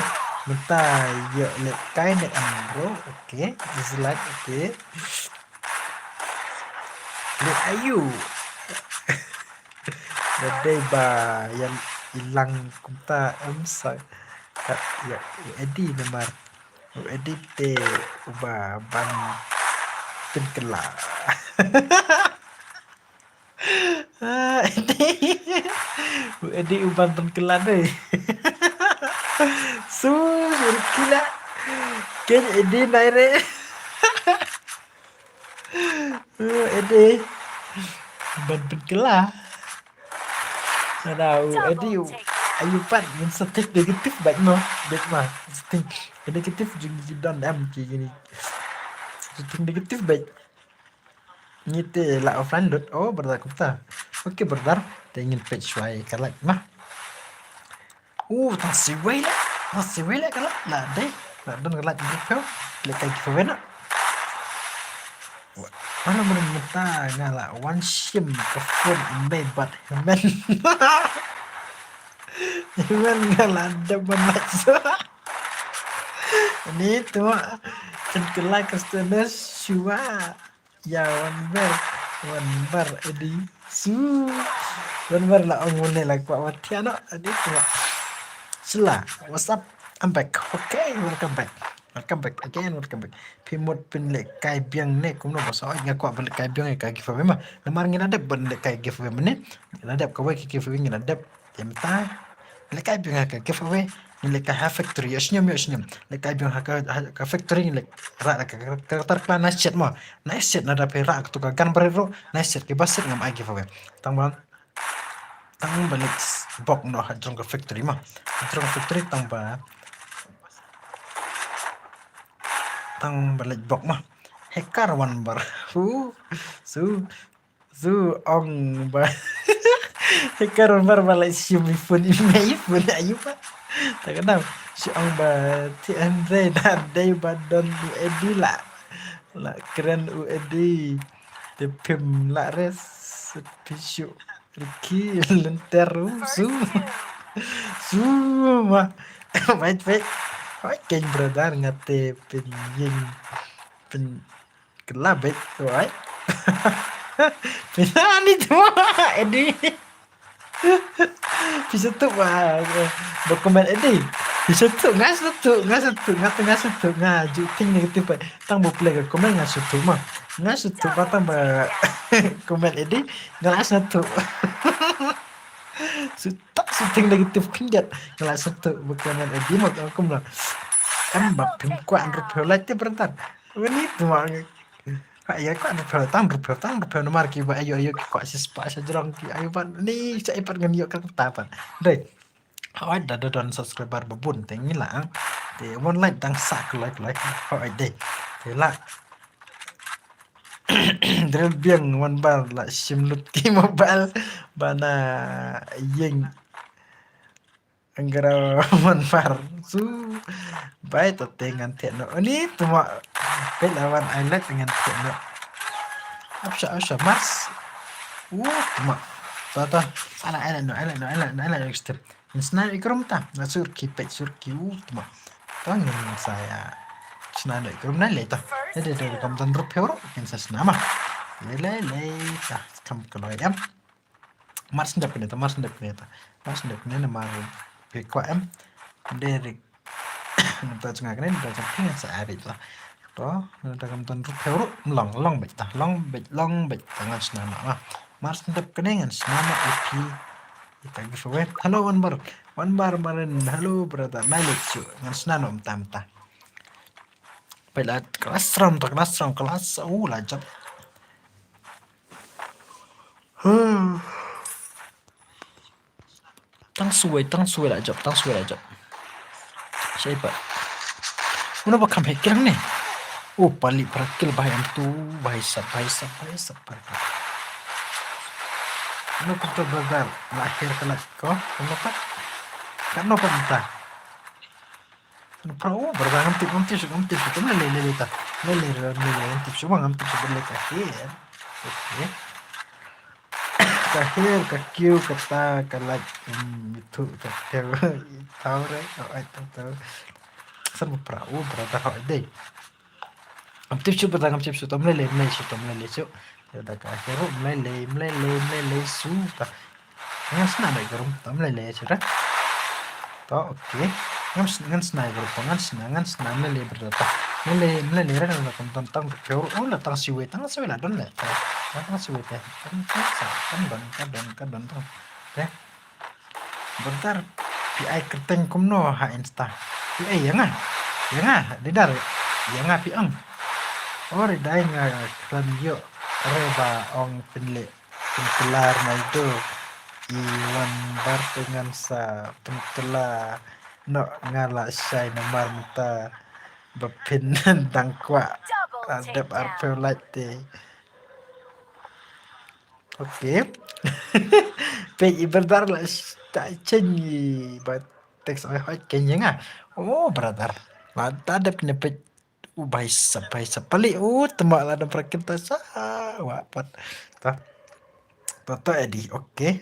minta yuk lihat kain bro oke dislike oke lihat ayu Deh ba yang hilang kumta emsa kat ya Edi nomor Edi te uba ban penkela. Edi uban penkela deh. Gila. Kan Edi naire. Edi uban penkela. Nào Edi Double takedown. ayupan yang setik negatif baik no baik mah setik negatif juga don am gini setik negatif baik nyite la offline dot oh berdar kupta oke berdar ingin page wai kalak mah tasih wei la kalak la deh la don kalak di kau lekai kau mana belum meta ngala one shim perform mebat men men ngala ada banget ini tuh kan kelak customer shua ya one bar edi su one bar lah orang lah kuat mati anak ini tuh sila what's up I'm back okay welcome back again welcome back pimut pin lek kai biang ne kum no boso nga kwa bel kai biang ka giveaway ma lamar ngina deb ben lek kai giveaway mene ngina deb ka wai giveaway ngina deb temta lek kai biang ka giveaway ni lek ka factory yashnyam lek kai biang ka factory lek ra ka karakter klan nice chat ma nice chat na da pe ra to ka gan barero nice chat ke basit ngam ai giveaway tang balik bok no hadrong ka factory ma hadrong factory tang balik bok mah hekar one bar su ong ba hekar one bar balik sium phone ayu pa tak kenal si ong ba ti andre dan day badon u edi la keren u edi te pim la res pisu Ricky lenteru su mah baik keng bradar ngate pen kelabet right pinani tuh Edi bisa tuh dokumen Edi bisa tuh ngas tuh ngaju ting negatif tang bu play komen ngas tuh mah ngas tuh patang ba komen Edi ngas tuh tak ting negatif kinjat ngas tuh dokumen Edi mah aku bilang kan bab kuat rupiah lagi berentan ini tuh mah ya kok rupiah nomor kiba ayo kok sispa sajarang ki ayo pan ni saya pan ngan yo kan tapan deh ada don subscriber babun tengi lah de online tang sak like deh lah drill biang one bar lah simlut ki mobile bana yeng anggara one bar su baik to dengan tekno ini cuma lawan island dengan tekno apa mas cuma tata ala extrem senar ikrom ta nasur ki cuma tangin saya senar ikrom na leta jadi dari kamtan rupiah yang saya nama le ta kam kalau ya mars ndak peneta nama pekwa dari nonton cengak ini udah camping sehari lah toh udah kamtan rupiah long bet tangan senama mah mars ndak kenengan senama iki kita giveaway halo one bar marin halo brother malik cu ngan senano tamta pelat kelas lajap tang suwe lajap siapa mana bakal mikir nih pali perakil bahayam tu bahisa ano kita bagal lahir kelak ko kenapa entah Pro berbangun ngantip itu lele ngantip semua ngantip sebelah akhir oke kahir kakiu kata kalak itu kakil tahu tahu sama perahu berada deh ngantip su melele su udah kahir melele suka Ngan na ikarom tam lele chira. To oke. Ngan na ikarom ngan na lele berapa. Lele ra na kom tang keu la tang siwe la don le. Tang siwe te. Kan don to. Ya. Bentar pi ai keteng kom no ha insta. Pi ai yang didar. Yang pi ang. Ori dai nga klan yo reba ong penkelar na itu iwan bar dengan sa pentela no ngala syai na marmta bepin dangkwa Double adap takedown. arpe latte. Oke. Pe iberdar la sta cenyi ba teks oi hoi kenya nga. Oh brother. Mata ada penepet baisa pali temak lah dan prakita sa wapat ta toto edi oke.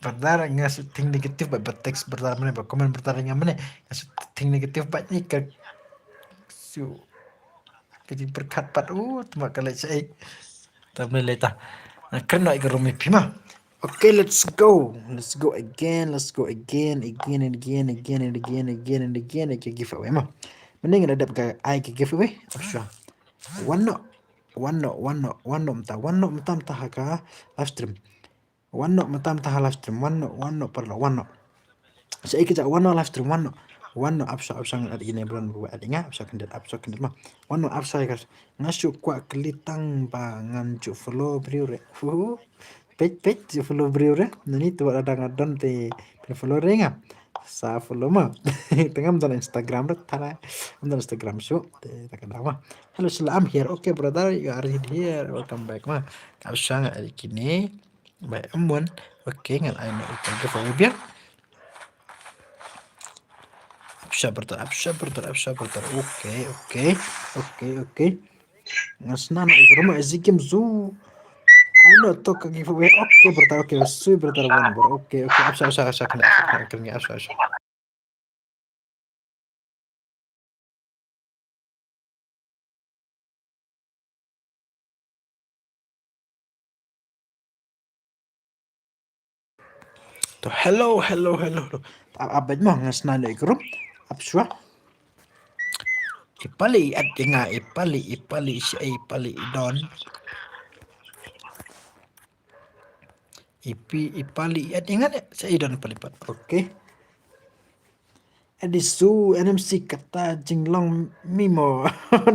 Benar ngas ting negatif ba teks bertar mana ba komen bertar dengan mana ngas ting negatif ba ni ke su jadi berkat pat temak kali saya tak boleh leta kena ke rumi pima. Okay, let's go again and again ke giveaway mah mending ada ke ai ke giveaway option one no mta ka live stream one no mta live stream one no perlo one no saya kita one no live stream one no option ada ini bulan buat adanya option kandidat mah one no option guys ngasuk kwa kelitang bangan cu follow briure page follow briure nani tu ada ngadon te follow renga sa follow mah tengah dalam Instagram dah tara dalam Instagram show tak ada mah hello I'm here okay brother you are here welcome back mah kau sang hari kini baik amun okay ngan I know itu for biar abshabartar okay ngasna na ikroma ezikim zu ano to ka giveaway okay brother okay sui brother one bro okay absha kena absha to hello abad mah ngasna na ikrom absha ipali at nga ipali si ipali don ipali at nga sa idon palipat okay edisu NMC kata jinglong mimo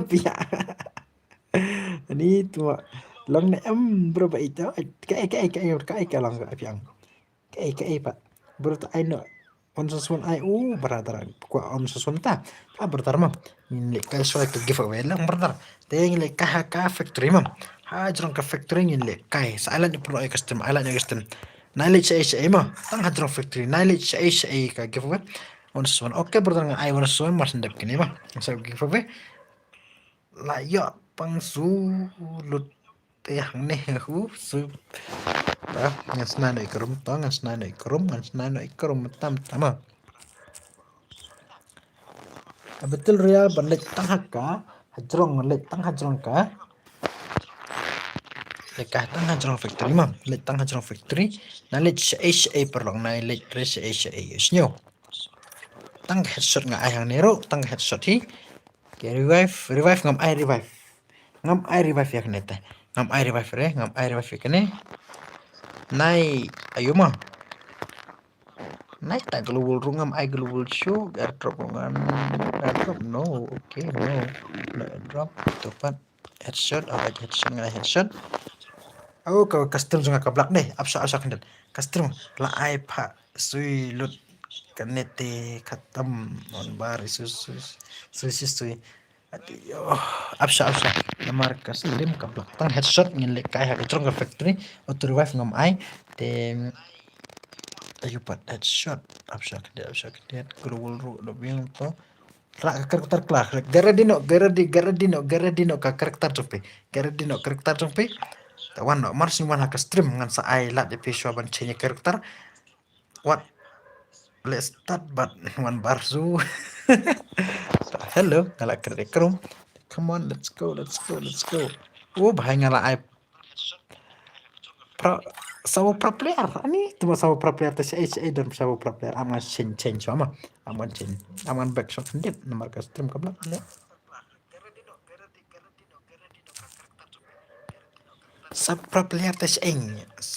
pia ini tu long na berapa itu kai lang piang kai pak berta ai no on sesuatu ai brother ko on sesuatu ta brother mah ni kai so ke giveaway lang brother teng le ka factory mah hajrong ka factory ni le kai salan ni pro custom ala ni custom nale chai mah tang hajrong factory nale chai ka giveaway on sesuatu okay brother ai on sesuatu mas ndap kini mah sa giveaway la yo pang sulut yang neh su ngasna no ikrom tam tama betul real balik tang haka hajrong lek tang hajrong ka lekah tang hajrong factory mam lek tang hajrong factory na lek ai perlong na lek res ai snyo tang headshot nga ai hang nero tang headshot hi ke revive ngam ai revive yak neta ngam ai revive kene nai ayo mah nai tak global rungam ai global show airdrop no okay no airdrop tepat headshot kau custom juga ke belak deh absa kendat custom la ai pa sui lut kanete khatam on bar sui aduh absa namar custom ke belak tang headshot ngin le kai ha trong ke factory auto revive ngam ai te ayo pat headshot absa kendat global ru do biang to ra karakter kelah garadino ka karakter jompe wan no mars wan ha stream ngan sa ai lat episode ban chenya karakter what let's start but one barzu hello ngala kerekrum come on let's go bahaya ngala ai pro Sawo praplayer ani tuma sawo praplayer ta si dan sawo praplayer aman change sama aman change aman backshot ndip nomor ka stream kabla ne sab praplayer ta si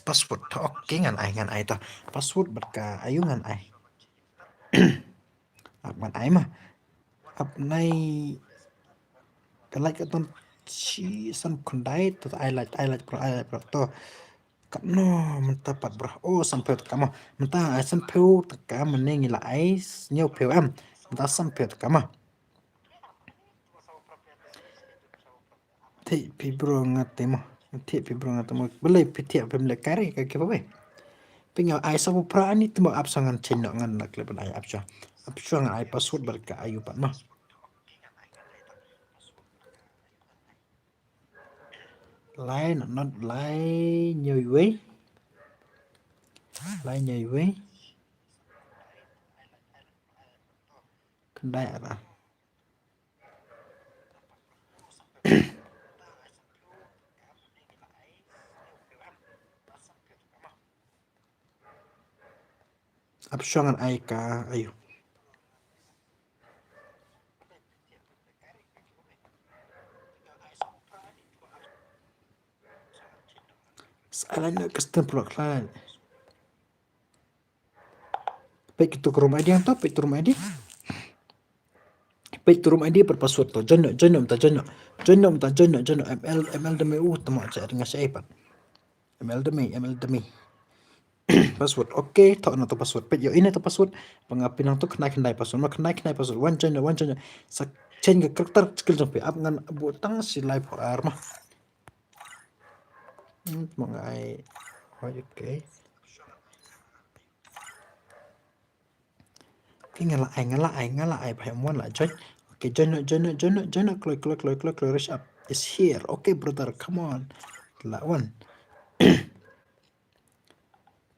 password oke ngan ai ta password berka ayu ngan ai aman ai mah ap nai kalai ka ton si san kundai to I like bro to no mentapat bro oh sampai kama mentah sampai ka menengi la ais nyau peu am mentah sampai kama thi pi bro ngate mo thi pi bro ngate mo bele pi thi pem le kare ka ke bae pinga ai sabu pra ani tmo apsangan chinno ngan nak le ai apsha ngan ai password berka ayu pat mah lain not lain nyoi we lain nyoi we kendai apa apsha ngan ai ka ayu Salahnya custom block lain. Baik itu ke rumah ID yang top, itu rumah ID. Baik itu rumah ID berpassword to. Jono ML demi temu aja dengan saya iPad. ML demi. Password oke, tak na to password. Pet yo ini to password. Pengapinang to kenai password. Kenai password. One jono. Sa change karakter skill sampai up ngan butang si live or mah. Mengai oke. Cái ngalai phải muốn lại join. Okay, join clock rush up is here. Okay, brother, come on. Like one.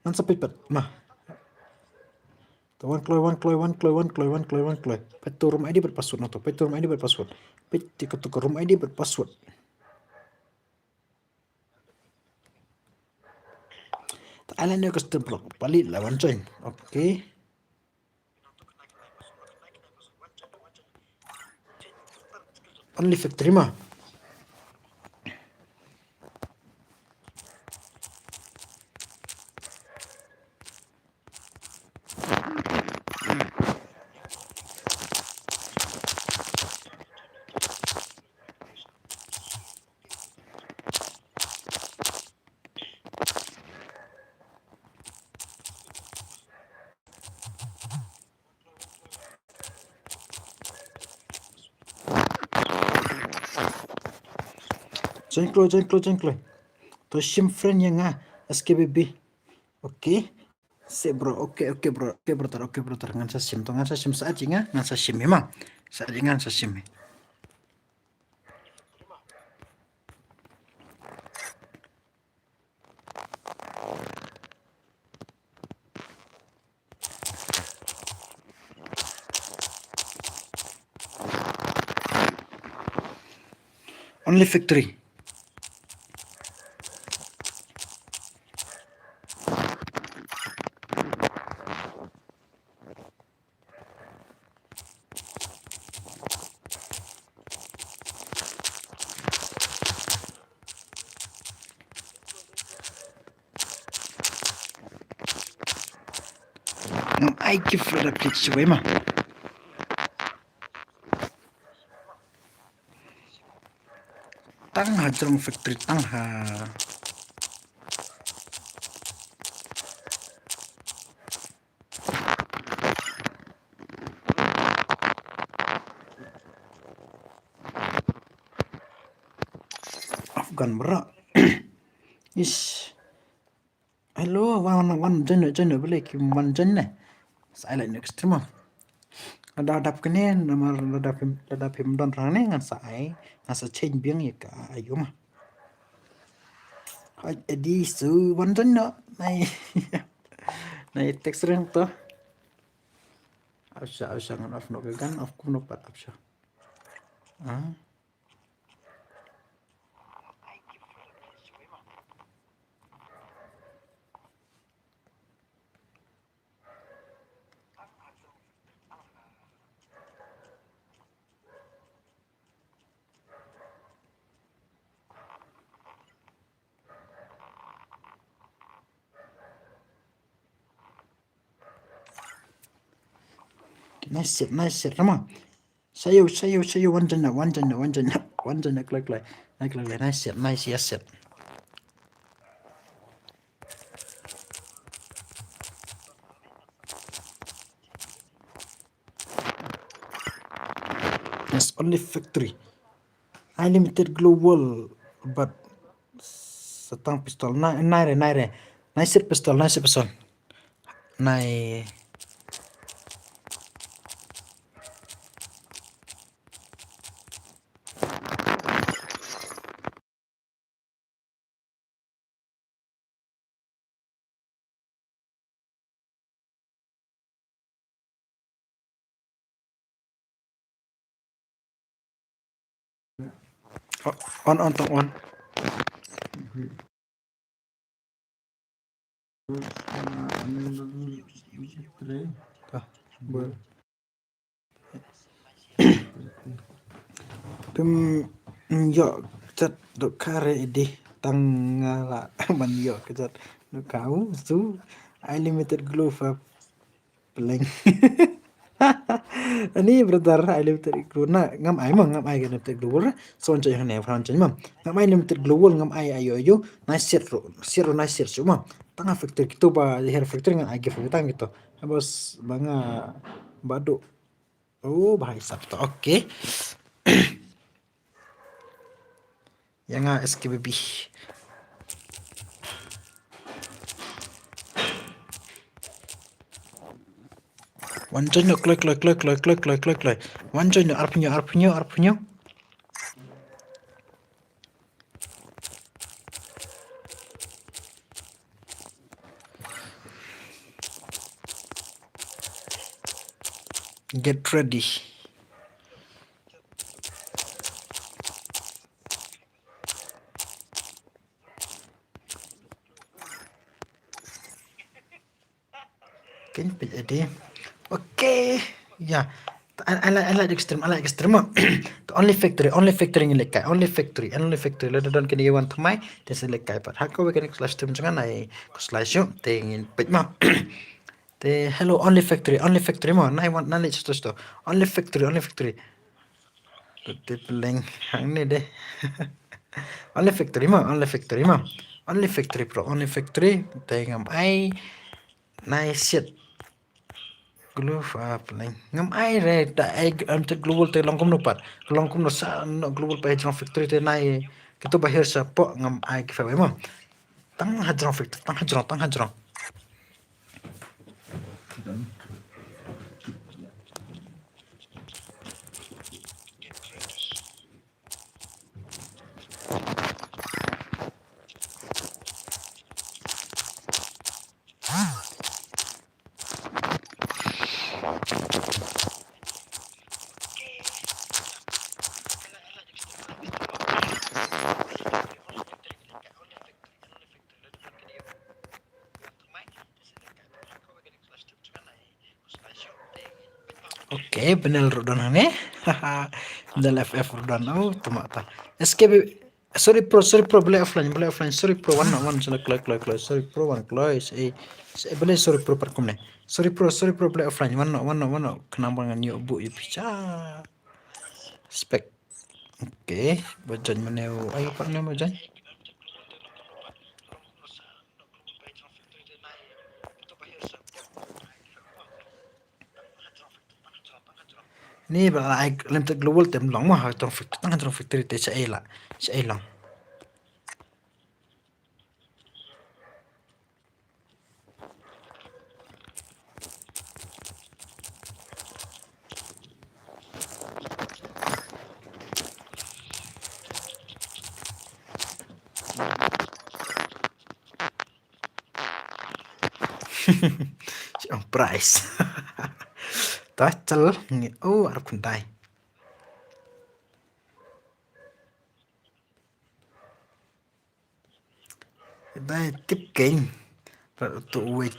Nan sapit pat mah. One kloy. Petu room ID berpassword no to. Petu room ID berpassword. Peti ketuk room ID berpassword. Alan yo custom block. Palit lah one join. Okay. Only factory mah. Join kloy. To shim friend yang SKBB. Okay. Se bro, oke bro, ngan sa sim sa jinga, ngan sa sim memang. Sa jinga sa sim. Only factory. I give for the pitch away mah. Tang ha jong factory tang ha. Afgan berak. Ish. Hello, one jono boleh kim one jono. Saya next terima. Ada kene nama ladap him don rane ngan sai ngasa change biang ya ka ayo mah. Hai edi su one jono nai nai text ring to. Absha ngan off no gan off kum no pat absha. Nice shit, Rama. Sayo, one jana, like, nice shit, yes shit. There's only factory. Unlimited global, but setang pistol, naire. Nice pistol. Nai. On. Yo cat do kare di tangala man yo cat do kau su unlimited glove blank. Ani brother unlimited glove na ngam ai unlimited glove so once yang ne franchise mam ngam unlimited glove ngam ai ayo nice sir nice cuma tengah factory gitu ba hair factory ngan agi factory gitu bos banga badu oh bahaya sabto oke. Yang SKBB one join klik one join arpunya get ready. Can you put okay, yeah. I like extreme. The only factory in Lekai. Only factory. Later don't can you want to my this is Lekai. But how we can slash them jangan I slash you thing in but ma. The hello only factory ma. I want knowledge to only factory. The blank hang ni deh. Only factory ma. Only factory pro. Only factory. Thing I nice shit. Glove ngam ai re da ai antar global te longkom no pat longkom no sa no global pa hajron factory te nai kito bahir sa po ngam ai ki fa mo tang hajron factory tang hajron Oke, benar Rodan ne. Benar FF Rodan. Oh, tomata. SKB sorry pro boleh offline. Sorry pro one sana close. Sorry pro one close. Boleh sorry pro perkum ne. Sorry pro boleh offline. One kenapa ngan yo bu yo picha. Spek. Oke, bajan meneu. Ayo partner bajan. Ni ba ai limited global tem long ma ha tong factory te sai long price tachal ngi oh arap kuntai dai tip game para tu wait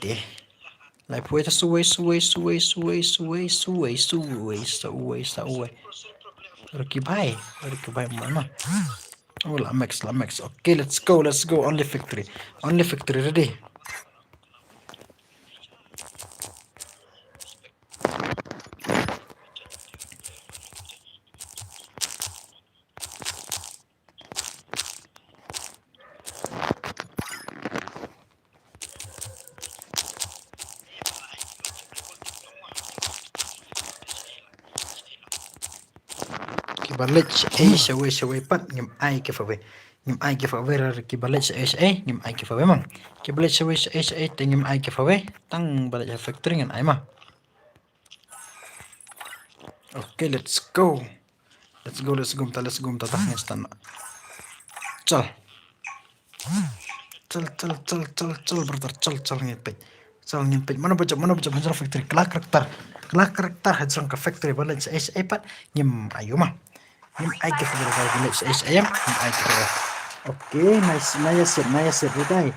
lại puede suwe Rukibai mana oh la max okay let's go only factory ready balik shaway pat ngim ai giveaway ki balik ngim ai giveaway mam ki balik shaway te ngim ai giveaway tang balik factory ngan ai mah. Okay, let's go ta ngin stan chal brother chal ngin pej mana baca hajra factory kelak karakter hajra ka factory balik pat ngim ayo mah ngim ai giveaway balik ngim ai giveaway. Okay, nice set Ridai.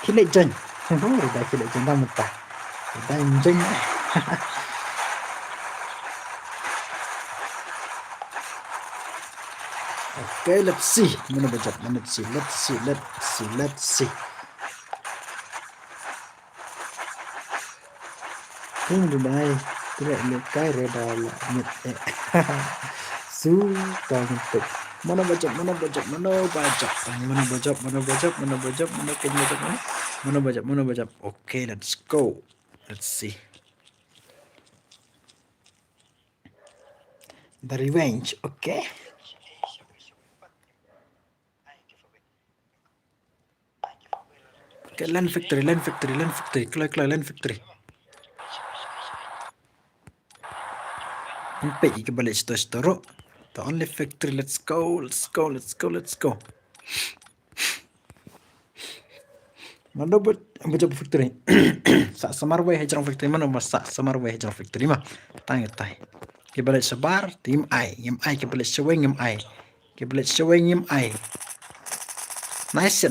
Kilik jen. Ridai kilik jen dah mentah. Ridai jen. Okay, let's see. Mana bajak? Let's see. Ini Ridai. Tidak lekai Ridai lah. Suka ngepek. Mana bajak. Okay, let's go. Let's see. The revenge, okay. Okay, land factory. Kelak land factory. Sampai ke balik store. The only factory. Let's go. Mana baca factory? Sak samarway hajrang factory mana masak samarway hajrang factory mah. Tanya. Ke balik sebar tim ngim ai ke balik shaway ngim ai. Nice set.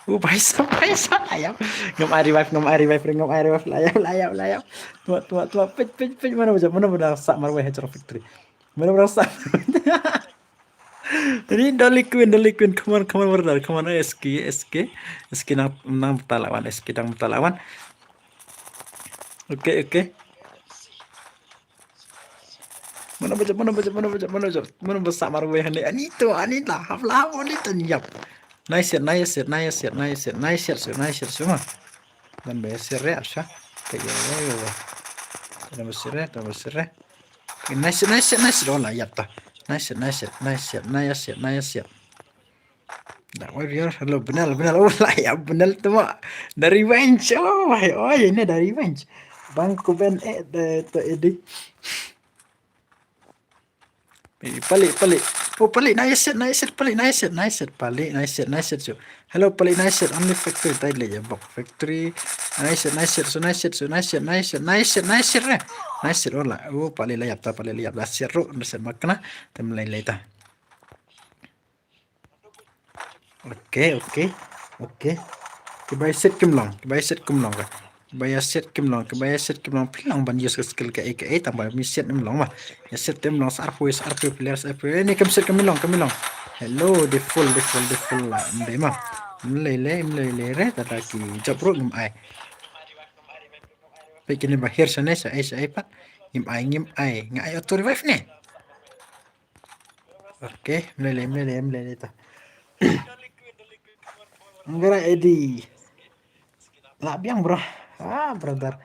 Paisa ayam. Ngam ai revive layap. Tua pej mana baca sak marway hajrang factory. Mana berasa? Ini Dolly Queen, come on brother, come on SK nang talawan, Okay. Mana besar marway hani. Ani lah, haflah ni tu niap. Nice set semua. Dan besar ya, sah. Kayak Dan besar. Nice rola ya ta. Nice set. Dah warrior, hello benal. Oh lah ya benal tu mak. Dari revenge. Oh ini dari revenge. Bangku ben tu edi. Pelik. Oh pelik nice set. Pelik nice set. Hello pelik nice set. Only factory tadi je box factory. Nice set. Oh lah. Oh pelik layap lah seru set makna tem lain ta. Okay. Kebayar set kimlong. Pilang ban use skill ke tambah mi set kimlong mah. Ya set kimlong sarpu players ini kem set kimlong. Hello the full lah. Ndai mah. Mlele re tataki japro ngim ai. Pekine bahir sana sa pat ngim ai. Ngai auto revive ni. Okay, mlele ta. Enggak Edi. Labiang bro. Brother.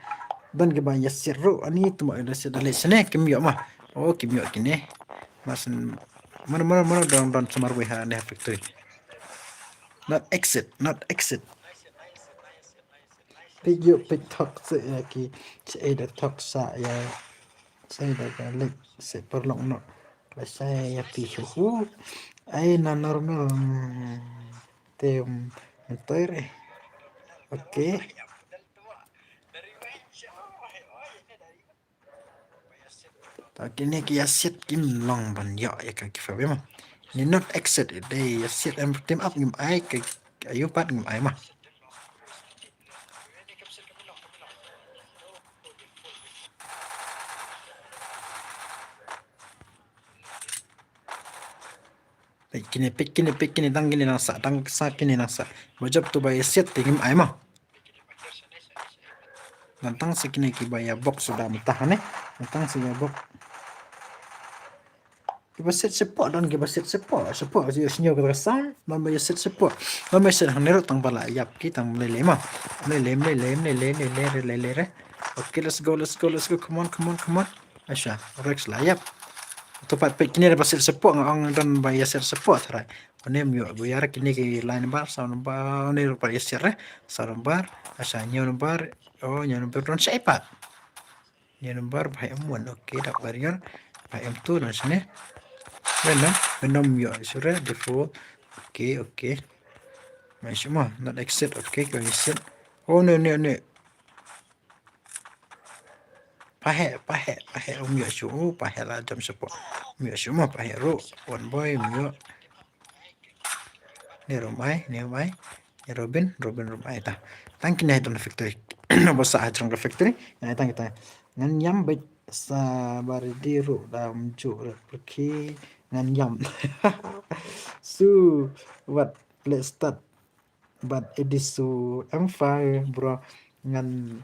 Dan ke banyak seru ani tu mak ada sedale sene kimyo mah. Oh kimyo kini. Mas mana down samar we ha factory. Not exit. Pick talk ki ada talk sa ya. Saya dah balik seperlong no. Saya pihu. Ai na normal. Tem Entoire. Okay. Tak kini kia set kim long ban ya kan kifa mah. Ni not exit day ya set and team up ngim ai ke ayu pat ngim ai mah. Pekini tang kini nasa wajab tu bayar set tingim ai mah. Nantang sekini ki bayar box sudah mutahan nantang sekini box. Kita set support dia senyum ke sang bayar set support. Set hanero tang bala yap ki tang lele mah. Lele. Okay, let's go. Come on. Asya, Rex lah, yap. Tempat pek kini ada pasir sepok ngong dan bayar ser sepok terai. Onem yo buyar kini ke line bar sound bar ni rupa yasir sound bar asya nyon bar don seipat. Nyon bar bahai amuan okay dak barrier bahai am tu dan sini. Benom yo sure default. Okay. Masih mah not exit okay kau exit. Oh ni. Pahe myo shu pahe lah jam sepok. Myo shu mah pahe ro one boy myo. Ni Romai, ni Robin Romai ta. Tang kini don factory. Bosa ajang ke factory. Yang tang kita. Ngan yam baik sabar diru dalam ju pergi ngan yam. So what let's start. But it is so I'm fine bro. Ngan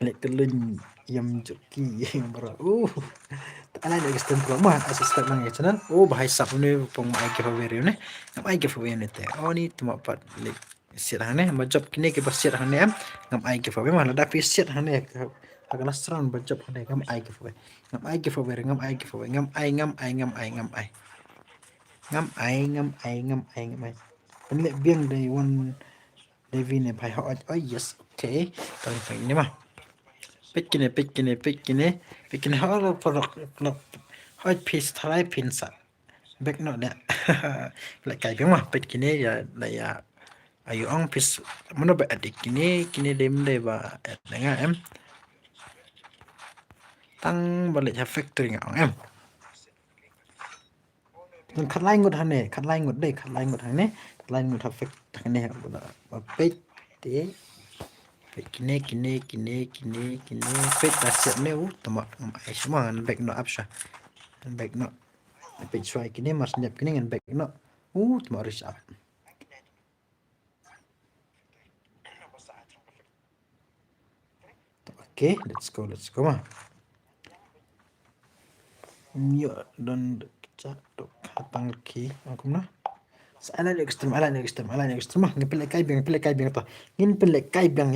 lek kelun yam joki bro. Ala ada extend pro mah subscribe nang channel. Bahai sap ni pong mai giveaway ni. Ngam ai giveaway ni te. Ni tuma pat lek siat hane majab kini ke basiat hane ngam ai giveaway mah ada fi siat hane agak nasran bajab hane ngam ai giveaway. Ngam ai giveaway ngam ai. Penlek biang dari one Devi ne bhai ho yes okay. Tang ni mah. Pek kini hal produk hot piece tharai pinsa back not that like kai mah pek kini ya ayu ong piece mana ba adik kini dem de ba dengan tang balik ha factory ngong dan kat lain ngut hane kat lain ngut ha factory ne ba pek de kini pek basiat ni tama ai semua ngan back no apsha back no pek suai kini mas nyap kini ngan back no tama rish up okay let's go mah yo dan jatuh hatang ki aku nah ala ni extreme ngin pelek kai biang ta ngin pelek kai biang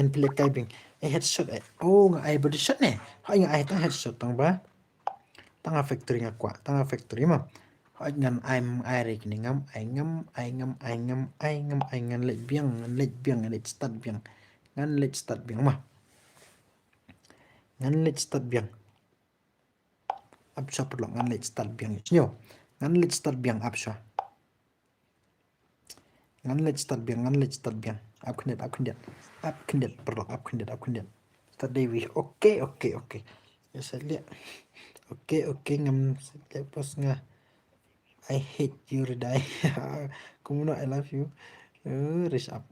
headshot ngai body shot ne ngai tang headshot tang ba tang factory ngakwa tang factory mah ngan ai rek ni ngam ngan let biang let start biang mah ngan let start biang apsha perlu ngan let start biang nyo ngan let start biang apsha ngan let start biang up kendet perlu start dewi okay ya saya lihat okay ngam lepas ngah I hate you die kumu I love you rish up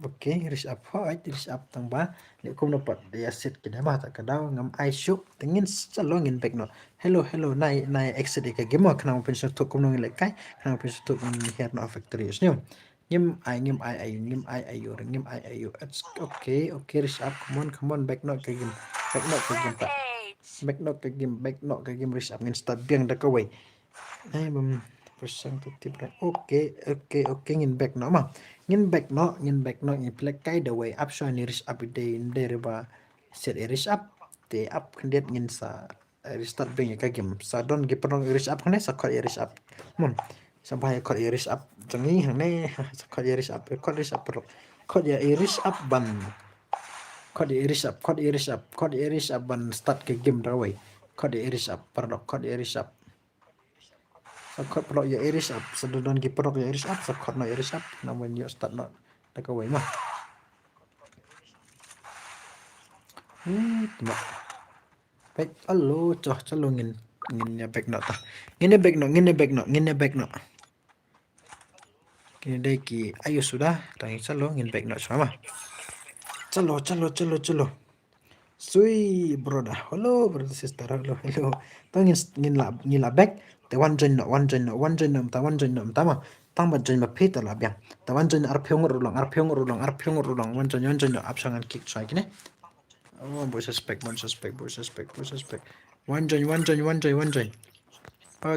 tang ba le kum dapat dia set kita mah tak kadau ngam I shoot tengin salongin back no hello nai exit ke game kana pensar tu kum nong lekai kana pensar tu here no factory nyo ngim ai ayo it's okay rish up come on back no ke game tak back no ke game rish up ngin start biang dak away ai bum persen tip okay ngin back no ngin play kai the way up so ni rish up day reba set rish up te up kendet ngin sa restart biang ke game sa don ge perong rish up ne sa khat rish up sampai kod iris up jangi hane kod iris up kod ya iris up ban kod iris up ban start ke game rawai kod iris up kod pro ya iris up sedon ki pro ya iris up kod no iris up namun yo start no tak away mah baik allo colongin ngin back no kini deki ayo sudah tangi calo ngin back not sama calo sui broda hello brother sister hello tangin ngin la back te one join no tama tang ba join ma peta la biang ta one join arpyong rulang one join no apsangan kick try kini boy suspect one join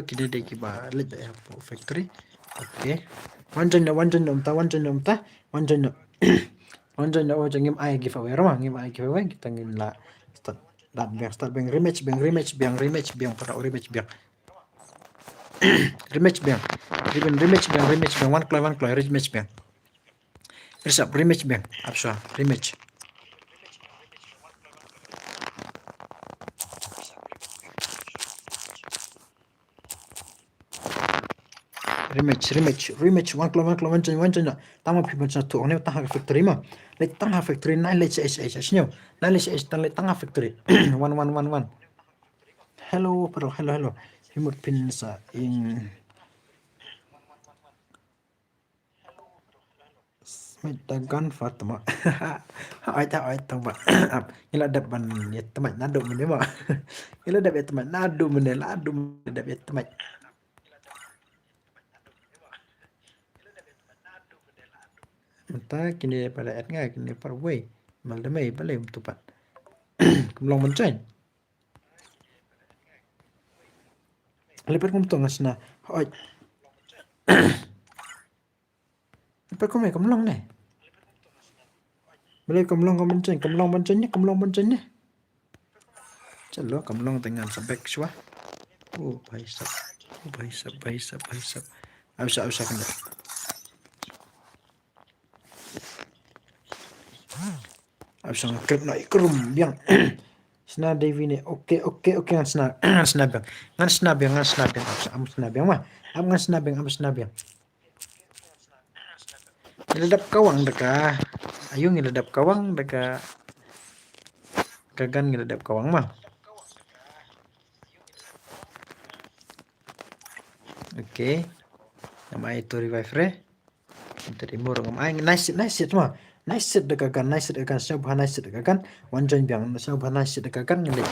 kini deki ba let factory okay one join no ngim ai giveaway kita ngin la start start biang rematch biang pada rematch biang rematch biang one clay rematch biang resap rematch biang absa rematch one clay tama pi macam tu orang tang factory mah le tang factory nai le nyo nai le tang le tang factory one hello himut pin sa in Dagan Fatma. Ai tang ba. Ila dap ban ya temat nadu mene ma. Ila dap ya temat nadu mene ladu dap ya temat. Mata kini pada at nga kini par way. Mal damai balai tupat. Kumlong mencai. Lepas kum tong asna. Oi. Lepas kum mai kumlong ne. Boleh kumlong mencai. Chalo kumlong dengan sebek swa. Oh, bhai sab. Absa kena. Absa krep na ikrum biang. Sna Devi ne oke ngan sna biang. Ngan sna biang absa am sna biang mah. Am ngan sna biang. Ngeledap kawang deka. Ayo ngeledap kawang deka. Gagan ngeledap kawang mah. Oke. Nama itu revive re. Tadi murung am nice mah. Nice deka kan syabha nice deka kan. Wanjan biang syabha nice deka kan ngele.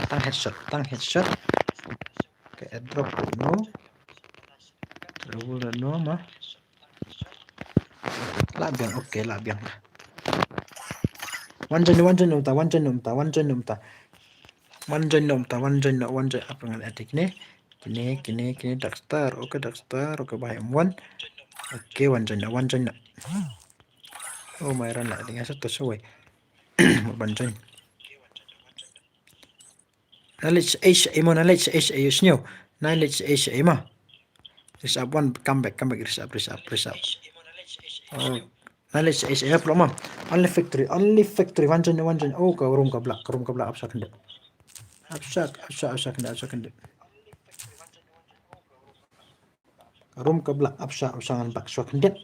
Tang headshot. Ke drop no. Terus no mah. La biang. Wanjan umta. Apa ngan adik ni? Kini Darkstar. Oke bahaya M1. Oke wanjan. Oh mayran lah dengan satu sesuai. Banjan. Knowledge Asia snow. Knowledge Asia mah. Resap one comeback resap. Oh, knowledge Asia problem mah. Only factory. Wanjan. Oh ke room ke belak absa kende. Absa kende. Room ke belak absa ngan bak so kende.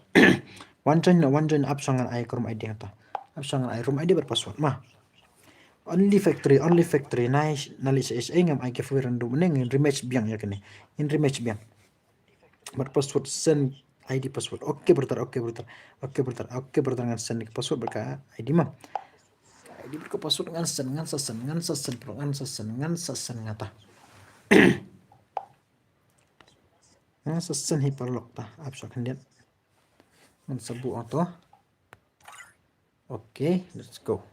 Wanjan absa ngan ai room ID ngata. Absa ngan ai room ID berpassword mah. Only factory nice knowledge Asia ngam ai ke random neng rematch biang ya kene. In rematch biang. Berpassword send ID password. Oke brother ngan send password berka ID mah. ID berka password ngan send ngata. Ngan send hyperlock ta absa kandian. Ngan sebu auto. Oke, let's go.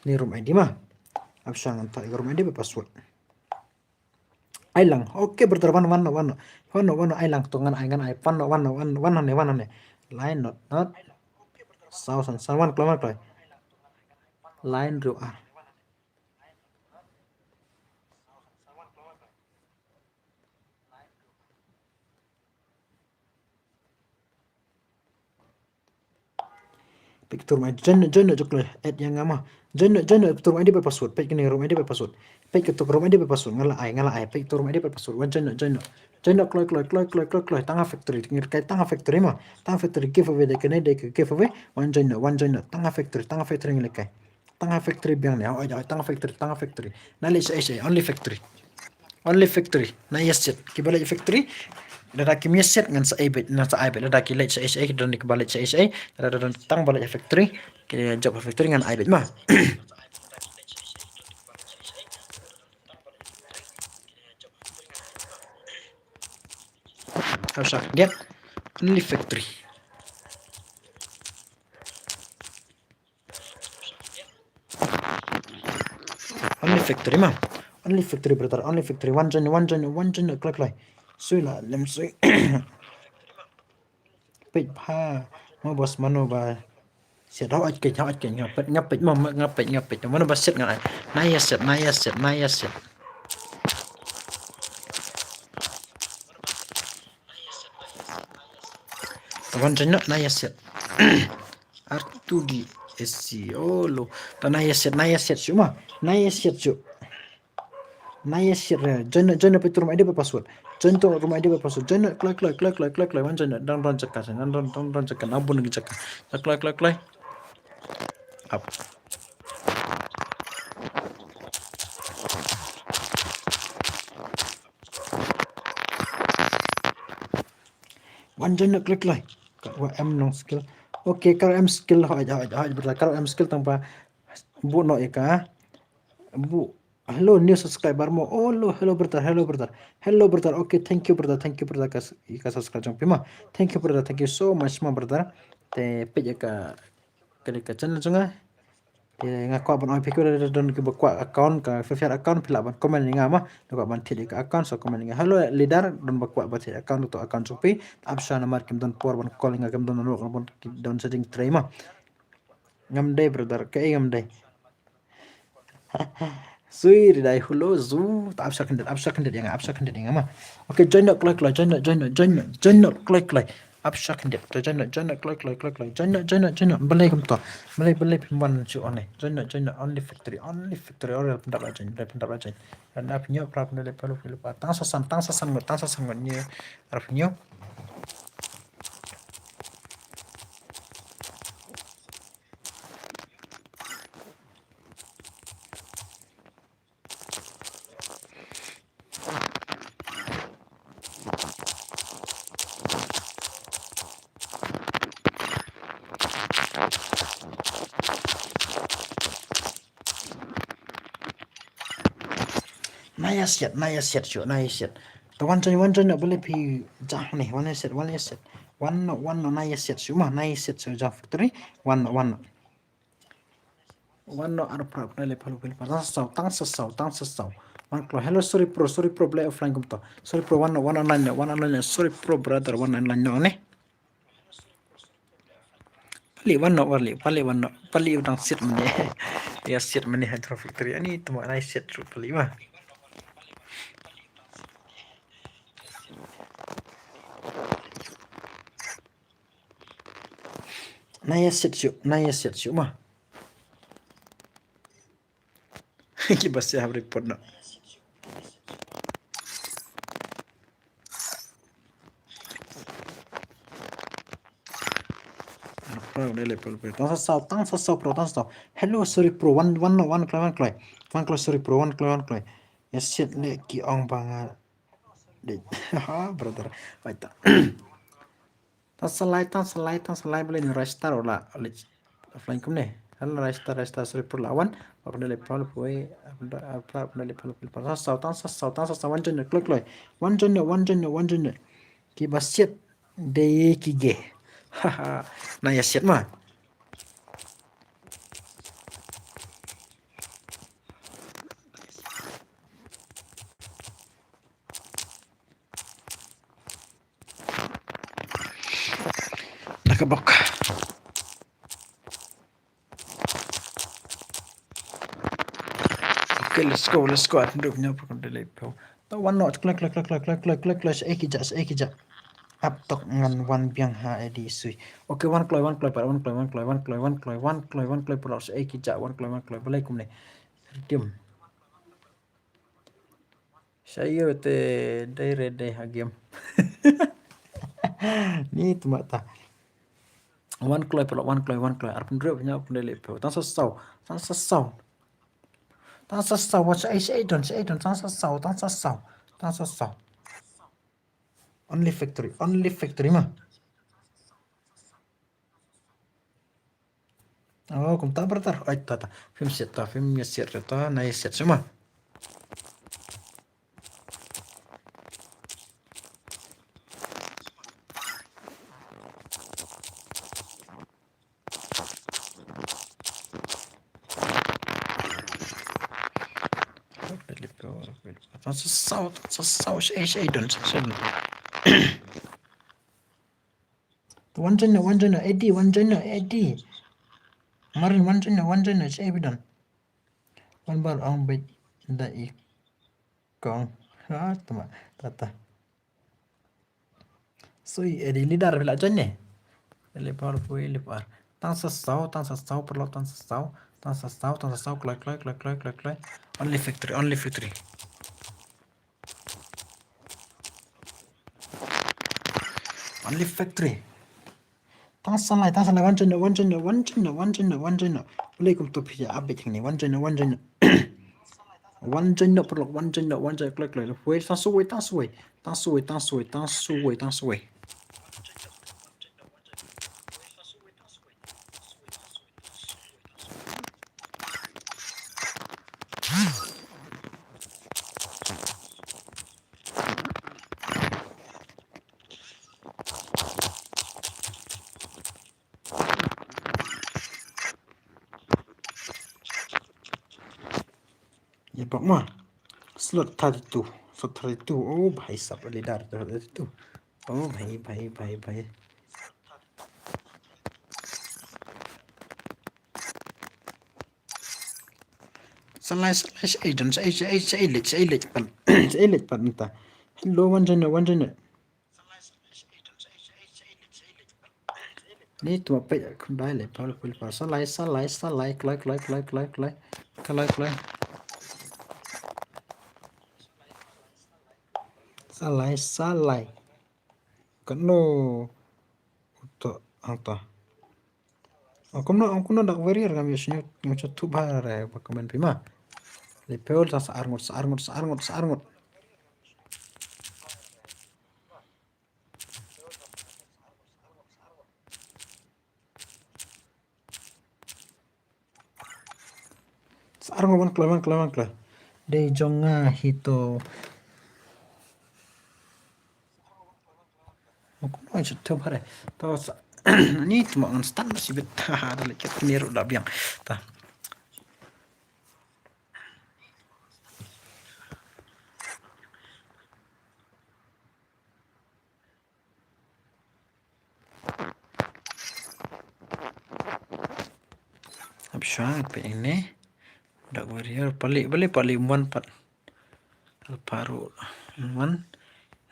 Ini room ID mah. Absa ngan ta room ID password. Ailang. Oke brother wano ailang tongan aingan ai wano ne. Line not. Sausan sawan keluar. Line ru ah. Picture my jono jokle at yang ama jono picture my dia password page kini room dia password page ke room dia password ngala ai page room dia password wan jono kloy tanga factory ngir kai tanga factory mah tanga factory giveaway de kene de giveaway wan jono tanga factory ngile kai tanga factory biang ne tanga factory na le only factory na yes kibala factory dada kimia set ngan sa ibet dada ki let sa dan dikbalik sa dada tang balik factory ke job factory ngan ibet mah harus dia only factory mah only factory brother only factory one join klak sui la lem sui page pa mo bos mano ba Set hot ke ngapet mama ngapet mana baset ngai naya set tawan jenak naya set R2D SC oh lo naya set cuma naya set join apa rumah dia berpassword join tu rumah dia berpassword join klik wan join dan rancakan abun lagi cakap klik up wan join klik kalau M nong skill okay kalau M skill kalau M skill tanpa bu no ika bu hello new subscriber mo oh lo hello brother okay thank you brother kas subscribe jom pima thank you so much ma brother te peja ka channel junga ngakwa ban oi pikir don ke bakwa account ka fair account pila ban comment ni ngama ko ban thili ka account so comment ni hello leader don bakwa ba thili account to account supi absha namar kim don por ban calling ngam don no ban don setting try ma ngam dai brother ke ngam dai sui dai hulo zu absha kandet yang ama okay join not klik absha kandet join not klik join not belai kum to belai pimban chu one join not only factory oral pendak join dan apnyo prap ne le pelu pa tang sasan ni apnyo naya set the one join boleh pi jah nih one set one naya set cuma naya set so jah factory one ar prap nele palu tang sasau one klo hello sorry pro play offline kum to sorry pro one online sorry pro brother one online no ne pali udang set mene ya set mene hydro factory ani tuma naya set pali mah naya set mah kita pasti harus report no tang sasau pro hello sorry pro one sorry pro one ya set le ki ong banga de ha brother baita tang selai boleh ni restart ola offline kum ne hello restart sorry pro lawan apa le pal poi apa le pal tang sasau one join klik one join ki baset de ki ge haha nah ya set mah nakabok okay let's go aduh punya pun delay po one not klik ekija aptok ngan one biang ha edi sui okay one kloy pulau se ekija one kloy balai kum ne diam saya te dai ha game ni tu mata one kloy arpun drop nya pun delay po tang sasau watch ai don tang sasau only factory mah oh kum ta bertar ai ta film set ta nai set semua sasau ai don one joiner Eddie Kemarin one China saya bidan. One bar ang bet da ikong. Tama tata. Sui edi lidar bila China. Lepar pui lepar. Tang sasau perlu tang sasau klai. Only victory. Only victory. Tang sanlai one China. Boleh kum tu pija abet yang ni one China. One China perlu one China klai. Wait tang suai. Ya pak mah slot 32 oh भाई साहब lidar 32 oh भाई salai agent saya pan entah hello one China ni tu apa ya kundai le pal salai klai salai kano untuk apa aku no dak warrior kami sini macam tu bahara pakaman pima le peol sa arngot Sarang kla. De jonga hito. Aku mau cerita bare. Tahu ni cuma instan masih betah ada lecet niru dah biang. Tah. Absyang pe ini. Dak warrior paling one pat. Paru one.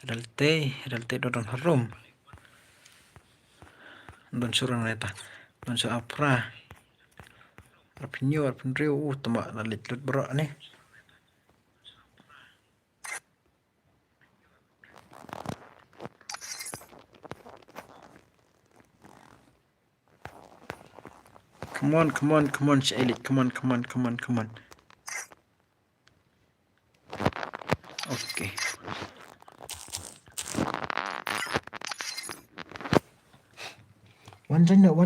Relte dodon harum. Don surang neta. Don su apra. Arpinyo arpinrio tama nalit bro ni. Come on, Elite. Come on. Okay. One China. Hello,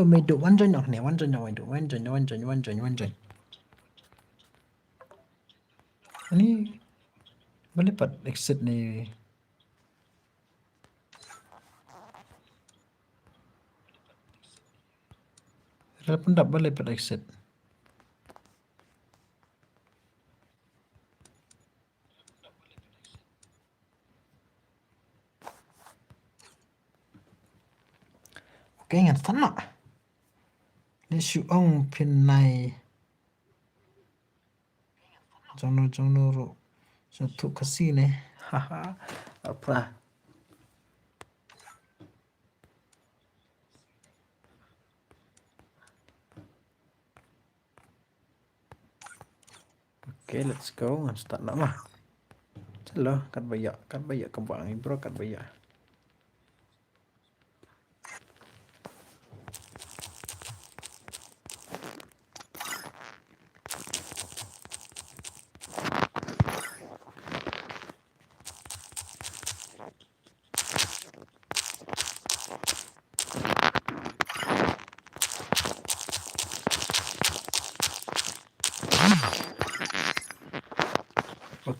mate. One China. Ini boleh pat exit ni. Pun tak boleh pada exit. Okey, ingat tak? Ni syuong pinai. Jono ro. Satu kasi ni. Haha. Apa? Okay, let's go. Start nak mah. Celah, kan banyak kembang bro, kan banyak.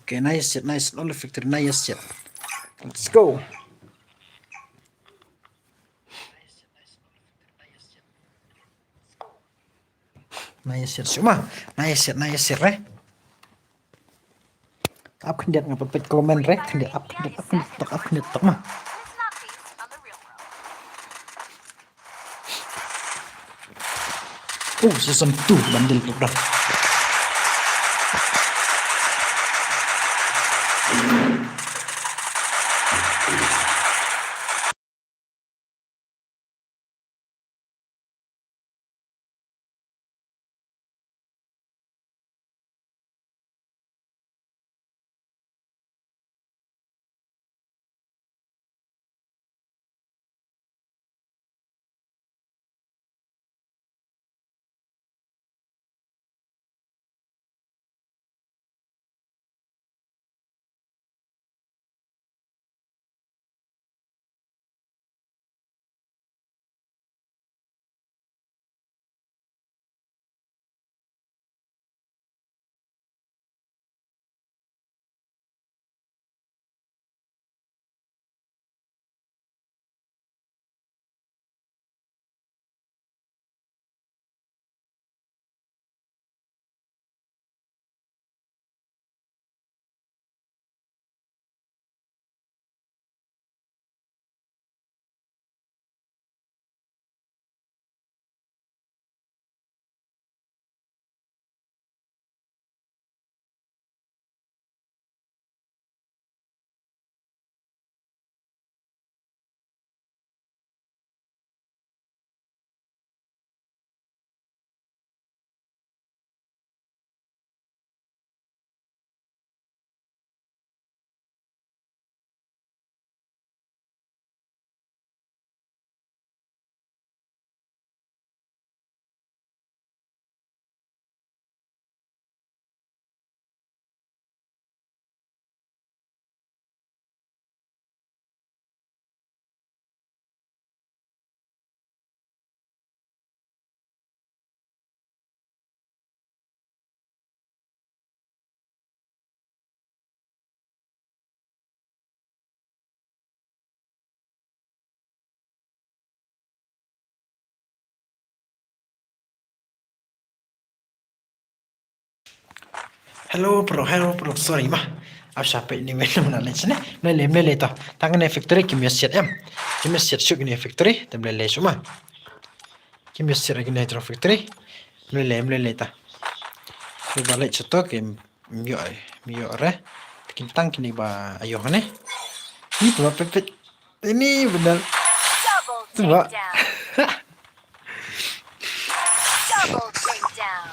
Okay, nice. Only victory, nice. Let's go. Nice. Semua. Nice. Up kendiat ngapa komen rek kendiat up mah. It's not based on the real world. Season 2 bandel bro. Hello bro, sorry mah. Aku sampai ni mana nak sini. Melele tah. Tangan factory kimia siat em. Kimia siat syuk ni factory, tak boleh semua. Kimia siat lagi ni factory. Melele tah. So balik cetok kim mio re. Kim tang kini ba ayo ne. Ini tu pepet. Ini benar. Double Tengok. takedown. Double takedown.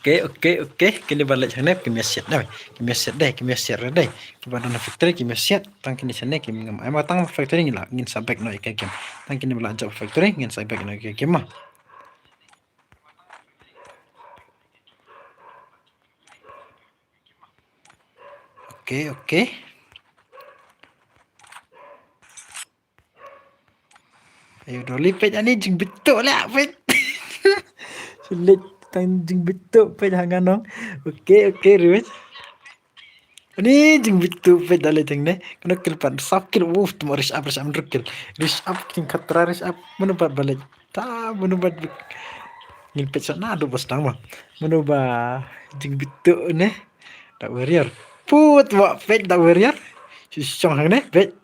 Okay. Kini balik sana kimia siat dah. Kimia siat dah. Kita dah factory kimia siat. Tang kini sana kim ngam. Ai tang factory ni lah. Ngin sampai no ikan kim. Tang kini belanja factory ngin sampai no ikan kim mah. Okay. Ayo doli pet ani jing betul lah pet. Sulit tanjing betul pet hangan dong. Okay, Ruth. Ini jing betul pet dalai teng ne. Kena kelpan sakil tu rish up rukil. Rish up king katra rish up menubat balik. Ta menubat ngin pet sana do bos tang mah. Menuba jing betul ne. Tak warrior. Put wak pet tak warrior. Sisong hang ne pet.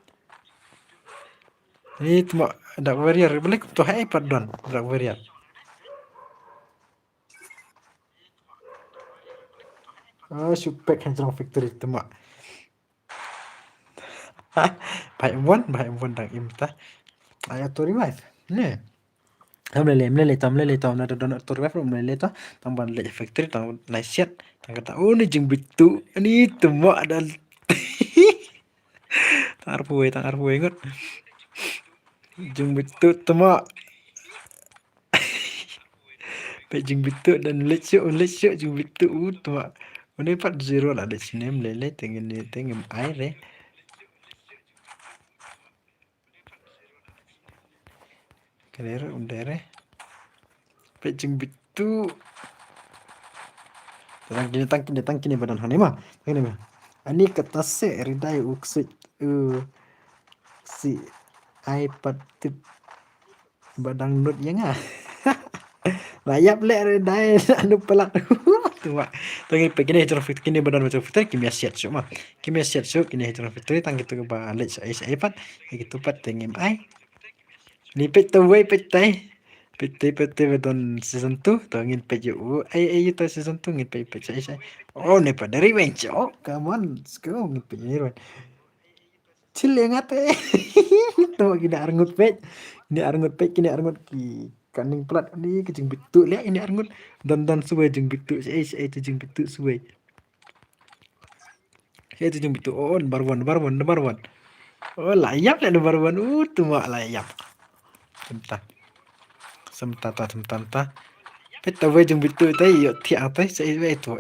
Ini tu mak dak warrior boleh tu hai pardon dak warrior. Supek hanjang factory tu mak. Baik buan dak imta. Ayat tu revive. Ne. Melele tam nada donat tu revive melele tu tambah le factory tambah lai siat. Tang kata ni jeng bitu. Ni tu mak dan tang arpu ingat. Jeng bitu tu mak. Pejing bitu dan lecuk jeng bitu tu mak. Ini 4-0 lah di sini melele tengin air. Kelera undere. Pejing bitu. Tang kini badan hani mah. Ani kata se ridai uksit si iPad tip badang nut yang ah. Layap le ridai anu pelak tu mak. Tangi pekini traffic kini badan macam fitur kimia siat cuma. Kimia siat cuk kini traffic tang gitu balik iPad gitu pat tengim ai. Lipit tu wei petai. PT beton season 2 to ngin pe ju. Ay to season 2 ngin pe saya. Oh ne pa dari revenge. Oh come on, let's go ngin pe ni ron. Chill yang ate. To gina arngut pe. Ini arngut pe kini arngut ki kaning plat ni kejeng bitu lihat ini arngut dan suwe jeng bitu saya itu jeng bitu suwe. Saya itu jeng bitu oh number one. Oh layap lah number one. Tu mak layap. Semta. Peta we jeng bitu teh yo tiang teh saya itu.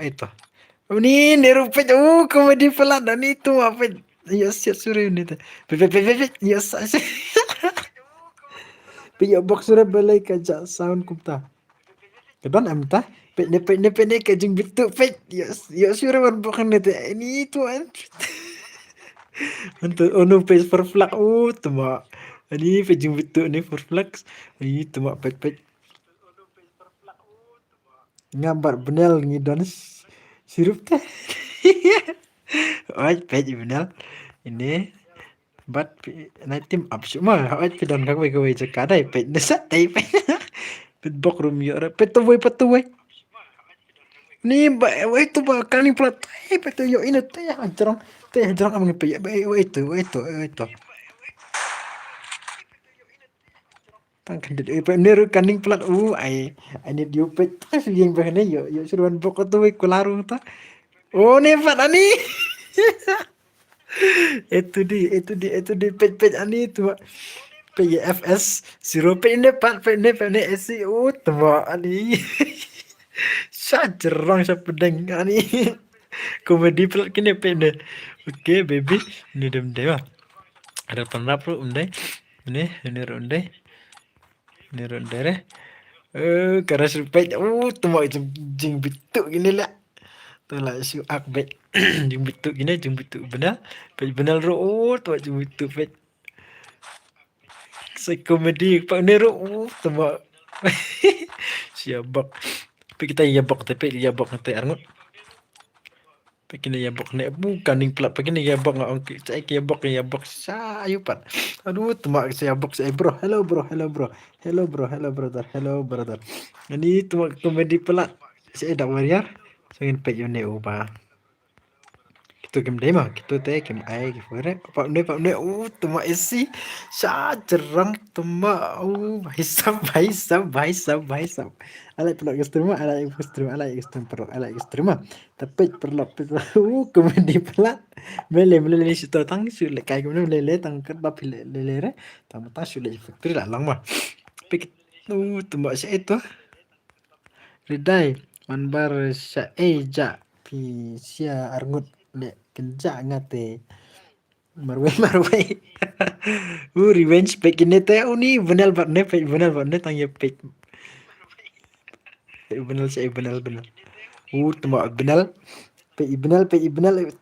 Ini nerupet komedi pelan dan itu apa? Yo siap sore ini teh. Yo saya. Piyo box sore balai kaja sound kumta. Kedon amta ne kajing bitu pet yo sure wan bukan itu ini itu an. Untuk ono page for flag tuma. Ini pejing bitu ni for flags. Ini tuma pet. Ngambar benel ngidon sirup teh. Oi page benel. Ini but na team up semua. Oi pedon kau cakap dai page desat dai page. Pet bok room yo pet tu we. Ni itu kaning plat pet yo ini teh jarang amang pe itu. Tang kan neru kaning plat I need you pet yang bahane yo suruhan bok tu we kularu ta. Oh ne pat ani. Itu di pet ani tu. PFS 0 ne pat ne SC tama ani. Jarang sa pedang ani. Komedi plat kini pede. Oke baby ini dem dewa. Ada pernah pro undai. Ini ronde. Ini ronde re. Karena surprise tama jing bitu gini lah. Tolak si akbet jing bitu gini jing bitu benar. Benar ro tu jing bitu pet. Saya komedi pak nero tama. Siabak. Tapi kita yabak tapi yabak nanti arngut. Pekini yabak ne bukan ning plat pekini yabak ngak cai yabak sayu pat. Aduh temak saya yabak saya bro. Hello brother. Ini temak komedi plat. Saya dak warrior. Saya ingin pek yone uba. Kita game demo, kita teh game ai gimana? Pak ne temak isi. Jarang temak hisab. Alai pelak ekstrema. Tapi perlu komedi pelat. Mele situ tang sulit kayak gimana mele tang kerba lele re. Tang sulit factory lah lang mah. Tapi temak saya itu. Ridai manbar sa eja pi sia arngut le kenja ngate. Marwai. Revenge pek ini teh uni benar tang ya pek. Benar. Temak benar. Pe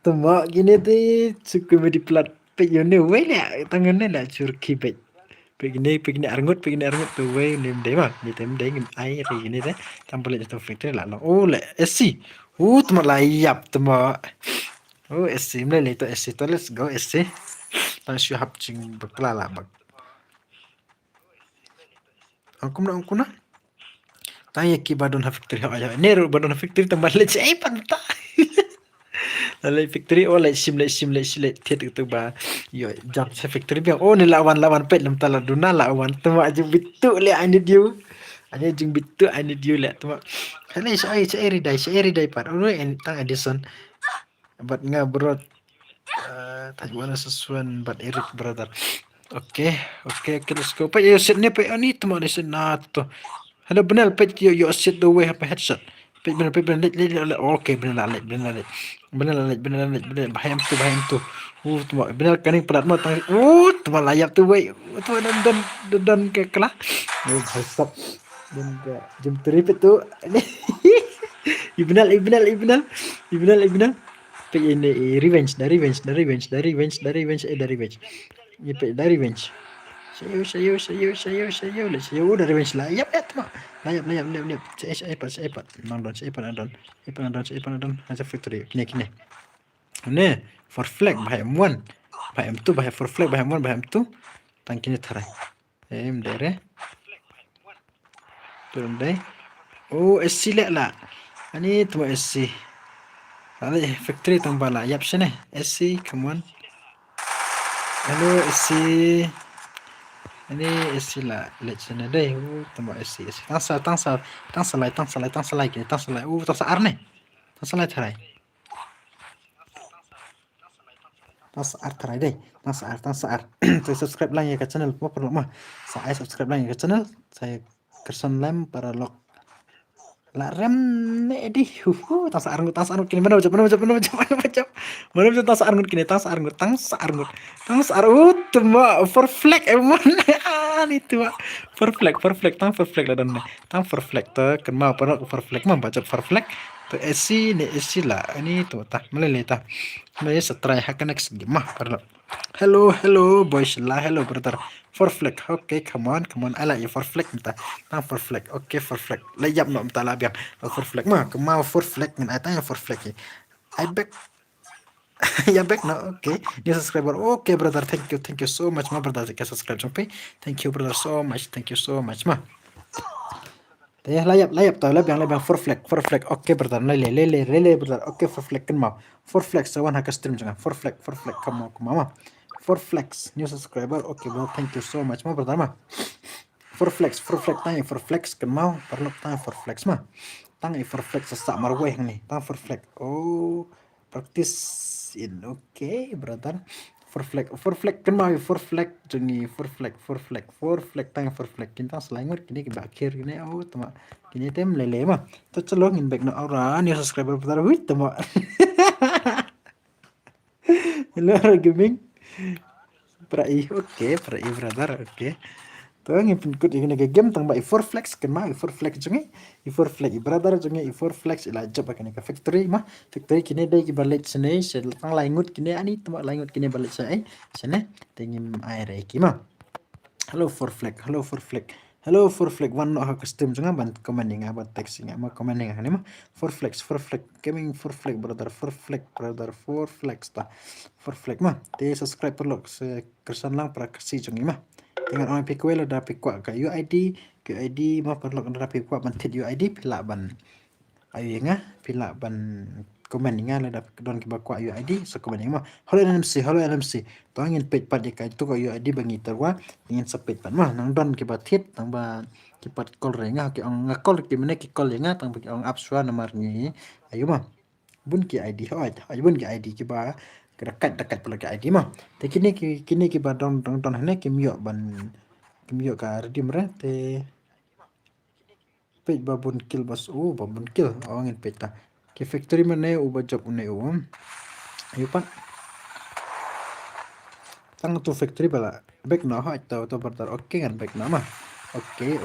temak gini teh suka di plat pe yone we lah tangannya lah curki pe. Pe gini arngut tu we nem deh mah. Ni tem deh ngin air gini teh tampil jatuh factory lah. Le SC. Temak layap temak. SC mle itu SC to let's go SC. Tang syu hap cing beklala bak. Angkum na. Tanya ki badon factory aja. Neru badon factory tambah leci panta. Lalu factory oleh sim tiat itu ba. Yo jam sa factory biang ni lawan pet lam tala duna lawan tuma aja bitu le I need you. Aja jing bitu I need you le tuma. Kali saya ridai par. En tang Edison. Bat ngabrot tajwana sesuan bat Eric brother. Oke, let's go. Pak yo set ni pe ani tuma de senato. Ada benar pet yo set the way apa headshot. Pet benar oke benar bahayam tu. Tuma benar kaning pelat mah tang. Tuma layap tu we. Tu dan ke kelah. Stop. Dan jam trip itu. Ibnal. Pet ini revenge. Dari revenge. Ini pet dari revenge. Sayo dari bench lah. Yap tama. Layap. Saya epat. Nandon. Hanya factory. Kini. Ne for flag bahaya M1. Bahaya M2 bahaya for flag bahaya M1 bahaya M2. Tang kini tarai. Dere. Turun deh. Oh, SC lek lah. Ini tuh SC. Ada factory tambah lah. Yap sini. SC, come on. Halo SC. Ini SC lah. Lihat sini deh. Tambah SC. Tang salai. Kita tang salai. Tang saar nih. Tang salai terai. Tang saar terai deh. Tang saar. Saya subscribe lang ya ke channel. Apa perlu mah? Saya subscribe lang ya ke channel. Saya kerson lem para log. La rem ne di tang saar kini mana macam tang saar kini tang saar tuma for flag emang itu for flag tang lah dan tang for flag ta kan mau para for flag mah baca for flag to SC ne SC lah ini tu tah melele tah melele setrai hakan next game mah para hello boys lah hello brother for flag okay come on I like you for flag minta tang for flag okay for flag layap no minta lah biang for flag mah kemau for flag min tanya for flag I back ya back no okay new subscriber okay brother thank you so much ma brother ka subscribe sampai thank you brother so much ma teh layap tau layap for flag okay brother lele brother okay for flag kan mau for flag sawan haka stream jangan for flag kamu ma for flex new subscriber okay bro thank you so much ma brother ma for flex tanya for flex kan mau perlu tanya for flex ma tanya for flex sesak marweh nih tanya for flex oh practice in okay brother for flag kan mau for flag jengi for flag tanya for flag kita selangut kini ke akhir kini oh teman kini tem lele mah tu celongin back no orang new subscriber brother hui teman hello gaming Prai, okay, brother, okay. Tuh ngipin kut ini game tang ba for flex kan mah for flex jungi for flex brother jungi for flex ila job kan ka factory mah factory kini dai ki balik sini sel tang langut kini ani tama langut kini balik sai sini tingin air ki mah hello for flex one no ha custom junga ban commenting about texting ama commenting ani mah for flex gaming for flex brother for flex ta for flex mah te subscribe perlu kersan lang para kasih jungi mah dengan orang pikir ada pikir ke UID mah perlu kena pikir bantit UID pilak ban ayu ngah pilak ban komen ngah ada don ke bakwa UID so komen mah hello LMC to angin page pad ka itu ko UID bangi terwa ingin sepet pan mah nang don ke batit tang ba ke pat call renga ke ong ngakol ke mene ke call ngah tang ong apswa nomor ni ayu mah bun ke ID ayu bun ke ID ke ba dekat pula ke ID mah te kini ki badong hene ki mio ka redim re te page babun kill bas babun kill awangin page ta ke factory mane job une ayo pak tang tu factory bala back no ha to bertar okay kan back nama okay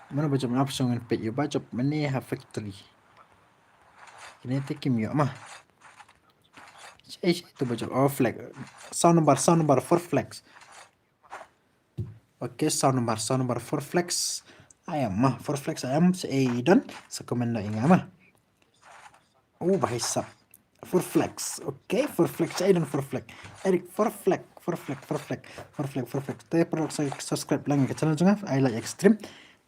mana job option page yo job mane ha factory kini te ki mio mah itu baca flag sound number for flex okay sound number for flex ayam seidon sekomendo inga mah bahisa for flex okay for flex seidon for flex Eric for flex te perlu saya subscribe lagi ke channel juga I like extreme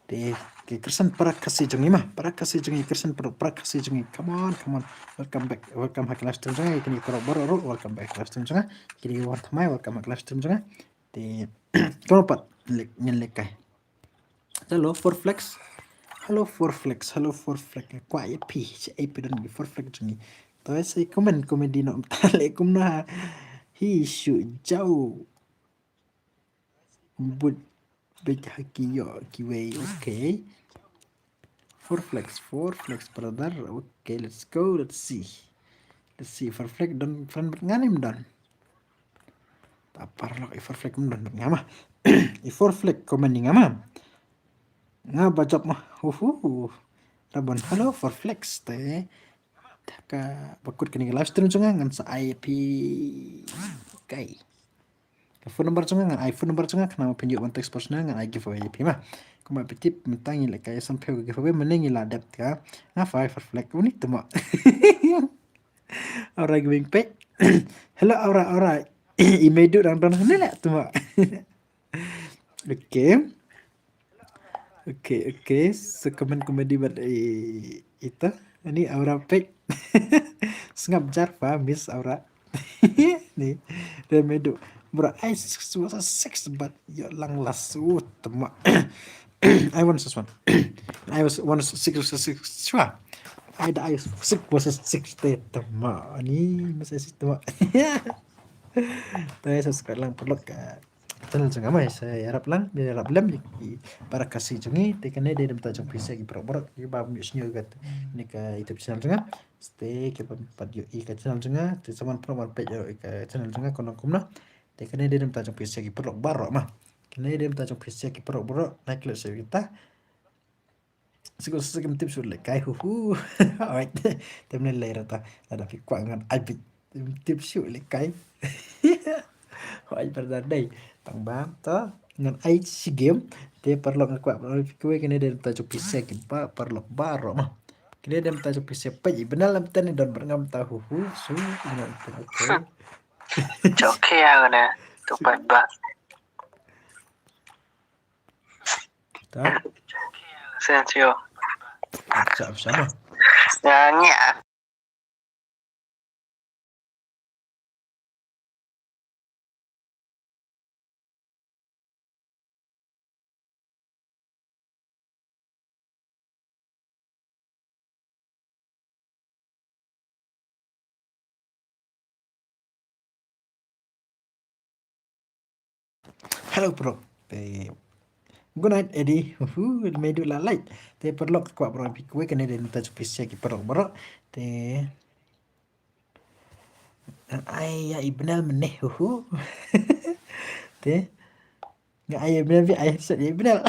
di kersan para kasih jungi kersan para kasih jungi come on welcome hack live stream jungi kini kalau baru welcome back live stream jungi kini welcome hack live stream jungi di kono pat nyelek kai hello for flex kwa ep don di for flex jungi to sai komen komedi no tale kumna hi shu jauh but big hakiyo kiway okay for flex brother okay let's see for flex don friend nganim don tapar lo for flex don ngama for flex comment ngama ngaba job mah rabon hello for flex te ka bakut kini live stream junga ngan sa IP kai phone number junga ngan iPhone number junga kana pinjau one text personal ngan I giveaway IP mah kuma petip mentangi le kai sampai giveaway menengi la dap ka nga for flex unik temo ora giving pay hello ora imedu dan nela temo okay Oke. Sekomen komedi buat itu. Ini Aura Pek. Sengap Jarva, Miss Aura. Nih, Remedo. Bro, I was a six, but you lang last. Temak. I want this one. I was one six. Sure. I was six. Temak. Ini masih temak. Tayo subscribe lang perlu ke channel juga mas. Saya harap lang dia harap lam para kasih jungi tekan dia dalam tajung bisa ki pro ki ba musnya gat ni ka YouTube channel juga stay ke pad yo i ka channel juga te saman pro mar page yo ka channel juga kono kumna tekan dia dalam tajung bisa ki pro baro mah kene dia dalam tajung bisa ki pro like let's say kita Siguro sa tips ulit kay huhu. Alright. Temne later ta. Ada fi kwangan albit tips ulit kay. Hỏi pada đây tặng bám to ngan ai si game te perlu ngakwa kue kene dem ta chupi se kimpa perlu baro mah kene dem ta chupi se pa ibnal lam tan don berngam tahu su ngan oke Joke ya nè. Tụi bạn bạn. ta Xem chưa? chạm sama Dạ nhẹ. hello bro te good night Eddie medu la light te perlu kwa bro pi kue kene dem ta chupi se ki perlu bro te ai ya ibnal meneh te nga ay ibnal vi ay sa ibnal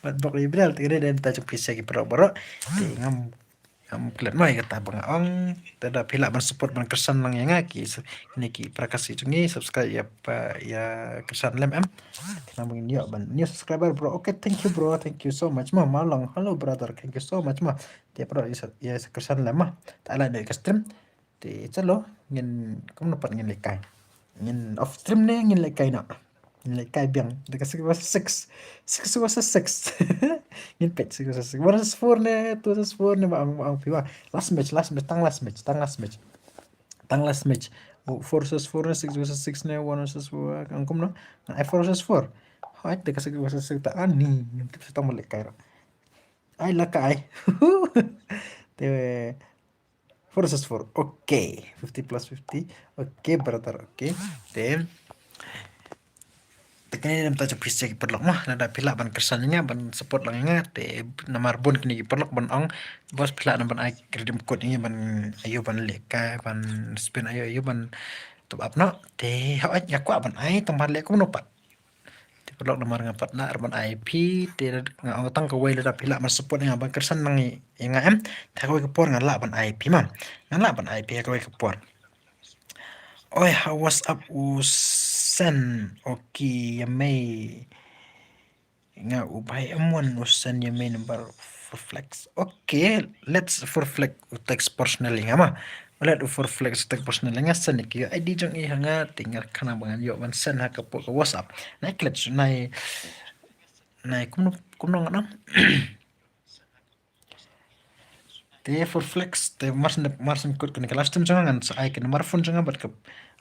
pat bok ibnal te dem ta chupi se ki perlu bro te ngam klet noi kata bang ong tada pila ban support ban kesan lang yang ki ini ki prakasi jungi subscribe ya pa ya kesan lem kenapa ini ya ban new subscriber bro okay thank you so much ma malong hello brother thank you so much ma dia bro ya kesan lem ma tak ada dari stream di chalo ngin kamu dapat ngin lekai ngin off stream ne ngin lekai nak ngin lekai biang dekat sekitar 6 ngin pet sekitar 6 1 4 ne 2 4 ne ang piwa last match tang last match 4 versus 4 ne 6 versus 6 ne 1 versus 4 ang kum no na 4 versus 4 hai dekat sekitar 6 ta ani ngin kita tang lekai ai lakai te 4 versus 4 okay 50 plus 50 okay brother okay then tekene dem ta bisa ki perlok mah nada pila ban kersannya ban support lang nga te namar bon kini ki perlok ban ong bos pila ban ai redeem code ini ban ayo ban leka ban spin ayo ban top up no te ha ai yakwa ban ai tempat lek ko no pat te perlok namar ngapat na ban IP te nga otang ka way da pila ban support nga ban kersan nang nga em ta ko ke por nga la ban IP man nga la ban IP ka ke por oi how was up usan okay yamay nga ubay amon usan yamay number for flex okay let's for flex text personally nga ma let for flex text personally nga san ki ID jong i nga tinggal kana bangan yo man san ha ka po ka WhatsApp na klet nai kuno nga te for flex te marsen kod kene kelas tem jangan sa ai kene marfon jangan bat ke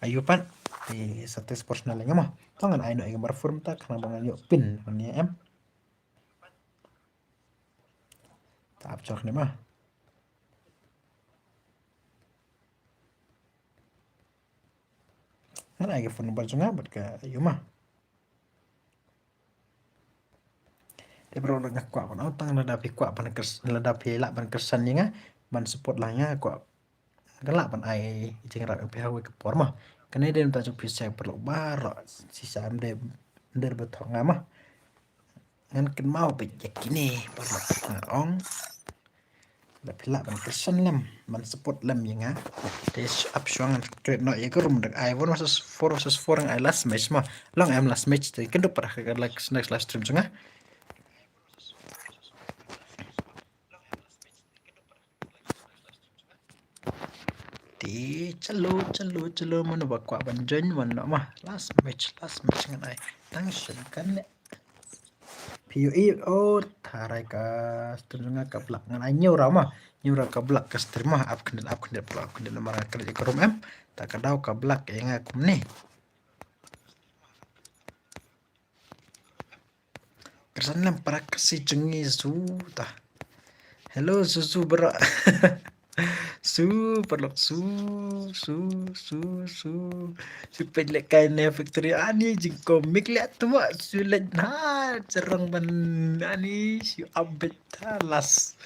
ayupan te sa tes personal nga mah tangan ai no ai marfon ta kana bangan yo pin man ya em ta apchok ne mah kan ai phone number jangan bat ke ayu mah te bro nak kwa kon tang la dapi kwa pan kes la dapi la pan kesan nga ban support lah nga kwa galak pan ai jeng ra pe hawe ke por mah kene dem ta chu pisa perlu baro sisa am der betong mah ngan ken mau pe yakini perlu ong dapi la pan kesan lem ban support lem nga te up syang trade no ye rum dak ai 1 versus 4 versus 4 ai last match mah long am last match te kendo para ka like next last stream nga chalo mana bakwa ban join mana mah last match ngan ai tang shen kan PUI tarai ka stream nga kablak ngan ay nyura kablak ka stream up kendel nomor kerja kerum tak kadau kablak yang aku nih kersan para kasih cengi ta hello susu berak perlok pelek kain factory ani jing komik lihat tu mak sulit cerang ban ani si abet talas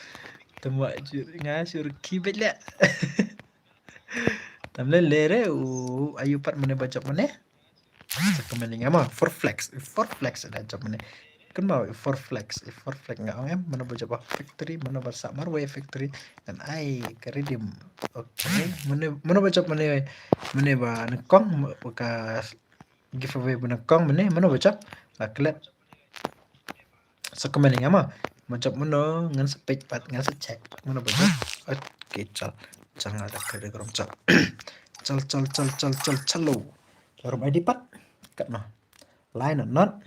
tu mak ngasur kibet lihat tamle lere ayu pat mana baca mana sekemening ama for flex ada job mana kan mau for flex nggak mana baca factory mana baca marway factory dan ai keridim oke mana baca mana ba nekong bekas giveaway benekong mana baca baklet sekemening ama baca mana ngan sepej pat ngan secek mana baca oke jangan ada kredit rom cal rom ID pat kat no line not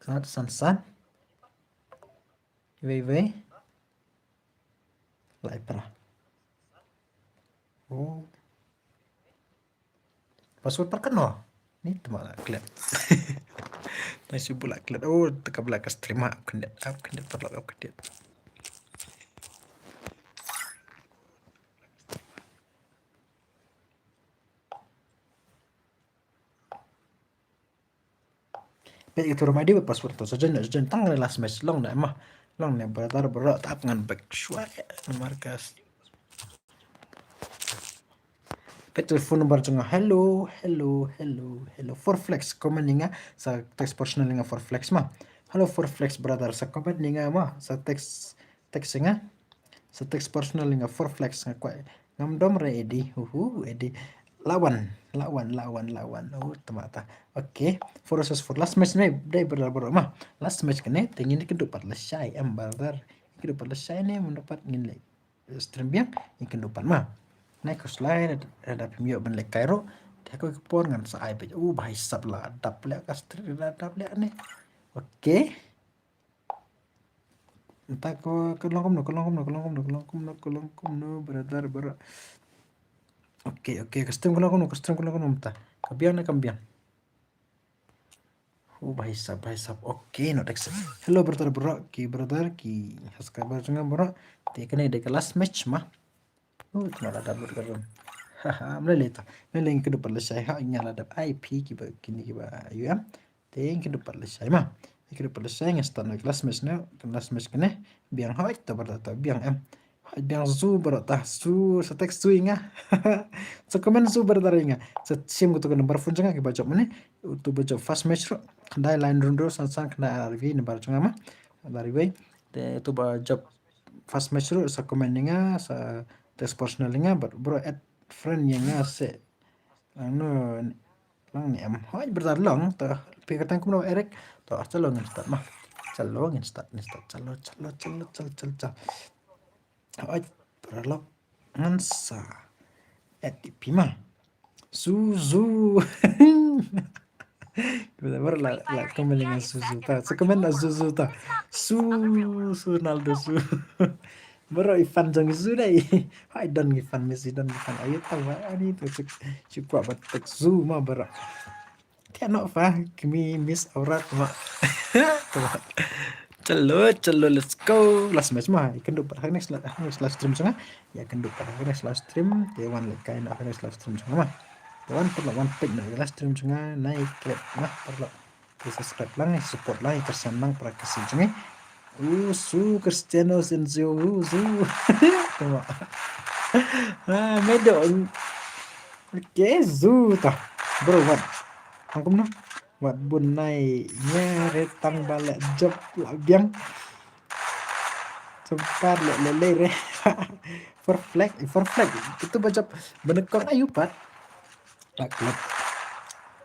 Kat san Wei lại pernah password perkenal ini teman klik masih bulat klik teka belakang stream up kendet perlu kendet Baik itu rumah dia password tu saja nak tang last match long nak mah long nak berat tak ngan back suai markas telefon nomor cunga hello for flex comment ninga sa text personal ninga for flex mah hello for flex brother sa comment ninga mah sa text ninga sa text personal ninga for flex ngam dom re edi edi lawan temata oke proses for last match nih dai berapa mah last match kene tingin kedupat lesai brother kedupat lesai nih mendapat nilai stream yang kedupat mah naik ke slide ada pemio ben lek Cairo dia ko kepon ngan sa ai bahai sab la dap lek kastri dap lek nih oke entah ko kelongkom no brother Oke, custom kuna mta. Kabiang. Bahai sab. Oke, no text. Hello brother ki haska barjunga bro. Tekene de last match mah. Tuna ada berkaram. Haha, meleta. Meleng kedu selesai ha nyala ada IP ki ba kini ki ba UM. Teng kedu selesai mah. Kedu selesai ngestan last match na, last match kene biang ha itu berata biang biang zu berata su setek su inga sekomen su berata inga sim kutu nomor phone janga ki baca mene tu baca fast match ro dai line rundo san kena rv nomor janga ma dari way de tu baca fast match ro sekomen inga sa text personal inga bro add friend yang se anu lang ni am hoi berata long ta pikatan kumno Eric to calo start mah calo start calo Oi, perlu ngansa. Etipi mah. Suzu. Kita la komen dengan Suzu ta. Sekomen la Suzu ta. Naldo su. Baru Ivan jang su dai. Hai dan Ivan Messi dan Ivan ayo tahu ani tu cukup batek zu mah baru. Dia nak fah kimi miss aurat mah. Celo let's go last match mah ikan dupat next live stream sanga ya ikan dupat next live stream dewan lekai nak next live stream sanga mah dewan perlu one page nak live stream sanga naik klip mah perlu subscribe lang support lang tersenang para kasih sanga su Cristiano Senzio tengok medo oke zu tah bro what angkum no buat bunai retang balik job biang sempat lele for flag itu baca benekong ayu pat klub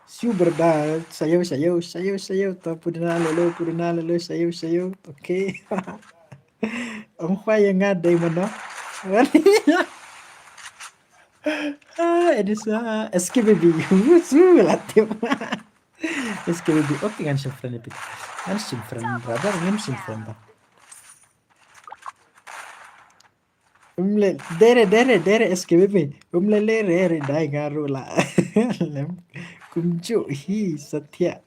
siu berda sayo to pudina lele sayo oke ongfa yang ada mana Edisa SKBB su latih SKBB. Oke kan friend itu. Kan friend brother ngam friend ta. Dere SKBB. Lere dai ngaru la. Lem kumcu hi setia.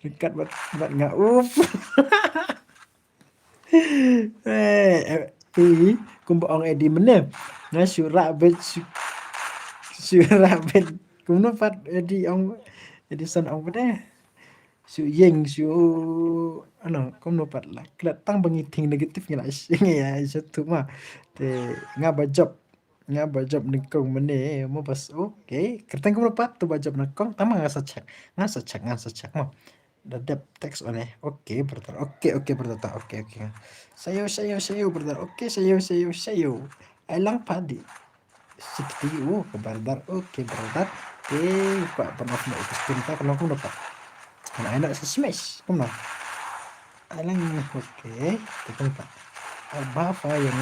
Dekat bat ngaup. Kumpa ong edi meneh. Nga syura bet kumno pat edi ong edi son ong bedeh. Yeng ano kumno pat lah. Kelatang bengiting negatif ngila ya satu mah. Te nga bajab nikong meneh mo pas oke. Kertang kumno pat tu bajab nakong tama nga sacak mo. Dadap teks oleh oke brother oke brother oke sayo brother oke sayo ailang padi sikti brother oke brother pak pernah mau ikut cinta pernah pun dapat nah enak smash pernah ailang oke tekan pak apa yang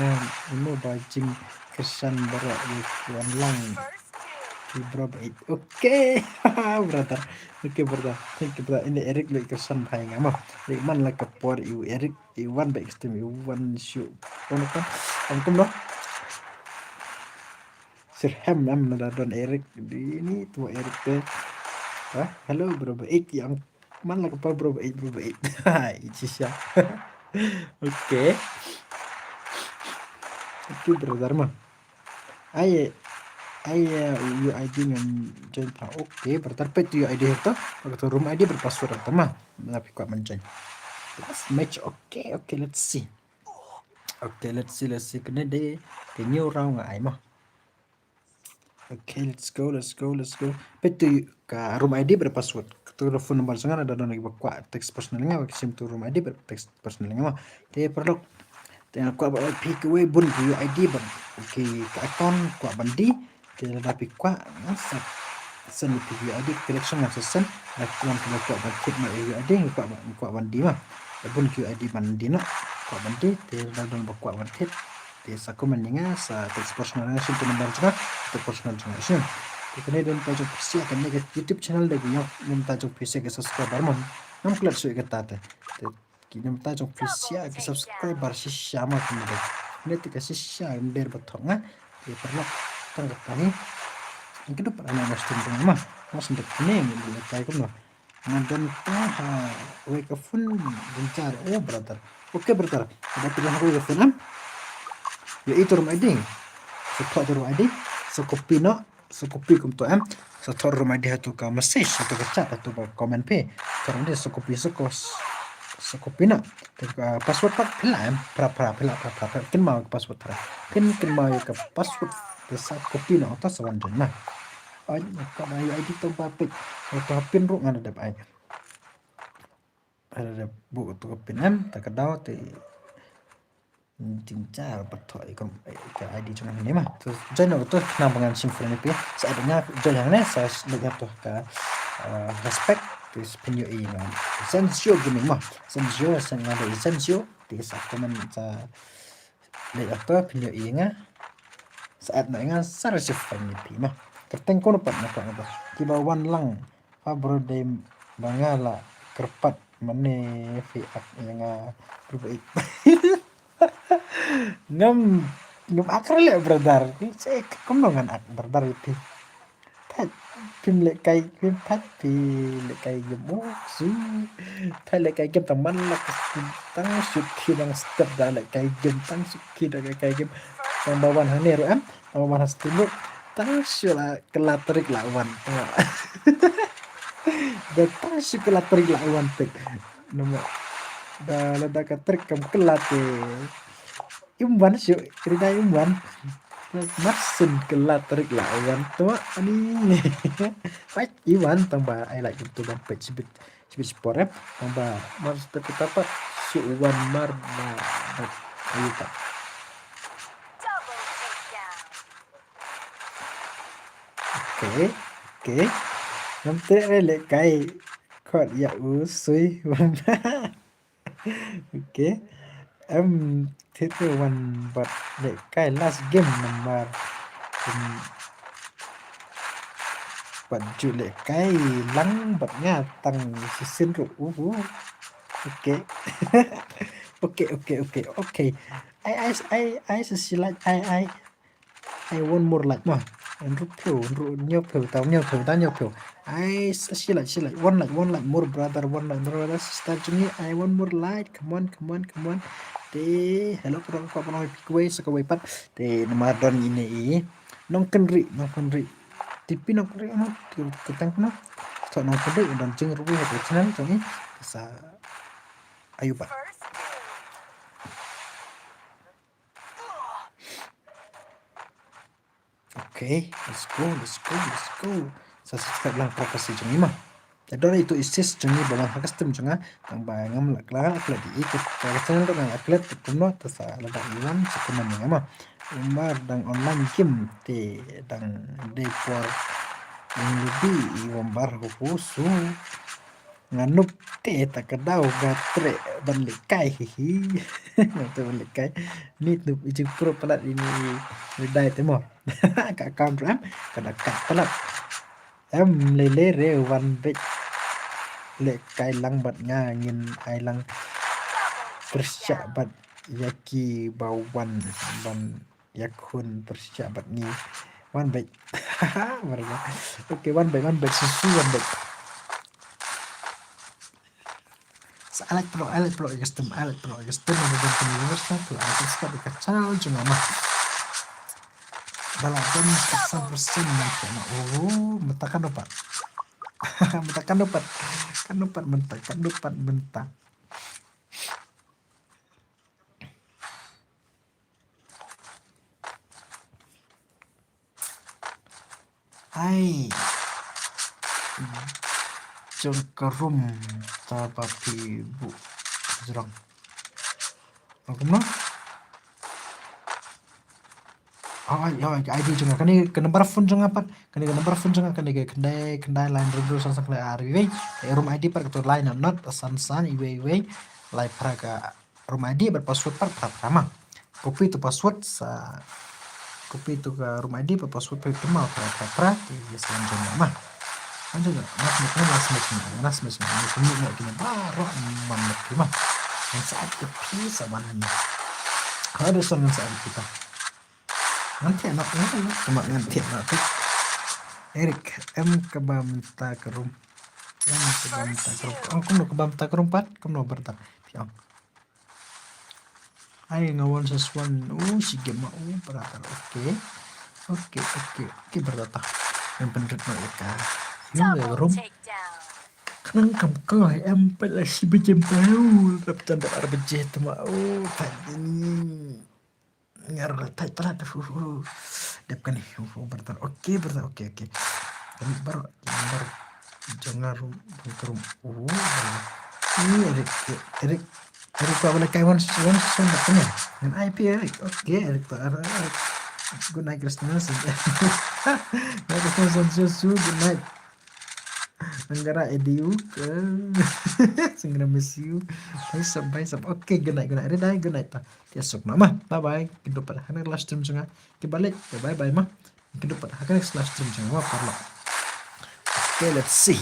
mau bajing kesan berat di lang berapa itu oke brother oke brother thank you brother ini Erik lu kesan hai ngama man like a por you Erik Iwan baik stream Iwan show ono kan angkum no sirham am nada don Erik ini tuh Erik teh halo bro baik yang man like a por bro baik hai cisya oke brother mah UID dengan join oke bertarpet UID itu atau room ID berpassword mah tapi kuat menjoin last match oke let's see kena deh new round ngai mah oke let's go petu ka room ID berpassword telepon nomor sangat ada lagi kuat teks personalnya sim tu room ID berteks personalnya mah dia perlu tengah kuat buat pick away bun UID bang oke ke account kuat bandi kita dapat kuat masa sen UID collection masa sen akuan kena kuat bantik mah UID kuat bandi mah bun UID bandi nak kuat bandi dia dalam kuat bantik dia saku mendingan sa teks personalnya sim tu nomor juga teks personal juga sim kita dan tajuk PC akan ke YouTube channel lagi yang tajuk PC ke subscriber mon nam kelas suai kata teh kita tajuk PC ke subscriber sisama kemudian ini tiga sisa ber betong dia perlu tangkap tani yang kedua pernah nastin mah mas untuk ini kayak kumno nonton wake up phone bencar brother oke brother ada pilihan wake up phone yaitu room ID support room ID sekopi kum to setor room ID atau ke message atau ke chat atau ke komen p karena dia sekopi nak password pak pila kan mau password kan mau ke password desa kopi nak atau sewanjan nah kau mau ID tempat pin atau pin ru ada dapat ada buku tu pin tak kedau te cincar betul ikon ke ID cuma ini mah terus jangan betul kenapa dengan simfoni pi seadanya jangan saya lihat tuh ke respect terus penyu ini sensio gini mah sensio ada sensio di saat komen sa lihat tuh penyu ini saat na sar simfoni pi mah kerteng kono pat nak apa kiba wan lang fabrode bangala kerpat mane fi yang berbaik ngam akar le brother saya kembangan ak brother itu pim le kai pim pat pi le kai gemuk su thai le kai gem teman la tang suki bang step da le kai gem tang suki da kai gem yang bawan hane ro bawan hastimuk tang sula kelatrik lawan da tang sula kelatrik lawan tek nomor da la da katrik kam kelate imban syu cerita imban masin kelatrik lawan tua ani pat iwan tambah ai like itu bang pecibit sport tambah mas tapi apa syu wan mar ayo pak Double takedown. oke nanti le kai kot ya usui oke itu one but kai last game nomor baju lek kai lang bat ngatang sisin ru. Oke. Oke. I like I want more like mah. Nru nyopyo tau. I like one like more brother, one like brother sister jungi. I want more light. Come on. De hello kurang kau pernah pikir sekawai pat. De namadon ini nong kenri. Tipi nong kenri ano ketang no. So nong kenri dan jeng rugi hati channel jungi. Sa ayo pat. First kill. Okay, let's go. Sa subscribe lang para kasi jungi mah. Jadi itu isis jungi balang hakastem junga tang bayangam lakla di ikut channel dong aklet kuno tasa lada iwan sekuman yang mah. Umar dang online game te dang depor yang lebih iwambar husu nganup te takadau gatre banlikai hihi itu banlikai ni tu ijik pro pelat ini dai temo kak kamram kada kak pelat lele re wan bet le kai lang bat ngin ai lang persya bat yaki bawan ban yakun persya bat ni wan bet mereka oke wan bet susu wan bet I like pro custom ada bentuk universal tuh aku suka dekat channel cuma mah balapan 100% nanti mentakan dapat mentakan mentak hai jengkerum tabapi bu jerang aku mah ID juga kan ini ke nomor phone juga apa kan ini ke nomor phone juga kan ini kendai line dulu sang play RW room ID per ketur line not san iwe line praga room ID berpassword per pertama copy itu password copy itu ke room ID berpassword per pertama pra di selanjutnya mah kan juga mas ini gini baru mamet mah yang saat kepi sama nanya ada soal saat kita nanti anaknya cuma nanti anak Erik kebamta kerum kamu kebamta kerum pat kamu bertak siap ayo ngawan sesuatu si game beratar oke bertak yang bener mereka Double takedown. Kenang kau pelak si bejem tahu tapi tanda arbejeh tu tadi ngar tai telat dep kan bertar oke kami baru jangan rum ini Erik kau boleh kaiwan datangnya dengan IP Erik oke Erik good night Kristina susu good night Anggara ediu ke segera mesiu bye oke good night redai good night tiasuk mama bye kita pada hanek last stream juga kebalik bye mah kita pada hanek last stream juga parlo oke let's see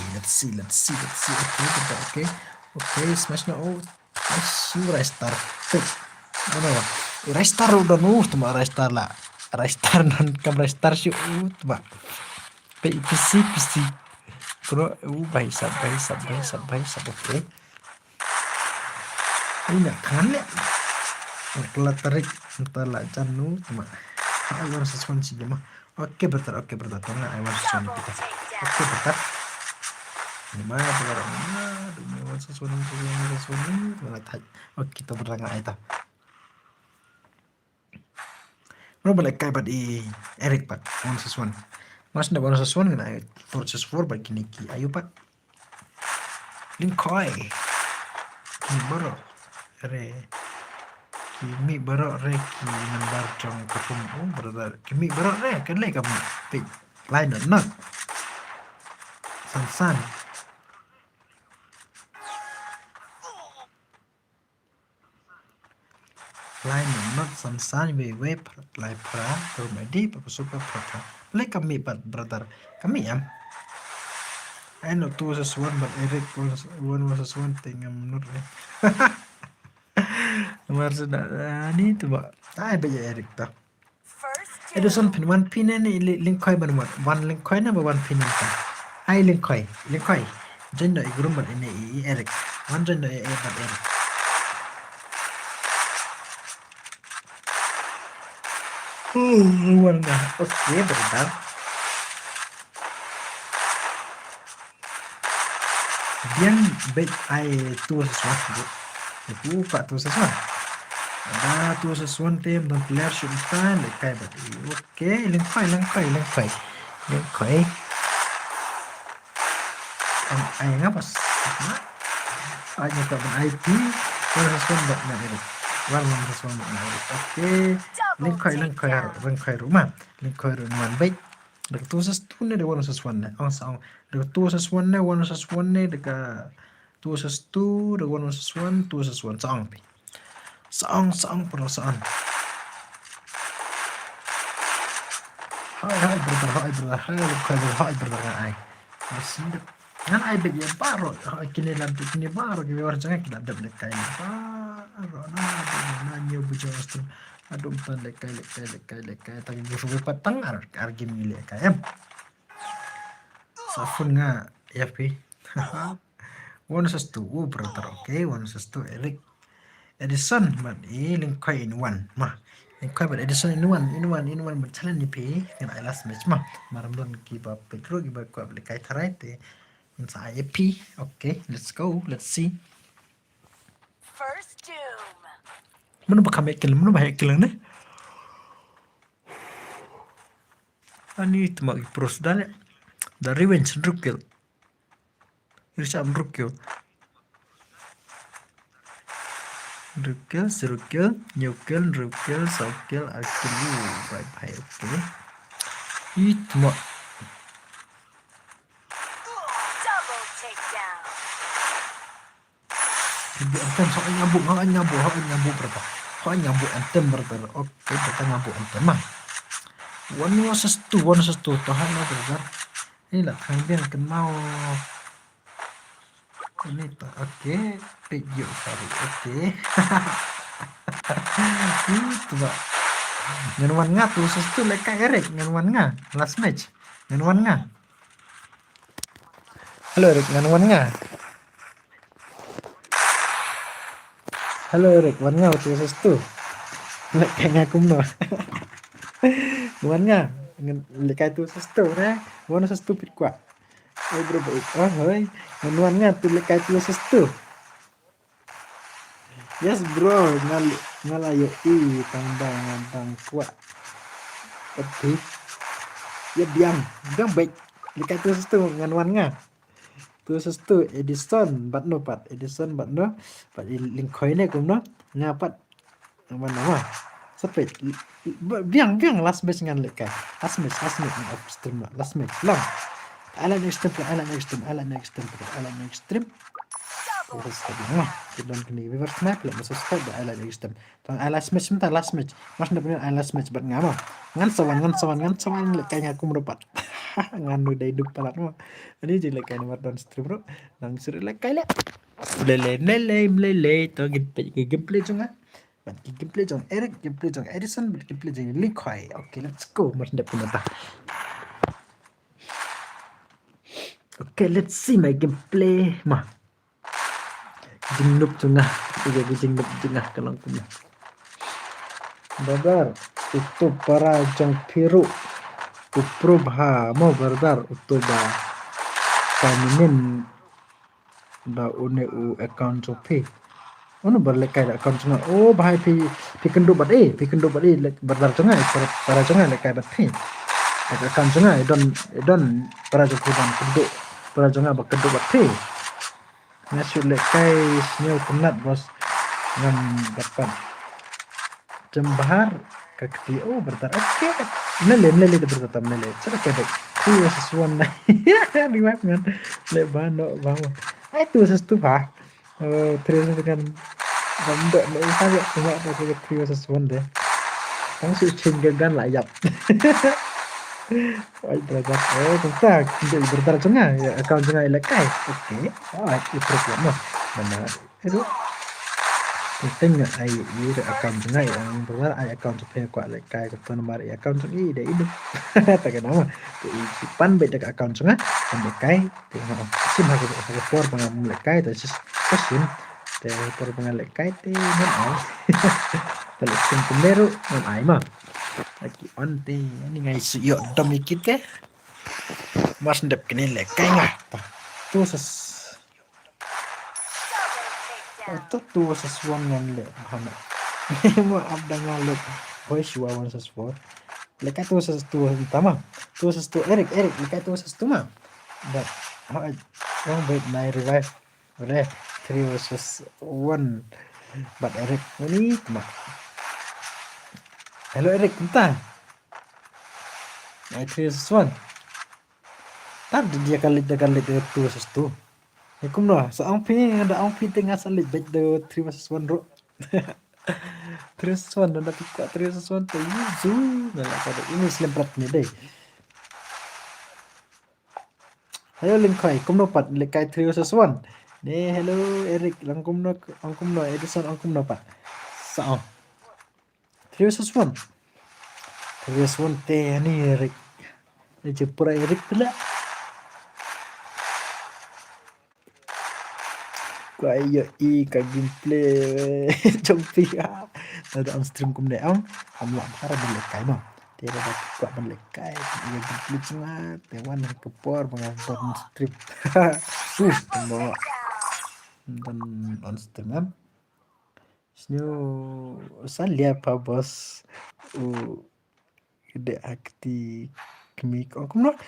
oke smash no restart mana ya restart udah tuh restart lah restart non kam restart sih tuh PC Bro, baik sab oke. Ini kan ya. Kalau tarik entahlah janu cuma. I want sesuatu sih mah. Oke betul karena I want sesuatu kita. Oke betul. Ini mana pelarangnya? I want sesuatu mana tak. Oke kita berangkat itu. Mana boleh kayak di Erik pak, want sesuatu. Mas ndak baru sesuatu kan ayo proses for bagi niki ayo pak lingkoi kimi baru re ki nambar jong ketemu brother kimi baru re kan le kamu tik line not san line not san we lai pra rumedi super pra le kami brother kami ya I know 2 versus 1, but Eric was 1 versus 1 thing I'm not right. Maksud ni tu ba? I bet Eric ta. First Edison doom. pin 1 pin ni link koi ban mat. 1 link koi na ba 1 pin ta. I link koi. Jenda igrum ban ini Eric. 1 jenda ban Eric. Luar nga. Okay, bentar. Biang bet I 2 versus 1. Itu pak 2 versus 1. Ada 2 versus 1 team dan player should stand like kai bat. Okay, link koi. Ay ngapas. Ay ka ban IP 1 versus 1 bat na Eric. 1 versus 1 bat na Eric. Okay. Link koi rumah. Link koi rumah baik. Dekat 2 versus 2 ni ada 1 versus 1 ni. Ang dekat 2 versus 1 ni 1 versus 1 ni dekat 2 versus 2 dekat 1 versus 1 2 versus 1 saang pi. Saang perasaan. Hai brother. Hai brother ai. Masih ngan ai beg ya baro. Kini lantik kini baro kini war jangan kita ada lek kai. Baro na nyo bujo astro. Aduh tan lek kai tagi busu patang argi mile kai em. Safun nga FP. 1 versus 2 brother. Okay, 1 versus 2 Eric. Edison but link koi in 1 mah. Link koi but Edison in 1 but challenge ni pi kan I last match mah. Maram don kiba petro kiba ko lek kai tharai te. Inside IP. Okay, let's go. Let's see. First doom. Mana bakal baik kill ni? Ani itu mak pros dah revenge rukil. Irsyam rukil. Rukil, nyukil, sakil, akil. Baik. Okay. Itu mak. Double takedown. Antem soal nyambuk berapa? Soal nyambuk antem berapa? Oke, kita nyambuk antem mah. 1 versus 2 tahan lah berapa? Ini lah kang dia akan mau. Ini tuh, oke, pejo sorry, oke. Itu pak. Nganuan nga tuh versus 2 leka Eric, nganuan nga last match, nganuan nga. Halo Eric, nganuan nga. Halo Eric, wan nga uti versus 2. Lek kaya ngakum no. Wan nga, lek kaya 2 versus 2 na. Wan versus 2 pit kwa. Ay bro, hoy. Wan nga tu lek kaya 2 versus 2. Yes bro, ngalayo tang kwa. Okay. Ya biang baik. Lek kaya 2 versus 2 wan nga. 2 versus 2 Edison but no but link coin ni kum no ngapat mana mah sepet biang last match ngan lek last match of stream last match long ala next stream terus tadi mah kita kini reverse map lah masuk step ala next stream tang last match mas nak punya last match but ngama ngan sawan lek kaya aku merupat ngan udah hidup palat mah ini jadi lek kaya don stream bro nang suri lek kaya lele to gameplay jonga but gameplay jong Eric gameplay jong Edison but gameplay jong Linkoy. Okay, let's go mas ndak punya ta. Okay, let's see my gameplay mah. Jingnup jonga kalau punya. Babar itu para jong piru kuprubha mau bardar utuba kaminin ba une u account jopi ono berlek kai account jonga oh bahai pi kendo bat bardar jonga para jonga lek kai bat pi account jonga don para jopi ban kendo para jonga ba kendo bat pi ngasu lek kai snyo kunat bos ngam dapat jembahar kakti oh berdar oke nele bertatam nele cara kedek itu sesuatu nah di map kan le bano bangun itu sesuatu ha terus dengan bambak le saya cuma ada ke sesuatu deh langsung cenggagan layap Ay, brother. Oh, bentar. Hindi, brother cunga. Ya, account cunga ilakay. Okay. Alright, i-prove mo. Mana, itu penting nga ay account cunga ang brother ay account sa paya kwa ilakay ko to nomor account cunga ide ide. Taga nama. Tu ipan beda account cunga ilakay. Tengok sim hago for pang ilakay to sim. Te for pang ilakay te non ay. Talik sim kumero non ay ma. Lagi onte ini ngai suyo domikit ke. Mas ndep kini lekay nga. Tu sas Double takedown. tu tu sas one ngan le hana. Mo abda ngaluk. Boy shua one sas four. Lekay tu sas tu tama. Tu sas tu Eric lekay tu sas tu ma. But how wrong bait my revive. Boleh 3 versus 1. But Eric ini ma. Hello Eric, entah. My 3 versus 1. Tadi dia kalit 2 versus 2. Hukum dah. So ang ada ang tengah salit baik the 3 versus 1 ro. 3 versus 1 dah dapat 3 versus 1 tu yuzu. Nah, kada ini selebrat ni deh. Hello Lingkai, kumno pat lekai 3 versus 1. Ne hello Eric, angkumno Edison angkumno pat. Sao. 3 versus 1. 3 versus 1 teh ni Eric. Ni jepura Eric pula. Kayak ka gameplay champi ada on stream kum ne am lah para belekai no dia dapat kuat belekai dia gameplay cuma tewan kepor menonton stream tembok dan on stream am snyo salia pa bos ide akti kemik kum no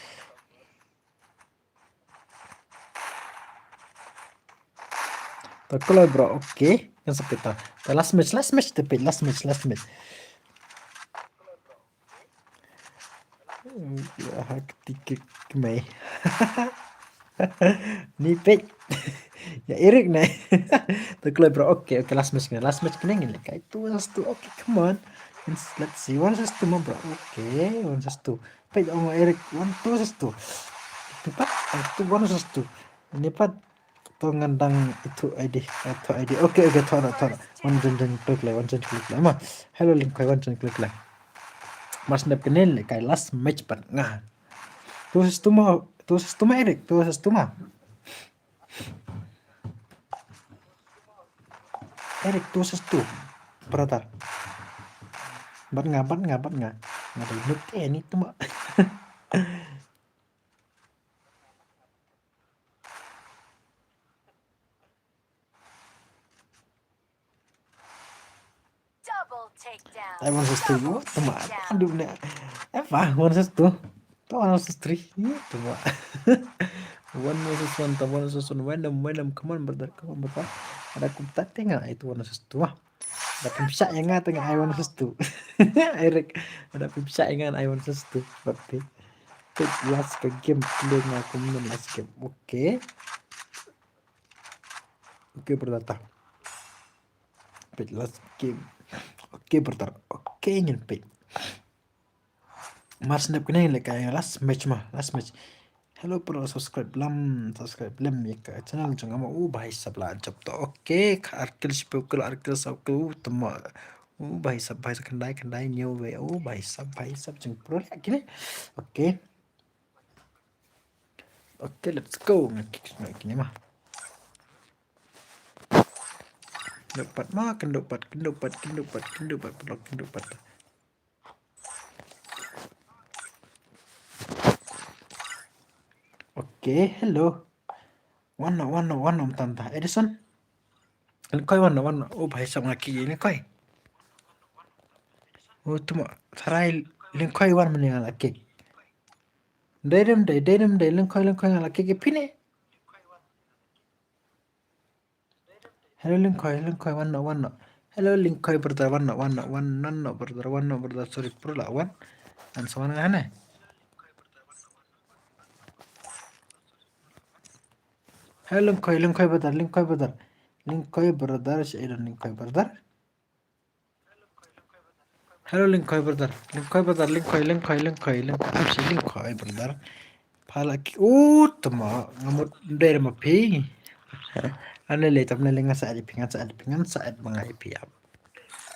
Kalau bro, oke. Yang sepeta. Last match tepi. Last match. Ya, ketik kemai. Ni pet. Ya Erik nih. Kalau bro, oke. Last match kena ngin kayak itu satu. Oke, come on. Let's see. One satu bro. Oke, one satu. Pet Erik. One two satu. Tepat. Itu one satu. Ini pat. Ngandang itu ID oke thora one klik lah mah hello link koi one klik lah mas ndap kenel kai last match pat ngah tu sistema Erik tu sistema Erik tu sistu brother bat ngah ada nuk ini tu mah Double takedown. I want to Double tuma takedown. aduh ne apa one to 3 tuma one versus one random come on brother ada kumtat tengah itu one versus 2 ada pimsa yang ngat tengah I one versus 2 Eric ada pimsa yang I one versus 2 tapi last ke game play ngaku menang last game oke brother last game oke brother oke ingin pick Mas snap kena like last match hello bro subscribe lam ya ke channel jangan mau भाई सब ला जब तो ओके आर्किल स्पेकल आर्किल सब को तुम भाई सब खंडाई न्यू वे भाई सब जंग pro gini oke let's go gini mah kendopat oke hello one tanta Edison koi one भाई सब ngaki ini koi tuh sarai lingkoi one mendingan laki Daydem lingkoi laki ke pine hello lingkoi one hello lingkoi brother one brother sorry pro lah one dan semana aneh hello lingkoi brother si ada lingkoi brother Hello Linkoy brother. Linkoy brother. I'm si Linkoy brother. Pala ki tama ngamut dari mapi. Ano le tam na linga sa adipingan sa ad mga ipiap.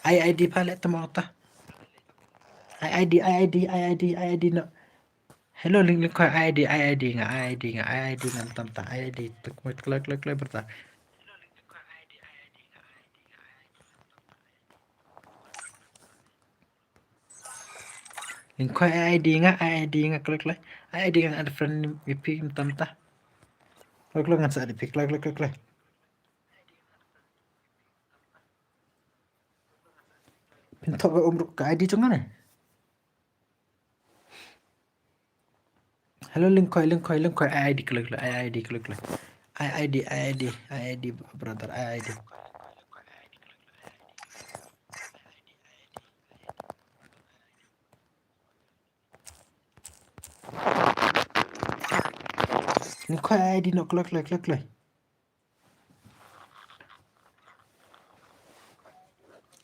ID pala tama ta. ID no. Hello Linkoy ID nga tam ta ID tukmut klak brother. Linkoy ID nga klak ID nga ada friend ipi tam ta. Klak nga sa adipik klak. Pinto ka umruk ka ID tungan eh. Hello Linkoy ID klik ID brother ID. Linkoy ID no klik.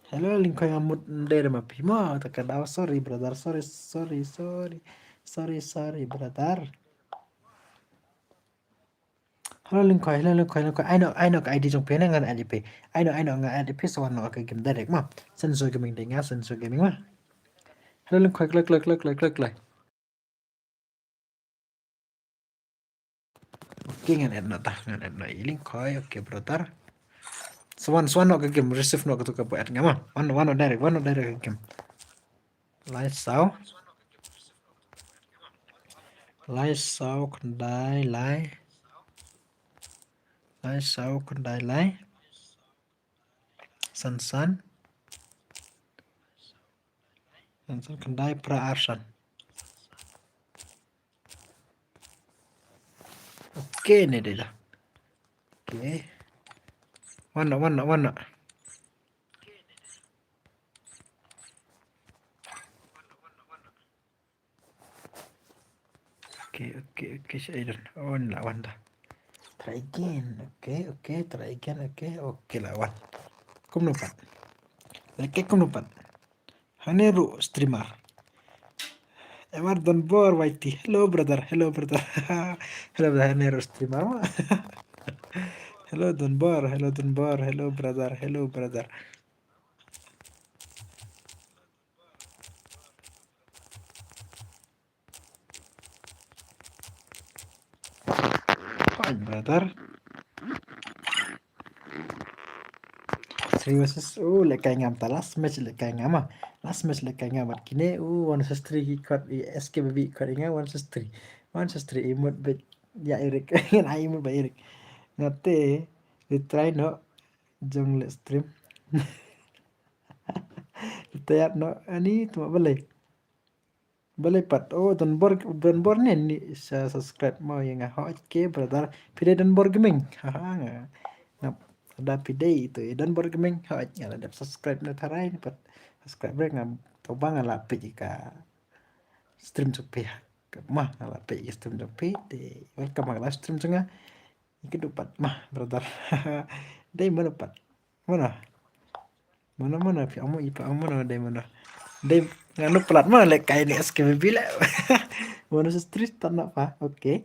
Hello Linkoy ngamut dari mapi mo takadaw sorry brother sorry brother. Hello Linkoy. I know ka ID jong pena ngan ADP. I know nga ADP so no ka game direct ma. Sensor gaming denga sensor gaming ma. Hello Linkoy klik. Oke ngan no Linkoy oke brother. Swan no ka game receive no ka tu ka buat ngama. One direct ka game. Live sau kendai lai san kendai pra arsan. Oke nih deh dah. Oke. Mana. Oke, saya lawan dah. Try again. Try again. Oke, lawan. Kum nupat. Haneru streamer. Emar don bor waiti. Hello brother. Hello brother Haneru streamer mah. Hello don bor. Hello brother. Fine brother. Serius lekai ngam last match lekai ngam kine one sestri ikut SKBB ikut ingat one sestri imut bet ya Erik ngan ai imut ba Erik ngate try no jong le stream tayat no ani tuma balai pat don bor ni subscribe mau yang oke brother pide don bor gaming ngap ada pide itu don bor gaming ada subscribe na tarai pat subscriber ngam tobang ala pe ka stream chope mah ala pe stream chope de welcome ala stream chunga ikidupat mah brother dai mana pat mana pi amo ipa amo dai mana dai nganu pelat mah lek kayak ni SKBB lah. Mana street tanah pa oke.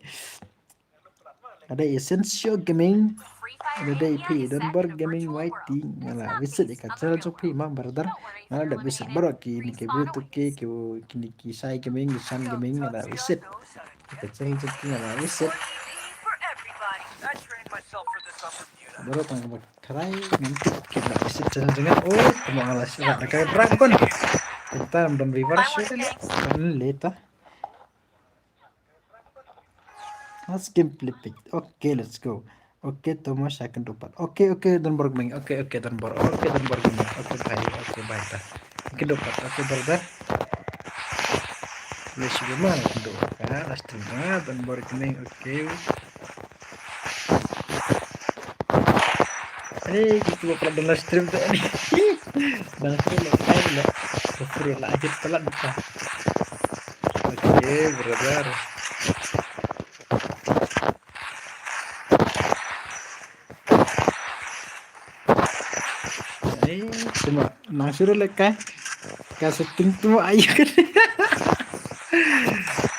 Ada Essential Gaming, ada IP dan bar gaming YT ngala visit ikat channel chopi mah brother ngala ada visit baru kini ke butuh ke kini kisah gaming kisan gaming ngala visit ikat channel chopi ngala visit baru tanggal try nanti kita visit channel dengan cuma ngala surat kayak dragon kita belum reverse kan later. Let's gameplay pick. Okay, let's go. Okay, Thomas second dapat. Okay, dan Borgming. Okay, dan Borgming. Okay, bye. Okay, dapat. Okay, brother. Let's go mana tu? Last time dan Borgming. Okay. Kita bakal dengar stream tu ni. Dan stream lah. Free lah. Aja telat buka. Okay, brother. Cuma nang suruh lekai Ka setting tu ayu kan.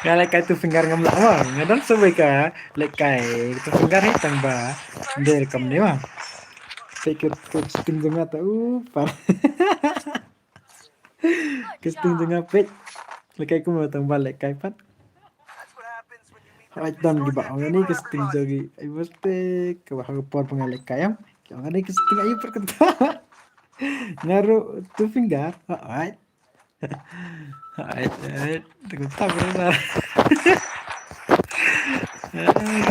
Kalau kai tu finger ngamla mah, ngadon sebai ka lekai tu finger hitang ba. Dia rekam ni mah. Pikir tu setting jengah tu par. Good Setting job. jengah pet. Lekai ku mau tang balik kai pat. Hai dan di bawah ni ke setting jogi. Ai mesti ke bawah por pengalek kayam. Jangan ni ke setting ayu perkata. Ngaruh tu finger. Hai. Hai. Terkata benar.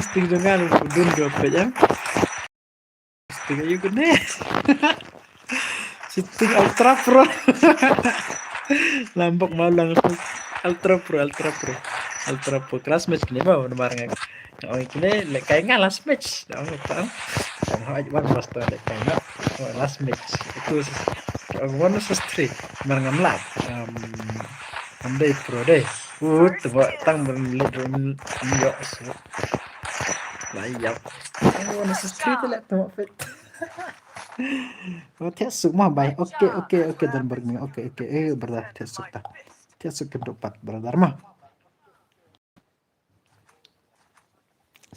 Setting jengah lu dun dua pet ya. Setting ayu gede. Setting ultra pro. Lambok malang ultra pro kelas match ni ba barang oh ini lekai last match dah tahu aja bang master lekai last match itu one versus three barang ngamlat andai pro deh tuh tang berlihat yo layap one versus three tu lah tu fit oh tiasuk mah baik oke dan bermain oke berdah tiasuk keempat berada mah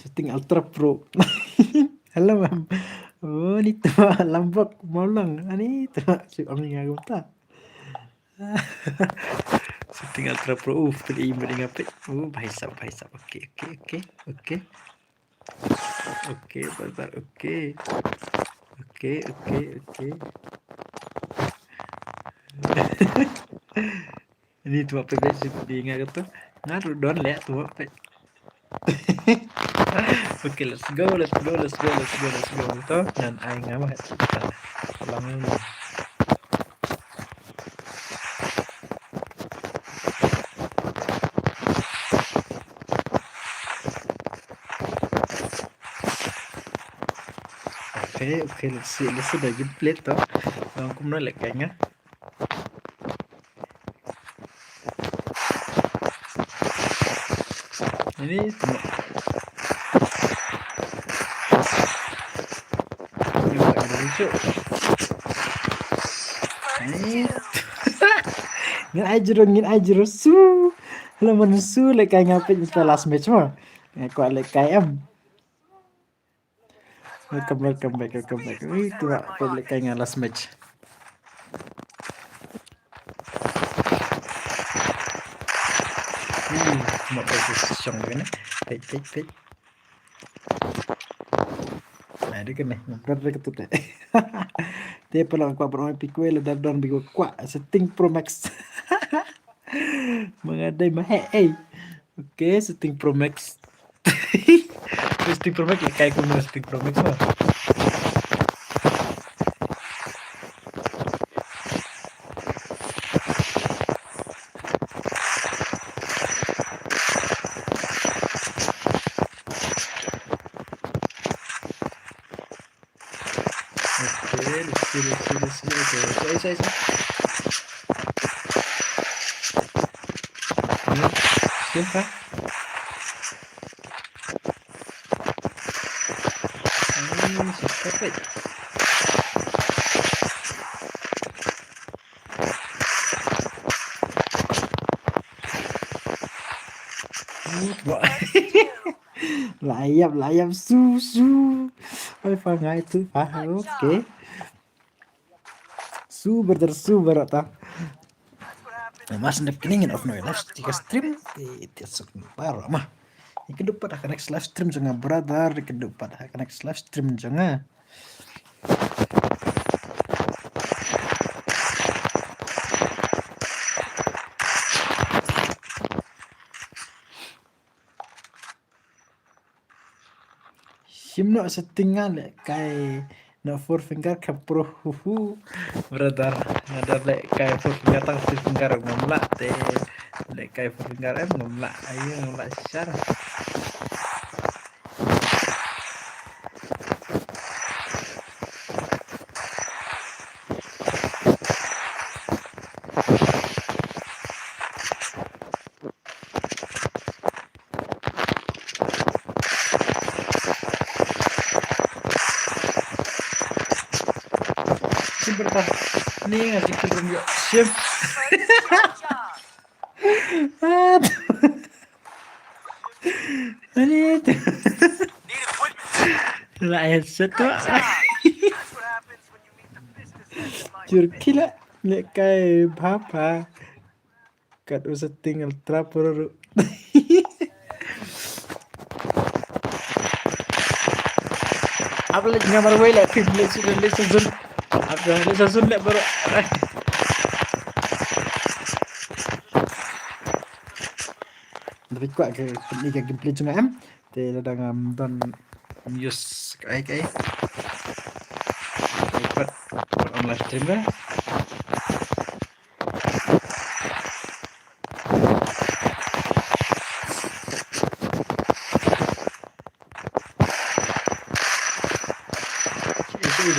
setting ultra pro halo mam oh ni tu lambok malang ani tu si orang yang aku setting ultra pro pilih ibu dengan apa baik sab oke berbar oke ini tu apa besi diingat tu ngaruh don lihat tu apa okay, let's go. Ito, yan ay nga mga lang mo. Okay, let's see the gameplay to. Kung nalek kayaknya. Ini ngin ajro su laman su lekay ngapit sa last match mo ko lekay welcome back itu ko lekay nga last match mau posisi gini pet nah dia kena berada ketut deh dia pernah kuat bermain pikul dan don bigo kuat setting pro max mengadai mahal oke setting pro max setting pro max kayak aku setting pro max mah Oke, siapa? Siapa? Layap susu. Apa itu? Oke. Super atau mas keningin of no live stream itu baru mah kedua pada next live stream jangan brother kedua pada next live stream jangan simno settingan kayak no four finger ke pro brother ada lek kayak four finger tang four finger ngomla te lek kayak four finger ngomla ayo ngomla secara berkah nih ngasih kirim yuk siap Good job. Ini tuh. Need equipment. Lah headset tuh. Good job. That's what happens when you meet the business end of my Jurki lah. Lihat kayak apa. Kat usah tinggal trapur. Apa lagi ngamar way lah. Film lihat season. Apa lihat season lihat baru. Tapi kuat ke ni ke gameplay cuma am. Te ladang don use kai. Dapat on live stream kan.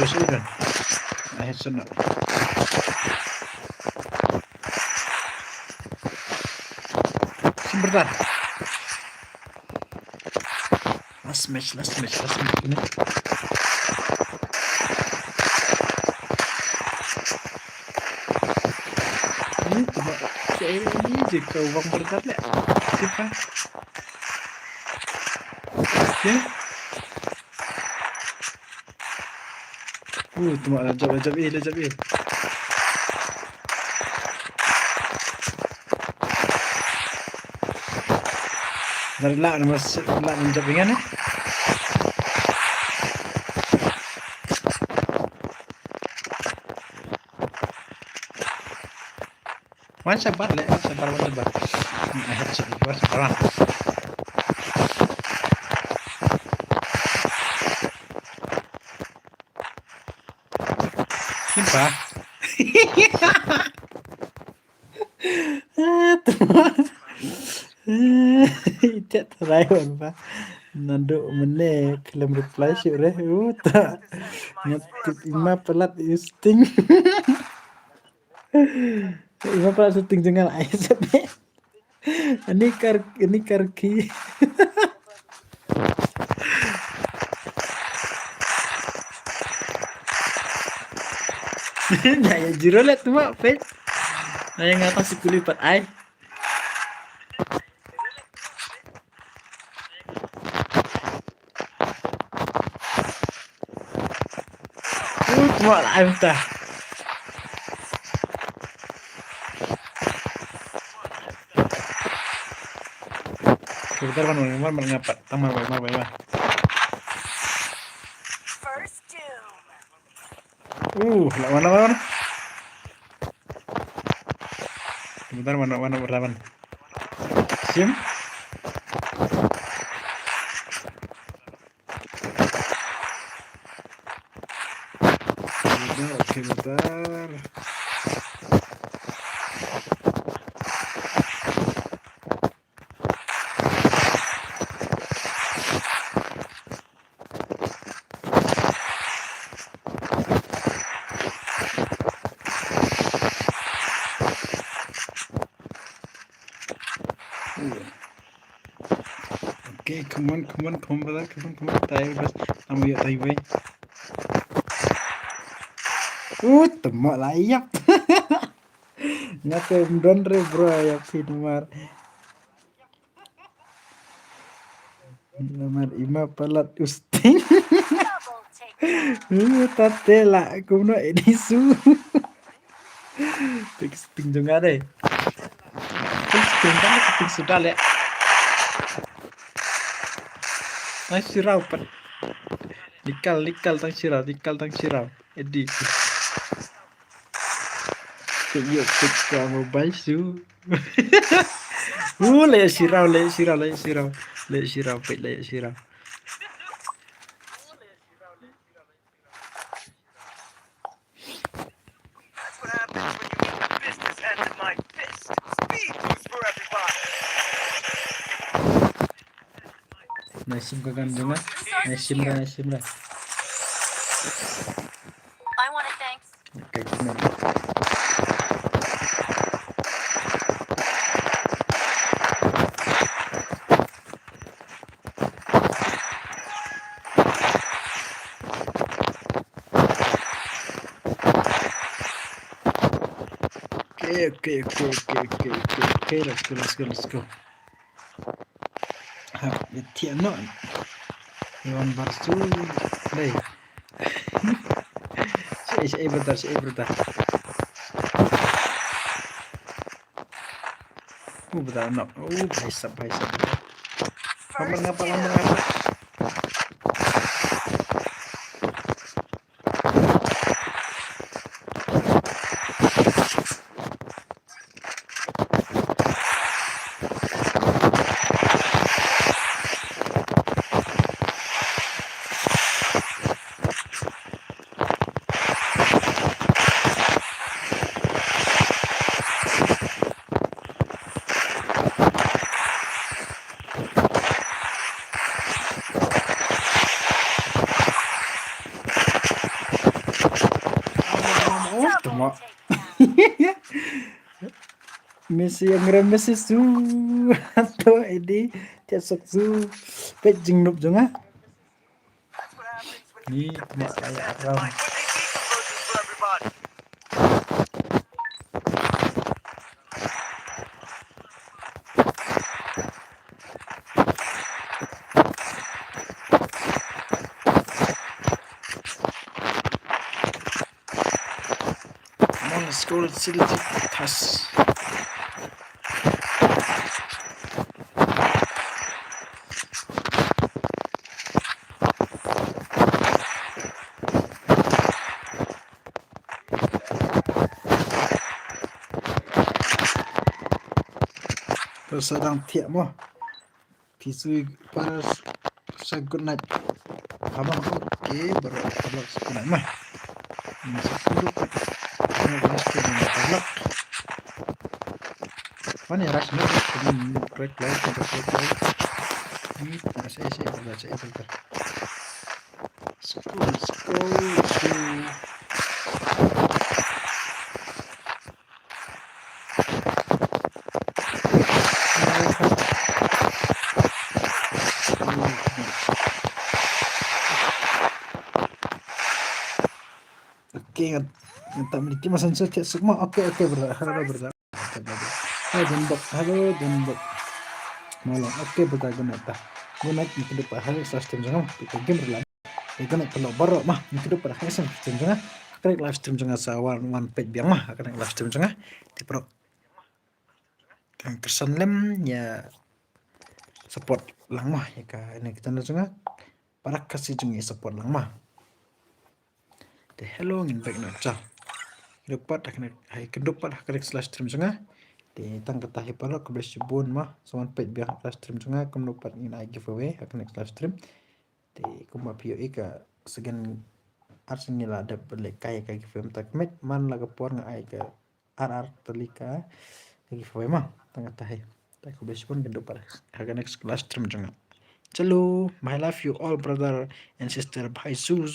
Sudah. Akhir sana. Sebentar. Last match ini. Ini cuma kayak ini je kau uang berkat lah. Siapa? Ya. Cuma lajab eh. Dari lah nama lajab ingat eh. Wan sabar. Sabar. Simpa. Tidak terayon pa. Nando mana film reply sih reh. Tak. Ngatip ima pelat isting. Ima pelat syuting dengan ayah sampai. Ini karki. Nah ya jiro lihat tuh mak pet. Nah yang atas si kulipat ay. Cuma lah entah. Sebentar man mengapat tamar bay. First doom. Lawan. Sebentar mana berlawan. Sim. Oke, bentar. Okay, come on, brother. Come on. Tayo bas. Tamu ya tayo bay. Temak layak. Ngake mdon re bro ya pinmar. Nomor 5 pelat usting. Double takedown. Tatela kumno edisu. Fix pinjong ada. Fix sudah le. Nice sirau pat. Likal tang sirau. Edi. Yuk fix kamu baju. Le sirau. That's what happens when you meet the business end of my fist. Speed boost for everybody. Nice kagandungan. Nice dah. I want it, thanks. Okay, come on. Let's go. Tiano. Iwan Barsu. Đây. Saya bentar. Bentar, no. भाई साहब. First Apa? kill. Tama. Double takedown. Messi yang remes su atau ini tiasok su pejing nup jonga That's what happens when ni you cuma business kayak ends ram my pizza burgers for everybody. come on let's go tas terus sedang tiap mo pisui paras sa good night abang oke berolok good night mah masuk dulu pak berolok mana ya rasanya ini break live ini saya berbaca bentar let's go Oke, tak memiliki masan setiap semua. Oke, berdah. Halo, Denbok. Malam. Oke, berdah gunata. Gunat mungkin depan hal stream jangan kita game berlalu. Gunat kalau baru mah mungkin depan hal stream jangan. Akan live stream jangan sawan one page biang mah akan live stream jangan. Di pro. Yang kesan lem ya support lang mah ya ka ini kita jangan. Para kasih jangan support lang mah. De hello ngin back na cha dapat akan slash stream sanga de tang kata hipalo ke bless bun mah soman page biar slash stream sanga kum dapat ngin ai giveaway akan slash stream de kuma pio ika segan arsenal ada belek kaya ka giveaway tak met man laga por nga ai ka rr telika giveaway mah tang kata hai tak bless bun kan dapat akan slash stream sanga Chalo, my love you all brother and sister. Bye. Su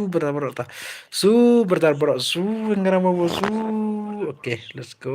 brother. Su brother. Su ngara mau su. Okay, let's go.